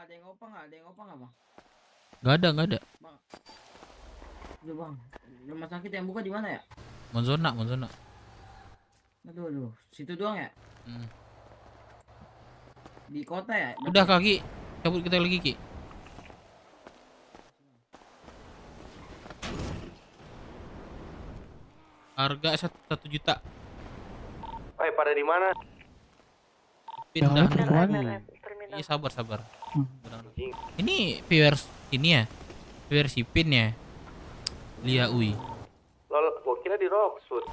S15: Ada yang opa nggak bang?
S1: Gak ada.
S15: Bang, Aduh bang, rumah sakit yang buka di mana ya?
S1: Monzona.
S15: Aduh, situ doang ya? Di kota ya?
S1: Udah kaki, cabut kita lagi Ki. Harga 1 juta.
S20: Pada di mana?
S1: Pindah
S3: Yang
S1: nunggu. Iya sabar. Tenang. Ini viewers ini ya, viewers Sipin ya. Lia Ui.
S9: Lol, gua kira di Rockwood.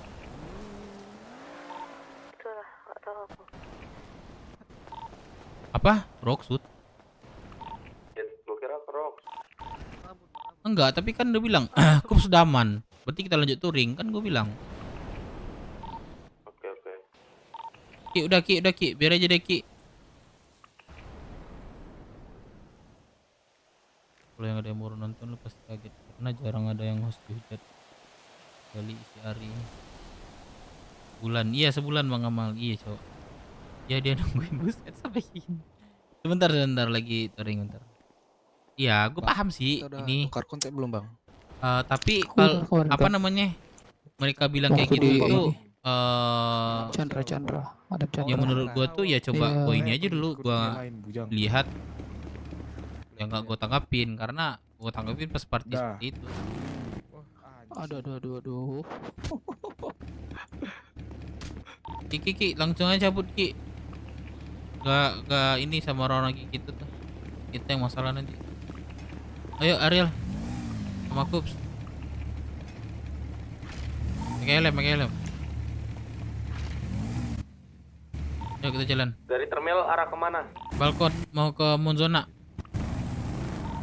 S16: Itulah, nggak tahu aku.
S1: Apa? Rockwood?
S9: Ya, gua kira ke Rockwood.
S1: Enggak, tapi kan udah bilang aku sudah aman. Berarti kita lanjut touring kan gue bilang.
S9: Oke.
S1: Ki, udah Ki, biar aja deh Ki. Kalau yang ada yang baru nonton lu pasti kaget karena jarang ada yang host dihujat. Kali isi hari. Sebulan Bang Amal. Iya, Cok. Ya dia nungguin buset sampai ini. Sebentar lagi touring bentar. Iya, gue paham sih ini.
S6: Tukar kontak belum, Bang?
S1: Tapi kalau apa namanya? Mereka bilang kayak gitu itu
S3: Chandra ada Chandra.
S1: ya menurut gua tuh ya coba gua ini aja dulu gua lihat yang nggak gua tanggapin karena gua tanggapin pas party seperti itu.
S3: Aduh.
S1: Ki langsung aja cabut Ki. Gak ini sama orang gitu tuh. Kita yang masalah nanti. Ayo Ariel sama Kups. Pakai helm. Yuk kita jalan.
S9: Dari terminal arah kemana?
S1: Balkon mau ke Monzona.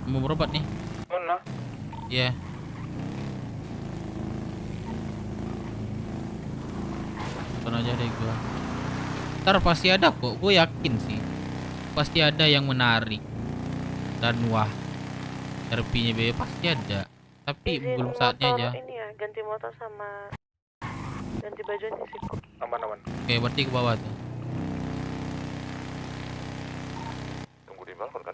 S1: Mau berobat nih.
S12: Mana?
S1: Iya. Tonton aja deh gua. Ntar pasti ada kok, gue yakin sih. Pasti ada yang menarik. Dan wah, RP-nya BB pasti ada. Tapi belum saatnya aja.
S16: Ini ya, ganti motor sama ganti baju nih sih.
S12: Aman.
S1: Oke, berarti ke bawah tuh.
S12: Tunggu di balkon kan?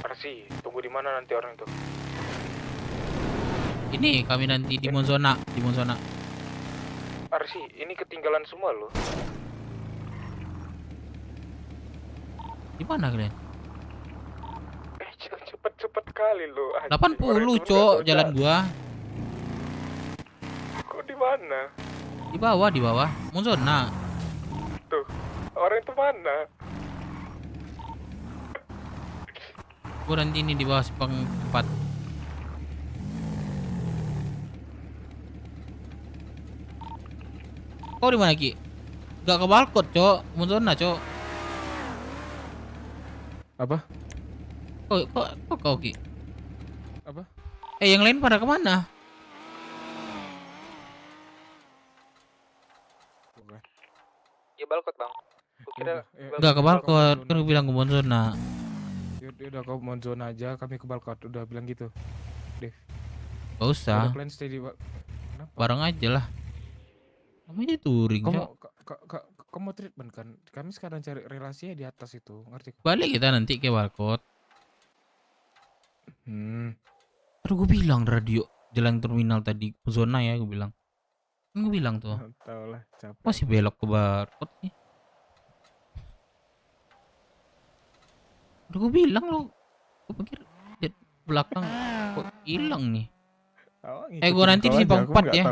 S12: Arsi, tunggu di mana nanti orang itu?
S1: Ini kami nanti di Monzona,
S12: Arsi, ini ketinggalan semua loh.
S1: Di mana kalian?
S12: Cepet kali lo.
S1: 80, Cok, jalan gua.
S12: Kok di mana?
S1: Di bawah. Monzona.
S12: Tuh, orang itu mana?
S1: Gua nanti ini di bawah Simpang 4. Kau di mana Ki? Gak ke balkon, Cok. Monzona, Cok.
S8: Apa?
S1: Kok kau Ki?
S8: Apa?
S1: Yang lain pada kemana?
S12: Ya balkon bang. Kira
S1: Enggak ke balkon, kan gue bilang ke Monzona.
S8: Udah kau Monzona aja, kami ke balkon. Udah bilang gitu. Dev.
S1: Gak usah.
S8: Kalian stay di
S1: Bareng aja lah. Namanya touring, Cok.
S8: Kamu treatment kan? Kami sekarang cari relasinya di atas itu, ngerti?
S1: Balik kita nanti ke balkon. Aduh, gue bilang radio jalan terminal tadi zona ya, gue bilang. Kan gue bilang tuh.
S8: Tahu lah, capek.
S1: Masih belok ke barcode nih. Udah gue bilang lo. Gue pikir di belakang kok hilang nih. Gue nanti di Simpang 4 ya.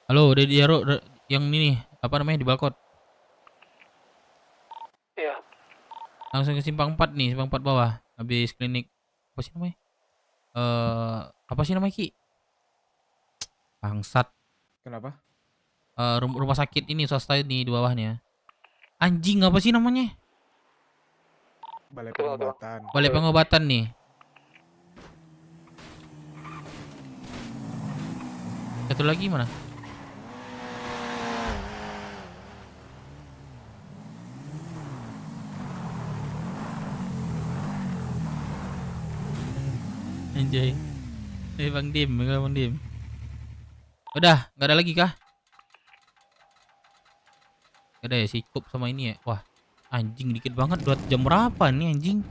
S1: Halo, udah di Jaro yang ini nih, apa namanya di balkon?
S12: Iya.
S1: Langsung ke Simpang 4 nih, Simpang 4 bawah. Habis klinik apa sih namanya? Apa sih namanya Ki? Bangsat.
S8: Kenapa?
S1: Rumah sakit ini swasta ini di bawahnya. Anjing apa sih namanya?
S8: Balai pengobatan.
S1: Balai pengobatan nih. Satu lagi mana? Anjay. Bang Dim, Bang Dim. Udah, nggak ada lagi kah? Gak ada ya si Kup sama ini ya. Wah, anjing dikit banget. 2 jam berapa nih anjing?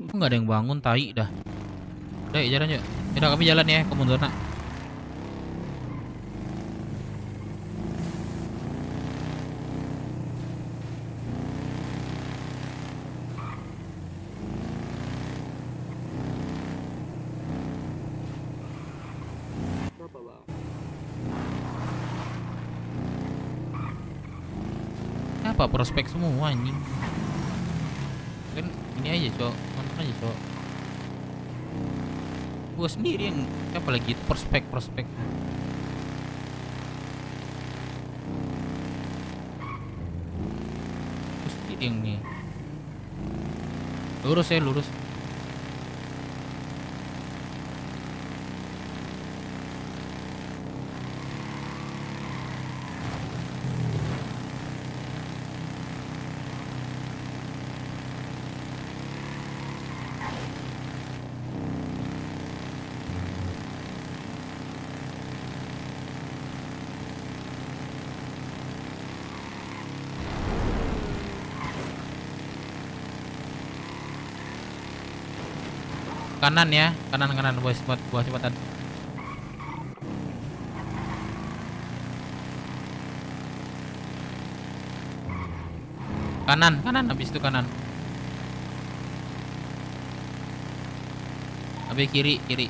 S1: Kok nggak ada yang bangun, tai dah. Udah, jalan yuk. Udah kami jalan ya ke Monzona.
S2: apa bang?
S1: Apa prospek semua anjing? Kan ini aja cok, mantap aja cok. Gua sendiri yang apa lagi itu prospek. Gua sendiri yang nih. Lurus ya lurus. Kanan ya, kanan buat cepatan. Kanan, habis itu kanan. Habis kiri.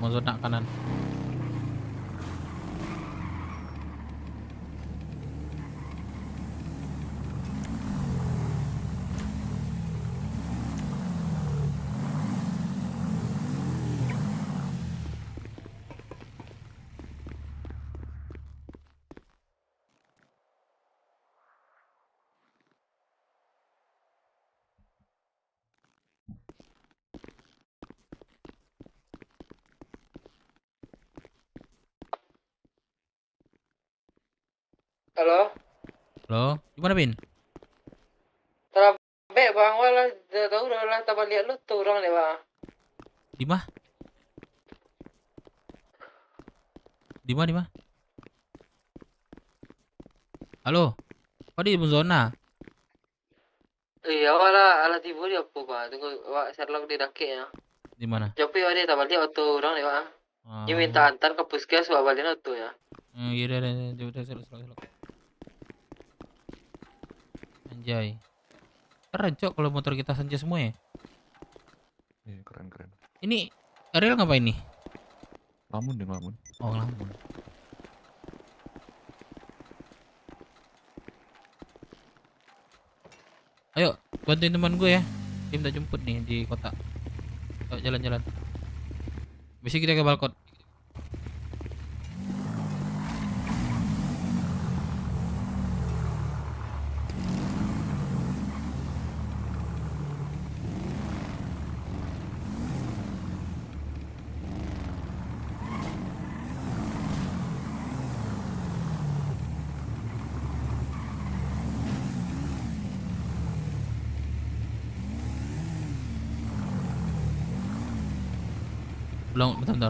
S1: Mau zona kanan.
S9: Halo?
S1: Halo, gimana Bin?
S9: Terabe bang, wala tahu udah lah tak lihat lu tuh orang deh bang.
S1: Di mana? Halo, kok di zona?
S9: Iya wala ala tibu dia apa bang? Tunggu wak Sherlock di daki ya.
S1: Di mana?
S9: Tapi wadi tak lihat auto orang deh bang. Dia minta antar ke puskes wak balik auto ya.
S1: Iya udah selok. Anjay. Keren cok kalau motor kita senja semua ya.
S6: Iya, keren.
S1: Ini Ariel ngapain nih?
S6: Lamun.
S1: Oh, lamun. Ayo, bantuin teman gue ya. Dia minta jemput nih di kota. Ayo jalan-jalan. Besok kita ke balkon. Belum, bentar.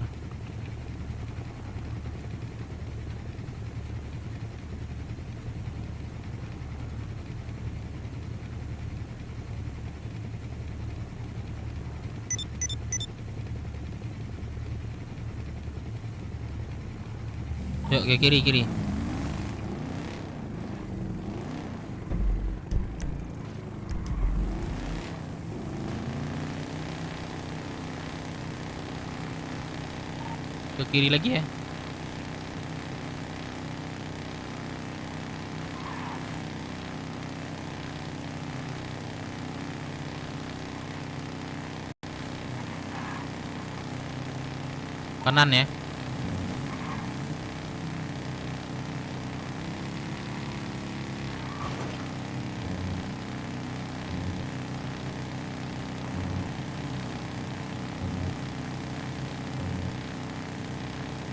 S1: Yuk ke kiri. Ke kiri lagi ya. Kanan ya.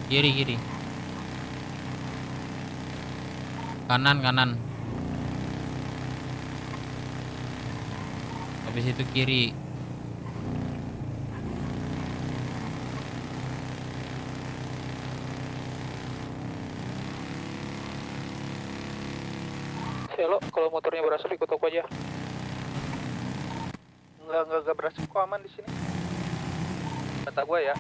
S1: Kiri. Kanan. Habis itu kiri.
S9: Halo, kalau motornya berasap ikut aku aja.
S17: Enggak berasap kok, aman di sini. Kata gua ya.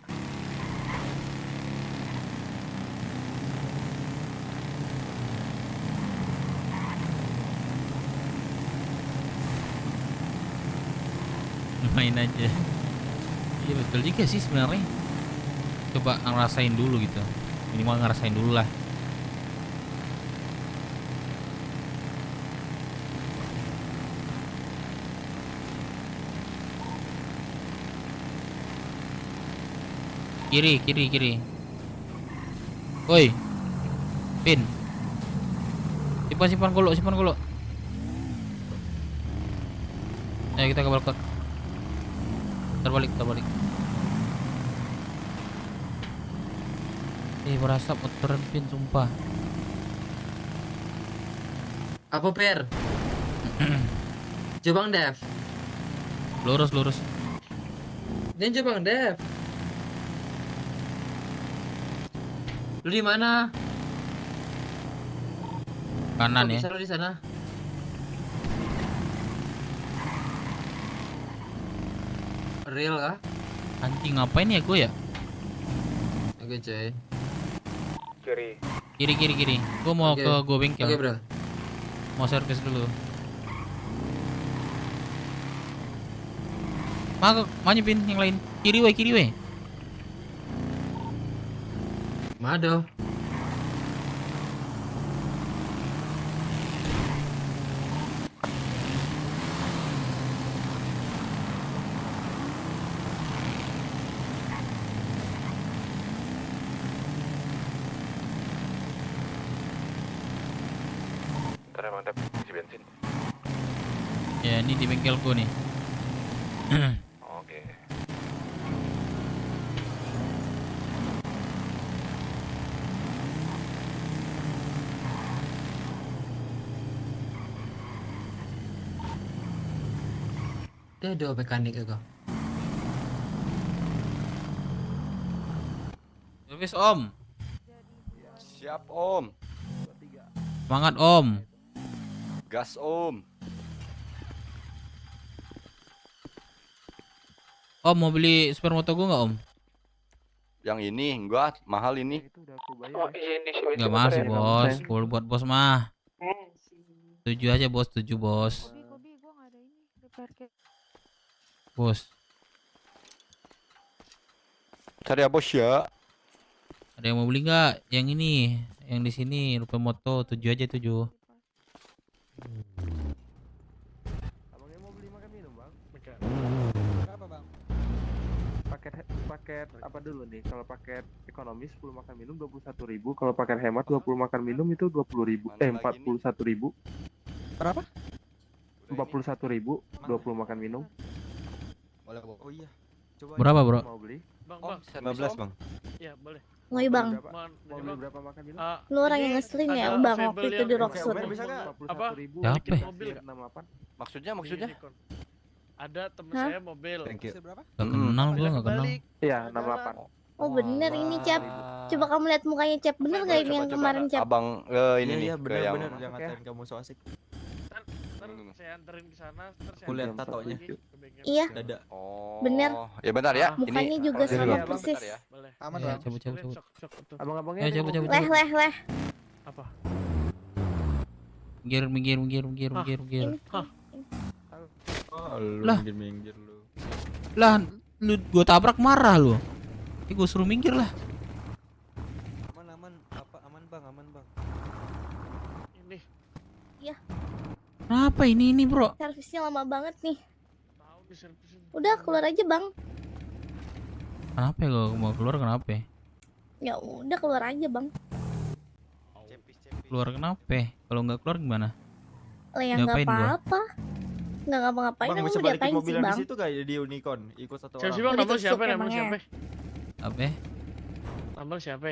S1: main aja. Iya betul juga sih sebenarnya. Coba ngerasain dulu gitu. Minimal ngerasain dulu lah. Kiri. Woi. Pin. Simpan golok. Ayo kita ke balkon. Terbalik. Berasa motoran Pin sumpah.
S13: Apa Per? Coba Dev.
S1: Lurus.
S13: Dia coba Dev. Lu di mana?
S1: Kanan
S13: Kok
S1: ya.
S13: bisa lu di sana? Real kah?
S1: Anjing ngapain ya gue ya?
S13: Oke coy.
S1: Kiri. Gue mau
S13: Oke.
S1: ke gua bengkel.
S13: Oke bro.
S1: Mau servis dulu. Maju Pin yang lain. Kiri we.
S13: Mado.
S12: Ntar emang Dep isi bensin.
S1: Ya ini di bengkel gue nih.
S12: Oke.
S13: Dia ada mekanik kok.
S1: Servis Om.
S22: Siap Om.
S1: Semangat Om.
S22: Gas Om.
S1: Om mau beli spare motor gue nggak Om?
S22: Yang ini enggak mahal ini.
S13: Oh iya ini sih.
S1: Nggak mahal sih bos. Kalau buat bos mah. 7 aja bos. 7 bos. Bos.
S22: Cari ya bos ya.
S1: Ada yang mau beli nggak? Yang ini, yang di sini rupa moto 7 aja 7.
S17: Abangnya mau beli makan minum bang? Berapa bang? Paket apa dulu nih? Kalau paket ekonomi 10 makan minum 21.000. Kalau paket hemat 20 makan minum itu 20.000. 41.000. Berapa? 41.000 20 makan minum. Boleh, oh iya. Coba
S1: Berapa, Bro?
S17: Mau beli?
S14: Bang.
S17: 15 bang.
S14: Iya, boleh.
S16: Woi bang,
S17: Mau beli berapa makan minum?
S16: lu orang yang ngeselin ya bang waktu itu di Rockwood.
S14: Apa?
S1: Siapa?
S14: Mobil.
S22: Maksudnya?
S14: Ada temen
S16: Hah?
S14: saya mobil.
S17: Berapa?
S1: Gak kenal gue gak kenal.
S17: Iya, 68.
S16: Oh bener ini Cap. Coba kamu lihat mukanya Cap, bener gak ini yang kemarin Cap?
S22: Abang ini nih
S17: Iya,
S22: ke
S17: bener
S22: yang
S17: bener yang ngatain kamu so asik.
S14: Ntar saya anterin ke sana, terus saya
S17: Aku lihat
S14: anterin
S17: tatonya.
S14: lagi ke bengkel.
S16: Iya.
S17: Dada.
S16: Bener.
S22: Ya bentar ya.
S16: Mukanya
S22: ini
S16: juga sama
S22: bentar
S16: persis.
S22: ya.
S14: Boleh.
S17: Aman
S1: Ya,
S17: bang.
S1: cabut.
S14: Sok tuh.
S17: Abang-abangnya
S1: Ayo
S17: ada yang
S1: cabut.
S17: mau
S16: Leh.
S14: Apa?
S1: Minggir.
S14: Hah?
S17: lu
S1: Lah.
S17: minggir lu.
S1: Lah, lu gua tabrak marah lu. Gue suruh minggir lah.
S17: Aman bang.
S14: Ini.
S16: Iya.
S1: Kenapa ini bro?
S16: Servisnya lama banget nih.
S14: Tahu di servisin.
S16: Udah keluar aja bang.
S1: Kenapa ya gue mau keluar kenapa?
S16: Ya udah keluar aja bang.
S1: Keluar kenapa? Kalau nggak keluar gimana?
S16: Lah ya nggak
S1: Ngapain gua?
S16: apa-apa. Nggak ngapa-ngapain.
S17: Bang
S16: Kamu
S17: bisa
S16: mau
S17: balikin
S16: diapain sih
S17: mobilan di
S16: bang?
S17: situ kayak di Unicorn, ikut satu
S14: Siapa sih
S17: orang.
S14: bang?
S16: Udah
S14: Nama siapa?
S16: tutup
S14: Nama
S16: emangnya.
S14: siapa?
S1: Apa?
S14: Nama siapa?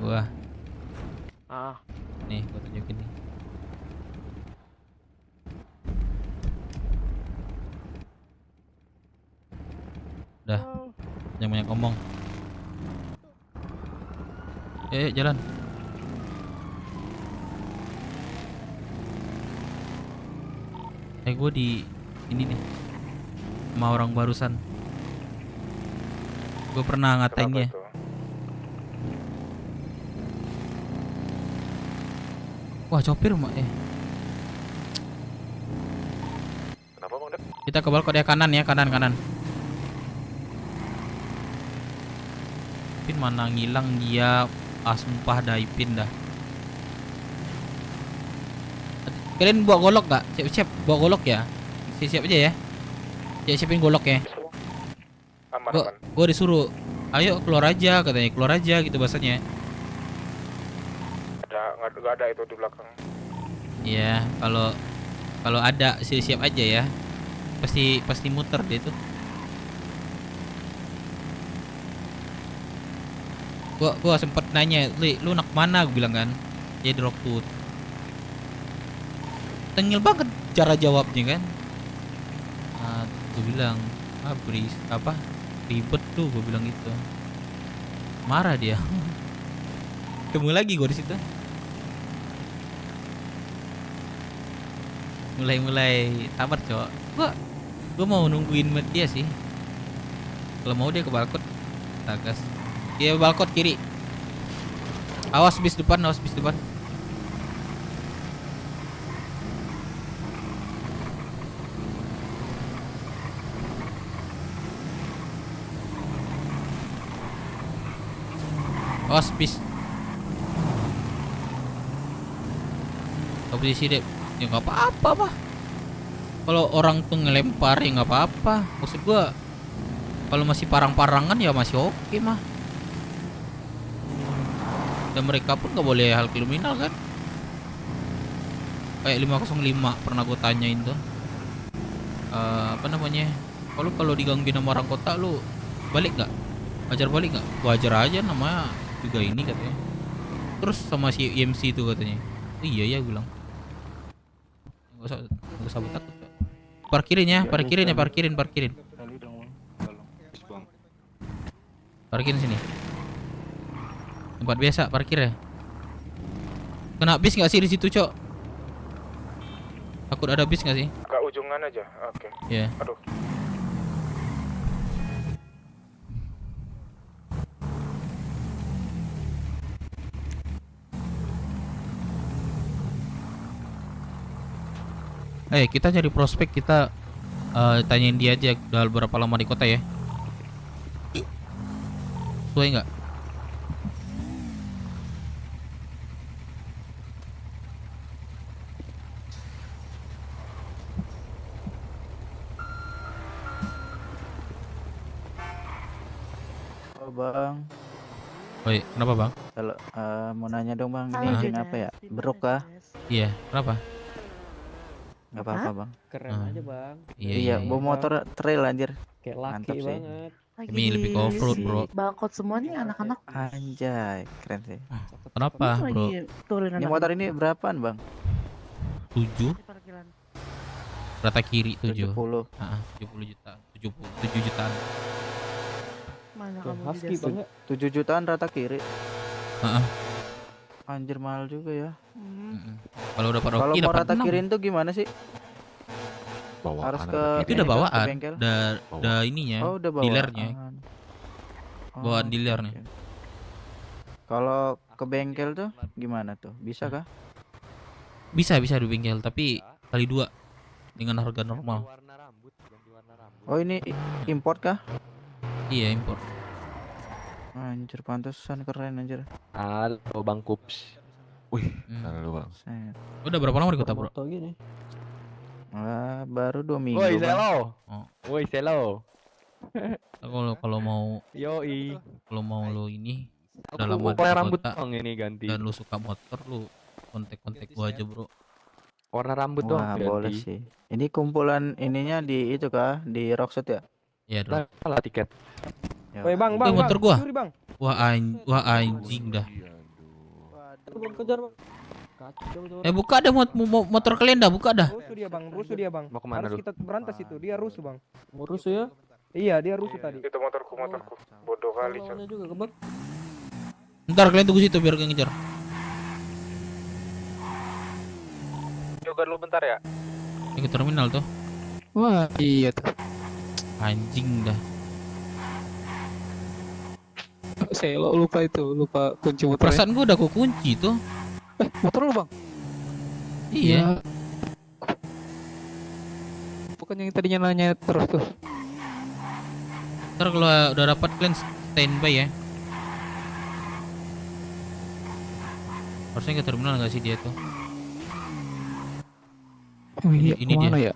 S1: Gua.
S14: Ah,
S1: Nih, gua tunjukin nih. Udah, jangan banyak ngomong. Jalan. Gue di ini nih sama orang barusan. Gue pernah ngatain dia. Wah, copir mak
S12: Kenapa bang Dep?
S1: Kita ke balkon ya, kanan ya, kanan. Ipin mana ngilang dia, sumpah dah Ipin dah. Kalian bawa golok gak? Siap-siap bawa golok ya. Siap-siap aja ya. Siapin golok ya.
S12: Aman.
S1: Gua disuruh, ayo keluar aja katanya, keluar aja gitu bahasanya.
S12: Nggak ada itu di belakang.
S1: Iya, kalau ada siap aja ya. Pasti muter dia tuh. Gua sempet nanya, lu nak mana? Gue bilang kan, dia di Rockwood. Tengil banget cara jawabnya kan. Gue bilang, ribet tuh, gue bilang gitu. Marah dia. Ketemu lagi gue di situ. Mulai sabar cowok. Gua mau nungguin dia sih. Kalau mau dia ke balkon, tagas. Dia balkon kiri. Awas bis depan. Awas bis. Posisi deh. Ya nggak apa-apa mah. Kalau orang tuh ngelempar ya nggak apa-apa. Maksud gua, kalau masih parang-parangan ya masih oke mah. Dan mereka pun nggak boleh hal kriminal kan. Kayak 505 pernah gue tanyain tuh. Apa namanya? Kalau digangguin sama orang kota lu balik nggak? Wajar balik nggak? Wajar aja, namanya juga ini katanya. Terus sama si IMC itu katanya. Iya ya gue bilang. Gak usah takut. Parkirin. Parkirin sini. Tempat biasa parkir ya. Kena bis nggak sih di situ, Cok? Takut ada bis nggak sih?
S12: Ke ujungan aja. Oke.
S1: Iya.
S12: Aduh.
S1: Kita cari prospek, kita tanyain dia aja udah berapa lama di kota ya. Sesuai nggak?
S6: Bang.
S1: Oi, kenapa bang?
S6: Kalau mau nanya dong bang, ini
S1: Halo,
S6: izin apa ya? Beruk kah?
S1: Iya, kenapa?
S6: Gak apa-apa bang.
S11: Keren aja bang.
S6: Iya, bawa motor trail anjir.
S11: Kayak laki
S6: Mantap sih.
S11: banget.
S1: Ini lebih ke off-road bro.
S16: Balkon semua nih anak-anak.
S6: Anjay, keren sih.
S1: Kenapa bro?
S6: Ini motor ini berapaan bang?
S1: 7. Rata kiri 7.
S6: 70.
S1: 70 juta. 7 jutaan.
S16: Mana
S11: Tuh,
S16: kamu
S11: husky
S16: di desa?
S11: banget.
S6: 7 jutaan rata kiri.
S1: Heeh.
S6: Anjir mahal juga ya.
S1: Kalau udah
S6: Kalau
S1: Rocky
S6: mau
S1: dapat
S6: rata
S1: 6.
S6: kirin tuh gimana sih? Harus ke
S1: Itu udah
S6: ini kah? Ke
S1: bawaan.
S6: bengkel?
S1: Udah ininya.
S6: Oh, udah bawaan.
S1: Dealernya. Bawaan
S6: Oh,
S1: dealernya.
S6: oke. Kalau ke bengkel tuh gimana tuh? Bisa kah?
S1: Bisa di bengkel, tapi kali 2 dengan harga normal.
S6: Oh, ini import kah?
S1: Iya, impor.
S6: Anjir, pantesan keren anjir.
S11: Halo Bang Kups.
S6: Wih,
S21: halo bang.
S1: Udah berapa lama di kota, Bro?
S11: Foto gini.
S6: Baru 2 minggu.
S11: Woi,
S6: Bang.
S11: Selo.
S1: Oh.
S11: Woi, Selo.
S1: Kalau mau
S11: Yoi.
S1: kalau mau lo ini
S11: Aku
S1: udah lama di
S11: warna rambut
S1: kota
S11: doang ini ganti.
S1: dan lu suka motor, lu kontak gua aja, Bro.
S11: Warna rambut doang
S6: Wah,
S11: ganti.
S6: boleh sih. Ini kumpulan ininya di itu kah? Di Rockset ya?
S1: Iya, dong.
S11: Salah tiket.
S6: Ya.
S11: Woi, Bang,
S1: Itu motor gua.
S11: Curi, Bang.
S1: Wah, anjing dah.
S11: Bang, kejar, Bang. Kacau tuh.
S1: Buka dah motor kalian dah, buka dah.
S15: Rusuh dia bang.
S11: Mau kemana
S15: Harus
S11: lu?
S15: kita berantas itu, dia rusuh bang.
S11: Mau rusuh ya?
S15: Iya, dia rusuh tadi.
S12: Itu motorku. Bodoh kali, Cok.
S11: Lawannya juga kebak.
S1: Ntar kalian tunggu situ biar gue ngejar.
S12: Juga dulu bentar ya.
S1: Ke terminal tuh.
S3: Wah, iya tuh.
S1: Anjing dah.
S3: Saya lupa kunci motornya.
S1: Perasaan gua udah ku kunci tuh.
S3: Motor lu bang?
S1: Iya.
S3: kan yang tadinya nanya terus tuh.
S1: Ntar kalau udah dapat kalian standby ya. Harusnya ke terminal nggak sih dia tuh?
S3: Oh iya,
S1: Ini
S3: kemana
S1: dia.
S3: ya?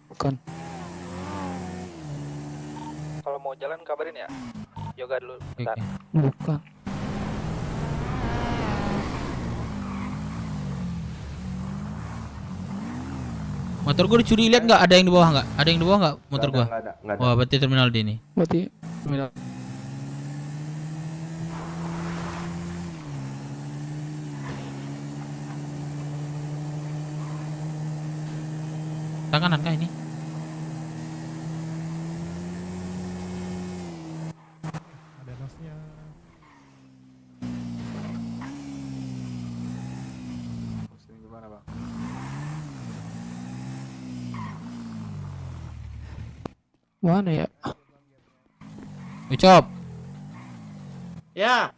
S3: Bukan.
S7: Kalau mau jalan kabarin ya. Yoga dulu bentar.
S3: Bukan.
S1: Motor gue dicuri, lihat nggak? Ada yang di bawah nggak? Ada yang di bawah nggak motor
S20: Nggak
S1: gue?
S20: ada, nggak ada.
S1: Wah, berarti terminal D nih.
S3: Berarti terminal.
S1: Kanan kah ini?
S8: Ada nasnya.
S6: Posting gimana bang?
S3: Mana ya?
S1: Ucap.
S18: Ya.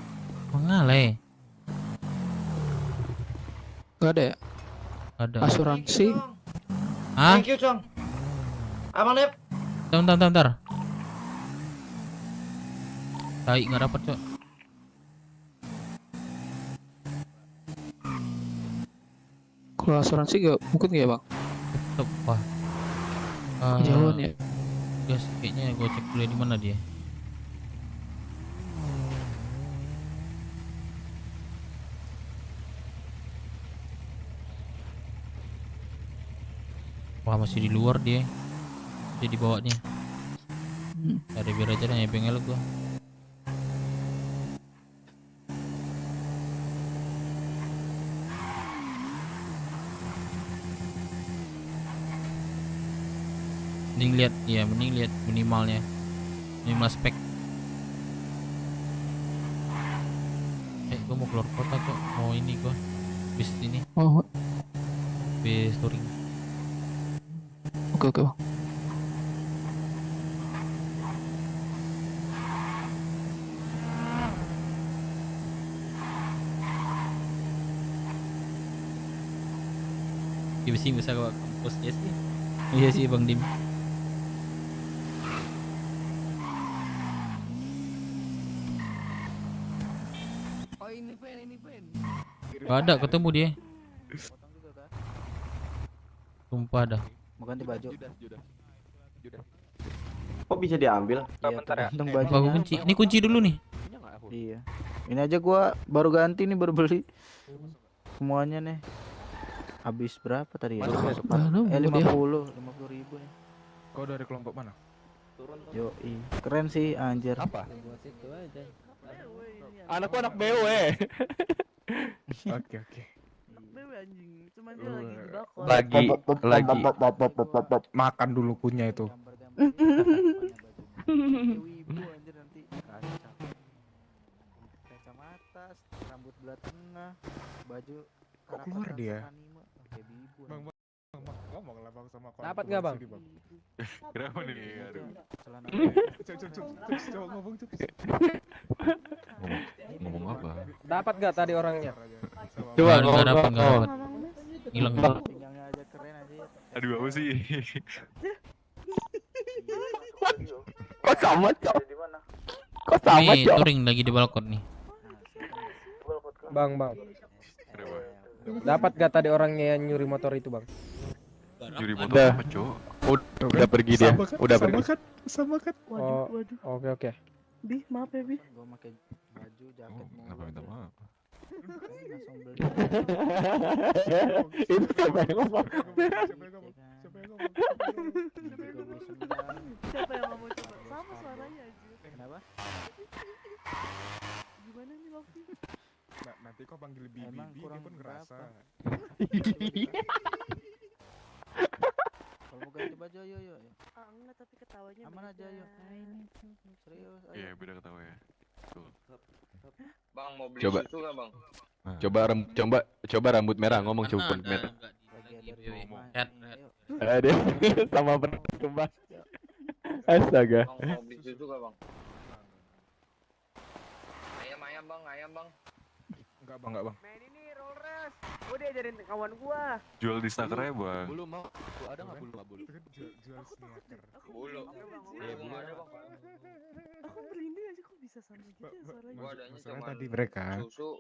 S1: Mengalih.
S3: Gak ada ya?
S1: Ada.
S3: Asuransi.
S1: Hah?
S18: Thank you, Cong. Abang Lep.
S1: Bentar. Tai nggak dapat, Cok.
S3: Kalau asuransi gak mungkin gak ya bang?
S1: Tetep, wah.
S3: Kejauhan ya.
S1: Guys, kayaknya gue cek dulu di mana dia. Wah, masih di luar dia. Jadi bawa nih. Ada biar aja dah bengel gua. Mending lihat, ya mending lihat minimalnya. Minimal spek. Gua mau keluar kota kok. Mau ini gua. Bis ini.
S3: Oh.
S1: Bis touring.
S3: Oke bang.
S1: Dia sih bisa ke kampus ya sih. Iya sih Bang Dim.
S18: Oh ini pen.
S1: Gak ada ketemu dia. Sumpah dah.
S6: Mau ganti baju.
S20: Kok bisa diambil?
S7: Bentar ya.
S6: Gantung
S1: Gua
S6: bajunya.
S1: kunci. Ini kunci dulu nih.
S6: Iya. Ini aja gua baru ganti nih, baru beli. Semuanya nih. Habis berapa tadi ya?
S8: Masuk.
S6: 50 ribu nih.
S8: Kau dari kelompok mana?
S6: Yoi. Keren sih anjir.
S11: Apa?
S6: Anakku anak BW.
S8: Oke.
S21: Lagi
S8: Makan dulu kunyah itu.
S6: Ibu anjir nanti kacau. Kacamata, rambut belah tengah, baju
S8: Kok keluar dia?
S6: Bang,
S8: ngomong lah bang sama kawan.
S11: Dapat nggak, Bang?
S21: Kenapa nih? Aduh.
S8: Coba ngomong cuk.
S21: Ngomong apa?
S11: Dapat gak tadi orangnya?
S21: Coba
S1: Nggak dapat. Hilang.
S6: pinggangnya aja keren aja.
S21: Aduh, apa sih?
S20: Kok sama, Cok? Kok
S1: Ini touring lagi di balkon nih.
S11: Bang. Dapat gak tadi orangnya yang nyuri motor itu, Bang?
S21: Nyuri motor apa, Cok? Udah pergi dia. Udah pergi.
S8: Sama kan.
S11: Oh, oke.
S16: Bi, maaf ya Bi.
S6: Gua pakai baju jaket mau.
S21: Kenapa minta maaf?
S6: Langsung beli.
S20: Itu siapa yang ngomong?
S16: Siapa yang ngomong coba? Sama suaranya aja.
S6: Kenapa?
S16: Gimana nih Lofi?
S8: Nanti kau panggil bibi,
S6: Emang
S8: dia
S6: kurang
S8: pun ngerasa.
S6: Kalau mau ganti baju ayo.
S16: Ah enggak, tapi ketawanya
S6: Aman aja, yuk. Serius, ayo.
S21: Iya, beda ketawa ya. Tuh.
S7: Bang mau beli
S21: Coba.
S7: susu nggak bang?
S21: Coba rambut merah ngomong coba rambut merah.
S20: Ada sama berkembang. Astaga.
S7: Bang mau beli susu nggak bang? Ayam bang.
S8: Enggak bang, enggak bang.
S4: Main ini roll race. Gua diajarin kawan gua.
S21: Jual di snakernya bang.
S22: Bulu mau? Ada nggak bulu? Bulu.
S8: Jual sneaker.
S22: Bulu. Iya bulu ada bang.
S16: Aku merinding aja kok bisa sama gitu ya suaranya.
S8: Masalah tadi mereka
S22: susu.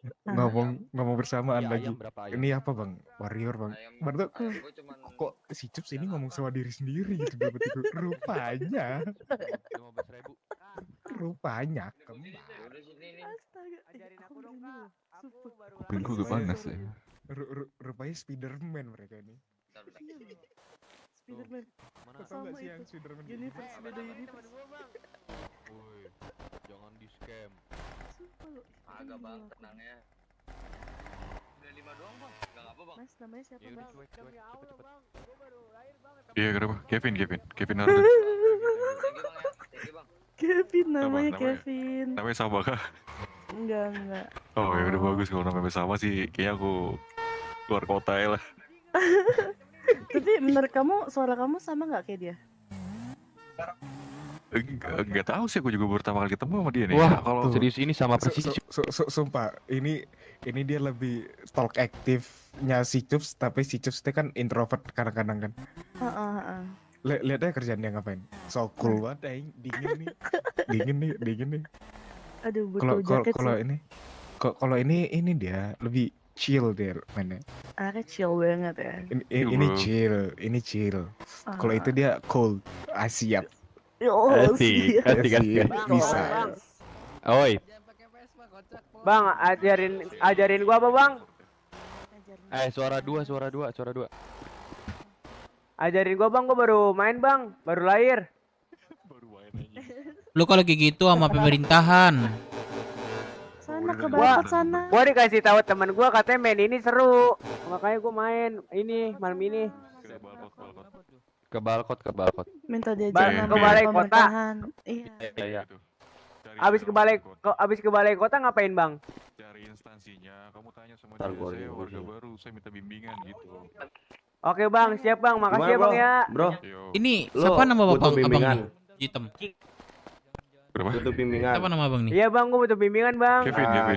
S8: ngomong bersamaan
S22: Iya,
S8: lagi.
S22: ayam berapa ayam?
S8: Ini apa bang? Warrior bang. Baru tuh kok si Cups ini ngomong sama diri sendiri gitu dapat itu. Rupanya
S22: 15.000.
S8: rupanya kembar.
S16: Astaga, ajarin aku dong kak. Aku baru
S21: Kuping gue panas ya.
S8: Rupanya Spiderman mereka ini.
S16: Spiderman.
S8: Kau tahu
S16: Sama
S8: nggak sih yang
S16: itu.
S8: Spiderman?
S16: Universe, beda universe.
S22: Woi, jangan di scam.
S16: Sumpah lo.
S22: Agak bang, tenang ya. Udah 5 doang bang, nggak apa bang.
S16: Mas, namanya siapa
S22: Ya udah,
S16: bang?
S22: cuek, cepet.
S21: Iya kenapa? Kevin Harden.
S16: Kevin namanya
S21: namanya?
S16: Kevin.
S21: Namanya sama kah?
S16: Enggak.
S21: Oh ya udah bagus kalau namanya sama sih. Kayaknya aku keluar kota ya lah.
S16: Tapi menurut kamu suara kamu sama nggak kayak dia?
S21: Enggak tahu sih, aku juga baru pertama kali ketemu sama dia nih.
S22: Wah,
S21: Nah, kalau
S22: serius ini sama persis.
S8: Sumpah, ini dia lebih talk aktifnya si Cups, tapi si Cups itu kan introvert kadang-kadang kan.
S16: Heeh.
S8: Lihat aja kerjaan dia ngapain. So cool banget, aing. Dingin nih.
S16: Aduh, butuh jaket
S8: Kalau
S16: sih.
S8: ini dia lebih chill dia mainnya.
S16: Anaknya chill banget ya.
S8: Ini chill. Kalau itu dia cold, siap.
S16: Oh,
S22: Asik.
S8: Bisa.
S22: Oi.
S4: Bang, ajarin gua apa, Bang?
S22: Suara dua.
S4: Ajarin gua, Bang. Gua baru main, Bang. Baru lahir.
S1: Lu kalau kayak gitu sama pemerintahan.
S16: Sana ke Barat sana.
S4: Gua dikasih tahu teman gua katanya main ini seru. Makanya gua main ini malam ini.
S22: Ke balkot.
S16: Minta diajarin
S4: ke balai kota.
S16: pemerintahan. Iya.
S4: Abis ke balai kota ngapain, Bang?
S21: cari instansinya, kamu tanya sama dia, saya warga baru, saya minta bimbingan gitu.
S4: Oke, Bang, siap, Bang. Makasih ya, Bang ya.
S22: Bro.
S1: Ini siapa nama bapak abang nih? Hitam.
S22: Butuh bimbingan.
S1: Siapa nama abang nih?
S4: Iya, Bang, gua butuh bimbingan, Bang.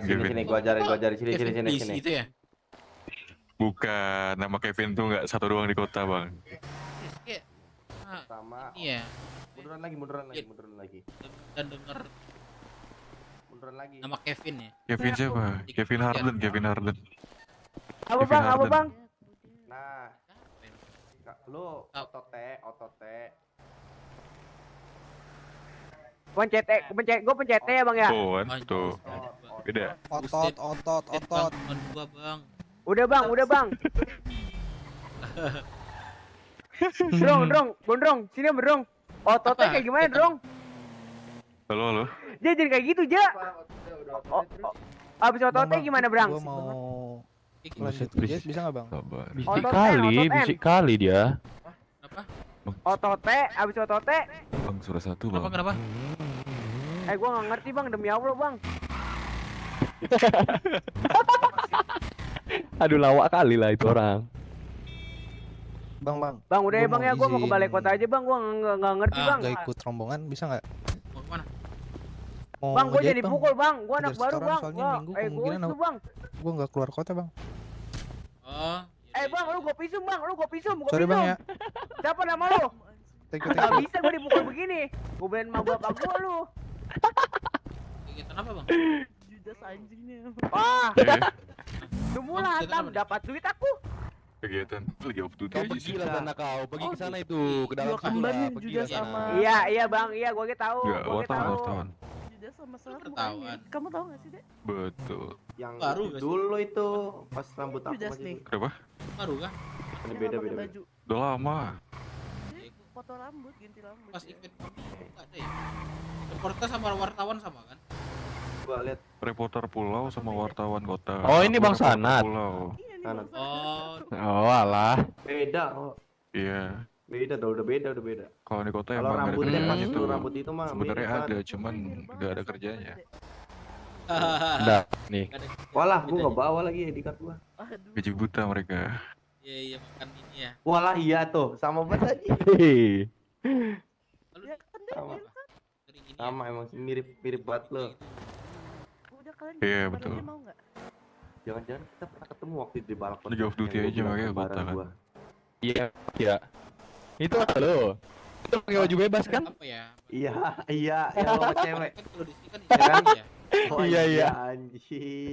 S22: Sini gua ajarin sini.
S1: Itu ya?
S21: Bukan, nama Kevin tuh nggak satu doang di kota bang.
S22: Sama.
S1: Iya.
S22: Munduran lagi.
S1: Dan denger
S22: Munduran lagi.
S1: nama Kevin ya.
S21: Kevin siapa? Kevin Harden.
S4: Apa, Bang? Apa, Bang?
S22: Nah, lu otote.
S4: Gue pencet ya, Bang ya.
S21: Tuh kan, tuh. Beda.
S18: Otot.
S1: Gua, Bang.
S4: Udah, Bang. Drong, sini Drong. Ototnya kayak gimana, Drong?
S21: Halo.
S4: Dia jadi kayak gitu, Ja. Abis ototnya gimana, Brang?
S18: Gua mau
S21: Berisik,
S18: bisa nggak bang?
S22: Bisik kali dia.
S4: Ototnya, abis ototnya.
S21: Bang, suara satu bang.
S1: Kenapa?
S4: Gua nggak ngerti, Bang, demi Allah, Bang.
S22: Aduh lawak kali lah itu orang.
S18: Bang.
S4: Bang, udah ya, Bang ya. Gua mau ke
S18: izin
S4: balai kota aja, Bang. Gua nggak ngerti, Bang.
S18: nggak ikut rombongan bisa nggak?
S1: Mau kemana?
S4: Bang, gua
S18: ngejahit,
S4: jadi pukul, Bang. Gua anak
S18: Ada
S4: baru,
S18: setoran
S4: Bang.
S18: soalnya minggu
S4: Gua
S18: kemungkinan
S4: itu, Bang.
S18: Gua nggak keluar kota bang.
S1: Oh.
S4: Bang, lu gua pisum, Bang.
S18: Sorry bang ya.
S4: Siapa nama lu?
S18: Thank
S4: Gak
S18: you.
S4: bisa gua dipukul begini. Gua beliin sama bapak gua lu.
S1: Kegiatan apa, Bang?
S16: Judas anjingnya.
S4: Wah. Semula hantam dapat duit aku.
S21: Kegiatan lagi off duty
S22: Kau
S21: aja
S22: pergi
S21: sih.
S22: lah sana kau, pergi ke sana itu, ke dalam
S16: Dua
S22: situ
S16: kembar
S22: lah,
S16: nih,
S22: pergi
S16: Judas
S22: lah sana.
S16: sama-
S4: Iya, Bang. Iya, gua tahu.
S21: Enggak,
S4: Gua tahu.
S21: wartawan.
S16: Judas sama Selar
S1: Ketahuan.
S16: mukanya. Kamu tahu nggak sih, Dek?
S21: Betul.
S22: Yang
S1: Baru nggak sih?
S22: dulu itu pas rambut aku
S16: Judas
S22: masih
S16: nih.
S21: Kenapa?
S1: Baru kah?
S22: Ini
S16: Yang
S22: beda.
S16: nggak pakai baju.
S21: Udah lama.
S16: Jadi foto rambut, ganti rambut.
S1: Pas
S16: ya.
S1: event kami nggak ada ya. Reporter sama wartawan sama kan?
S22: Gua lihat
S21: Reporter pulau sama wartawan kota.
S22: Oh, ini
S21: Aku
S22: Bang
S21: reporter
S22: Sanad.
S21: Pulau.
S22: kanan.
S1: Oh.
S22: Oh alah. Beda kok.
S21: Iya.
S22: Beda udah beda.
S21: Kalau di kota
S22: Kalau
S21: emang ada
S22: rambutnya
S21: kerjaan
S22: pas
S21: gitu.
S22: rambut itu mah
S21: Sebenarnya
S22: mirip
S21: ada,
S22: kan.
S21: cuman nggak ada kerjanya.
S22: Udah nih. Walah, gua nggak bawa lagi ID card gua.
S21: Gaji buta mereka.
S1: Iya makan ini ya.
S22: Walah iya tuh, sama banget aja. Sama. Sama emang mirip banget lo.
S16: Udah kalian
S21: Iya,
S16: gambar
S21: betul.
S16: aja mau nggak?
S20: Jangan-jangan kita pernah ketemu waktu di balkon.
S21: Lu jawab duty aja makanya kota kan.
S22: Iya, iya. Itu apa lo? Itu pakai baju bebas kan?
S1: Apa ya?
S20: Iya, yang lo sama cewek.
S1: Kan kalau di sini kan
S20: Ya kan?
S1: ya.
S20: Oh,
S22: Iya, iya.
S20: Anjing.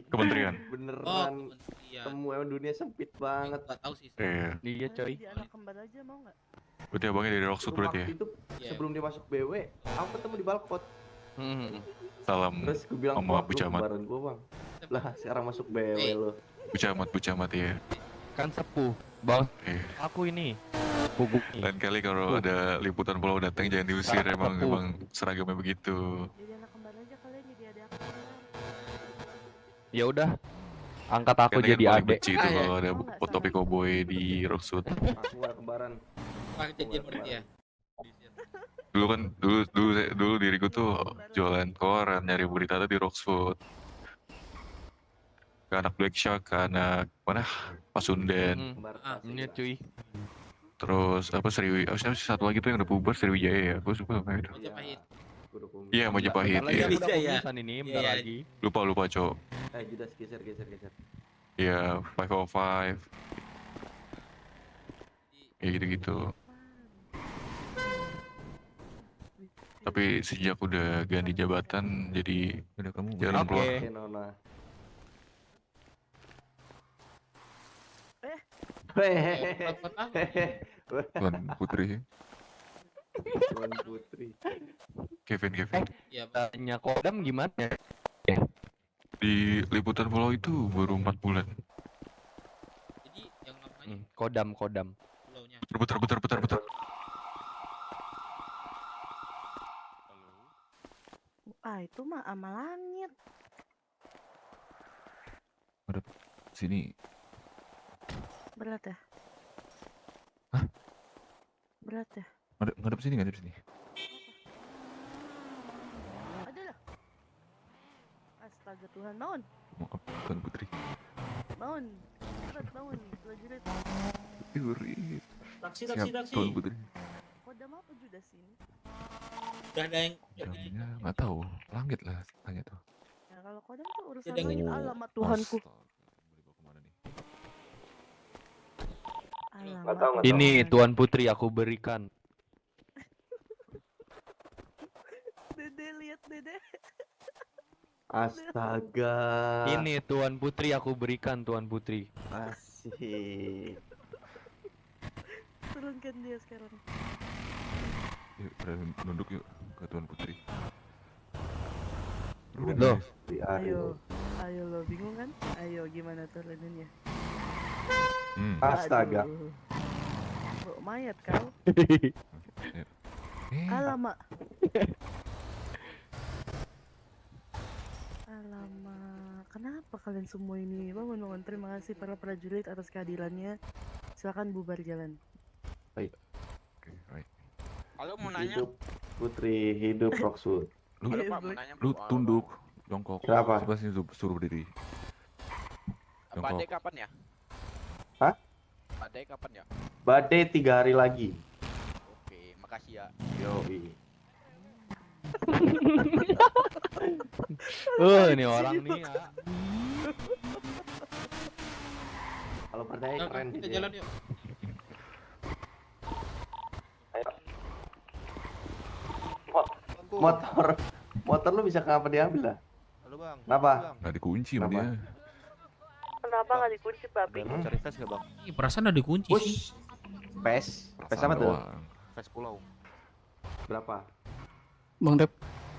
S21: Kementerian.
S20: Beneran.
S1: Kementerian.
S20: Temu emang dunia sempit banget.
S1: Enggak tahu sih.
S21: Iya.
S22: Iya, coy.
S16: Jadi anak kembar aja mau nggak?
S21: Berarti abangnya dari Rocksud berarti ya?
S20: Waktu itu sebelum dia masuk BW, aku ketemu di balkon.
S21: Salam
S20: Terus gue bilang,
S21: sama
S20: "Wah,
S21: Bu
S20: lu
S21: Camat.
S20: kembaran gua, Bang." Lah, sekarang masuk BW lo.
S21: Bu Camat ya.
S22: Kan sepuh, Bang.
S21: Eh.
S22: Aku ini. Bubuk.
S21: Lain kali kalau ada liputan pulau datang jangan diusir, emang seragamnya begitu.
S16: Jadi anak kembar aja kalian jadi adik aku.
S22: Ya udah. Angkat aku
S21: Katanya
S22: jadi
S21: paling
S22: adek.
S21: benci itu kalau ada topi cowboy di Rocksud.
S20: Aku gak kembaran.
S1: Pak kejadian berarti ya.
S21: Dulu kan dulu diriku tuh jualan koran, nyari berita tuh di Rocksud. Ke anak Black Shark, ke anak mana? Pasundan.
S22: Ini cuy.
S21: Terus apa satu lagi tuh yang udah bubar Sriwijaya ya. Gue suka sama itu.
S1: Majapahit.
S21: Iya, Majapahit.
S22: Bentar lagi
S21: Iya.
S22: udah pembusan ini, bentar
S1: Iya.
S22: lagi.
S21: Lupa Cok.
S20: Judas geser.
S21: Iya, 505. Ya gitu-gitu. Tapi sejak udah ganti jabatan jadi udah kamu jarang keluar.
S20: Oke, Nona.
S21: Tuan Putri.
S20: Tuan Putri.
S21: Kevin.
S1: Iya,
S22: Tanya Kodam gimana?
S21: Di liputan pulau itu baru 4 bulan.
S1: Jadi yang namanya
S22: Kodam.
S1: pulaunya.
S21: Putar.
S16: Ah itu mah sama langit.
S21: Sini.
S16: Berat ya?
S21: Hah?
S16: Berat ya?
S21: Ngadep sini.
S16: Ada lah. Astaga Tuhan, bangun.
S21: Maaf, Tuan Putri.
S16: Bangun. Cepat bangun, prajurit.
S21: Prajurit.
S1: Taksi.
S21: Tuan Putri.
S16: Kodam apa Judas ini?
S1: Udah ada yang
S21: Jamnya nggak tahu. Langit lah tanya tuh.
S16: Ya kalau kodam tuh urusan
S1: Ada yang
S16: langit,
S1: ini.
S16: alamat Tuhanku. Alamat.
S22: Ini Tuan Putri aku berikan.
S16: Dede lihat Dede.
S20: Astaga.
S22: Ini Tuan Putri aku berikan Tuan Putri.
S20: Asik.
S16: Turunkan dia sekarang.
S21: Yuk, nunduk yuk ke Tuan Putri.
S22: Loh.
S16: Ayo lo bingung kan? Ayo gimana turuninnya?
S20: Astaga.
S16: Aduh. Bro, mayat kau. Alamak. Alamak. Kenapa kalian semua ini? Bangun. Terima kasih para prajurit atas kehadirannya. Silakan bubar jalan.
S20: Baik.
S21: Baik.
S10: Halo, mau nanya.
S20: Hidup Putri, hidup Rocksud.
S21: Lu,
S10: Halo, Pak, mau nanya.
S21: lu tunduk, jongkok.
S20: Kenapa?
S21: Coba sini suruh berdiri.
S10: Badai kapan ya?
S20: Hah?
S10: Badai kapan ya?
S20: Badai 3 hari lagi.
S10: Oke, makasih ya.
S20: Yoi.
S22: Ini orang nih ya.
S20: Kalau badai keren
S1: kita
S20: gitu
S1: jalan
S20: ya.
S1: yuk.
S20: Motor lu bisa kenapa diambil lah?
S17: Halo bang.
S20: Kenapa?
S21: Nggak dikunci sama dia.
S16: Kenapa nggak dikunci papi?
S17: Cari tes gak bang?
S1: Ih, perasaan ada dikunci sih.
S20: Pes apa tuh?
S17: Tes pulau.
S20: Berapa?
S3: Bang Dep,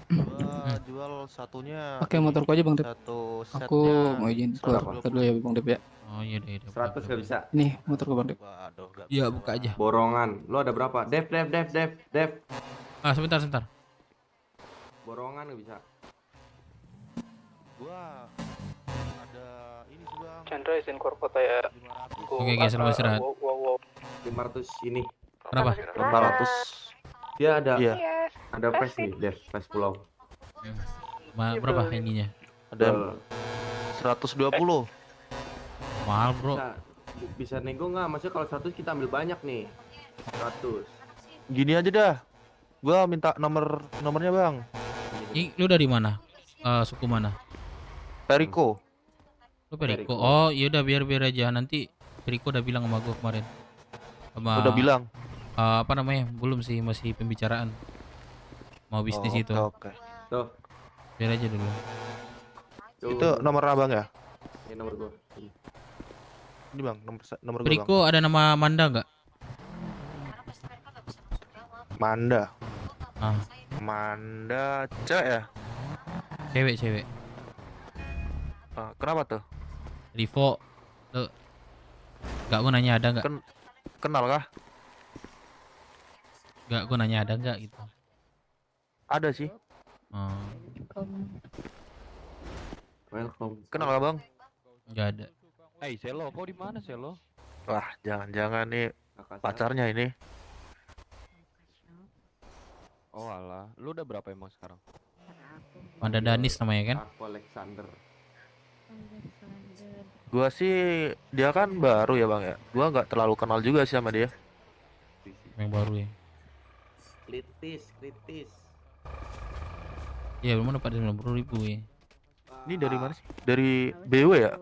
S17: Gua jual satunya.
S3: pakai motorku aja Bang Dep.
S17: Satu setnya.
S3: Aku mau izin keluar dulu ya Bang Dep ya.
S1: Oh iya deh.
S20: 100 gak bisa.
S3: Nih motorku Bang Dep.
S17: Waduh, gak
S1: Iya, buka aja.
S20: Borongan. Lu ada berapa? Dev.
S1: Ah, sebentar.
S20: Borongan gak bisa.
S17: Gua ada ini sih bang.
S9: Chandra izin keluar kota ya.
S1: Oke, selamat istirahat.
S9: Wow.
S20: 500 ini.
S1: Kenapa?
S17: 400.
S20: Dia ada
S17: Iya.
S20: ada pes nih, Dev, pes pulau.
S1: Berapa ininya?
S17: Ada 120.
S1: Mahal, bro.
S20: Bisa nego nggak? Maksudnya kalau 100 kita ambil banyak nih. 100.
S17: Gini aja dah. Gua minta nomornya bang.
S1: Lu dari mana? Suku mana?
S17: Periko.
S1: Lu Periko. Oh, yaudah biar aja nanti Periko udah bilang sama gua kemarin.
S5: Udah bilang.
S1: Apa namanya? Belum sih, masih pembicaraan. Mau bisnis itu.
S5: Oke.
S20: Tuh.
S1: Biar aja dulu.
S5: Itu nomor abang ya?
S20: Ini nomor gua.
S5: Ini bang, nomor gua bang.
S1: Periko ada nama Manda nggak?
S5: Manda.
S1: Ah.
S5: Manda cewek ya?
S1: Cewek.
S5: Kenapa tuh?
S1: Rivo. Tuh. Gak, gua nanya ada nggak?
S5: Kenal kah?
S1: Gak, gua nanya ada nggak gitu.
S5: Ada sih.
S20: Welcome.
S5: Kenal kah bang?
S1: Nggak ada.
S11: Selo, kau di mana Selo?
S5: Wah, jangan-jangan nih pacarnya ini.
S11: Oh alah, lu udah berapa emang sekarang?
S1: Manda Danis namanya kan?
S20: Aku Alexander.
S5: Gua sih dia kan baru ya bang ya. Gua nggak terlalu kenal juga sih sama dia.
S1: Yang baru ya.
S20: Kritis.
S1: Iya, belum dapat 90.000 ya.
S5: Ini dari mana sih? Dari BW ya?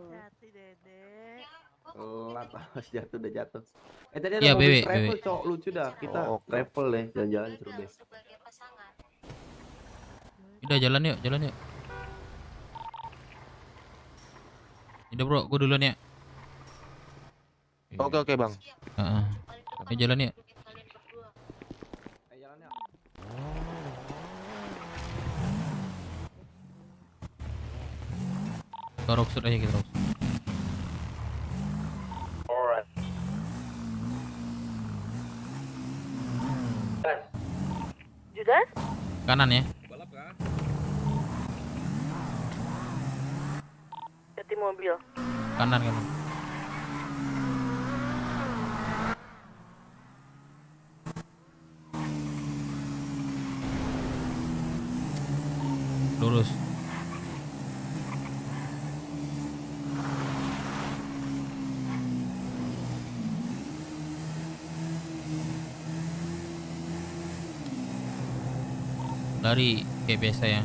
S20: Telat Mas, udah jatuh. Tadi ada
S1: Iya,
S20: mobil
S1: BW.
S20: travel cok, lucu dah. Kita travel deh, jalan-jalan seru deh.
S1: Udah jalan yuk. Udah bro, gua duluan ya.
S5: Oke bang.
S1: Ayo jalan yuk. Ke Rocksud aja kita Rocksud.
S16: Judas?
S1: Kanan ya.
S16: Ganti mobil.
S1: Kanan. Lurus. Lari kayak biasa ya.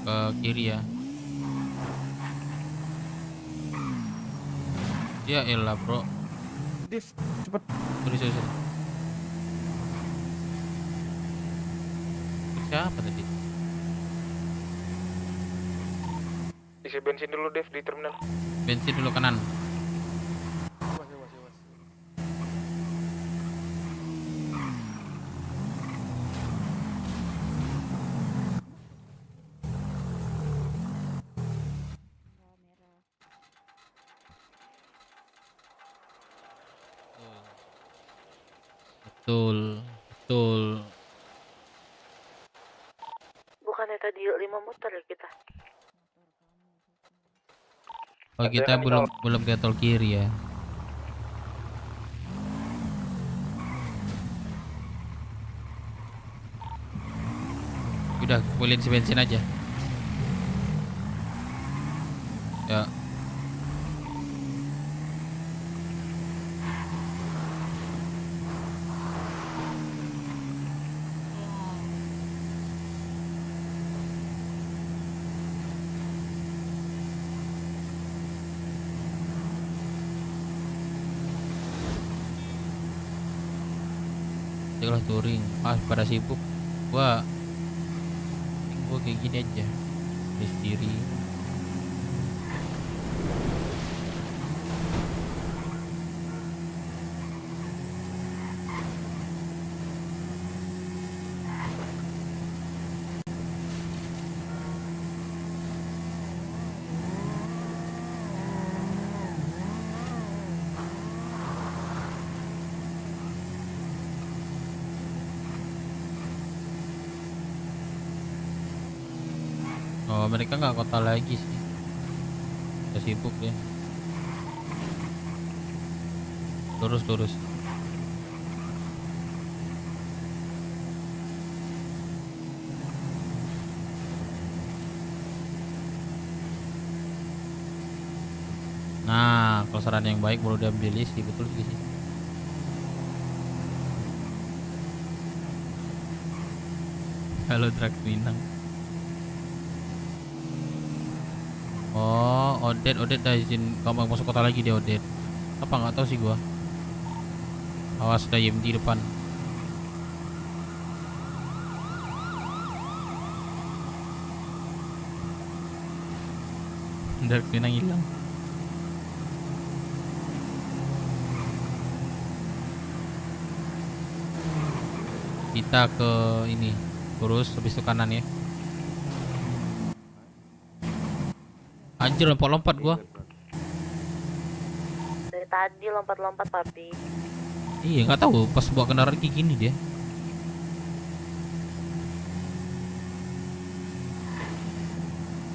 S1: Ke kiri ya. Ya elah bro.
S8: Div, cepet.
S1: Sorry. Siapa tadi?
S12: Isi bensin dulu Dev di terminal.
S1: Bensin dulu kanan. Betul.
S16: Bukannya tadi 5 motor ya kita?
S1: Oh kita belum ke tol kiri ya. Udah kumpulin si bensin aja. Ya. Janganlah touring. Pada sibuk. Gua kayak gini aja. Di sendiri. Oh mereka nggak kota lagi sih. Udah sibuk ya. Lurus. Kalau saran yang baik baru diambil sih, betul sih. Halo Drak Minang. Oh, Odet dah izin kamu masuk kota lagi dia Odet. Apa nggak tahu sih gua. Awas ada YMD depan. Drak Minang hilang. Kita ke ini, lurus habis itu kanan ya. Anjir lompat-lompat gua.
S16: Dari tadi lompat-lompat papi.
S1: Iya nggak tahu pas bawa kendaraan kayak gini dia.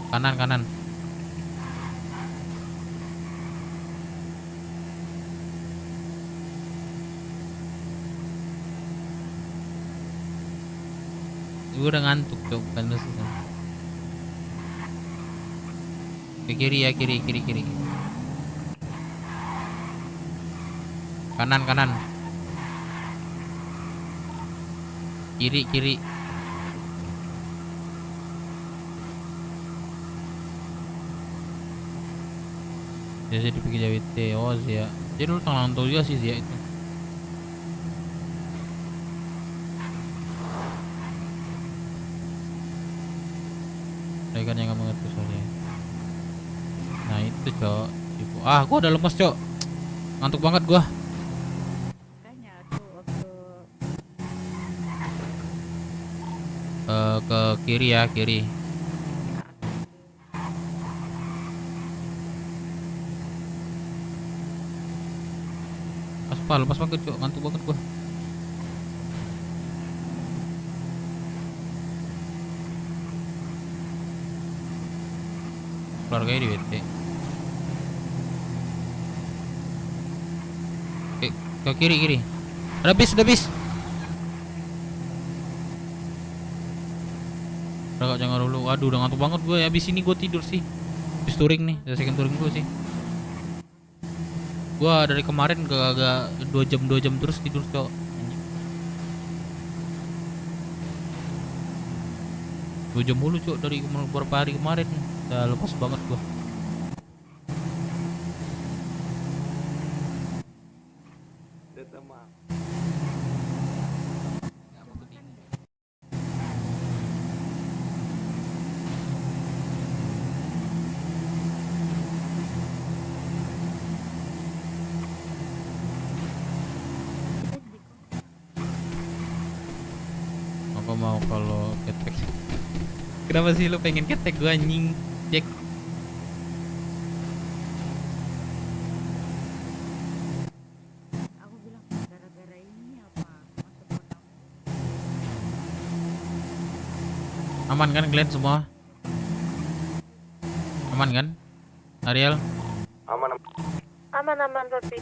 S1: Kanan. Gue udah ngantuk tuh, bukan lu sih. Ke kiri ya, kiri. Kanan. Kiri. Biasa di pinggir JWT. Oh Zia. Jadi lu tengah nonton juga sih Zia itu. Mereka yang nggak mengerti soalnya. Nah itu cok. Gua udah lemes cok. Ngantuk banget gua. Ke kiri ya, kiri. Lepas banget cok, ngantuk banget gua. Keluarganya di WT. Ke kiri. Udah bis. Udah jangan dulu. Waduh udah ngantuk banget gue. Habis ini gue tidur sih. Habis touring nih, selesaikan touring gue sih. Gue dari kemarin agak 2 jam terus tidur cok. 2 jam mulu cok dari beberapa hari kemarin. Udah lepas banget gue. Aku mau kalau ketek. Kenapa sih lu pengen ketek gue anjing? Cek. Aman kan kalian semua? Aman kan? Ariel?
S16: Aman papi.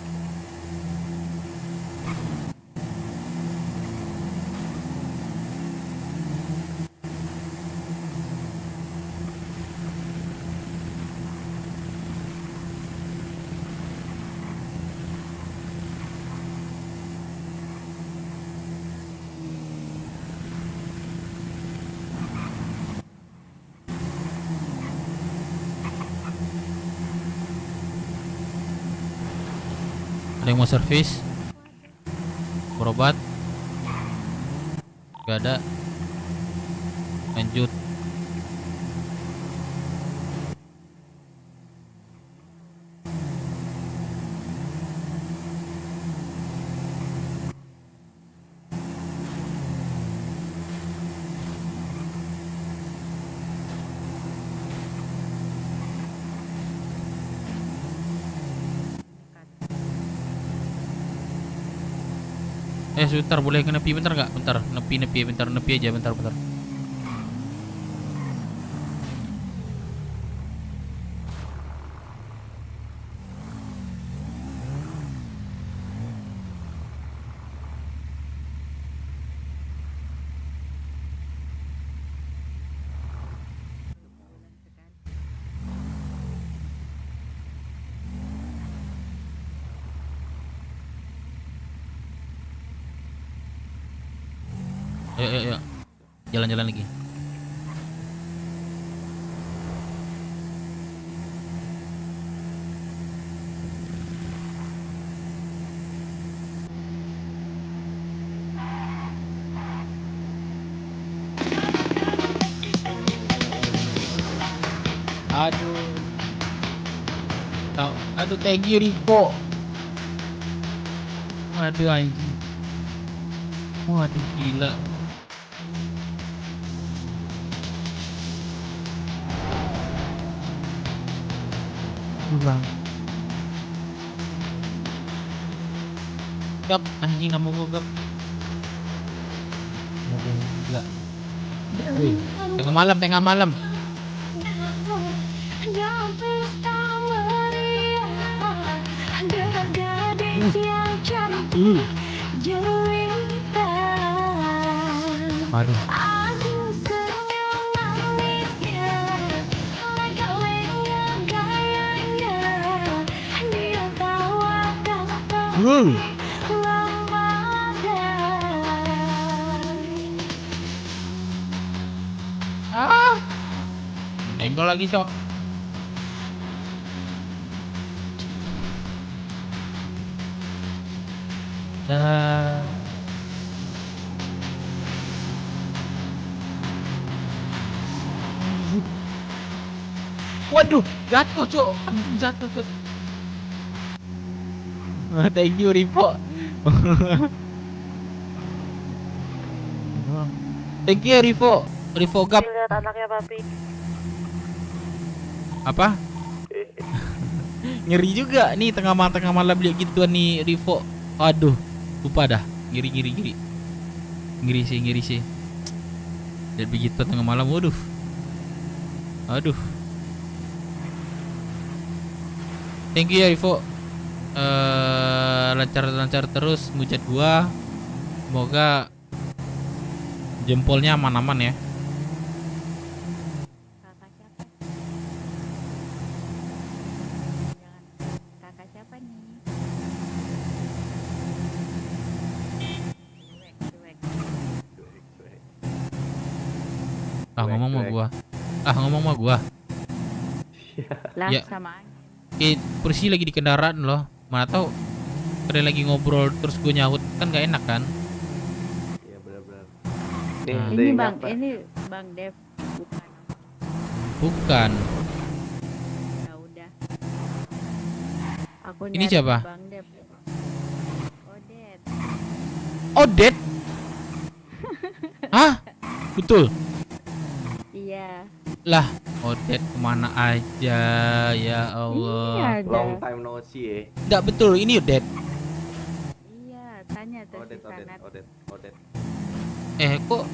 S1: Ada yang mau servis? Berobat? Gak ada. Lanjut. Sebentar boleh nepi bentar nggak? Bentar, nepi bentar, nepi aja bentar. Ayo. Jalan-jalan lagi. Aduh, thank you Rico. Waduh anjing. Waduh gila. Bang. Gap, anjing nggak mau gua gap. Gila. Wih, tengah malam. Aduh. Enggol lagi, Cok. Waduh, jatuh, Cok. Jatuh, Cok. Thank you, Rivo. Thank you, Rivo. Rivo Gap.
S16: Lihat anaknya papi.
S1: Apa? Ngeri juga nih tengah malam lihat gituan nih Rivo. Aduh, lupa dah. Ngiri. Ngiri sih. Lihat begitu tengah malam, waduh. Aduh. Thank you ya Rivo. Lancar terus ngujat gua. Semoga jempolnya aman-aman ya.
S2: Kakak siapa nih?
S1: Ngomong sama gua.
S2: Lah
S1: Ya.
S2: sama
S1: Persi lagi di kendaraan loh. Mana tahu kalian lagi ngobrol terus gue nyaut kan gak enak kan?
S22: Iya benar-benar.
S2: ini Bang Dev
S1: Bukan.
S2: ya udah. Aku
S1: Ini
S2: nyari
S1: siapa?
S2: Bang Dev.
S1: Odet? Hah? Betul?
S2: Iya.
S1: Lah, Odet kemana aja ya Allah.
S2: Iya,
S22: Long time no see ya.
S1: Nggak betul, ini Odet.
S2: Iya, tanya tuh si Sanat.
S22: Odet.
S1: Kok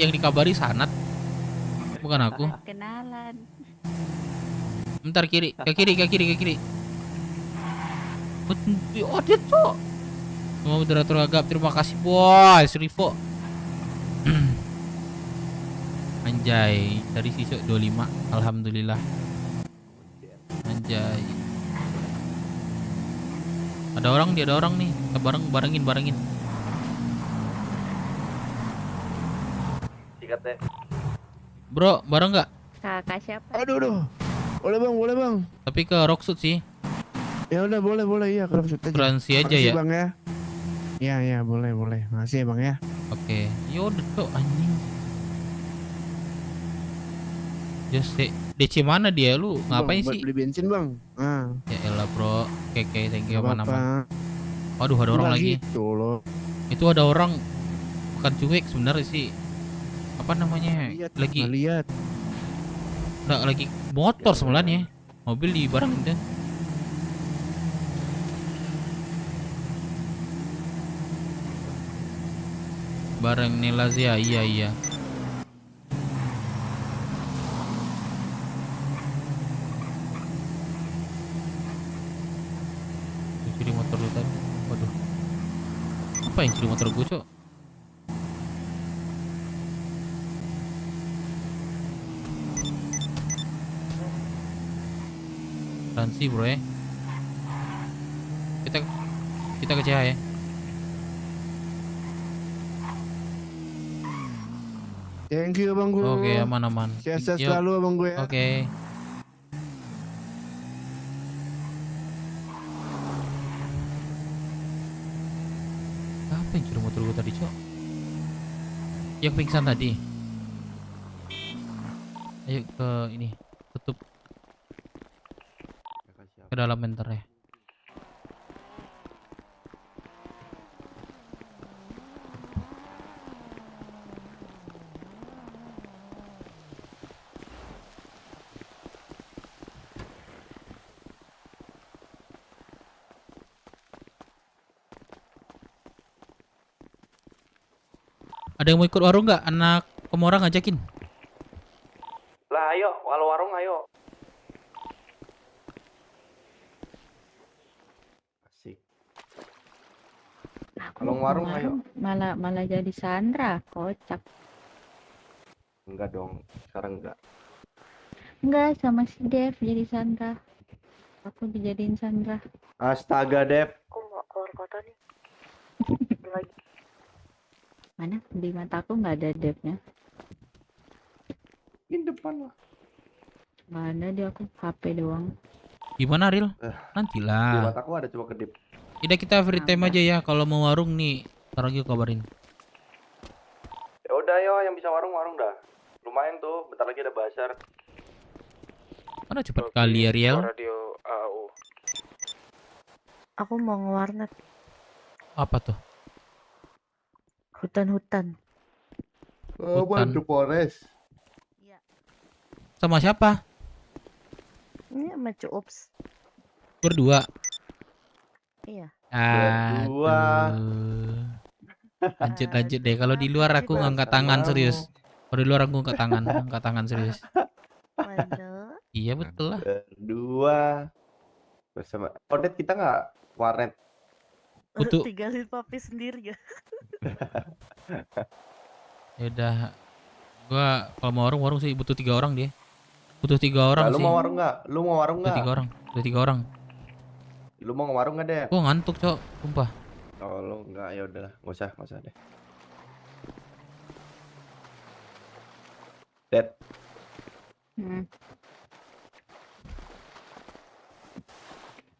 S1: yang dikabari Sanat? Bukan aku.
S2: Kenalan.
S1: Bentar ke kiri. Odet tuh. Semua moderator agap, terima kasih bos Rivo. Anjay, dari sisuk 25. Alhamdulillah. Anjay. Ada orang nih. Kita barengin.
S22: Sikat deh.
S1: Bro, bareng nggak?
S2: Kakak siapa?
S18: Aduh. Boleh bang.
S1: Tapi ke Rocksud sih.
S18: Ya udah boleh iya kalau aja.
S1: Transi aja
S18: Makasih,
S1: ya.
S18: Bang ya. Iya boleh. Makasih ya Bang ya.
S1: Oke. Yaudah tuh anjing. Just DC mana dia lu? Ngapain
S18: Bang,
S1: sih?
S18: Beli bensin Bang.
S1: Ya elah bro. Oke, thank you
S18: Nggak
S1: aman-aman.
S18: apa-apa.
S1: Waduh, ada orang lagi.
S18: Gitu loh.
S1: Itu ada orang bukan cuek sebenarnya sih. Apa namanya?
S18: Lihat.
S1: Nggak, lagi motor sebenarnya. Mobil di barang itu. Barang Nelazia, iya. Curi motor lu tadi. Waduh. Apa yang curi motor gue, Cok? Transi, bro ya. Kita ke CH ya.
S13: Thank you Abang gue.
S1: Oke, aman-aman.
S13: Sehat-sehat
S1: Yuk.
S13: selalu Abang gue ya.
S1: Oke. Apa yang curi motor gue tadi, Cok? Yang pingsan tadi. Ayo ke ini, tutup ke dalam menternya. Ada yang mau ikut warung nggak? Anak Komorang ngajakin.
S20: Lah ayo, walau warung ayo. Asik. Kalau warung ayo.
S2: Malah jadi Sandra, kocak.
S20: Enggak dong, sekarang enggak.
S2: Enggak, sama si Dev jadi Sandra. Aku dijadiin Sandra.
S20: Astaga, Dev.
S16: Aku mau keluar kota nih. Lagi.
S2: Mana? Di mataku nggak ada Devnya.
S20: Di depan lah.
S2: Mana dia, aku HP doang.
S1: Gimana, Ril?
S20: Di
S1: Nantilah.
S20: mataku ada coba kedip.
S1: Tidak, kita free time aja ya. Kalau mau warung nih, ntar lagi aku kabarin.
S20: Ya udah yo, yang bisa warung dah. Lumayan tuh, bentar lagi ada bazar.
S1: Mana cepat kali ya, Riel?
S12: Radio AU.
S16: Aku mau ngewarnet.
S1: Apa tuh?
S16: Hutan-hutan.
S1: Hutan.
S20: The Forest.
S1: Sama siapa?
S16: Ini sama Cuups.
S1: Berdua.
S16: Iya.
S20: Berdua.
S1: Lanjut deh. Kalau di luar aku ngangkat tangan serius. Kalau di luar aku angkat tangan serius. Iya betul lah.
S20: Berdua. Bersama. Odet kita nggak warnet.
S1: Butuh.
S16: Tinggalin papi sendiri ya.
S1: Yaudah. Gua kalau mau warung sih butuh 3 orang dia. Butuh 3 orang
S20: Lu
S1: sih.
S20: mau warung nggak? Lu mau warung nggak?
S1: Butuh 3 orang.
S20: Lu mau warung nggak deh?
S1: Gua ngantuk, Cok. Sumpah.
S20: Oh lu nggak, ya udahlah, nggak usah deh. Dead.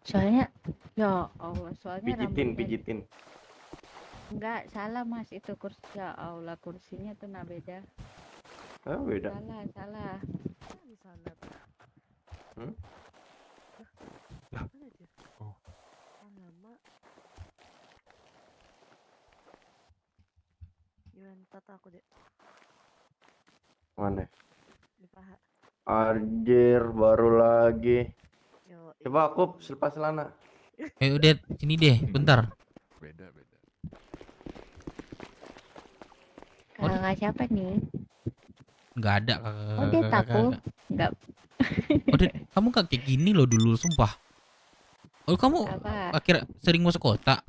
S2: Soalnya, ya Allah, soalnya
S20: Pijitin.
S2: Enggak, salah Mas, itu kursi. Ya Allah, kursinya tuh beda.
S20: Ah, beda.
S2: Salah.
S16: Di sana.
S20: Hmm?
S16: Mana dia? Oh. Lama. Gimana tata aku deh?
S20: Mana?
S16: Di paha.
S20: Anjir, baru lagi.
S16: Yo,
S20: Coba aku selepas celana.
S1: Udah sini deh, bentar.
S21: Beda.
S2: Kakak siapa nih?
S1: Nggak ada
S2: Oh, dia takut. Enggak.
S1: Udah, kamu gak kayak gini loh dulu, sumpah. Oh, kamu
S2: Apa?
S1: akhirnya sering masuk kota?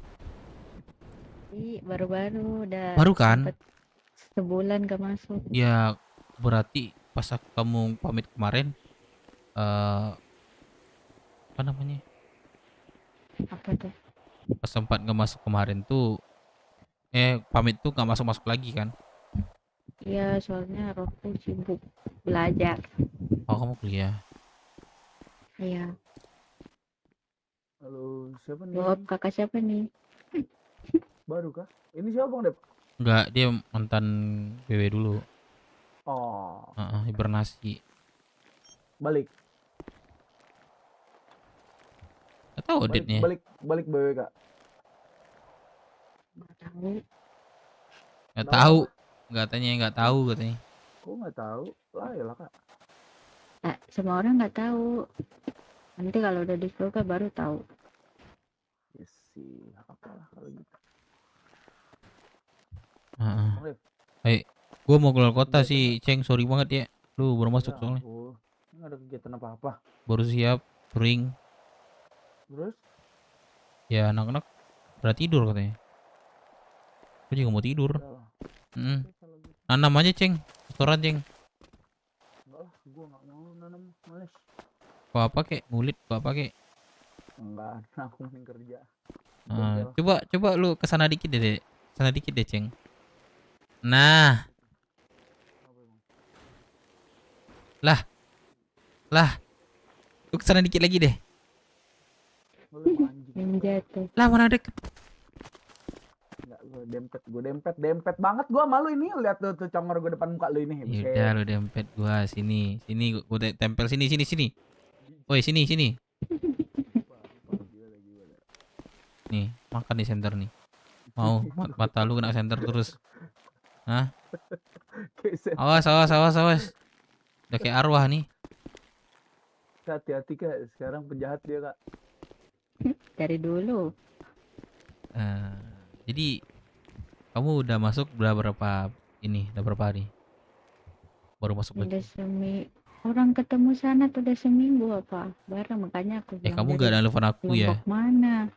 S2: Baru-baru udah.
S1: Baru kan?
S2: sempet sebulan gak masuk.
S1: Ya, berarti pas kamu pamit kemarin, apa namanya?
S2: Apa tuh?
S1: Pas sempat nggak masuk kemarin tuh, pamit tuh nggak masuk lagi kan?
S2: Iya, soalnya Roku sibuk belajar.
S1: Oh, kamu kuliah?
S2: Iya.
S6: Halo, siapa nih?
S2: Jawab kakak siapa nih?
S6: Baru kah? Ini siapa Bang Dep?
S1: Nggak, dia mantan BW dulu.
S6: Oh,
S1: Hibernasi.
S6: balik.
S1: Nggak tahu update-nya.
S6: Balik BWK.
S1: Nggak tahu. Nggak tahu katanya.
S6: Kok nggak tahu? Lah ya lah Kak.
S2: Nah, semua orang nggak tahu. Nanti kalau udah dibuka baru tahu.
S6: Yes, sih. Apalah kalau gitu.
S1: Hai, gua mau keluar kota sih, Ceng. Sorry banget ya. Lu baru masuk soalnya.
S6: Nggak ada kegiatan apa-apa.
S1: Baru siap, ring.
S6: Terus?
S1: Ya anak-anak pada tidur katanya. Gue juga mau tidur. Nanam aja, Ceng. Restoran, Ceng.
S6: Enggak lah, gua nggak mau nanam, males.
S1: Apa kek? Ngulit apa kek?
S6: Enggak, aku mending kerja.
S1: Coba lu kesana dikit deh, Ceng. Nah. Lah, lu kesana dikit lagi deh.
S2: Yang jatuh.
S1: Lah mana deket.
S6: Enggak, gue dempet banget gua malu ini lihat tuh congor gue depan muka lu ini.
S1: Ya udah lu dempet gua sini. Sini gua tempel sini. Woi, sini. Nih, makan di center nih. Mau mata lu kena center terus. Hah? Awas. Udah kayak arwah nih.
S6: Hati-hati Kak, sekarang penjahat dia Kak.
S2: Dari dulu.
S1: Jadi kamu udah masuk berapa hari? Baru masuk lagi.
S2: Udah orang ketemu sana tuh udah seminggu apa bareng, makanya aku bilang
S1: Kamu gak ada telepon aku ya?
S2: kelompok mana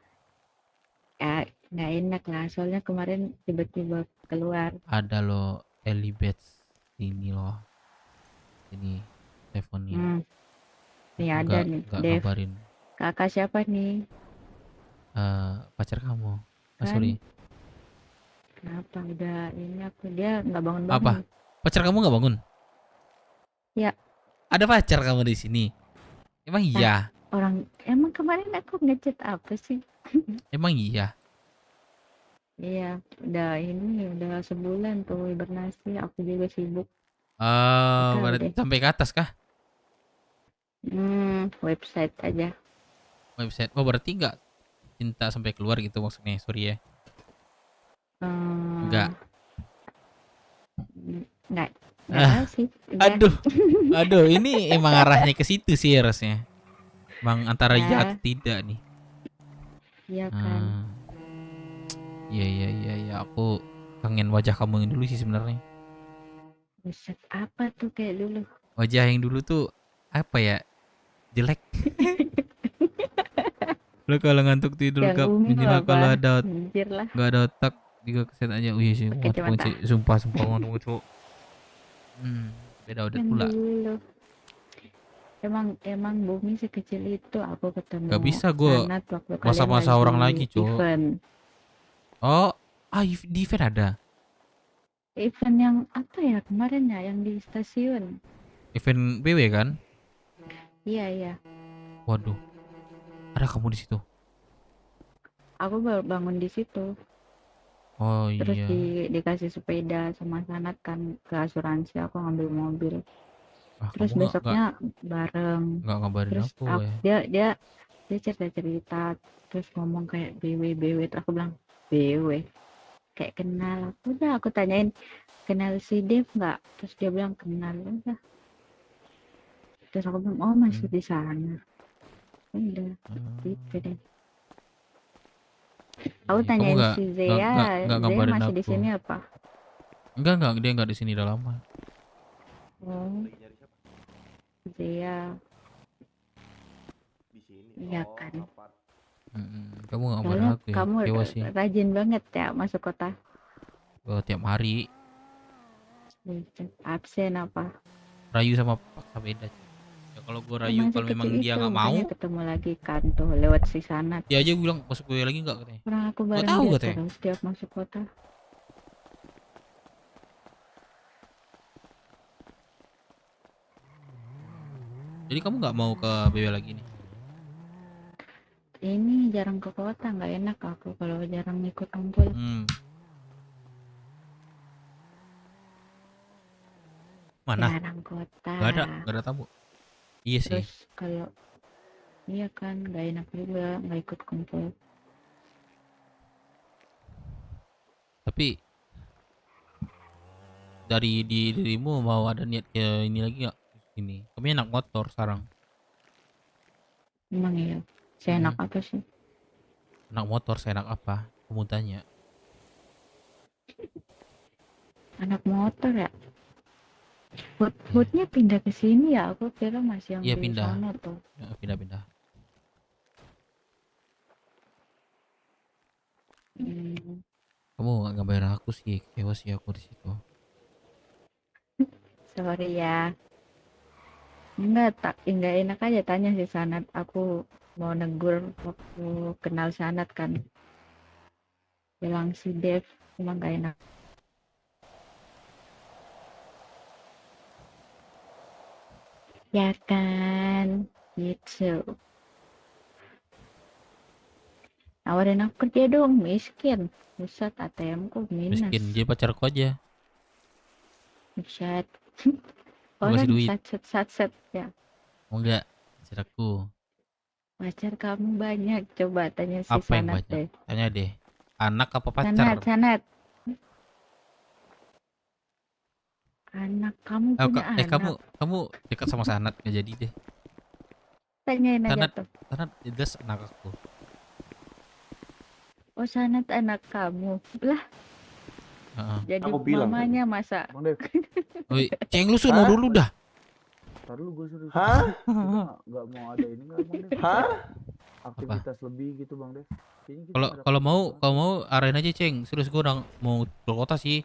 S2: ya, nggak enak lah soalnya kemarin tiba-tiba keluar.
S1: Ada loh Elibet ini loh, ini teleponnya.
S2: Nih ada nih
S1: Gak
S2: Dev.
S1: kabarin.
S2: Kakak siapa nih?
S1: Pacar kamu.
S2: Kan?
S1: Sorry.
S2: Kenapa udah ini aku dia nggak bangun.
S1: Apa? Pacar kamu nggak bangun?
S2: Ya.
S1: Ada pacar kamu di sini? Emang iya?
S2: Emang kemarin aku ngechat apa sih?
S1: Emang iya?
S2: Iya, udah sebulan tuh hibernasi, aku juga sibuk.
S1: Berarti sampai ke atas kah?
S2: Website aja.
S1: Website. Oh, berarti nggak cinta sampai keluar gitu maksudnya? Sorry ya. Enggak
S2: tahu sih.
S1: Aduh, ini emang arahnya ke situ sih harusnya. Bang antara ya atau tidak nih.
S2: Iya kan.
S1: Iya, aku kangen wajah kamu yang dulu sih sebenarnya.
S2: Buset, apa tuh kayak dulu?
S1: Wajah yang dulu tuh apa ya? Jelek. Lo kalau ngantuk tidur kap, minimal kalau ada nggak ada otak juga keset aja. Iya sih, sumpah ngomong cowok. Beda udah pula.
S2: Emang bumi sekecil itu aku ketemu.
S1: Gak bisa gue masa-masa orang lagi cowok. Oh, di event ada.
S2: Event yang apa ya kemarin ya, yang di stasiun.
S1: Event BW kan?
S2: Iya.
S1: Waduh, ada kamu di situ?
S2: Aku baru bangun di situ.
S1: Oh
S2: Terus
S1: iya.
S2: dikasih sepeda sama Sanat kan ke asuransi, aku ngambil mobil. Terus besoknya bareng.
S1: Nggak ngabarin
S2: terus
S1: aku ya.
S2: Dia cerita terus ngomong kayak BW. Terus aku bilang BW. Kayak kenal. Udah aku tanyain kenal si Dev nggak? Terus dia bilang kenal. Udah. Terus aku bilang oh masih di sana. Udah. Gitu deh. Aku tanyain si Zea, Zea masih di sini apa?
S1: Enggak, dia enggak di sini udah lama.
S2: Oh. Zea. Iya kan.
S1: Kamu nggak ngabarin aku ya?
S2: Kamu rajin banget ya masuk kota.
S1: Tiap hari.
S2: Absen apa?
S1: Rayu sama paksa beda. Ya kalau gue rayu kalau memang dia nggak mau.
S2: Ketemu lagi kan tuh lewat si Sanat.
S1: Ya aja gue bilang masuk gue lagi nggak katanya.
S2: Orang aku bareng
S1: tahu
S2: dia
S1: katanya.
S2: terus tiap masuk kota.
S1: Jadi kamu nggak mau ke BW lagi nih?
S2: Ini jarang ke kota, nggak enak aku kalau jarang ikut kumpul.
S1: Mana?
S2: Jarang kota.
S1: Gak ada tamu. Iya sih.
S2: Terus kalau iya kan nggak enak juga nggak ikut kumpul.
S1: Tapi dari dirimu mau ada niat ke ini lagi nggak? Ini kami enak motor sekarang.
S2: Emang iya. Saya enak apa sih?
S1: Anak motor saya enak apa? Kamu tanya.
S2: Anak motor ya? Hoodnya pindah ke sini ya? Aku kira masih yang
S1: Iya,
S2: di
S1: pindah.
S2: sana tuh.
S1: Ya, pindah. Kamu nggak ngabarin aku sih, kecewa sih aku di situ.
S2: Sorry ya. Enggak enak aja tanya si Sanat. Aku mau negur waktu kenal Sanat kan. Bilang si Dev emang gak enak. Ya kan, gitu. Nawarin aku kerja dong, miskin. Buset, ATM ku minus.
S1: Miskin, jadi pacarku aja.
S2: Buset.
S1: Gua kasih
S2: Orang
S1: duit.
S2: satset ya.
S1: Mau nggak? Pacarku.
S2: Pacar kamu banyak, coba tanya si
S1: Apa yang
S2: Sanat
S1: banyak?
S2: deh.
S1: Tanya deh. Anak apa
S2: Sanat,
S1: pacar?
S2: Sanat. Anak kamu punya anak.
S1: Kamu dekat sama Sanat nggak jadi deh.
S2: Tanyain aja
S1: Sanat,
S2: tuh.
S1: Sanat jelas anak aku.
S2: Oh, Sanat anak kamu. Lah,
S1: Heeh.
S2: jadi
S6: Aku bilang
S2: mamanya masa.
S6: Bang Dev.
S1: Woi, Ceng lu suruh dulu dah.
S6: Ntar dulu gue suruh.
S20: Hah?
S6: Nggak mau ada ini nggak Bang Dev?
S20: Hah?
S6: Aktivitas lebih gitu Bang Dev. Kayaknya kita
S1: Kalau
S6: nggak ada
S1: kalau mau
S6: aktivitas
S1: kalau mau arahin aja Ceng. Serius gue udah mau keluar kota sih.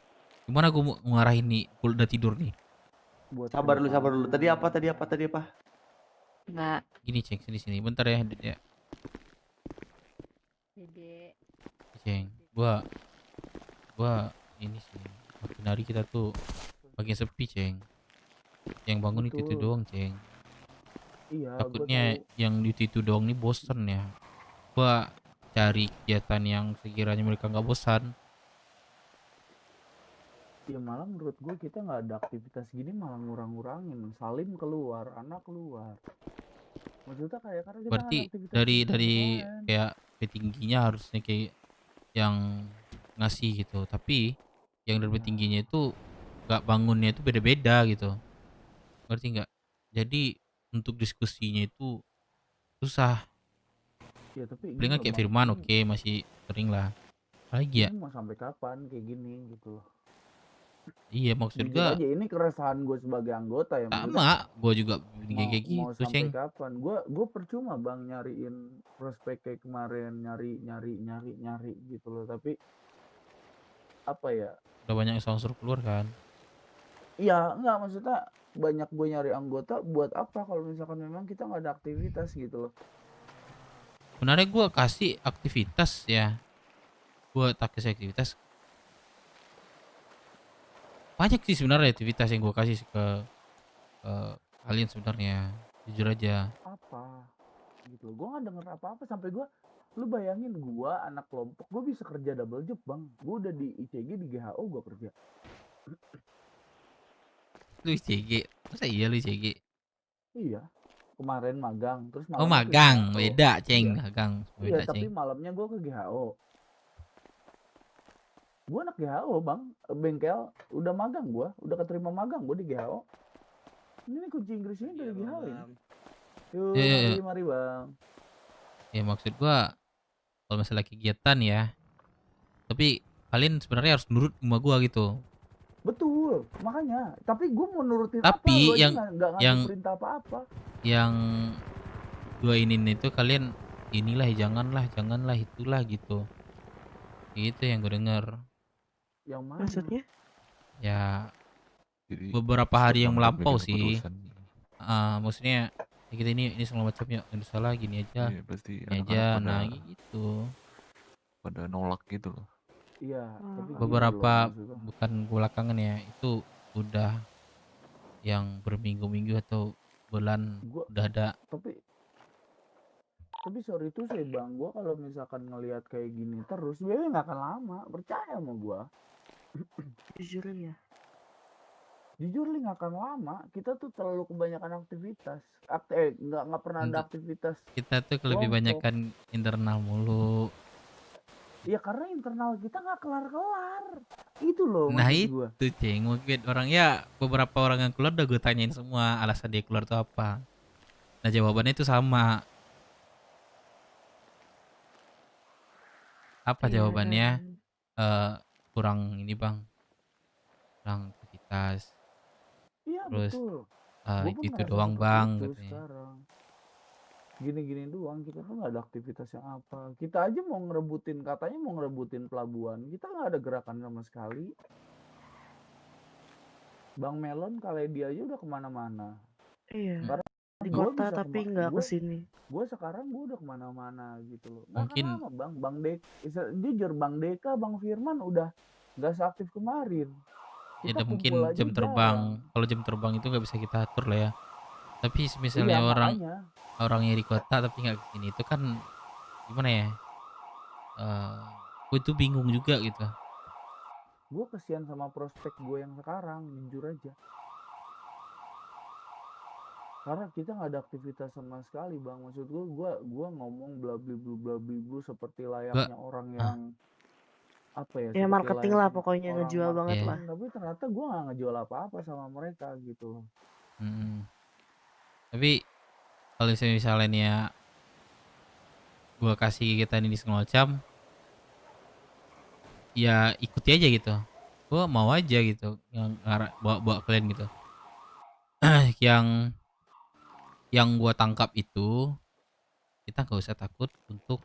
S1: Gimana gue mau ngarahin nih? Gue udah tidur nih.
S6: buat
S20: Sabar dulu. Tadi apa?
S2: Enggak.
S1: Gini Ceng, sini bentar ya.
S2: Dede.
S1: Ceng, gua ini sih. Makin hari kita tuh makin sepi Ceng. Yang bangun itu
S6: Betul.
S1: doang Ceng.
S6: Iya,
S1: Takutnya yang itu doang nih bosen ya. Gua cari kegiatan yang sekiranya mereka nggak bosan.
S6: Ya malah menurut gue kita nggak ada aktivitas gini malah ngurang-ngurangin. Salim keluar, anak keluar. Maksudnya kayak karena kita nggak ada
S1: Berarti
S6: aktivitas
S1: dari
S6: gitu kemarin.
S1: kayak petingginya harusnya kayak yang ngasih gitu. Tapi yang dari petingginya itu nggak bangunnya itu beda-beda gitu. Ngerti nggak? Jadi untuk diskusinya itu susah.
S6: Ya tapi ini
S1: Palingan
S6: nggak
S1: kayak
S6: bang,
S1: Firman
S6: ini,
S1: oke masih sering lah. Lagi ya?
S6: ini mau sampai kapan kayak gini gitu loh.
S1: Iya maksud
S6: Jujur
S1: gua
S6: aja ini keresahan gue sebagai anggota ya. Maksudnya
S1: sama, gua juga
S6: mau,
S1: kayak
S6: mau
S1: gitu,
S6: sampai
S1: Ceng.
S6: kapan? Gue percuma bang nyariin prospek kayak kemarin nyari gitu loh. Tapi apa ya?
S1: Udah banyak yang sponsor keluar kan.
S6: Iya enggak maksudnya banyak gue nyari anggota buat apa kalau misalkan memang kita nggak ada aktivitas gitu loh.
S1: Sebenarnya gua kasih aktivitas ya. Gua tak kasih aktivitas. Banyak sih sebenarnya aktivitas yang gua kasih ke kalian sebenarnya. Jujur aja.
S6: Apa gitu loh. Gue nggak denger apa-apa sampai gue lu bayangin gue anak kelompok gue bisa kerja double job bang. Gue udah di ICG di GHO gue kerja.
S1: Lu ICG. Masa iya lu ICG?
S6: Iya kemarin magang terus
S1: Oh
S6: malamnya ke
S1: magang,
S6: GHO.
S1: beda Ceng.
S6: Iya.
S1: Magang,
S6: Iya
S1: beda
S6: tapi
S1: Ceng.
S6: malamnya gue ke GHO. Gue anak GHO bang, bengkel udah magang gue, udah keterima magang gue di GHO. Ini kunci Inggris ini dari GHO ini. Yuk
S1: Iya.
S6: mari bang.
S1: Ya maksud gua kalau masalah kegiatan ya. Tapi kalian sebenarnya harus nurut sama gua gitu.
S6: Betul, makanya. Tapi gue mau nurutin
S1: Tapi
S6: apa? Lu aja
S1: yang
S6: nggak ngasih
S1: yang
S6: perintah apa-apa.
S1: yang dua ini itu kalian inilah janganlah itulah gitu. Itu yang gue denger.
S6: Yang mana?
S16: Maksudnya?
S1: Ya
S21: Jadi
S1: beberapa hari yang
S21: selamat
S1: melampau
S21: bikin
S1: sih.
S21: keputusan.
S1: Maksudnya ya kita ini segala macam ya nggak salah gini aja.
S21: Iya, pasti
S1: Gini
S21: anak-anak
S1: aja
S21: pada
S1: nah gitu.
S21: pada nolak gitu loh.
S6: Iya, tapi gini
S1: Beberapa
S6: loh, maksudnya.
S1: bukan belakangan ya itu udah yang berminggu-minggu atau bulan udah ada.
S6: Tapi sorry tuh saya bang, gue kalau misalkan ngelihat kayak gini terus, gue nggak akan lama, percaya sama gue.
S16: Jujur ya.
S6: Jujur li nggak akan lama, kita tuh terlalu kebanyakan aktivitas. Nggak pernah ada aktivitas.
S1: Kita tuh lebih
S6: kelompok.
S1: banyak kan internal mulu.
S6: Ya karena internal kita nggak kelar-kelar. Itu loh
S1: Nah
S6: maksud gue.
S1: itu Ceng, mungkin orang ya beberapa orang yang keluar udah gue tanyain semua alasan dia keluar tuh apa. Nah jawabannya itu sama. Apa
S16: Iya,
S1: jawabannya? Kurang ini bang, kurang aktivitas.
S6: Iya
S1: Terus
S6: betul.
S1: itu
S6: ngerasa
S1: doang
S6: seperti
S1: bang
S6: itu
S1: katanya.
S6: sekarang. Gini-gini doang, kita tuh nggak ada aktivitas yang apa. Kita aja mau ngerebutin, katanya mau ngerebutin pelabuhan, kita nggak ada gerakan sama sekali. Bang Melon kalau dia aja udah kemana-mana.
S16: Iya.
S6: Karena
S16: Di
S6: gua
S16: kota
S6: bisa
S16: tapi nggak kesini.
S6: Gue sekarang gue udah kemana-mana gitu loh. Nggak
S1: Mungkin-
S6: akan lama bang jujur Bang Deka, Bang Firman udah nggak seaktif kemarin.
S1: Ya
S6: Kita
S1: ada mungkin
S6: kumpul aja
S1: jam terbang.
S6: jarang.
S1: Kalau jam terbang itu nggak bisa kita atur lah ya. Tapi
S6: Iya
S1: misalnya
S6: makanya.
S1: orangnya di kota tapi nggak kesini itu kan gimana ya? Gue tuh bingung juga gitu.
S6: Gue kesian sama prospek gue yang sekarang, jujur aja. Karena kita nggak ada aktivitas sama sekali bang. Maksud gue ngomong bla bla bla seperti layaknya orang yang apa ya?
S16: Ya
S6: Seperti
S16: marketing lah
S6: layaknya
S16: pokoknya
S6: orang
S16: ngejual banget
S6: marketing.
S16: lah.
S6: Tapi ternyata gue nggak ngejual apa-apa sama mereka gitu.
S1: Tapi kalau misalnya nih ya, gue kasih kita ini di Ngolcam, ya ikuti aja gitu. Gue mau aja gitu yang bawa kalian gitu. yang gue tangkap itu kita nggak usah takut untuk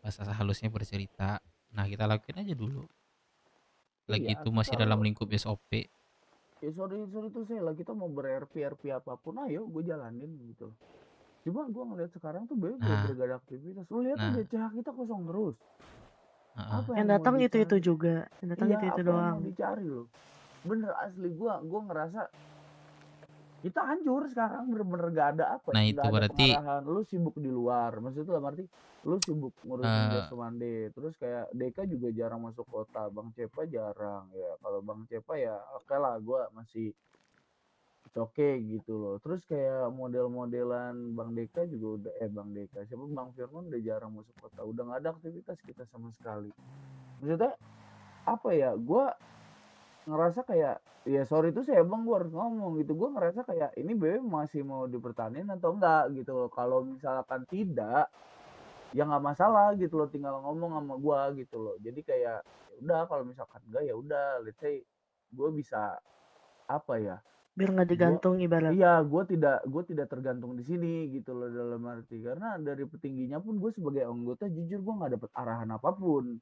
S1: bahasa halusnya bercerita. Nah kita lakuin aja dulu. Lagi
S6: Iya,
S1: itu masih
S6: kita
S1: dalam lingkup SOP.
S6: ya sorry tuh saya lah, kita mau ber-RP apapun ayo gue jalanin gitu. Cuma gue ngeliat sekarang tuh bener-bener gak ada aktivitas. Lu lihat aja CH kita kosong terus. Apa
S16: Yang
S6: yang mau
S16: datang itu
S6: dicari?
S16: juga, yang datang
S6: Iya,
S16: itu
S6: apa yang
S16: doang.
S6: mau dicari lo? Bener asli gue ngerasa kita hancur sekarang, bener-bener gak ada apa
S1: Nah
S6: ya,
S1: itu
S6: gak ada
S1: berarti
S6: pengarahan. Lu sibuk di luar, maksudnya dalam arti lu sibuk ngurusin Just Monday, terus kayak Deka juga jarang masuk kota, Bang Cepa jarang ya. Kalau Bang Cepa ya oke lah, gue masih oke gitu loh. Terus kayak model-modelan Bang Deka juga udah Bang Deka siapa Bang Firman udah jarang masuk kota, udah nggak ada aktivitas kita sama sekali. Maksudnya apa ya, gue ngerasa kayak ya sorry tuh saya bang, gue harus ngomong gitu, gue ngerasa kayak ini BB masih mau dipertahankan atau enggak gitu loh. Kalau misalkan tidak ya nggak masalah gitu loh, tinggal ngomong sama gue gitu loh. Jadi kayak ya udah, kalau misalkan enggak ya udah, let's say gue bisa apa ya,
S16: Biar nggak
S6: gue
S16: digantung ibarat.
S6: iya gue tidak tergantung di sini gitu loh, dalam arti karena dari petingginya pun gue sebagai anggota jujur gue nggak dapet arahan apapun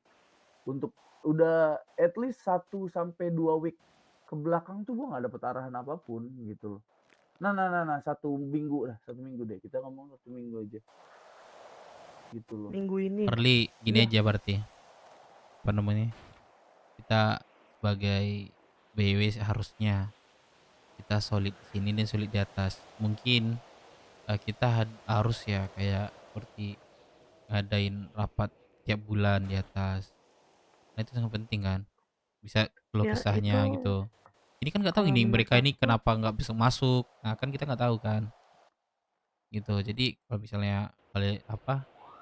S6: untuk udah at least 1 sampai 2 week ke belakang tuh gue nggak dapet arahan apapun gitu loh. Nah 1 minggu deh, kita ngomong 1 minggu aja gitu loh.
S16: Minggu ini.
S1: Perli gini
S6: Iya.
S1: aja berarti apa namanya, kita sebagai BW seharusnya kita solid di sini dan solid di atas. Mungkin kita harus ya kayak seperti ngadain rapat tiap bulan di atas. Nah itu sangat penting kan, bisa keluh
S16: Ya
S1: kesahnya
S16: itu
S1: gitu. Ini kan nggak tahu
S16: kalau
S1: ini
S16: menurut
S1: mereka ini
S16: aku
S1: kenapa nggak bisa masuk. Nah kan kita nggak tahu kan gitu. Jadi kalau misalnya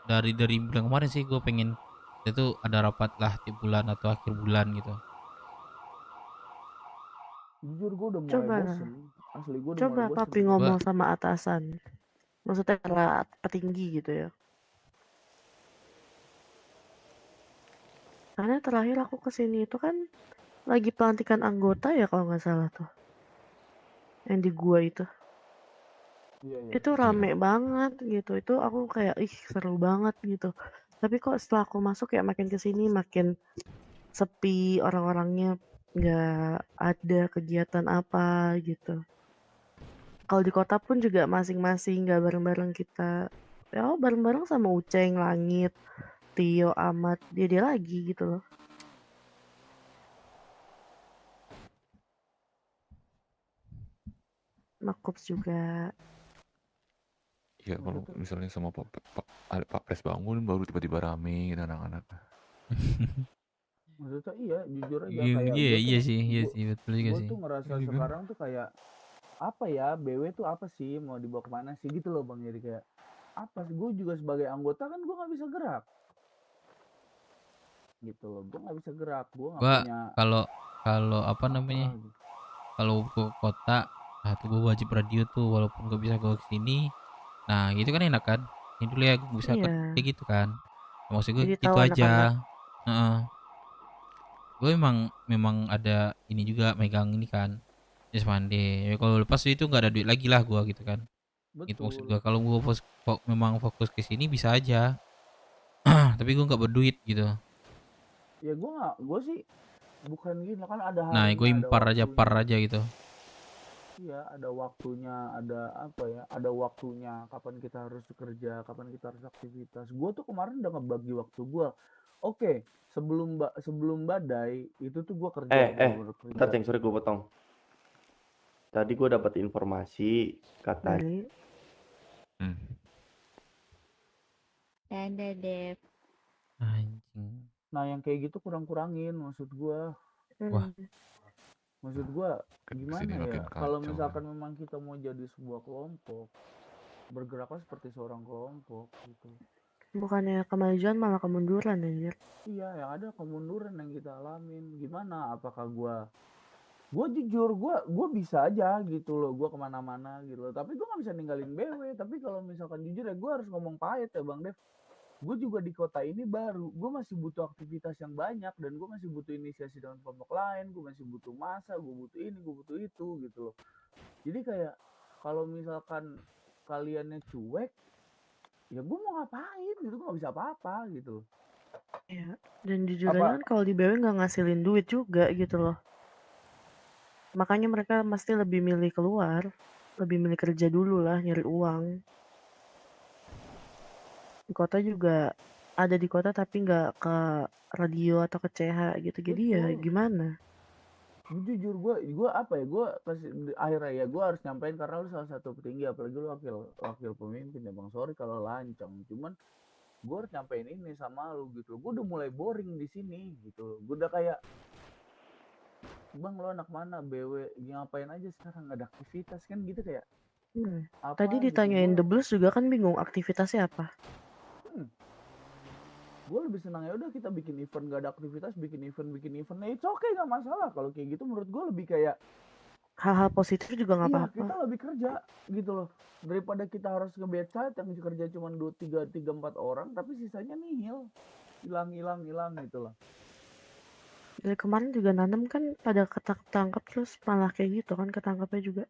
S1: dari bulan kemarin sih gue pengen itu ada rapat lah tiap bulan atau akhir bulan gitu.
S6: Jujur gue udah mulai
S16: coba
S6: bosen, asli gue udah mulai bosen.
S16: papi ngomong sama atasan, maksudnya para petinggi gitu ya. Karena terakhir aku kesini itu kan lagi pelantikan anggota ya kalau nggak salah tuh, yang di gua itu. Itu rame banget gitu, itu aku kayak ih seru banget gitu. Tapi kok setelah aku masuk ya makin kesini makin sepi, orang-orangnya nggak ada kegiatan apa gitu. Kalau di kota pun juga masing-masing nggak bareng-bareng kita. Ya bareng-bareng sama Uceng, Langit, Tio, Ahmad, dia lagi gitu loh. Makups juga.
S13: Iya kalau misalnya sama Pak Pres bangun baru tiba-tiba rame gitu anak-anak.
S6: Maksudnya iya, jujur aja
S1: Iya,
S6: kayak
S1: iya sih betul juga
S6: gue
S1: sih.
S6: tuh ngerasa sekarang tuh kayak apa ya, BW tuh apa sih, mau dibawa kemana sih gitu loh bang. Jadi kayak apa sih, gue juga sebagai anggota kan gue nggak bisa gerak gitu loh, gue nggak bisa gerak, gue nggak
S1: Gua
S6: punya
S1: kalau apa namanya, kalau ke kota nah tuh gue wajib radio tuh walaupun gak bisa gue kesini. Nah gitu kan enak kan, ini dulu ya gue bisa kan
S16: Iya.
S1: kayak gitu kan. Maksud gue
S16: Jadi
S1: gitu
S16: tahu
S1: aja.
S16: anak-anak.
S1: Gue memang ada ini juga megang ini kan Just Monday. Ya, kalau lepas itu nggak ada duit lagi lah gue gitu kan. Itu maksud gue, kalau gue memang fokus ke sini bisa aja. Tapi gue nggak berduit gitu.
S6: Ya gue sih bukan gini kan, ada
S1: Nah
S6: harinya,
S1: gue
S6: ada
S1: impar aja
S6: waktunya.
S1: gitu.
S6: Iya, ada waktunya, ada apa ya, ada waktunya kapan kita harus bekerja, kapan kita harus aktivitas. Gue tuh kemarin udah ngebagi waktu gue. Oke, sebelum badai itu tuh gue kerja, bener-bener
S20: Bentar
S6: kerja.
S20: Ceng, sorry gue potong. Tadi gue dapat informasi katanya.
S16: Dari
S2: Dadah, Dev.
S1: Anjing.
S6: Nah yang kayak gitu kurang-kurangin maksud gua.
S1: Wah.
S6: Maksud gua gimana
S13: Kesini
S6: ya?
S13: makin
S6: Kalau
S13: kacau.
S6: misalkan memang kita mau jadi sebuah kelompok, bergeraklah seperti seorang kelompok gitu.
S16: bukannya kemajuan malah kemunduran anjir.
S6: Iya, yang ada kemunduran yang kita alamin. Gimana? Apakah gua jujur, gua bisa aja gitu loh, gua kemana-mana gitu loh. Tapi gua nggak bisa ninggalin BW. Tapi kalau misalkan jujur ya, gua harus ngomong pahit ya Bang Dev. Gue juga di kota ini baru, gue masih butuh aktivitas yang banyak dan gue masih butuh inisiasi dengan kelompok lain, gue masih butuh masa, gue butuh ini, gue butuh itu gitu loh. Jadi kayak kalau misalkan kaliannya cuek, ya gue mau ngapain gitu, gue gak bisa apa-apa gitu loh.
S16: Iya. Dan jujur aja kan kalau di BW nggak ngasilin duit juga gitu loh. Makanya mereka pasti lebih milih keluar, lebih milih kerja dulu lah, nyari uang. Di kota juga ada di kota tapi nggak ke radio atau ke CH gitu. Jadi ya
S6: Betul.
S16: gimana?
S6: Jujur gue apa ya, gue akhirnya ya gue harus nyampein karena lu salah satu petinggi, apalagi lu wakil pemimpin ya Bang. Sorry kalau lancang, cuman gue harus nyampein ini sama lu gitu. Gue udah mulai boring di sini gitu. Gue udah kayak, Bang lo anak mana, BW ngapain aja sekarang, nggak ada aktivitas kan gitu kayak.
S16: Tadi ditanyain The Blues juga kan bingung aktivitasnya apa.
S6: Gue lebih senang ya udah kita bikin event, gak ada aktivitas, bikin event, nah it's okay, nggak masalah. Kalau kayak gitu menurut gue lebih kayak
S16: hal-hal positif juga nggak
S6: iya,
S16: apa-apa.
S6: kita lebih kerja gitu loh, daripada kita harus nge-bedside yang kerja cuma 3-4 orang tapi sisanya nihil, hilang gitu loh.
S16: Dari kemarin juga nanem kan pada ketangkep terus malah kayak gitu kan ketangkepnya juga.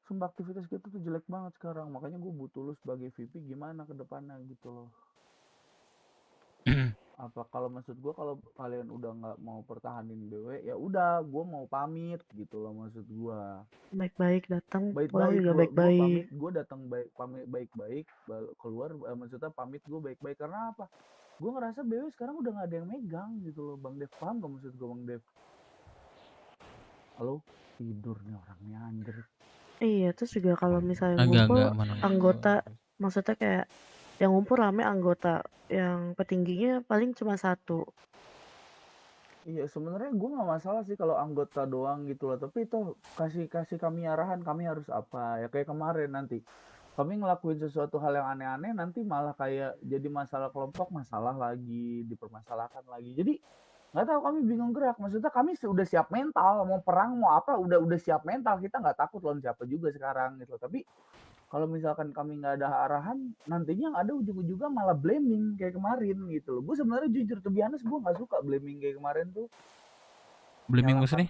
S6: Sumpah aktivitas kita tuh jelek banget sekarang, makanya gue butuh lu sebagai VP gimana ke depannya gitu loh. Apa kalau maksud gue, kalau kalian udah nggak mau pertahanin BW ya udah, gue mau pamit gitu loh maksud gue.
S16: Baik-baik datang, pulang
S6: Baik-baik,
S16: juga
S6: gue
S16: baik-baik.
S6: pamit, gue datang pamit baik-baik, keluar maksudnya pamit gue baik-baik karena apa? Gue ngerasa BW sekarang udah nggak ada yang megang gitu loh Bang Dev, paham gak maksud gue Bang Dev? Halo, tidur nih orangnya anjir.
S16: Iya, terus juga kalau misalnya
S1: Agak
S16: ngumpul
S1: mana.
S16: anggota, maksudnya kayak yang ngumpul rame anggota, yang petingginya paling cuma satu.
S6: Iya sebenarnya gue nggak masalah sih kalau anggota doang gitu loh, tapi itu kasih kami arahan kami harus apa ya, kayak kemarin nanti kami ngelakuin sesuatu hal yang aneh-aneh nanti malah kayak jadi masalah kelompok, masalah lagi, dipermasalahkan lagi, jadi nggak tahu, kami bingung gerak. Maksudnya kami sudah siap mental, mau perang mau apa udah siap mental, kita nggak takut lawan siapa juga sekarang gitu. Tapi kalau misalkan kami nggak ada arahan, nantinya yang ada ujung-ujungnya malah blaming kayak kemarin gitu loh. Gue sebenarnya jujur tuh biasa, gue nggak suka blaming kayak kemarin tuh.
S1: Blaming maksudnya?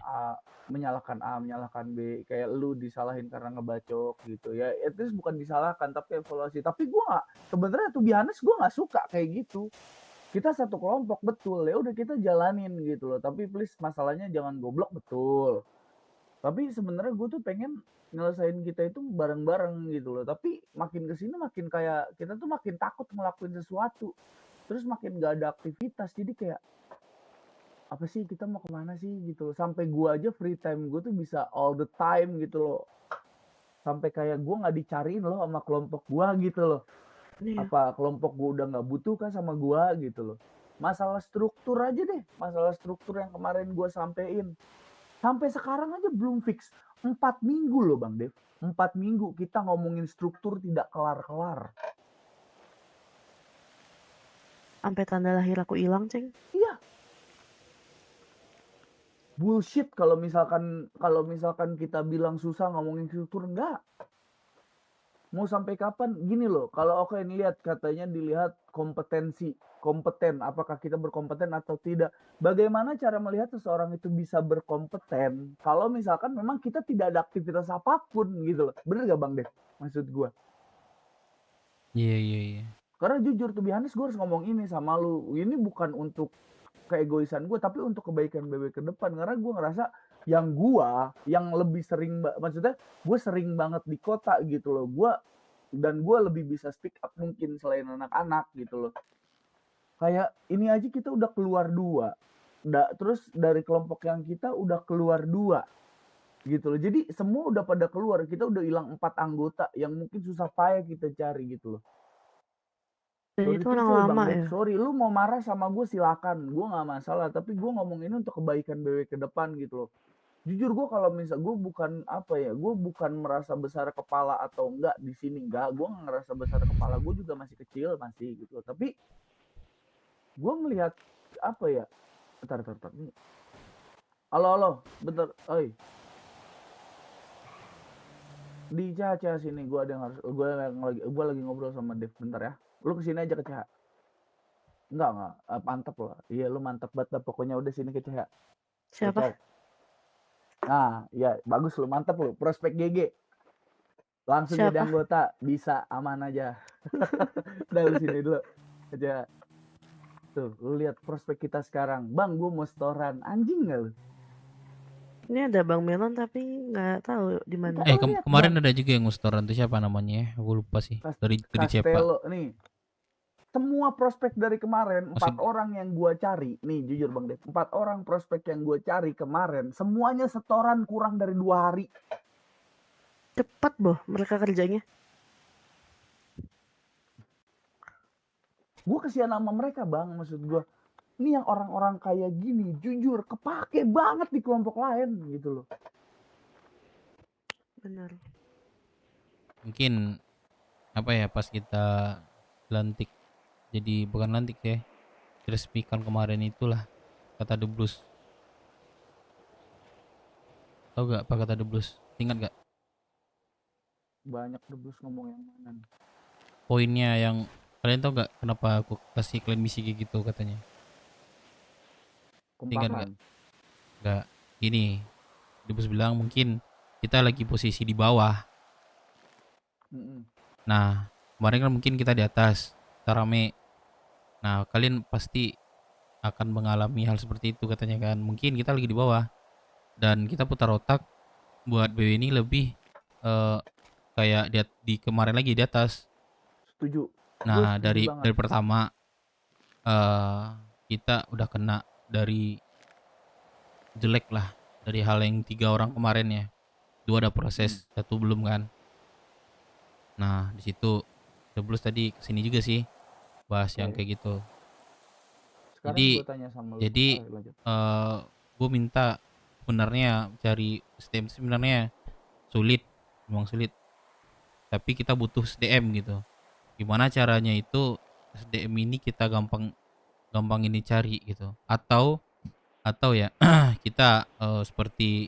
S6: Menyalahkan A, menyalahkan B, kayak lu disalahin karena ngebacok gitu ya. Itu bukan disalahkan tapi evaluasi. Tapi gue nggak, sebenarnya tuh biasa gue nggak suka kayak gitu. Kita satu kelompok betul ya udah kita jalanin gitu loh, tapi please masalahnya jangan goblok, betul. Tapi sebenarnya gue tuh pengen nyelesain kita itu bareng-bareng gitu loh, tapi makin kesini makin kayak kita tuh makin takut ngelakuin sesuatu, terus makin gak ada aktivitas, jadi kayak apa sih kita mau kemana sih gitu loh. Sampai gue aja free time gue tuh bisa all the time gitu loh, sampai kayak gue nggak dicariin loh sama kelompok gue gitu loh. Apa kelompok gue udah nggak butuh kan sama gue gitu loh. Masalah struktur aja deh, masalah struktur yang kemarin gue sampein sampai sekarang aja belum fix. 4 minggu loh Bang Dev, 4 minggu kita ngomongin struktur tidak kelar-kelar.
S16: Sampai tanda lahir aku hilang, Ceng.
S6: Iya. Bullshit kalau misalkan kita bilang susah ngomongin struktur, enggak. Mau sampai kapan? Gini loh, kalau oke lihat katanya dilihat kompeten, apakah kita berkompeten atau tidak. Bagaimana cara melihat seseorang itu bisa berkompeten kalau misalkan memang kita tidak ada aktivitas apapun gitu loh. Bener gak Bang Dev? Maksud gue.
S1: Iya.
S6: Karena jujur tuh biasa gue harus ngomong ini sama lu. Ini bukan untuk keegoisan gue, tapi untuk kebaikan BW ke depan. Karena gue ngerasa yang lebih sering, maksudnya gue sering banget di kota gitu loh, dan gue lebih bisa speak up mungkin selain anak-anak gitu loh. Kayak ini aja kita udah keluar 2, terus dari kelompok yang kita udah keluar 2, gitu loh. Jadi semua udah pada keluar, kita udah hilang 4 anggota yang mungkin susah payah kita cari gitu loh.
S16: Dan
S6: Sorry
S16: itu
S6: to
S16: orang
S6: say Bang
S16: lama
S6: Dev,
S16: ya?
S6: sorry lu mau marah sama gue silakan, gue nggak masalah. Tapi gue ngomong ini untuk kebaikan BW ke depan gitu loh. Jujur gue kalau misal gue bukan apa ya, gue bukan merasa besar kepala atau enggak di sini, enggak. Gue nggak ngerasa besar kepala, gue juga masih kecil masih gitu loh. Tapi gue ngelihat apa ya, bentar nih. Halo, bentar, oi. Di Caca sini, gue ada yang harus, gue lagi ngobrol sama Dev, bentar ya. Lu kesini aja ke Caca. Enggak, mantep lah. Iya lu mantep banget dah, pokoknya udah sini ke Caca.
S16: Siapa?
S6: Cocok. Nah, ya bagus lu, mantep lu. Prospek GG. Langsung jadi
S16: Siapa?
S6: anggota, bisa aman aja. Udah lu sini dulu. Aja. Tuh, lu lihat prospek kita sekarang. Bang, gue mau setoran. Anjing gak lu?
S16: Ini ada Bang Melon tapi nggak tahu di mana.
S1: Kemarin ada juga yang restoran tuh siapa namanya ya? Aku lupa sih. Dari Cepa.
S6: Castello nih. Semua prospek dari kemarin, 4 orang yang gua cari, nih jujur Bang Dev, 4 orang prospek yang gua cari kemarin, semuanya setoran kurang dari 2 hari.
S16: Cepat boh mereka kerjanya.
S6: Gue kesian sama mereka Bang, maksud gua. Ini yang orang-orang kayak gini, jujur kepake banget di kelompok lain gitu loh.
S16: Benar.
S1: Mungkin apa ya, pas kita lantik, jadi bukan lantik ya, diresmikan kemarin itulah kata The Blues. Tahu gak apa kata The Blues? Ingat gak?
S6: Banyak The Blues ngomong yang mana nih?
S1: Poinnya yang kalian tahu gak kenapa aku kasih kalian misi kayak gitu katanya? Ingat gak? Gak. Gini, The Blues bilang mungkin kita lagi posisi di bawah. Nah, kemarin kan mungkin kita di atas, kita rame. Nah, kalian pasti akan mengalami hal seperti itu katanya kan. Mungkin kita lagi di bawah dan kita putar otak buat BW ini lebih kayak di kemarin lagi di atas.
S6: Setuju.
S1: Nah, dari pertama kita udah kena dari jelek lah, dari hal yang 3 orang kemarin ya. 2 ada proses, 1 belum kan. Nah, di situ The Blues tadi kesini juga sih bahas yang kayak gitu.
S6: Sekarang
S1: Jadi
S6: gua tanya sama lu.
S1: gue minta sebenarnya cari SDM sebenarnya sulit, memang sulit. Tapi kita butuh SDM gitu. Gimana caranya itu SDM ini kita gampang ini cari gitu. Atau ya kita seperti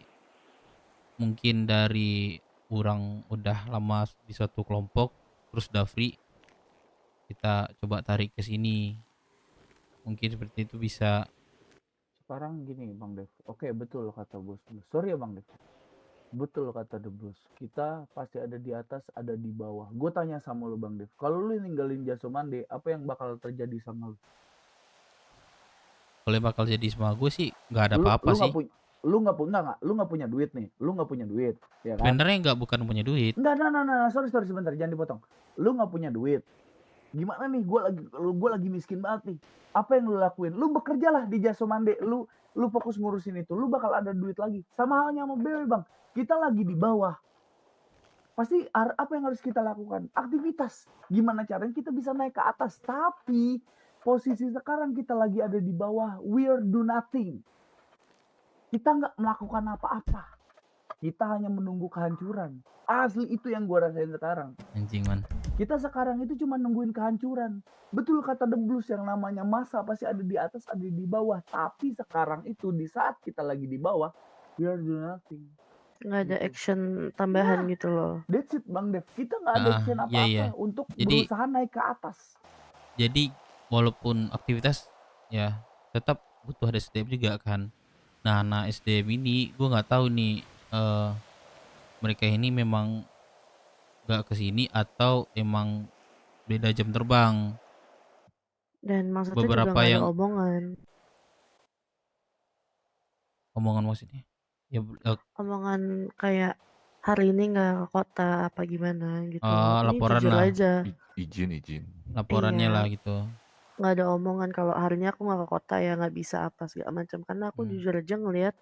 S1: mungkin dari orang udah lama di suatu kelompok terus udah free, kita coba tarik ke sini. Mungkin seperti itu bisa.
S6: Sekarang gini Bang Dev. Oke, betul kata Bos. Sorry ya Bang Dev. Betul kata The Blues. Kita pasti ada di atas, ada di bawah. Gue tanya sama lu Bang Dev. Kalau lu ninggalin Jasomande, apa yang bakal terjadi sama lu?
S1: Kalau bakal jadi sama gue sih nggak ada apa-apa sih.
S6: Lu nggak punya duit nih. Lu nggak punya duit, ya kan?
S1: Sebenarnya bukan punya duit.
S6: Nah, sorry sebentar, jangan dipotong. Lu nggak punya duit. Gimana nih? Gue lagi miskin banget nih. Apa yang lu lakuin? Lu bekerjalah di Jasomande. Lu fokus ngurusin itu. Lu bakal ada duit lagi. Sama halnya sama BW Bang. Kita lagi di bawah. Pasti apa yang harus kita lakukan? Aktivitas. Gimana caranya kita bisa naik ke atas? Tapi posisi sekarang kita lagi ada di bawah. We're do nothing. Kita nggak melakukan apa-apa. Kita hanya menunggu kehancuran. Asli itu yang gue rasain sekarang.
S1: Anjing man.
S6: Kita sekarang itu cuma nungguin kehancuran. Betul kata The Blues, yang namanya masa pasti ada di atas, ada di bawah. Tapi sekarang itu di saat kita lagi di bawah, we are doing nothing.
S16: Nggak ada action tambahan gitu loh.
S6: That's it Bang Dev. Kita nggak ada action apa-apa untuk berusaha naik ke atas.
S1: Jadi walaupun aktivitas ya tetap butuh ada SDM juga kan. Nah SDM ini gue nggak tahu nih mereka ini memang nggak kesini atau emang beda jam terbang.
S16: Dan maksudnya
S1: beberapa
S16: juga nggak
S1: yang
S16: ada
S1: omongan maksudnya ya
S16: omongan kayak hari ini nggak ke kota apa gimana gitu. Ini
S1: laporan
S16: jujur
S1: lah
S16: aja.
S13: izin
S1: laporannya
S16: Iya.
S1: lah gitu.
S16: Nggak ada omongan kalau hari ini aku nggak ke kota ya nggak bisa apa segala macam, karena aku jujur aja ngelihat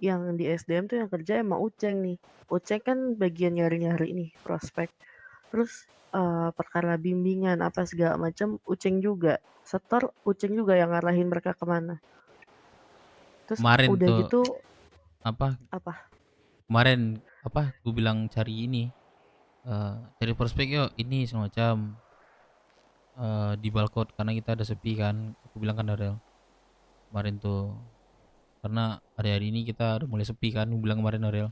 S16: yang di SDM tuh yang kerja emang Uceng nih. Uceng kan bagian nyari-nyari nih prospek. Terus perkara bimbingan apa segala macam Uceng juga. Setor Uceng juga yang ngarahin mereka kemana. Terus
S1: Kemarin
S16: udah
S1: tuh
S16: gitu
S1: apa?
S16: apa?
S1: Kemarin apa? Gue bilang cari ini, cari prospek yuk ini semacam di Balkot karena kita ada sepi kan. Aku bilang kan Darel kemarin tuh karena hari-hari ini kita udah mulai sepi kan. Gue bilang kemarin Darel.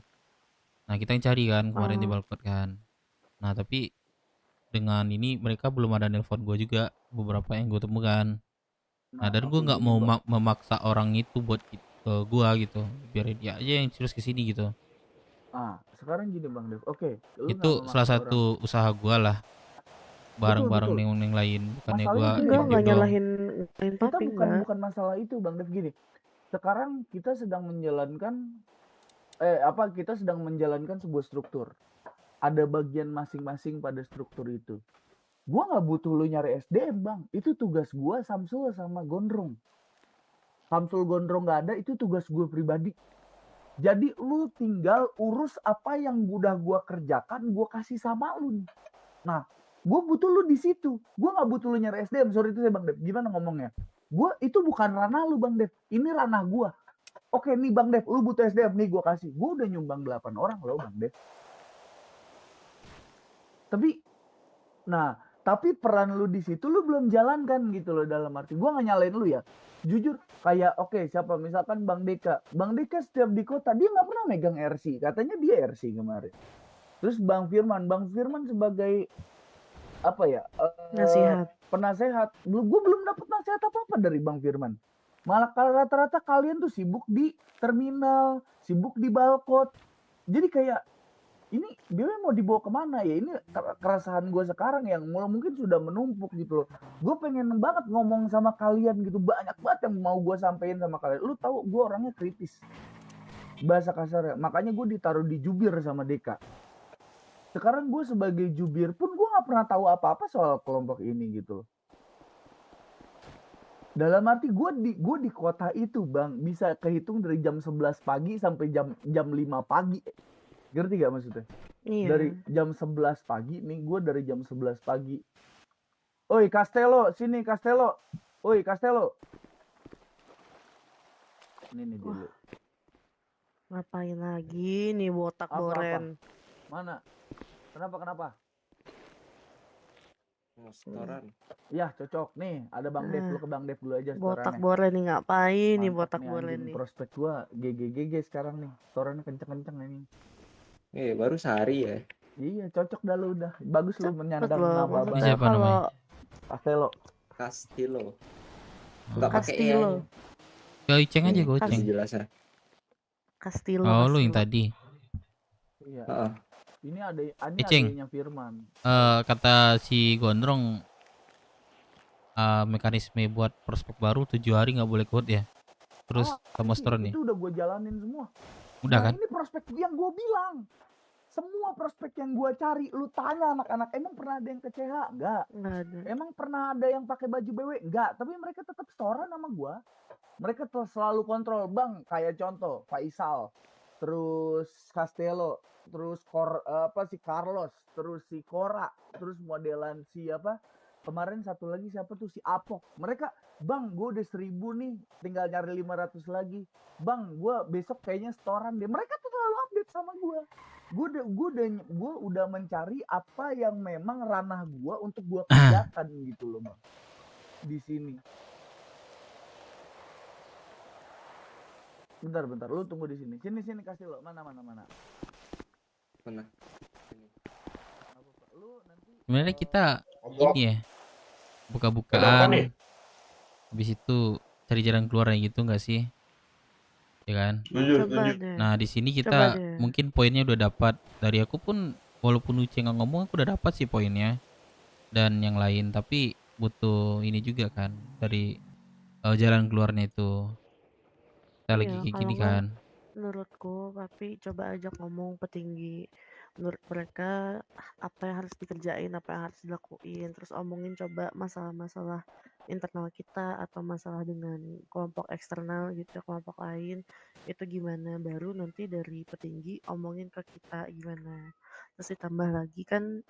S1: Nah kita yang cari kan kemarin di
S16: Oh.
S1: Balkot kan. Nah tapi dengan ini mereka belum ada nelpon gue juga beberapa yang gue temukan. Nah dan gue
S6: aku
S1: nggak
S6: gini,
S1: mau
S6: Bang.
S1: memaksa orang itu buat gue gitu, biar dia aja yang terus kesini gitu.
S6: Sekarang gini Bang Dev. Oke, lu nggak
S1: Itu salah
S6: memaksa orang.
S1: satu usaha gue lah,
S6: Betul,
S1: bareng-bareng
S6: betul.
S1: yang lain, bukannya
S6: Masalahnya
S1: gue
S6: gini,
S16: Enggak,
S6: Bang.
S16: nggak
S1: diem doang.
S16: nyalahin
S6: Kita
S16: papi,
S6: bukan
S16: enggak.
S6: bukan masalah itu Bang Dev, gini. Sekarang kita sedang menjalankan kita sedang menjalankan sebuah struktur. Ada bagian masing-masing pada struktur itu. Gua nggak butuh lu nyari SDM Bang. Itu tugas gua Samsul sama Gondrong. Samsul Gondrong nggak ada, itu tugas gue pribadi. Jadi lu tinggal urus apa yang udah gua kerjakan, gua kasih sama lu nih. Nah, gue butuh lu di situ. Gue nggak butuh lu nyari SDM. Sorry itu saya Bang Dev. Gimana ngomongnya? Gue itu bukan ranah lu Bang Dev. Ini ranah gue. Oke nih Bang Dev, lu butuh SDM nih gue kasih. Gue udah nyumbang 8 orang loh Bang Dev. Tapi peran lu di situ lu belum jalankan gitu loh, dalam arti gue nggak nyalain lu ya. Jujur kayak siapa misalkan Bang Deka. Bang Deka setiap di kota dia nggak pernah megang RC. Katanya dia RC kemarin. Terus Bang Firman sebagai
S16: Nasihat.
S6: penasehat. Gue belum dapat nasihat apa-apa dari Bang Firman. Malah rata-rata kalian tuh sibuk di terminal, sibuk di Balkot. Jadi kayak ini dia mau dibawa kemana ya? Ini keresahan gue sekarang yang mungkin sudah menumpuk gitu loh. Gue pengen banget ngomong sama kalian gitu, banyak banget yang mau gue sampein sama kalian. Lu tahu gue orangnya kritis, bahasa kasarnya. Makanya gue ditaruh di jubir sama Deka. Sekarang gue sebagai jubir pun gue nggak pernah tahu apa-apa soal kelompok ini gitu. Dalam arti gue di kota itu Bang bisa kehitung dari jam 11 pagi sampai jam 5 pagi. Ngerti gak maksudnya?
S16: Iya.
S6: Dari jam 11 pagi nih, gue dari jam 11 pagi. Oi Castello, sini Castello. Oi Castello. Ini nih dulu.
S16: Ngapain lagi nih botak boren?
S6: Mana? Kenapa?
S22: Setoran.
S6: Ya cocok nih, ada Bang Dev, lu ke Bang Dev dulu aja
S16: Botak
S6: setorannya.
S16: boren nih ngapain nih
S6: Mantap
S16: botak
S6: nih,
S16: boren
S6: anjing.
S16: nih?
S6: Prospek gua GG sekarang nih, setorannya kenceng-kenceng ini.
S22: Baru sehari ya.
S6: Iya cocok dah lu udah, bagus lu menyandang
S16: loh,
S6: nama
S16: maksudnya
S6: baik.
S1: Siapa namanya?
S6: Castello.
S22: Castillo. Enggak pakai E.
S16: Castillo.
S1: Ya Iceng aja gue Iceng.
S22: Jelas ya.
S16: Castillo.
S1: Oh lu yang tadi.
S6: Iya. Ini
S1: Iceng.
S6: adanya Firman.
S1: Kata si Gondrong mekanisme buat prospek baru 7 hari nggak boleh quote ya. Terus sama setoran ya.
S6: Itu udah gue jalanin semua.
S1: Udah kan?
S6: Ini prospek yang gue bilang. Semua prospek yang gue cari, lu tanya anak-anak, emang pernah ada yang ke CH? Enggak.
S16: Nggak ada.
S6: Emang pernah ada yang pakai baju BW? Enggak. Tapi mereka tetap setoran sama gue. Mereka selalu kontrol, Bang. Kayak contoh, Faisal, terus Castello, terus si Carlos, terus si Cora, terus modelan si kemarin satu lagi siapa tuh si Apok. Mereka, Bang, gue udah 1000 nih, tinggal nyari 500 lagi. Bang, gue besok kayaknya setoran deh. Mereka tuh selalu update sama gue. Gue udah mencari apa yang memang ranah gue untuk gue kerjakan gitu loh Bang. Di sini. Bentar, lu tunggu di sini. Sini kasih lo. Mana.
S22: Mana?
S1: Sebenarnya kita ini ya buka-bukaan. Habis itu cari jalan keluarnya gitu nggak sih? Ya kan? Nah di sini kita mungkin poinnya udah dapat dari aku pun, walaupun Uce nggak ngomong aku udah dapat sih poinnya dan yang lain, tapi butuh ini juga kan dari jalan keluarnya itu. Kita lagi kayak gini kan.
S16: Menurutku papi coba ajak ngomong petinggi menurut mereka apa yang harus dikerjain, apa yang harus dilakuin, terus omongin coba masalah-masalah internal kita atau masalah dengan kelompok eksternal gitu ya, kelompok lain itu gimana, baru nanti dari petinggi omongin ke kita gimana. Terus ditambah lagi kan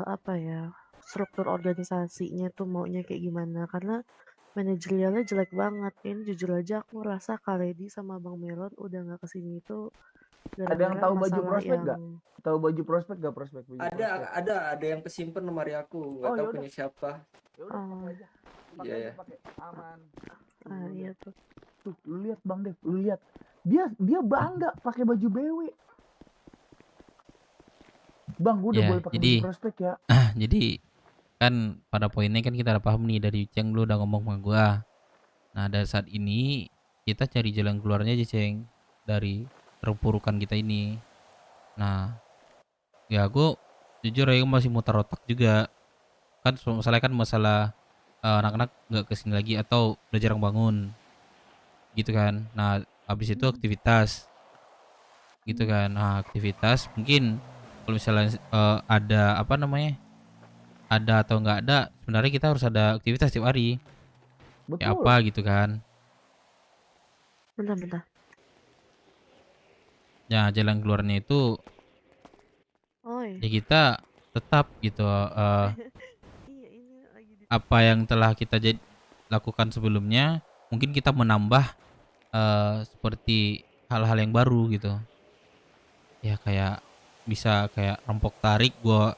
S16: apa ya, struktur organisasinya tuh maunya kayak gimana, karena manajerialnya jelek banget. Ini jujur aja aku ngerasa Kak Lady sama Bang Melon udah nggak kesini itu
S6: Ada yang
S16: gara-gara
S6: tahu baju
S16: masalah
S6: prospek nggak?
S16: yang
S6: Tahu baju prospek nggak prospek? Baju prospek.
S11: Ada yang kesimpan lemari aku, nggak
S6: Oh
S11: tahu
S6: yaudah,
S11: punya siapa.
S6: yaudah pakai aja, pakai
S11: Iya
S6: aja
S11: ya.
S6: pakai aman.
S16: iya tuh.
S6: Tuh, lu lihat Bang Dev, lu lihat. Dia bangga pakai baju BW. Bang, gue udah
S1: Ya,
S6: boleh pakai
S1: jadi
S6: baju prospek ya.
S1: jadi kan pada poinnya kan kita udah paham nih dari Ceng, lu udah ngomong sama gua. Nah, dari saat ini kita cari jalan keluarnya aja, Ceng, dari terpurukan kita ini. Nah, ya aku jujur ya masih muter otak juga. Kan masalah kan masalah anak-anak nggak kesini lagi atau udah jarang bangun gitu kan. Nah, habis itu aktivitas gitu kan. Nah, aktivitas mungkin kalau misalnya ada apa namanya, ada atau nggak ada, sebenarnya kita harus ada aktivitas tiap hari. Ya
S6: Betul.
S1: apa gitu kan.
S16: Bentar.
S1: Ya jalan keluarnya itu
S16: Oi.
S1: ya kita tetap gitu apa yang telah kita lakukan sebelumnya, mungkin kita menambah seperti hal-hal yang baru gitu. Ya kayak bisa kayak rempok tarik gua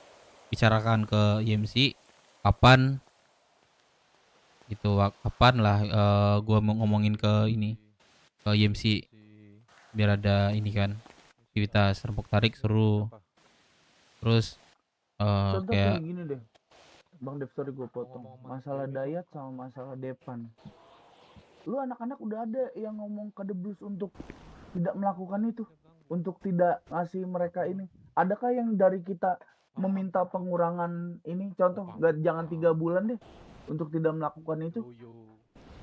S1: bicarakan ke YMC kapan gitu, kapan lah gua mau ngomongin ke ini ke YMC biar ada ini kan aktivitas rempok tarik seru. Terus
S6: Contoh
S1: kayak
S6: kayak gini deh. Bang Dev, sorry gue potong. Masalah Dayat sama masalah Depan. Lu anak-anak udah ada yang ngomong ke The Blues untuk tidak melakukan itu, untuk tidak ngasih mereka ini. Adakah yang dari kita meminta pengurangan ini? Contoh, jangan 3 bulan deh untuk tidak melakukan itu.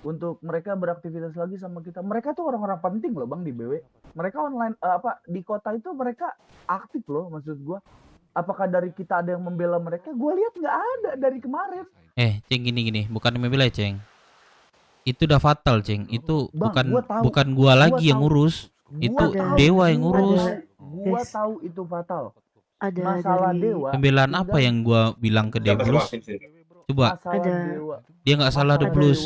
S6: Untuk mereka beraktivitas lagi sama kita. Mereka tuh orang-orang penting loh Bang di BW. Mereka online di kota itu mereka aktif loh, maksud gua. Apakah dari kita ada yang membela mereka? Gue lihat nggak ada dari kemarin.
S1: Ceng gini, bukan membela Ceng. Itu udah fatal, Ceng. Itu
S6: Bang,
S1: bukan gua lagi yang ngurus. Itu dewa yang ngurus.
S6: Gua tahu itu fatal.
S16: Ada
S6: Masalah
S16: dari
S6: dewa.
S1: Pembelaan apa yang gua bilang ke Deblus? Coba.
S6: Masalah dewa.
S1: Dia nggak salah Deblus.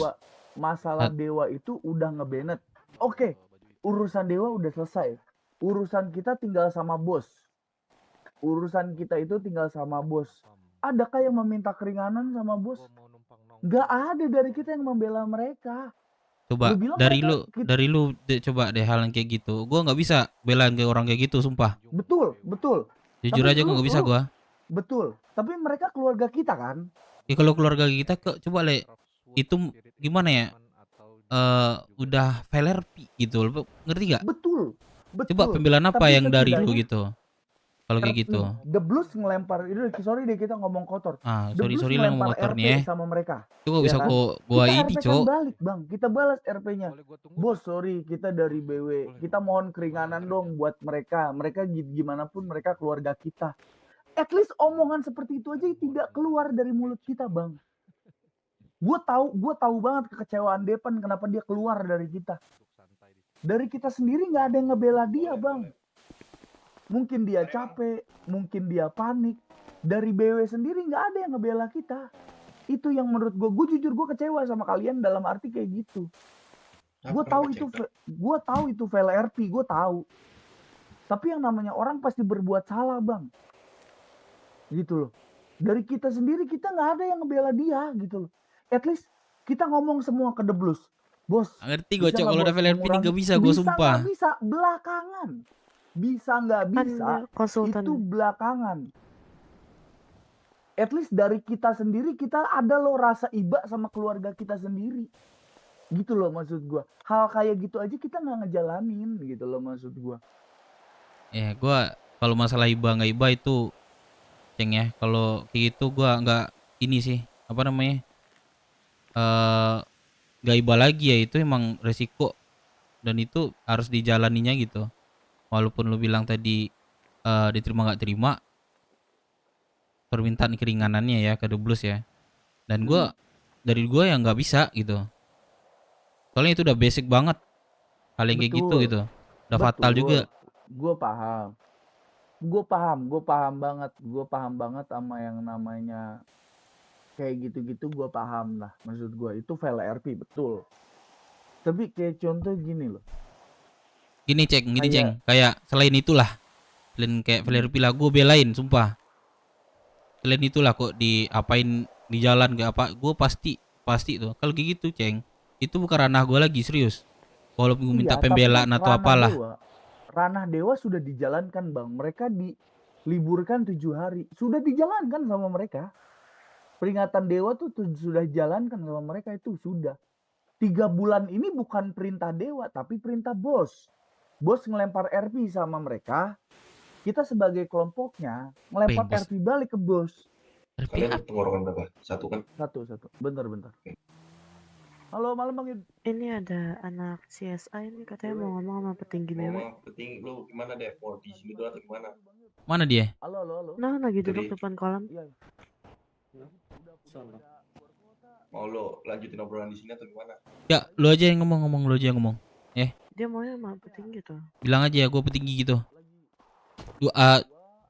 S6: Masalah dewa itu udah ngebanet. Oke, urusan dewa udah selesai. Urusan kita tinggal sama bos. Urusan kita itu tinggal sama bos. Adakah yang meminta keringanan sama bos? Gak ada dari kita yang membela mereka.
S1: Coba
S6: Lu bilang
S1: dari lu coba deh hal yang kayak gitu. Gua nggak bisa belain kayak orang kayak gitu, sumpah.
S6: Betul.
S1: Jujur
S6: Tapi
S1: aja gua nggak bisa gua.
S6: Betul. Tapi mereka keluarga kita kan?
S1: Ya kalau keluarga kita coba itu gimana ya? Udah VLRP gitu, ngerti gak?
S6: Betul.
S1: Coba pembelaan apa
S6: Tapi
S1: yang dari lu
S6: setidaknya-
S1: gitu? Kalau kayak gitu.
S6: The Blues ngelempar itu, sorry deh kita ngomong kotor.
S1: Ah,
S6: The
S1: sorry
S6: Blues
S1: lah ngomong
S6: ngelempar
S1: kotor
S6: RP
S1: nih ya.
S6: sama mereka.
S1: Itu gak bisa
S6: kan?
S1: gua
S6: Kita
S1: ini,
S6: RP-kan
S1: Cok.
S6: balik bang, kita balas RP-nya. Bos sorry kita dari BW, kita mohon keringanan dong buat mereka. Mereka gimana pun mereka keluarga kita. At least omongan seperti itu aja tidak keluar dari mulut kita bang. Gue tahu banget kekecewaan Depan kenapa dia keluar dari kita. Dari kita sendiri nggak ada yang ngebela dia bang. Mungkin dia capek, mungkin dia panik. Dari BW sendiri nggak ada yang ngebela kita. Itu yang menurut gue jujur gue kecewa sama kalian dalam arti kayak gitu. Gue tahu itu VLRP, gue tahu. Tapi yang namanya orang pasti berbuat salah bang. Gitu loh. Dari kita sendiri kita nggak ada yang ngebela dia gitu loh. At least kita ngomong semua ke The Blues. Bos.
S1: Ngerti gue, Cok, kalau udah VLRP ini gak bisa gue sumpah.
S6: Bisa belakangan. Bisa nggak bisa itu belakangan. At least dari kita sendiri kita ada loh rasa iba sama keluarga kita sendiri. Gitu loh maksud gua. Hal kayak gitu aja kita nggak ngejalanin gitu loh maksud gua.
S1: Ya gua kalau masalah iba nggak iba itu Ceng ya. Kalau kayak gitu gua nggak ini sih apa namanya nggak iba lagi ya, itu emang resiko dan itu harus dijalaninya gitu. Walaupun lu bilang tadi diterima nggak terima permintaan keringanannya ya ke The Blues ya. Dan dari gue yang nggak bisa gitu. Soalnya itu udah basic banget. Hal yang kayak gitu
S6: Betul.
S1: gitu. Udah fatal juga.
S6: Gue paham. Gue paham banget sama yang namanya kayak gitu-gitu. Gue paham lah. Maksud gue itu file RP betul. Tapi kayak contoh gini loh.
S1: Gini Ceng, kayak selain itulah, selain kayak file RP lah, gue belain, sumpah. Selain itulah kok diapain di jalan gak apa, gue pasti tuh. Kalau kayak gitu Ceng, itu bukan ranah gue lagi, serius. Walaupun gue minta
S6: Tapi
S1: pembelaan atau apalah.
S6: Ranah dewa sudah dijalankan bang. Mereka diliburkan 7 hari. Sudah dijalankan sama mereka. Peringatan dewa tuh sudah dijalankan sama mereka itu sudah. 3 bulan ini bukan perintah dewa tapi perintah bos. Bos ngelempar RP sama mereka. Kita sebagai kelompoknya ngelempar RP balik ke bos.
S20: Kalian tongkrongan berapa? Satu kan?
S6: Satu. Bentar. Halo malam Bang Yud.
S16: Ini ada anak CSI nih katanya mau ngomong sama petinggi BW.
S20: Petinggi lu gimana deh? Mau di sini dulu atau gimana?
S1: Mana dia?
S6: Halo.
S16: Nah, lagi duduk depan kolam.
S20: Mau lo lanjutin obrolan di sini atau gimana?
S1: Ya, lu aja yang ngomong, lu aja yang ngomong.
S16: Dia maunya sama petinggi tuh.
S1: Bilang aja gue petinggi gitu.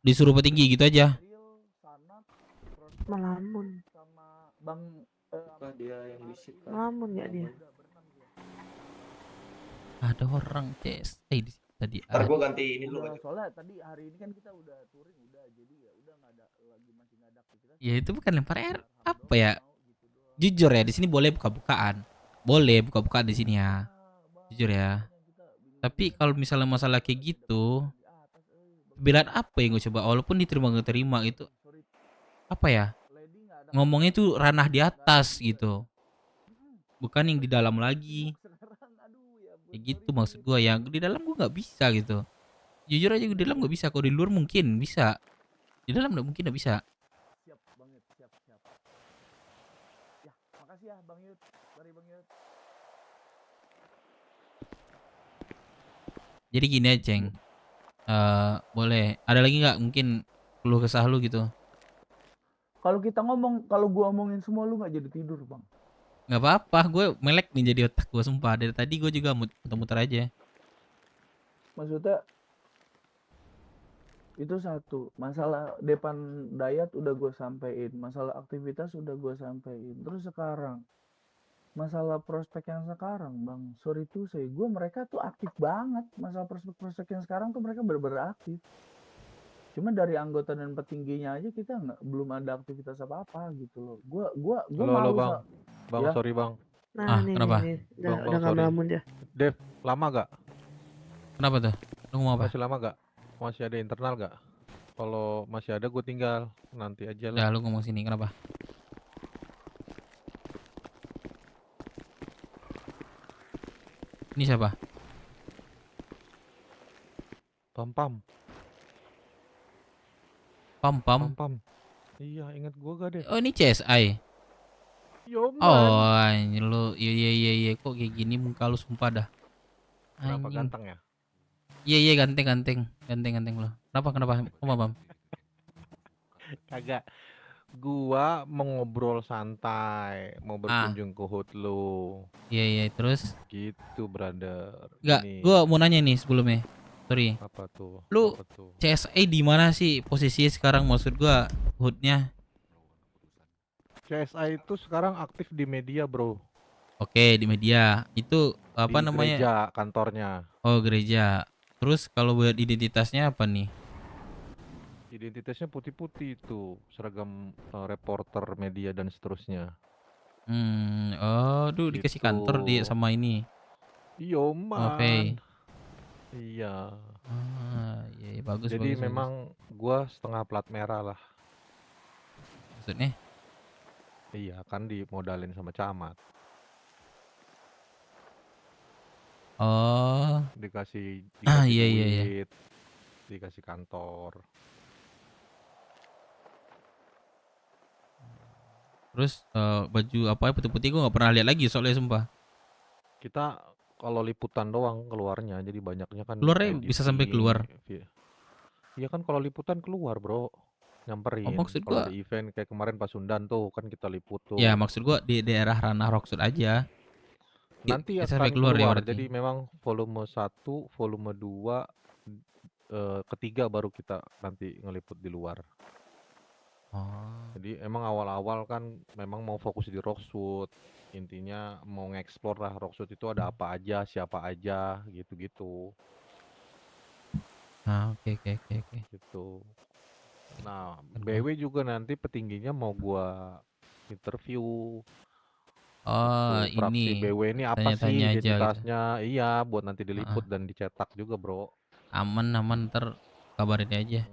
S1: Disuruh petinggi gitu aja.
S16: Melamun.
S6: Bang
S11: dia yang bisik.
S16: Melamun ya dia.
S1: Ada orang CSI di sini tadi.
S20: Ntar gue ganti ini dulu.
S6: Soalnya tadi hari ini kan kita udah touring jadi ya udah nggak ada lagi masih nggak ada aktivitas.
S1: Ya itu bukan lempar apa ya? Jujur ya di sini boleh buka-bukaan. Boleh buka-bukaan di sini ya. Jujur ya. Tapi kalau misalnya masalah kayak gitu, belan apa yang gue coba walaupun diterima nggak terima itu apa ya? Ngomongnya itu ranah di atas gitu. Bukan yang di dalam lagi. Kayak gitu maksud gue, yang di dalam gue nggak bisa gitu. Jujur aja di dalam nggak bisa, kalau di luar mungkin bisa. Di dalam mungkin nggak bisa.
S6: Siap banget, siap. Ya, makasih ya Bang Yud. Mari Bang Yud.
S1: Jadi gini aja, Ceng. Boleh. Ada lagi nggak mungkin keluh kesah lu gitu?
S6: Kalau gua omongin semua lu nggak jadi tidur Bang.
S1: Nggak apa-apa, gue melek nih jadi otak gue, sumpah. Dari tadi gue juga muter-muter aja.
S6: Maksudnya itu satu, masalah depan Dayat udah gue sampein, masalah aktivitas udah gue sampein. Terus sekarang masalah prospek yang sekarang Bang, sorry tuh mereka tuh aktif banget. Masalah prospek yang sekarang tuh mereka bener-bener aktif. Cuma dari anggota dan petingginya aja kita belum ada aktivitas apa-apa gitu loh. Gua malu
S12: Bang,
S6: ya.
S12: sorry Bang.
S16: Nah,
S1: kenapa?
S16: Udah nggak melamun dia.
S12: Dev, lama gak?
S1: Kenapa tuh? Lu ngomong apa?
S12: Masih lama gak? Masih ada internal gak? Kalau masih ada gue tinggal. Nanti aja lah.
S1: Udah, lu ngomong sini, kenapa? Ini siapa?
S12: Pam. Iya, ingat gue gak deh.
S1: Oh, ini CSI.
S12: Yoman.
S1: Oh, lu iya kok kayak gini muka lu sumpah dah.
S12: Kenapa ganteng ya?
S1: Iya ganteng lo. Kenapa? Bam?
S12: Kagak. Gua mau ngobrol santai, mau berkunjung ke HUT lu.
S1: Iya, terus?
S12: Gitu, brother.
S1: Enggak, gua mau nanya nih sebelumnya. Sorry.
S12: Apa tuh?
S1: Lu CSI di mana sih posisinya sekarang, maksud gua HUT-nya?
S12: CSI itu sekarang aktif di media, bro.
S1: Oke, di media. Itu apa namanya?
S12: Gereja kantornya.
S1: Oh, gereja. Terus kalau buat identitasnya apa nih?
S12: Identitasnya putih-putih itu, seragam reporter media dan seterusnya.
S1: Dikasih kantor dia sama ini.
S12: Iya, man.
S1: Oke.
S12: Iya.
S1: Iya, bagus.
S12: Jadi memang gua setengah plat merah lah.
S1: Maksudnya?
S12: Iya, kan dimodalin sama camat.
S1: Oh.
S12: Dikasih
S1: iya.
S12: duit, dikasih kantor.
S1: Terus baju apa putih-putih gue nggak pernah lihat lagi soalnya sumpah.
S12: Kita kalau liputan doang keluarnya, jadi banyaknya kan
S1: keluarnya bisa sampai keluar.
S14: Iya kan kalau liputan keluar bro,
S1: Oh,
S14: nyamperin.
S1: maksud
S14: Kalau
S1: gua
S14: ada event kayak kemarin Pasundan tuh kan kita liput
S1: ya
S14: tuh.
S1: maksud gua di daerah ranah Rockwood aja.
S14: Nanti
S1: Kita sampai
S14: akan
S1: keluar ya
S14: keluar,
S1: berarti.
S14: jadi memang volume 1, volume 2, ketiga baru kita nanti ngeliput di luar.
S1: Oh.
S14: Jadi emang awal-awal kan memang mau fokus di Rockwood. Intinya mau nge-explore lah Rockwood itu ada apa aja, siapa aja, gitu-gitu.
S1: Ah, oke.
S14: Gitu. Nah, BW juga nanti petingginya mau gua interview.
S1: Oh,
S14: Gitu. Fraksi
S1: ini
S14: BW ini apa
S1: tanya-tanya
S14: sih
S1: aja gitu.
S14: identitasnya? Iya, buat nanti diliput
S1: Heeh.
S14: dan dicetak juga, Bro.
S1: Aman ntar kabarin aja.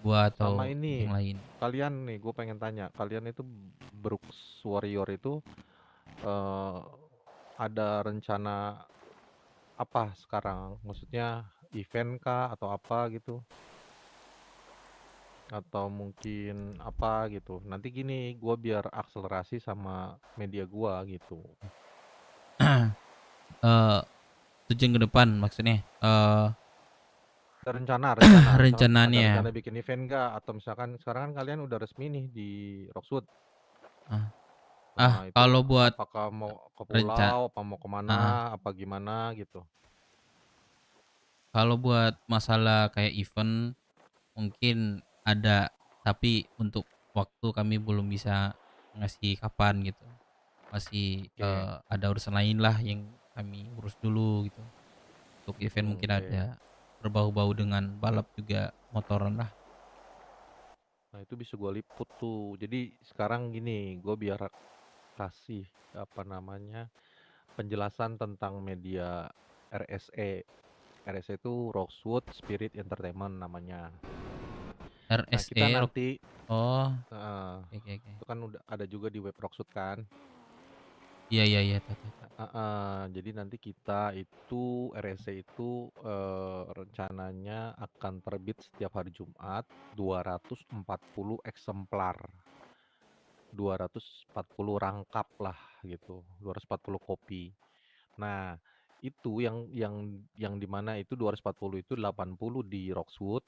S1: Gua
S14: Sama
S1: atau
S14: ini,
S1: yang lain.
S14: kalian nih, gue pengen tanya, kalian itu Brooks Warrior itu ada rencana apa sekarang? Maksudnya event kah atau apa gitu? Atau mungkin apa gitu? Nanti gini, gue biar akselerasi sama media gue gitu.
S1: Tujuan ke depan maksudnya.
S14: Rencana,
S1: rencananya.
S14: ada rencana bikin event nggak? Atau misalkan sekarang kan kalian udah resmi nih di Rockwood. Nah, itu
S1: Kalau buat
S14: apakah mau ke pulau, apa mau kemana, apa gimana gitu?
S1: Kalau buat masalah kayak event mungkin ada, tapi untuk waktu kami belum bisa ngasih kapan gitu. Masih ada urusan lain lah yang kami urus dulu gitu. Untuk event mungkin ada berbau-bau dengan balap juga motoran lah.
S14: Nah, itu bisa gue liput tuh. Jadi sekarang gini, gue biar kasih apa namanya penjelasan tentang media RSE. RSE itu Rockwood Spirit Entertainment namanya. Nah,
S1: RSE,
S14: kita nanti
S1: oke.
S14: itu kan udah ada juga di web Rockwood kan.
S1: Iya.
S14: Jadi nanti kita itu RSE itu rencananya akan terbit setiap hari Jumat 240 eksemplar. 240 rangkap lah gitu, 240 kopi. Nah, itu yang di mana itu 240 itu 80 di Rockwood,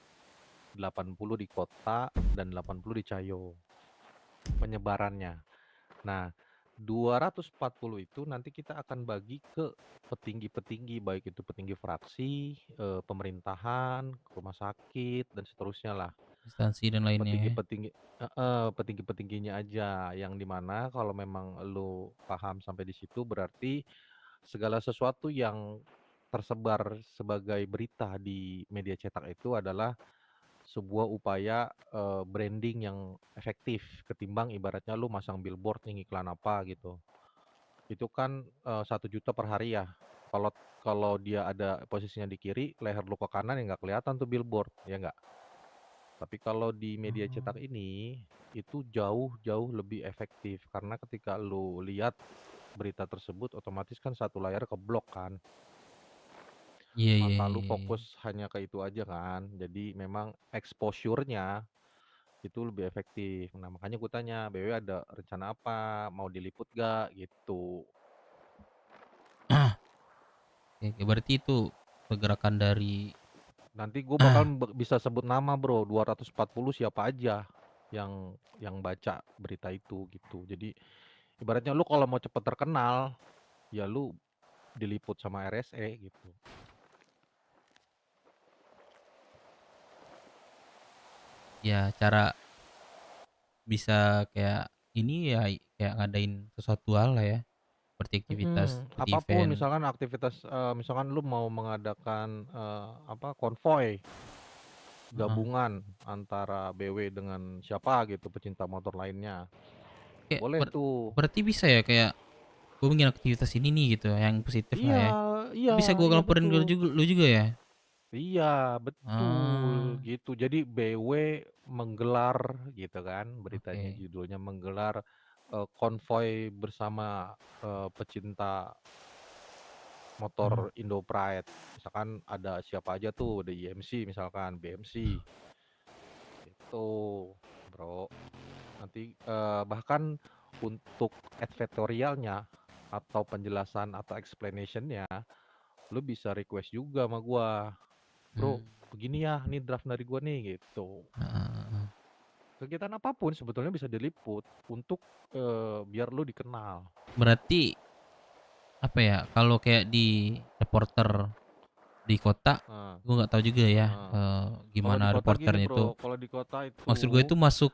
S14: 80 di kota dan 80 di Cayo. Penyebarannya. Nah, 240 itu nanti kita akan bagi ke petinggi-petinggi, baik itu petinggi fraksi, pemerintahan, rumah sakit dan seterusnya lah.
S1: Instansi dan lainnya.
S14: Petinggi-petingginya aja, yang dimana kalau memang lu paham sampai di situ berarti segala sesuatu yang tersebar sebagai berita di media cetak itu adalah sebuah upaya branding yang efektif ketimbang ibaratnya lu masang billboard nih iklan apa gitu. Itu kan 1 juta per hari ya. Kalau dia ada posisinya di kiri, leher lu ke kanan ya nggak kelihatan tuh billboard, ya nggak? Tapi kalau di media cetak ini itu jauh lebih efektif karena ketika lu lihat berita tersebut otomatis kan satu layar keblok kan. Mata lu fokus hanya ke itu aja kan. Jadi memang exposure-nya itu lebih efektif. Nah, makanya gue tanya, BW ada rencana apa? Mau diliput gak? Gitu.
S1: Oke, berarti itu pergerakan dari
S14: Nanti gue bakal bisa sebut nama bro, 240 siapa aja yang baca berita itu gitu. Jadi ibaratnya lu kalau mau cepet terkenal, ya lu diliput sama RSE gitu.
S1: Ya cara bisa kayak ini ya kayak ngadain sesuatu hal lah ya, seperti aktivitas seperti
S14: Apapun
S1: event.
S14: misalkan aktivitas misalkan lu mau mengadakan konvoy gabungan antara BW dengan siapa gitu pecinta motor lainnya.
S1: Kayak
S14: Boleh tuh.
S1: berarti bisa ya kayak gue bikin aktivitas ini nih gitu yang positif lah ya. Bisa gue laporin ke lu juga ya?
S14: Iya, betul gitu. Jadi BW menggelar gitu kan, beritanya judulnya menggelar konvoy bersama pecinta motor Indo Pride. Misalkan ada siapa aja tuh, ada IMC misalkan, BMC. Gitu, bro. Nanti bahkan untuk advertorialnya atau penjelasan atau explanationnya, lu bisa request juga sama gua. Bro, begini ya, ini draft dari gua nih gitu. Kegiatan apapun sebetulnya bisa diliput untuk biar lu dikenal.
S1: Berarti apa ya? Kalau kayak di reporter di kota,
S14: Nah.
S1: gue nggak tahu juga ya
S14: Kalau di
S1: gimana
S14: kota gini,
S1: reporternya itu.
S14: Bro, kalau di kota
S1: Maksud gue itu masuk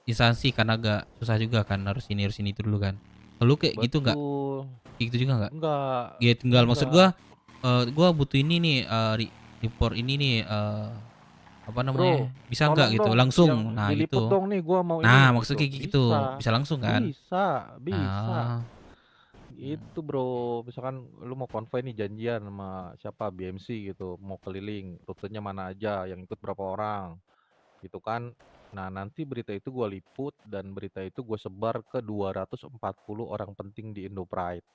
S1: instansi kan agak susah juga kan, harus ini itu dulu kan. Lalu kayak gitu nggak?
S14: Betul.
S1: Kayak gitu juga nggak?
S14: Enggak.
S1: Ya tinggal maksud
S14: Enggak.
S1: gue butuh ini nih report ini nih apa namanya?
S14: Bro,
S1: Bisa nggak
S14: tolong
S1: gitu
S14: dong
S1: langsung?
S14: yang
S1: Nah
S14: diliput
S1: gitu.
S14: dong nih, gua mau
S1: Nah
S14: ini
S1: maksudnya
S14: gitu.
S1: kayak gitu, bisa langsung kan?
S14: Bisa.
S1: Ah.
S14: Itu Bro, misalkan lu mau konvoy nih janjian sama siapa BMC gitu, mau keliling, rutenya mana aja, yang ikut berapa orang, gitu kan. Nah nanti berita itu gua liput dan berita itu gue sebar ke 240 orang penting di Indo Pride.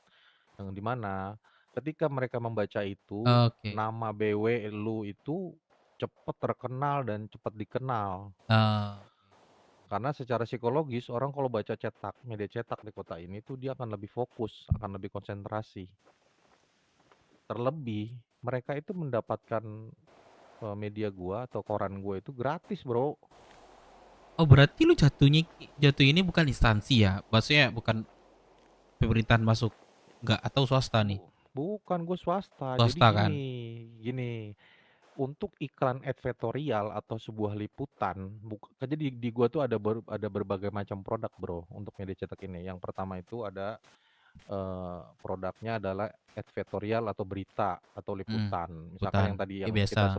S14: Yang dimana ketika mereka membaca itu,
S1: Oke.
S14: nama BW lu itu cepet terkenal dan cepet dikenal. Karena secara psikologis orang kalau baca cetak, media cetak di kota ini tuh dia akan lebih fokus, akan lebih konsentrasi. Terlebih mereka itu mendapatkan media gua atau koran gua itu gratis, Bro.
S1: Oh berarti lu jatuh ini bukan instansi ya? Maksudnya bukan pemerintahan masuk, nggak atau swasta nih?
S14: Bukan, gue swasta.
S1: Swasta
S14: Jadi
S1: kan?
S14: gini, untuk iklan advertorial atau sebuah liputan, jadi di gua tuh ada berbagai macam produk, Bro, untuk media cetak ini. Yang pertama itu ada produknya adalah advertorial atau berita atau liputan. Misalkan yang tadi yang
S1: biasa.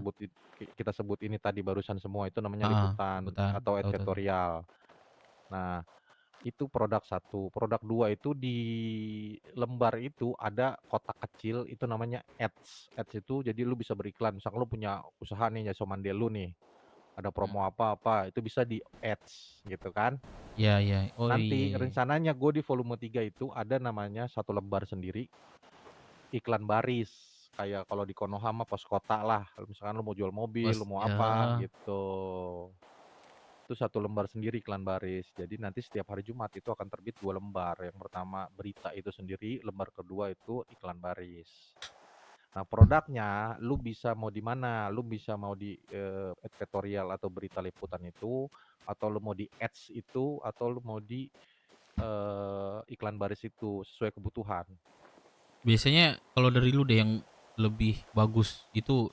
S14: kita sebut ini tadi barusan semua itu namanya liputan
S1: liputan.
S14: atau
S1: Tahu.
S14: advertorial. Nah, itu produk satu. Produk dua itu di lembar itu ada kotak kecil itu namanya ads. Ads itu jadi lu bisa beriklan. Misalkan lu punya usaha nih jasa mandiri lu nih. Ada promo apa-apa, itu bisa di ads gitu kan.
S1: Iya. Oh
S14: Nanti
S1: iya.
S14: rencananya gue di volume 3 itu ada namanya satu lembar sendiri iklan baris. Kayak kalau di Konoha mah pos kota lah. Misalkan lu mau jual mobil, lu mau apa gitu. Itu satu lembar sendiri iklan baris. Jadi nanti setiap hari Jumat itu akan terbit 2 lembar. Yang pertama berita itu sendiri, lembar kedua itu iklan baris. Nah produknya lu bisa mau di mana? Lu bisa mau di advertorial atau berita liputan itu, atau lu mau di ads itu, atau lu mau di iklan baris itu sesuai kebutuhan.
S1: Biasanya kalau dari lu deh yang lebih bagus itu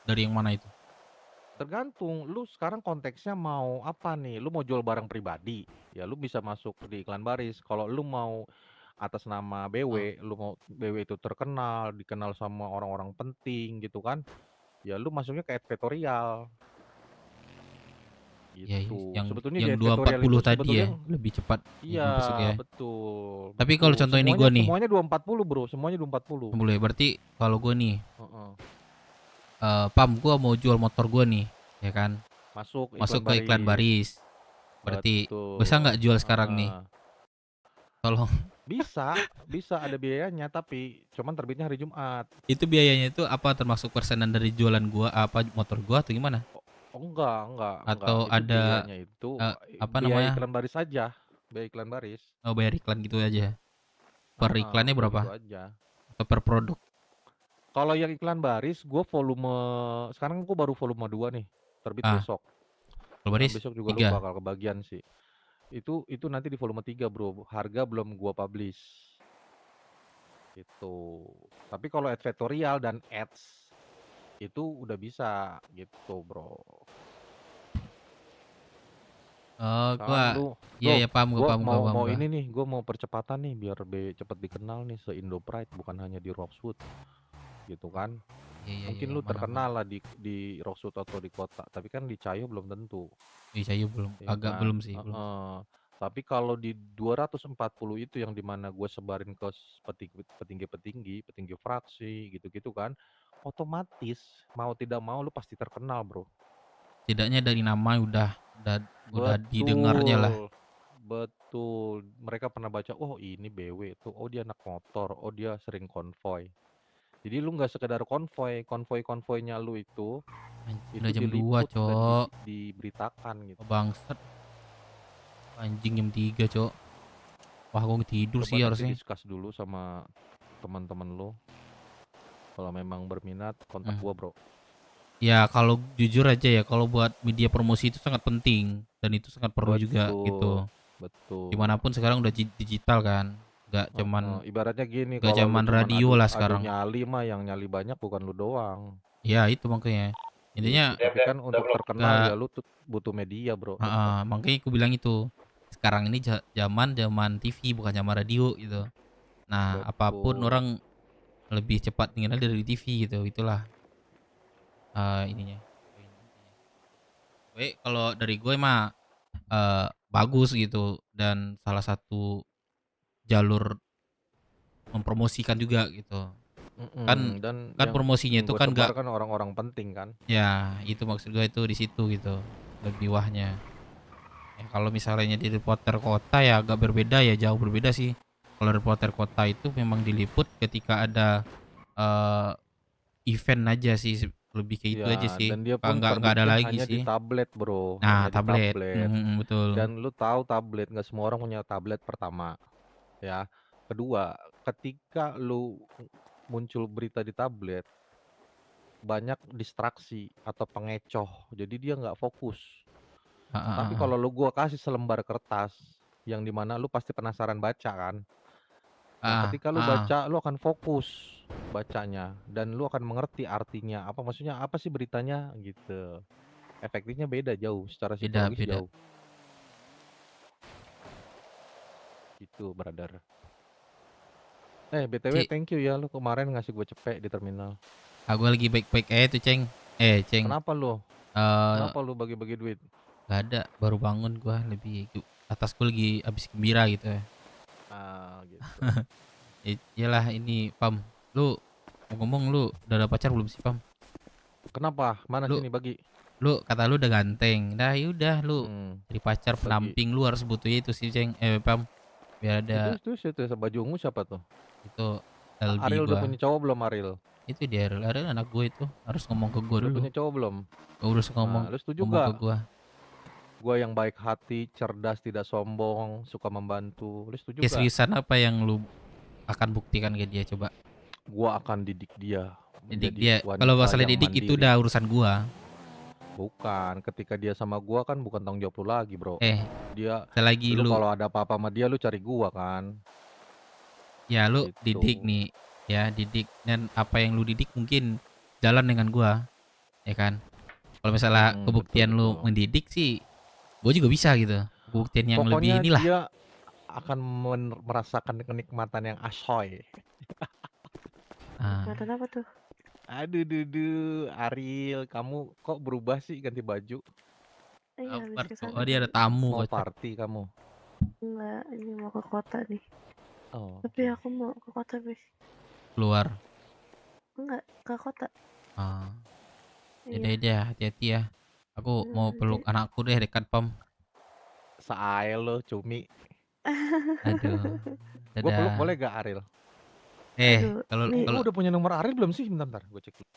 S1: dari yang mana itu?
S14: Tergantung, lu sekarang konteksnya mau apa nih? Lu mau jual barang pribadi, ya lu bisa masuk di iklan baris. Kalau lu mau atas nama BW, lu mau BW itu terkenal, dikenal sama orang-orang penting gitu kan, ya lu masuknya ke advertorial. Gitu.
S1: Yang
S14: Sebetulnya
S1: yang
S14: di advertorial
S1: 240
S14: itu
S1: tadi
S14: sebetulnya
S1: ya, lebih cepat
S14: iya,
S1: masuknya.
S14: betul.
S1: Tapi kalau contoh ini gua nih.
S14: Semuanya 240, Bro. Semuanya 240.
S1: Boleh, berarti kalau gua nih Pam, gua mau jual motor gua nih, ya kan?
S14: Masuk
S1: ke iklan baris. Berarti bisa nggak jual sekarang nih? Tolong.
S14: Bisa ada biayanya, tapi cuman terbitnya hari Jumat.
S1: Itu biayanya itu apa, termasuk persenan dari jualan gua apa motor gua atau gimana?
S14: Oh, enggak.
S1: Atau
S14: Itu
S1: ada
S14: biayanya itu
S1: apa
S14: biaya
S1: namanya?
S14: iklan baris aja. Biaya iklan baris.
S1: Oh, bayar iklan gitu aja. Per iklannya berapa?
S14: Gitu aja.
S1: Atau per produk?
S14: Kalau yang iklan baris, gue sekarang gue baru volume 2 nih, terbit besok.
S1: Kalau baris
S14: besok juga
S1: 3.
S14: lu bakal kebagian sih. Itu nanti di volume 3, Bro. Harga belum gua publish. Gitu. Tapi kalau advertorial dan ads itu udah bisa gitu, Bro.
S1: Oh, iya paham.
S14: Mau ini nih, gue mau percepatan nih biar cepet dikenal nih se-Indo Pride, bukan hanya di Roxwood. Gitu kan. Mungkin lu terkenal lah di Roxwood atau di kota, tapi kan di Cayo belum tentu.
S1: Di Cayo belum,
S14: ya
S1: agak
S14: kan?
S1: belum sih.
S14: Tapi kalau di 240 itu yang dimana gue sebarin ke petinggi fraksi gitu-gitu kan, otomatis mau tidak mau lu pasti terkenal, Bro.
S1: Tidaknya dari nama udah didengarnya lah.
S14: Betul. Mereka pernah baca, oh ini BW tuh, oh dia anak motor, oh dia sering konvoy. Jadi lu nggak sekedar konvoynya lu itu
S1: udah jam 2, Cok.
S14: Diberitakan gitu.
S1: Bangsat. Anjing jam 3, Cok. Wah, gue tidur sih harusnya.
S14: Discuss dulu sama teman-teman lo. Kalau memang berminat kontak gua, Bro.
S1: Ya kalau jujur aja ya, kalau buat media promosi itu sangat penting dan itu sangat perlu juga gitu.
S14: Betul.
S1: Dimanapun sekarang udah digital kan, nggak cuman
S14: Ibaratnya gini,
S1: nggak
S14: kalau lu
S1: zaman
S14: cuman
S1: radio
S14: adu
S1: lah
S14: adu
S1: sekarang.
S14: nyali mah yang nyali banyak bukan lu doang.
S1: Ya itu makanya. Intinya
S14: Tapi kan untuk terkenal
S1: nggak
S14: ya lu butuh media, Bro.
S1: Heeh, makanya aku bilang itu. Sekarang ini zaman TV bukan zaman radio gitu. Nah, apapun
S14: Betul.
S1: orang lebih cepat mengenal dari TV gitu. Itulah ininya. Baik, kalau dari gue mah bagus gitu dan salah satu jalur mempromosikan juga gitu. Kan
S14: Dan
S1: kan
S14: yang
S1: promosinya itu
S14: gue
S1: kan
S14: sebar
S1: nggak
S14: kan orang-orang penting kan.
S1: ya, itu maksud gue itu di situ gitu. Lebih wahnya. Ya, kalau misalnya di reporter kota ya agak berbeda ya, jauh berbeda sih. Kalau reporter kota itu memang diliput ketika ada event aja sih, lebih ke itu aja
S14: Ya,
S1: sih.
S14: dan dia pun
S1: Nggak ada
S14: terbitin
S1: lagi
S14: hanya di
S1: sih.
S14: tablet, Bro.
S1: Nah,
S14: Hanya di
S1: tablet.
S14: tablet.
S1: Betul.
S14: Dan lu tahu tablet nggak semua orang punya tablet pertama. Ya. Kedua, ketika lu muncul berita di tablet, banyak distraksi atau pengecoh. Jadi dia nggak fokus. Tapi kalau gua kasih selembar kertas yang dimana lu pasti penasaran baca kan. Nah, ketika lu baca, lu akan fokus bacanya dan lu akan mengerti artinya apa, maksudnya apa sih beritanya gitu. Efektifnya beda jauh, secara psikologis
S1: Beda.
S14: jauh. Gitu, brother. BTW thank you ya lu kemarin ngasih gue cepet di terminal.
S1: Gue lagi baik-baik aja tuh, Ceng. Ceng.
S14: Kenapa lu? Kenapa lu bagi-bagi duit?
S1: Gak ada, baru bangun gua, lebih atasku lagi habis gembira gitu ya.
S14: Gitu.
S1: Iyalah ini, Pam. Lu ngomong lu udah ada pacar belum sih, Pam?
S14: Kenapa? Mana sini bagi?
S1: Lu kata lu udah ganteng. Dah yaudah lu jadi pacar pendamping lu harus butuhnya itu sih, Ceng. Pam. Biar ada
S14: Itu baju ungu siapa tuh?
S1: Itu LB
S14: Ariel udah
S1: gua.
S14: punya cowok belum, Ariel?
S1: Itu dia, Ariel anak gue itu. Harus ngomong ke gue
S14: Udah
S1: dulu.
S14: punya cowok belum?
S1: Harus ngomong.
S14: Lu setuju
S1: ngomong
S14: gak?
S1: ke gua.
S14: Gua yang baik hati, cerdas, tidak sombong, suka membantu. Lu setuju gak?
S1: Keseriusan apa yang lu akan buktikan ke dia coba?
S14: Gua akan didik dia.
S1: Didik dia. Kalau masalah didik itu udah urusan gua.
S14: Bukan, ketika dia sama gua kan bukan tanggung jawab lu lagi, Bro. Dia
S1: selagi
S14: lu
S1: lu
S14: kalau ada apa-apa sama dia lu cari gua kan.
S1: Ya lu
S14: Gitu.
S1: didik nih, ya didik, dan apa yang lu didik mungkin jalan dengan gua, ya kan? Kalau misalnya kebuktian lu mendidik sih, gua juga bisa gitu. Kebuktian yang
S14: Pokoknya
S1: lebih inilah.
S14: dia akan merasakan kenikmatan yang asoy.
S16: Nikmatan apa tuh?
S14: Aduh, Ariel, kamu kok berubah sih ganti baju?
S16: Iya, habis kesana.
S1: Oh, dia ada tamu.
S14: Mau party kamu?
S16: Enggak, ini mau ke kota nih.
S14: Oh.
S16: Tapi aku mau ke kota, bis.
S1: Keluar.
S16: Enggak, ke kota.
S1: Yaudah, hati-hati ya. Aku mau peluk anakku deh dekat Pam.
S14: Sae lo, cumi.
S1: Aduh.
S14: Gue peluk
S1: Dadah.
S14: boleh gak, Ariel?
S1: Kalau
S14: Lu udah punya nomor Ariel belum sih? Bentar, gue cek dulu.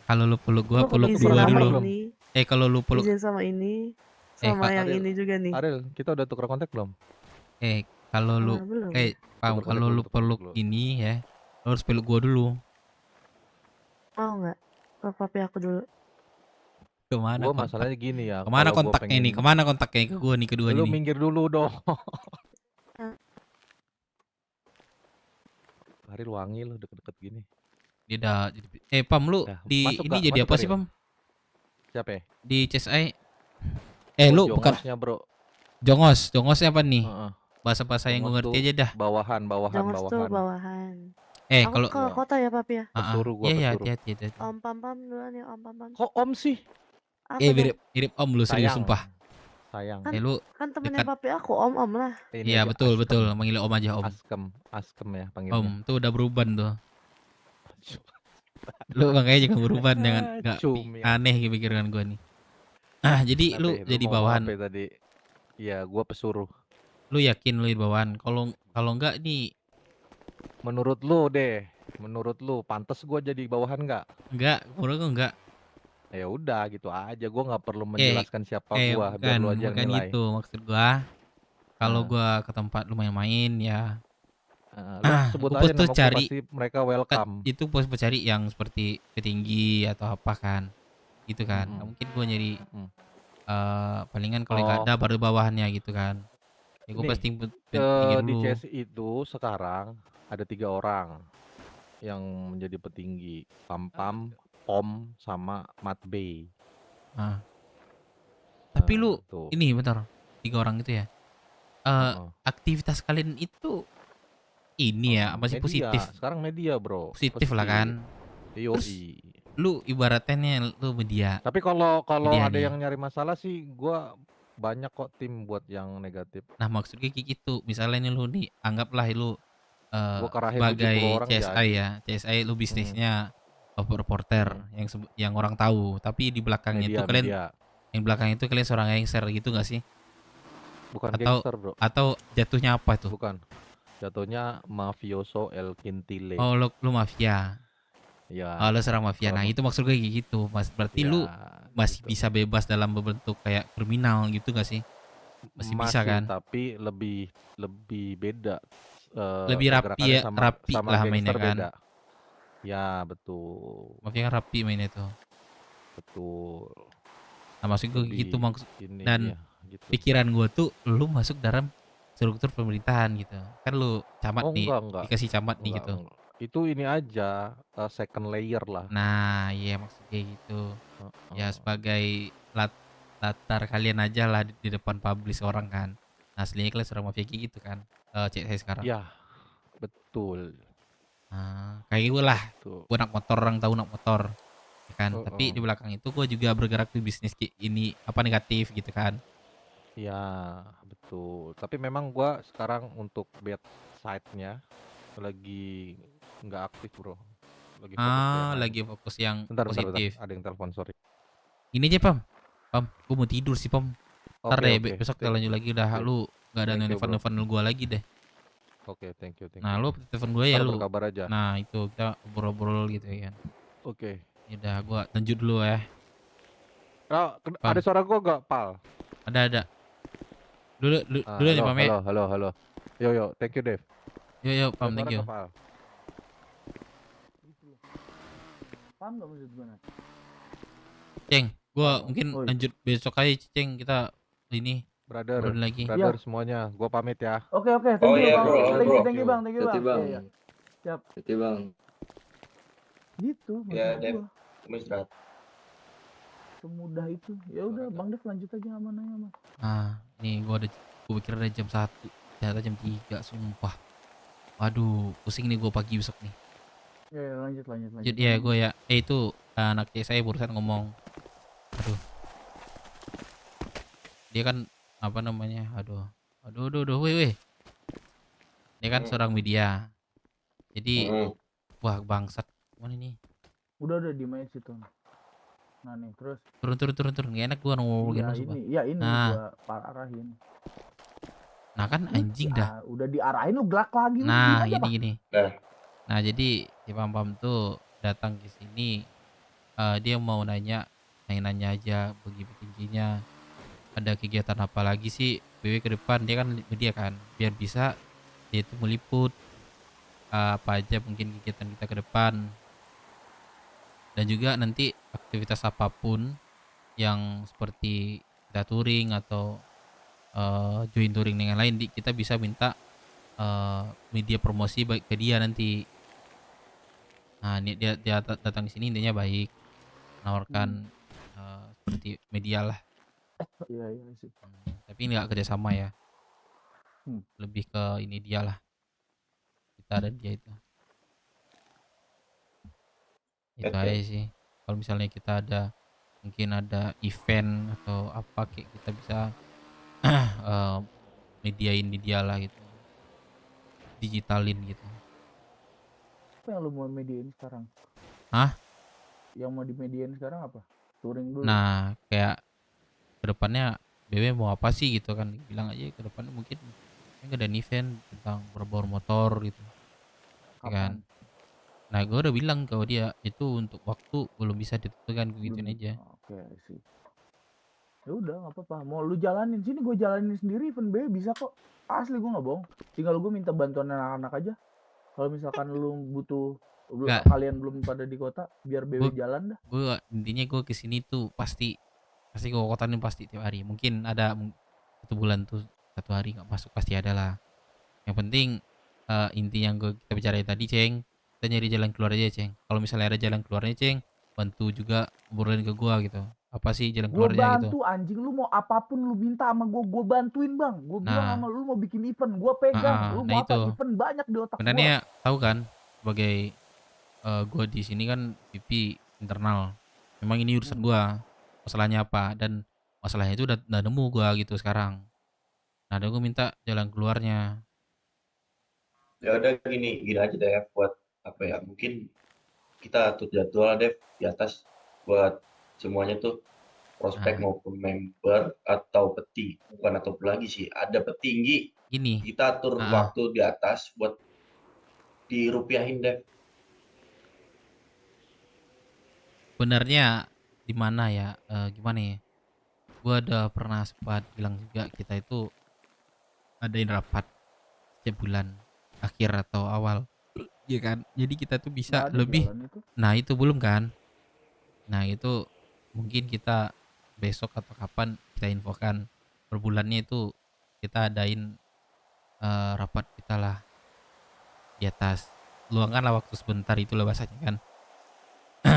S1: kalau lu peluk gua,
S16: Gua
S1: peluk
S16: izin
S1: gua
S16: sama
S1: dulu.
S16: ini.
S1: Kalau lu peluk
S16: Izin sama ini, sama yang
S14: Ariel,
S16: ini juga nih.
S14: Ariel, kita udah tukar kontak belum?
S1: Kalau lu
S16: belum.
S1: Pam,
S14: Tukar
S1: kalau
S14: kontak
S1: lu
S14: dulu,
S1: peluk ini ya, lu harus peluk gua dulu.
S16: Mau nggak? Ke papi aku dulu.
S1: Kemana
S14: Gua
S1: kontak?
S14: masalahnya gini ya.
S1: Kemana
S14: kalau gua
S1: kontaknya nih?
S14: pengen-
S1: Kemana kontaknya ke gua nih kedua
S14: Lu
S1: nih?
S14: minggir dulu dong. Ariel wangi lu deket-deket gini.
S1: Dia udah jadi Pam, lu di
S14: masuk
S1: ini
S14: gak?
S1: jadi
S14: Masuk,
S1: apa sih,
S14: Ariel?
S1: Pam?
S14: Siapa ya?
S1: Di CSI.
S14: Oh,
S1: Lu bukan
S14: jongosnya, Bro.
S1: Jongosnya apa nih?
S14: Heeh.
S1: Bahasa-bahasa yang gue
S14: Jongos
S1: ngerti
S14: tuh
S1: aja dah.
S14: Bawahan.
S16: Jongos tuh bawahan. Aku
S1: Kalau
S16: ke kota ya, papi ya.
S14: Pesuruh gua,
S1: Iya,
S14: pesuruh.
S1: hati-hati.
S16: Om Pam Pam duluan ya, Om Pam Pam.
S14: Kok Om sih?
S16: Apa dong?
S1: mirip Om lu serius
S14: Sayang.
S1: sumpah.
S14: Sayang.
S16: Kan,
S1: lu
S16: kan temennya
S1: dekat.
S16: papi aku, Om lah.
S14: Ini
S1: Iya,
S14: aja,
S1: betul. Manggil Om aja, Om.
S14: Askem ya panggilnya.
S1: Om tuh udah beruban tuh. Lu makanya jangan beruban, jangan nggak
S14: Cumi.
S1: aneh pikiran gua nih. Jadi lu
S14: Tapi,
S1: jadi
S14: mau
S1: bawahan.
S14: apa tadi? Iya, gua pesuruh.
S1: Lu yakin lu jadi bawahan? Kalau enggak nih,
S14: Menurut lu deh, menurut lu pantas gua jadi bawahan nggak?
S1: menurut gua enggak.
S14: Ya udah gitu aja, gua nggak perlu menjelaskan siapa gua, biar lu aja yang
S1: bukan
S14: nilai.
S1: gitu maksud gua. Kalau gua ke tempat lu main-main ya.
S14: Lu sebut
S1: Gua
S14: aja
S1: tuh
S14: nama gua, pasti mereka welcome.
S1: Itu pos cari yang seperti petinggi atau apa kan. gitu kan. Nggak mungkin gue nyari palingan kalau nggak
S14: Oh.
S1: ada baru bawahannya gitu kan. Ya gue
S14: Nih,
S1: pasti tinggi
S14: di
S1: dulu.
S14: CS itu sekarang ada 3 orang yang menjadi petinggi, Pam-Pam, Pom, sama Matbey.
S1: Ah. Tapi lu
S14: tuh.
S1: ini bentar, 3 orang itu ya. Aktivitas kalian itu ini ya masih
S14: Media,
S1: positif.
S14: sekarang media bro.
S1: Positif lah kan. Terus
S14: Yoi.
S1: lu ibaratnya lu media.
S14: Tapi kalau
S1: Media
S14: ada
S1: nih.
S14: yang nyari masalah sih, gua banyak kok tim buat yang negatif.
S1: Nah maksud gue kayak gitu. Misalnya nih lu nih, anggaplah lu
S14: Gua karahin 70
S1: sebagai
S14: orang
S1: CSI
S14: jadi.
S1: ya. CSI lu bisnisnya reporter yang orang tahu. Tapi di belakangnya itu kalian
S14: Media.
S1: yang belakang itu kalian seorang gangster gitu gak sih?
S14: Bukan
S1: Atau
S14: gangster bro.
S1: atau jatuhnya apa tuh?
S14: Bukan. Jatuhnya mafioso El Quintile.
S1: Oh lu mafia.
S14: Ya.
S1: Oh lu seorang mafia. Nah itu maksud gue kayak gitu. Berarti lu masih bisa bebas dalam bentuk kayak kriminal gitu gak sih? Masih bisa kan?
S14: Tapi lebih beda.
S1: Lebih rapi ya, rapi
S14: sama
S1: lah mainnya
S14: gangster
S1: kan.
S14: beda. Ya betul.
S1: Mafia kan rapi mainnya tuh.
S14: Betul.
S1: Nah maksud gue
S14: Lebih
S1: gitu maksud
S14: ini,
S1: dan
S14: iya, gitu.
S1: pikiran gue tuh lu masuk dalam struktur pemerintahan gitu. Kan lu camat
S14: Oh,
S1: nih,
S14: enggak.
S1: dikasih camat nih gitu.
S14: Enggak. Itu ini aja second layer lah.
S1: Nah iya maksudnya gitu. Ya sebagai latar kalian aja lah di depan publis orang kan. Nah aslinya kalian seorang mafia kayak gitu kan. Cek saya sekarang.
S14: Ya betul.
S1: Nah, kayak gue lah. Gue nak motor, orang tahu nak motor. Ya kan. Tapi di belakang itu gue juga bergerak di bisnis ini apa negatif gitu kan.
S14: Ya betul. Tapi memang gua sekarang untuk bad side-nya lagi nggak aktif bro. Lagi fokus yang
S1: Lagi
S14: lain.
S1: fokus yang
S14: Bentar.
S1: positif.
S14: Ada yang telepon, sorry.
S1: Ini aja Pam. Gue mau tidur sih Pam. Ntar
S14: Oke,
S1: deh
S14: oke.
S1: besok kita lanjut lagi dah. Lu gak ada
S14: Thank you, bro.
S1: nelfon gue lagi deh.
S14: Oke, thank you.
S1: Nah lu telepon gue ya
S14: Ntar
S1: lu.
S14: berkabar aja.
S1: Nah itu kita obrol-obrol gitu ya.
S14: Oke.
S1: Yaudah gue lanjut dulu ya.
S14: Oh,
S1: Pam.
S14: ada suara gua nggak, Pal?
S1: Ada. Dulu aja Pam ya.
S14: Halo. Yo, thank you, Dev.
S1: Yo Pam,
S14: Ada
S1: thank
S14: suara
S1: you.
S14: nggak, Pal?
S6: Paham nggak maksud gue Nat?
S1: Ceng, gue mungkin lanjut besok aja Ceng, kita ini
S14: Brother
S1: lagi.
S14: semuanya, gua pamit ya.
S6: Oke, thank you bang. Thank you bang. Iya. Siap.
S10: Oke bang.
S6: Gitu
S10: Ya,
S6: maksud
S10: Dev.
S6: gua.
S10: Kamu istirahat.
S6: Semudah itu. Ya udah Bang Dev lanjut aja aman.
S1: Nah, nih gue pikir ada jam 1, ternyata jam 3, sumpah. Waduh, pusing nih gue pagi besok nih.
S6: Ya lanjut.
S1: Jadi ya gue ya, itu anak saya barusan ngomong, aduh, dia kan apa namanya, aduh, weh, dia kan seorang media, jadi, wah bangsat, mana nih?
S6: Udah di main situ. Nah nih terus.
S1: Turun, nggak enak gue ngomongin lu, sumpah.
S6: Ini
S1: Nah,
S6: gua arahin.
S1: nah kan anjing dah.
S6: Udah diarahin lu gelak lagi.
S1: Nah gini. Nah jadi si Pam tuh datang ke sini, dia mau nanya aja bagi petingginya ada kegiatan apa lagi sih BW ke depan. Dia kan media kan, biar bisa dia itu meliput apa aja mungkin kegiatan kita ke depan, dan juga nanti aktivitas apapun yang seperti kita touring atau join touring dengan lain, kita bisa minta media promosi baik ke dia nanti. Nah ini dia datang ke sini intinya baik, menawarkan seperti media lah.
S6: Iya sih.
S1: Tapi nggak kerjasama ya. Lebih ke ini dia lah. Kita dan dia itu. Itu aja sih. Kalau misalnya kita mungkin ada event atau apa kayak kita bisa mediain dia lah gitu. Digitalin gitu.
S6: Apa yang lu mau mediain sekarang?
S1: Hah?
S6: Yang mau dimediain sekarang apa? Touring dulu.
S1: Nah, kayak kedepannya BW mau apa sih gitu kan, bilang aja kedepannya mungkin ada event tentang berbau motor gitu. Ya kan? Nah gue udah bilang ke dia itu untuk waktu belum bisa ditentukan, gituin aja.
S6: Oke sih. Ya udah nggak apa-apa. Mau lu jalanin sini, gue jalanin sendiri event B bisa kok. Asli gue nggak bohong. Tinggal gue minta bantuan anak-anak aja. Kalau misalkan lu butuh
S1: Enggak.
S6: Kalian belum pada di kota, biar BW jalan dah.
S1: Gue intinya gue kesini tuh pasti gue kota ini pasti tiap hari. Mungkin ada 1 bulan tuh 1 hari nggak masuk, pasti ada lah. Yang penting inti yang kita bicarain tadi, Ceng, kita nyari jalan keluar aja, Ceng. Kalau misalnya ada jalan keluarnya, Ceng, bantu juga ngobrolin ke gua gitu. Apa sih jalan
S6: Gue
S1: keluarnya gitu.
S6: bantu anjing, lu mau apapun lu minta sama gue bantuin bang. Gue bilang sama lu mau bikin event, gue pegang. Lu
S1: Nah
S6: mau apa
S1: itu.
S6: event banyak di otak gue.
S1: Sebenarnya tahu kan, sebagai gue di sini kan VP internal. Memang ini urusan gua. Masalahnya apa, dan masalahnya itu udah nemu gua gitu sekarang. Nah, ada gue minta jalan keluarnya.
S20: Ya udah gini aja deh buat apa ya? Mungkin kita atur jadwal deh di atas buat semuanya tuh, prospek maupun member atau peti. Bukan atau lagi sih, ada petinggi.
S1: Gini.
S20: Kita atur waktu di atas buat dirupiahin deh.
S1: Benernya di mana ya? Gimana ya? Gua ada pernah sempat bilang juga, kita itu adain rapat setiap bulan akhir atau awal, ya kan? Jadi kita tuh bisa lebih. Nah itu belum kan? Nah itu mungkin kita besok atau kapan kita infokan per bulannya itu kita adain rapat kita lah di atas. Luangkanlah waktu sebentar, itulah bahasanya kan.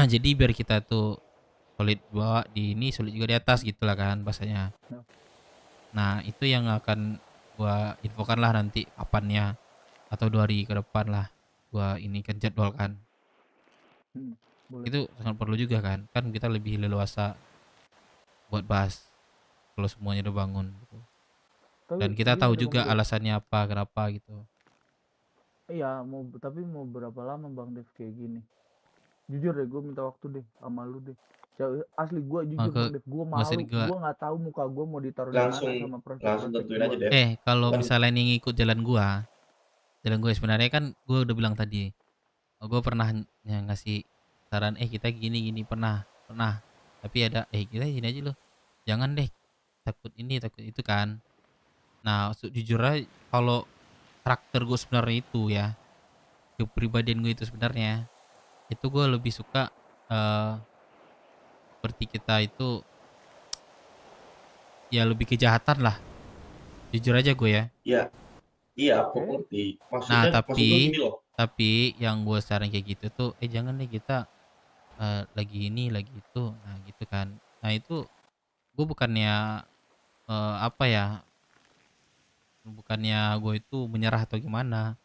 S1: Jadi biar kita tuh solid bawah di ini, solid juga di atas gitulah kan bahasanya. Nah itu yang akan gua infokan lah nanti kapannya, atau 2 hari ke depan lah gua ini kan jadwalkan. Itu sangat perlu juga kan kita lebih leluasa buat bahas kalau semuanya udah bangun gitu. Dan kita tahu juga alasannya apa, kenapa gitu.
S6: Iya, tapi mau berapa lama Bang Dev kayak gini? Jujur deh, gue minta waktu deh sama lu deh. Asli gue jujur Bang Dev, gue malu, gue nggak tahu muka gue mau ditaruh di mana sama
S20: Langsung tentuin aja deh.
S1: Kalau misalnya nih ngikut jalan gue sebenarnya kan gue udah bilang tadi, gue pernah ngasih saran, kita gini pernah, tapi ada kita gini aja loh, jangan deh, takut ini takut itu kan. Nah jujur aja, kalau karakter gue sebenarnya itu ya, kepribadian gue itu sebenarnya itu gue lebih suka seperti kita itu ya lebih kejahatan lah, jujur aja gue ya.
S20: Iya aku ngerti.
S1: Nah
S20: Maksud gue gini loh.
S1: tapi yang gue saran kayak gitu tuh, jangan deh kita lagi ini lagi itu, nah gitu kan. Nah itu gue bukannya apa ya, bukannya gue itu menyerah atau gimana.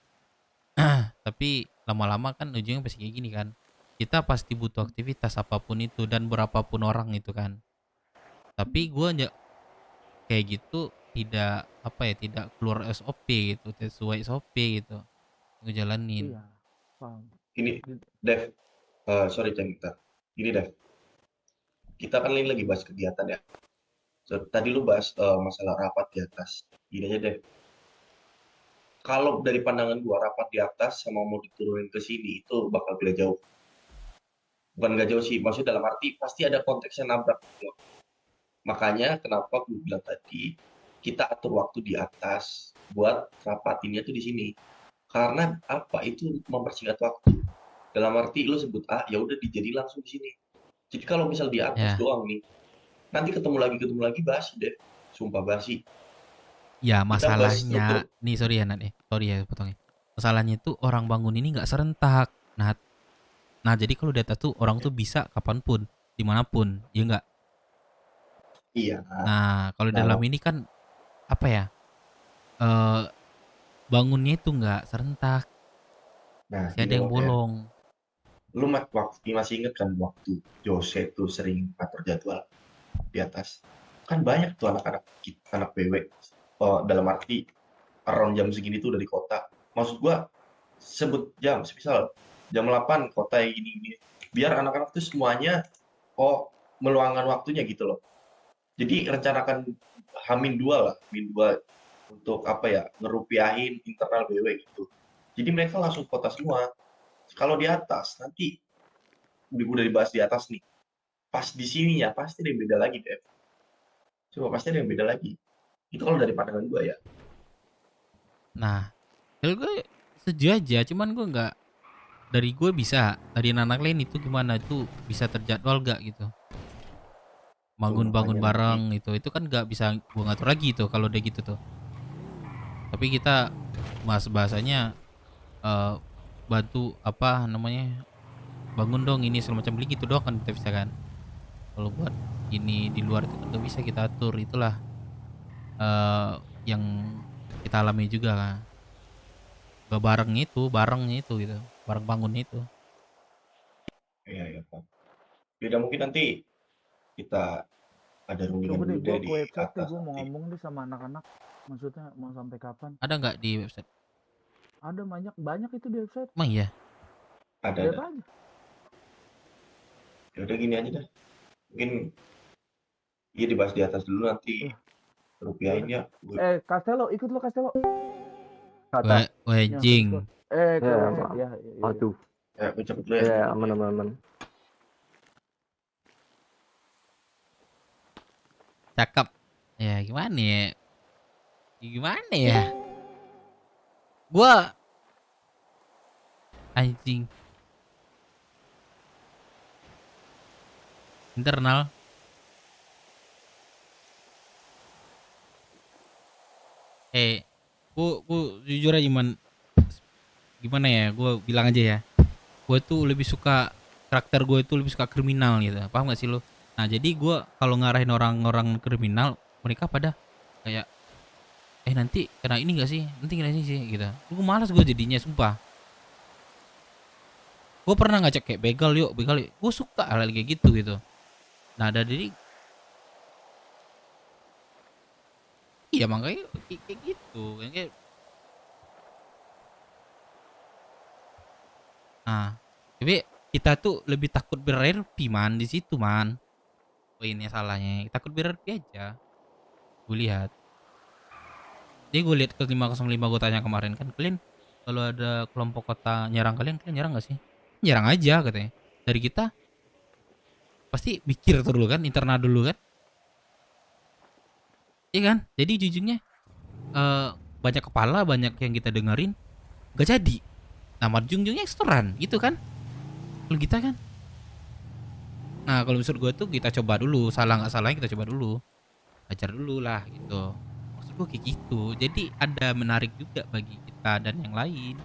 S1: Tapi lama-lama kan ujungnya pasti kayak gini kan, kita pasti butuh aktivitas apapun itu dan berapapun orang itu kan. Tapi gue kayak gitu tidak tidak keluar SOP gitu, sesuai SOP gitu gue jalanin.
S6: Iya, paham.
S20: Ini Dev, sorry Cengita. Gini Dev, kita kan ini lagi bahas kegiatan ya. Tadi lu bahas masalah rapat di atas. Gini aja Dev, kalau dari pandangan gua rapat di atas sama mau diturunin ke sini itu bakal beda jauh. Bukan nggak jauh sih, maksudnya dalam arti pasti ada konteksnya nabrak gitu. Makanya kenapa gue bilang tadi kita atur waktu di atas buat rapatinnya tuh di sini. Karena apa, itu mempersingkat waktu. Dalam arti lu sebut A, ya udah dijadi langsung di sini. Jadi kalau misal di atas doang nih, nanti ketemu lagi basi deh. Sumpah basi.
S1: Ya masalahnya nih, sorry ya potongnya. Masalahnya itu orang bangun ini nggak serentak. Nah jadi kalau di atas tuh orang tuh bisa kapanpun, dimanapun, ya nggak?
S20: Iya.
S1: Nah kalau dalam ini kan apa ya, bangunnya itu nggak serentak.
S20: Nah,
S1: ada yang bolong.
S20: Lu masih inget kan waktu Jose tuh sering atur jadwal di atas? Kan banyak tuh anak BW. Dalam arti around jam segini tuh udah di kota. Maksud gua sebut jam, misal jam 8 kota gini. Biar anak-anak tuh semuanya meluangkan waktunya gitu loh. Jadi rencanakan H-2 lah, H-2 untuk apa ya, ngerupiahin internal BW gitu. Jadi mereka langsung kota semua. Kalau di atas nanti udah dibahas di atas nih. Pas di sininya pasti ada yang beda lagi, Dev. Coba pasti ada yang beda lagi. Itu kalau dari pandangan gue ya.
S1: Nah, kalau gue setuju aja, cuman gue nggak dari gue bisa, dari anak lain itu gimana itu bisa terjadwal gak gitu? Bangun-bangun bareng itu kan gak bisa gue ngatur lagi tuh kalau udah gitu tuh. Tapi kita bahasanya bantu apa namanya, bangun dong ini semacam beli gitu doang kan kita bisa kan. Kalau buat ini di luar itu kan gak bisa kita atur, itulah yang kita alami juga kan. Gak barengnya itu gitu, bareng bangun itu.
S20: Iya, Pak. Yaudah mungkin nanti kita ada rundingan
S6: Coba deh
S20: dulu
S6: gue
S20: deh
S6: ke
S20: di
S6: website deh,
S20: atas
S6: gue mau
S20: nanti.
S6: ngomong deh sama anak-anak. Maksudnya mau sampai kapan?
S1: Ada nggak di website?
S6: Ada banyak itu di website.
S1: Emang iya?
S6: Lihat
S20: Ada.
S6: aja.
S20: Yaudah gini aja dah. Mungkin iya dibahas di atas dulu nanti rupiahin ya.
S6: Castello, ikut lo Castello.
S1: Wejing.
S6: Ke
S22: Ya,
S6: website ya.
S22: aduh.
S20: Ya, gue cabut dulu ya.
S22: Ya, aman.
S1: Cakep. Ya gimana ya? Gimana ya? Gua anjing. Internal. Gua jujur aja gimana ya? Gua bilang aja ya. Gue tuh lebih suka karakter gue itu lebih suka kriminal gitu. Paham gak sih lo? Nah, jadi gue kalau ngarahin orang-orang kriminal, mereka pada kayak nanti kena ini gak sih? Nanti kena ini sih gitu. Gue malas gue jadinya, sumpah. Gue pernah ngajak kayak begal yuk. Gue suka hal kayak gitu. Nah, dari iya makanya kayak gitu. Kayak nah, tapi kita tuh lebih takut bererpi man di situ man. Oh ini salahnya, takut bererpi aja. Gue lihat. Jadi gue lihat ke 505 gue tanya kemarin kan, kalian kalau ada kelompok kota nyerang kalian nyerang nggak sih? Nyerang aja katanya. Dari kita pasti mikir tuh dulu kan, internal dulu kan. Iya kan? Jadi jujurnya banyak kepala, banyak yang kita dengerin gak jadi. Nah, ujung-ujungnya ekstoran gitu kan. Kalau kita kan. Nah, kalau menurut gue tuh kita coba dulu, salah nggak salahnya kita coba dulu. Ajar dulu lah gitu. Maksud gue kayak gitu. Jadi ada menarik juga bagi kita dan yang lain.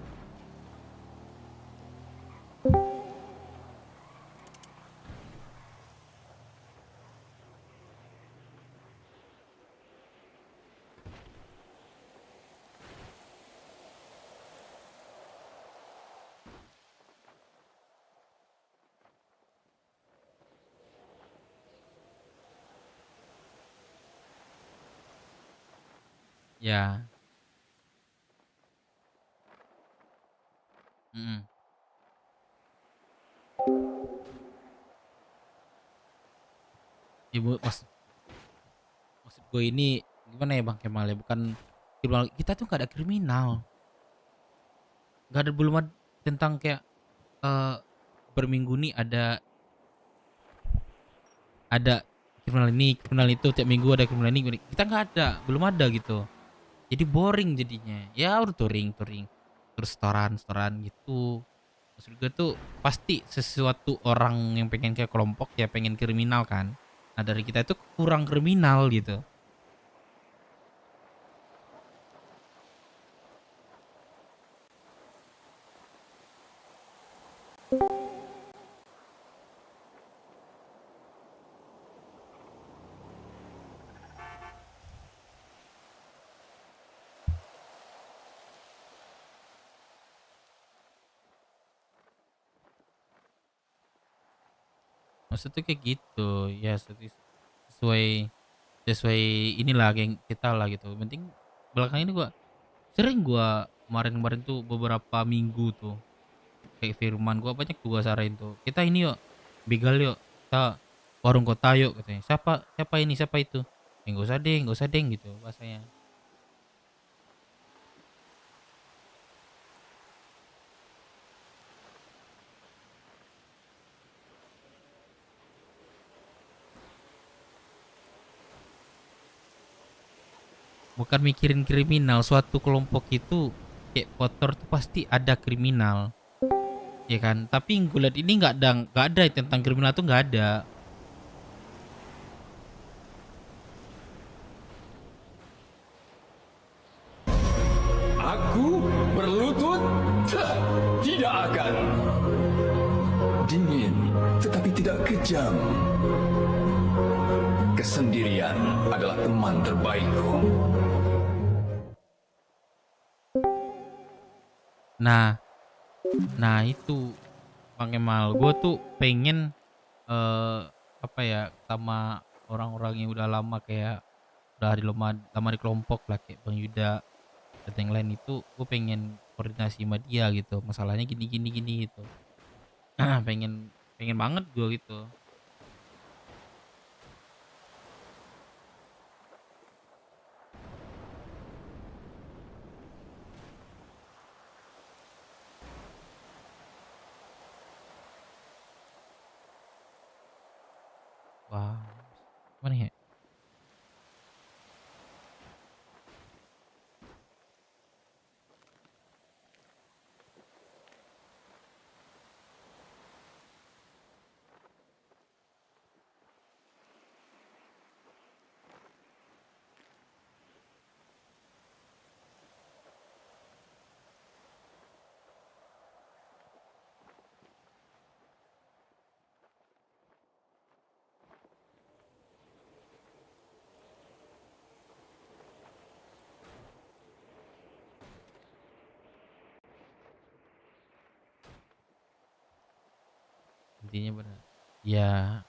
S1: Ya. Ibu maksud gue ini gimana ya Bang Kemal ya, bukan kriminal, kita tuh gak ada kriminal, gak ada, belum ada tentang kayak berminggu nih ada kriminal ini kriminal itu, tiap minggu ada kriminal ini, kita nggak ada, belum ada gitu. Jadi boring jadinya ya, udah touring terus setoran gitu. Maksud gue tuh pasti sesuatu orang yang pengen kayak kelompok ya pengen kriminal kan. Nah dari kita itu kurang kriminal gitu. Maksudnya kayak gitu ya, sesuai inilah geng kita lah gitu. Penting belakang ini kemarin tuh beberapa minggu tuh kayak Firman gua banyak tuh gua saranin tuh, kita ini yuk begal yuk, kita warung kota yuk katanya. Siapa ini siapa itu, nggak usah deng gitu bahasanya. Bukan mikirin kriminal, suatu kelompok itu kayak kotor tuh pasti ada kriminal. ya kan? Tapi yang gue lihat ini nggak ada tentang kriminal tuh nggak ada.
S15: Aku berlutut? Tidak akan. Dingin, tetapi tidak kejam. Kesendirian adalah teman terbaikku.
S1: Nah itu Bang Kemal, gue tuh pengen apa ya, sama orang-orang yang udah lama kayak udah lama di kelompok lah, kayak Bang Yuda dan yang lain itu, gue pengen koordinasi sama dia gitu. Masalahnya gini gitu. pengen banget gue gitu. Wah, mana ya? Intinya benar. Ya,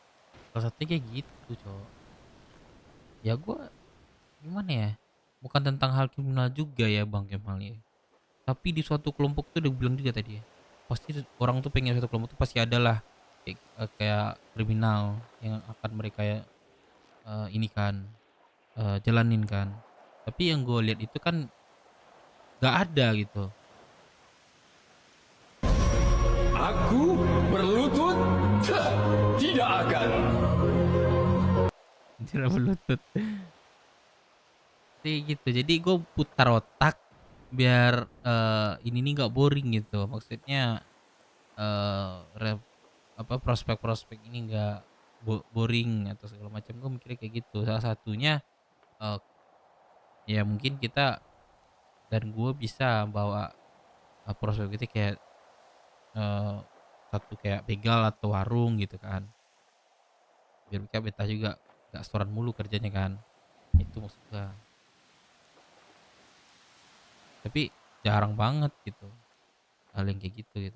S1: salah satunya kayak gitu, cowok. Ya gue gimana ya? Bukan tentang hal kriminal juga ya Bang Kemal ya. Tapi di suatu kelompok tuh udah bilang juga tadi ya. Pasti orang tuh pengen suatu kelompok tuh pasti ada lah kayak kriminal yang akan mereka ini kan jalanin kan. Tapi yang gue lihat itu kan nggak ada gitu.
S15: Aku berlutut? Tidak akan.
S1: Tidak berlutut. Kayak gitu. Jadi gue putar otak biar ini nih nggak boring gitu. Maksudnya prospek-prospek ini nggak boring atau segala macam. Gue mikirnya kayak gitu. Salah satunya ya mungkin kita dan gue bisa bawa prospek itu kayak satu kayak begal atau warung gitu kan, biar mereka betah juga, nggak setoran mulu kerjanya kan. Itu maksud gue. Tapi jarang banget gitu hal yang kayak gitu.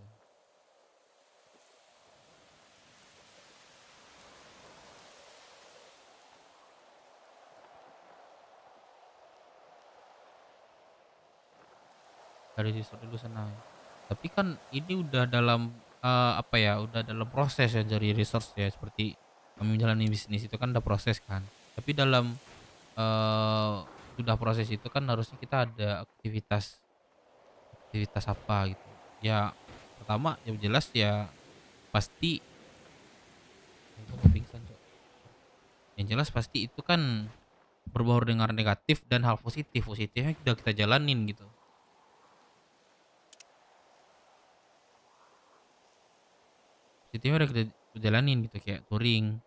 S1: Dari resort dulu sana. Tapi kan ini udah dalam udah dalam proses ya dari resource ya, seperti kami menjalani bisnis itu kan udah proses kan. Tapi dalam sudah proses itu kan harusnya kita ada aktivitas apa gitu. Ya pertama yang jelas ya pasti yang jelas pasti itu kan berbaur dengan negatif dan hal positifnya udah kita jalanin gitu. Positifnya udah kita jalanin gitu, kayak touring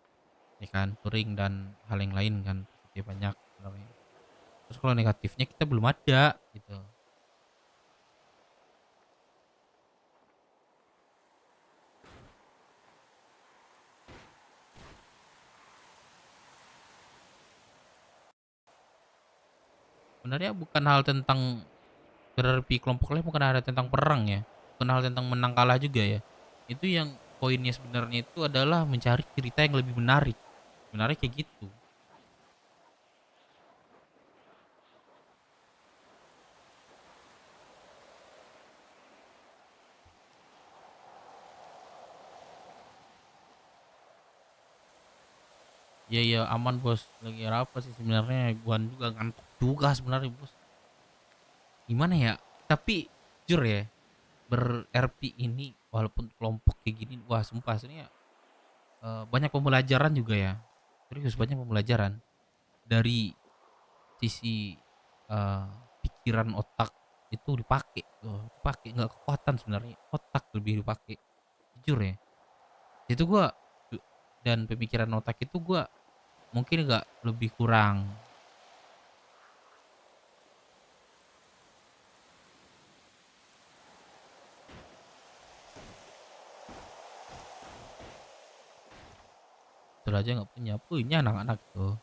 S1: ya kan, touring dan hal yang lain kan, positif banyak sebenarnya. Terus kalau negatifnya kita belum ada gitu. Sebenarnya bukan hal tentang berarti kelompok lain, bukan hal tentang perang ya, bukan hal tentang menang kalah juga ya. Itu yang poinnya sebenarnya itu adalah mencari cerita yang lebih menarik kayak gitu. Iya aman bos, lagi apa sih sebenarnya, gua juga ngantuk juga sebenarnya bos. Gimana ya, tapi jujur ya, ber-RP ini walaupun kelompok kayak gini, wah sumpah sebenarnya banyak pembelajaran juga ya, serius banyak pembelajaran dari sisi pikiran otak itu dipakai tuh, dipakai nggak kekuatan sebenarnya, otak lebih dipakai. Jujur ya. Itu gua dan pemikiran otak itu gua mungkin nggak lebih kurang. Itu aja nggak punya anak-anak tuh.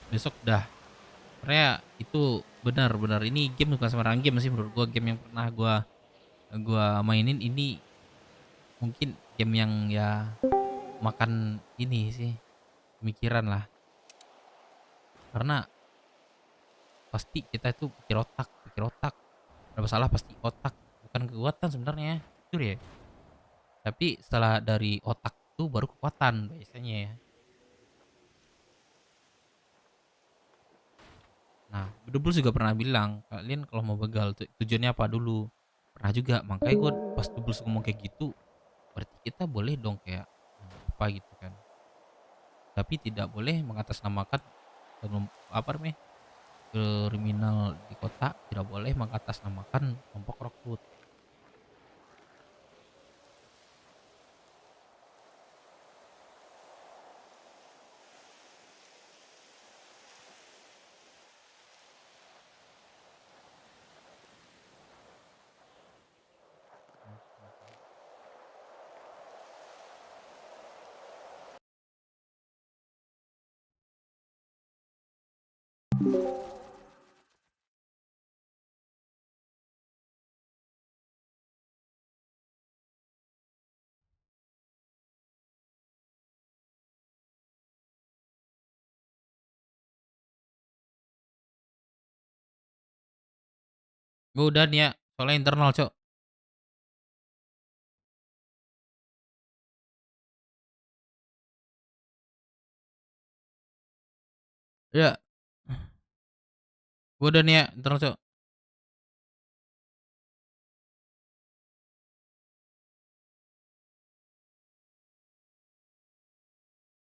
S1: Besok dah. Sebenarnya itu benar-benar ini game bukan sembarang game sih menurut gua, game yang pernah gua mainin ini mungkin game yang ya makan ini sih pemikiran lah. Karena pasti kita itu pikir otak. Ada masalah pasti otak, bukan kekuatan sebenarnya. Jujur ya. Tapi setelah dari otak itu baru kekuatan biasanya ya. Nah, Bedubul juga pernah bilang, kalian kalau mau begal tujuannya apa dulu? Pernah juga, makanya gue pas Dubul ngomong kayak gitu, berarti kita boleh dong kayak apa gitu kan. Tapi tidak boleh mengatasnamakan apa namanya kriminal di kota, tidak boleh mengatasnamakan kelompok rekrut. Gue udah nih ya, soalnya internal cok. Ya, gue udah nih ya internal cok.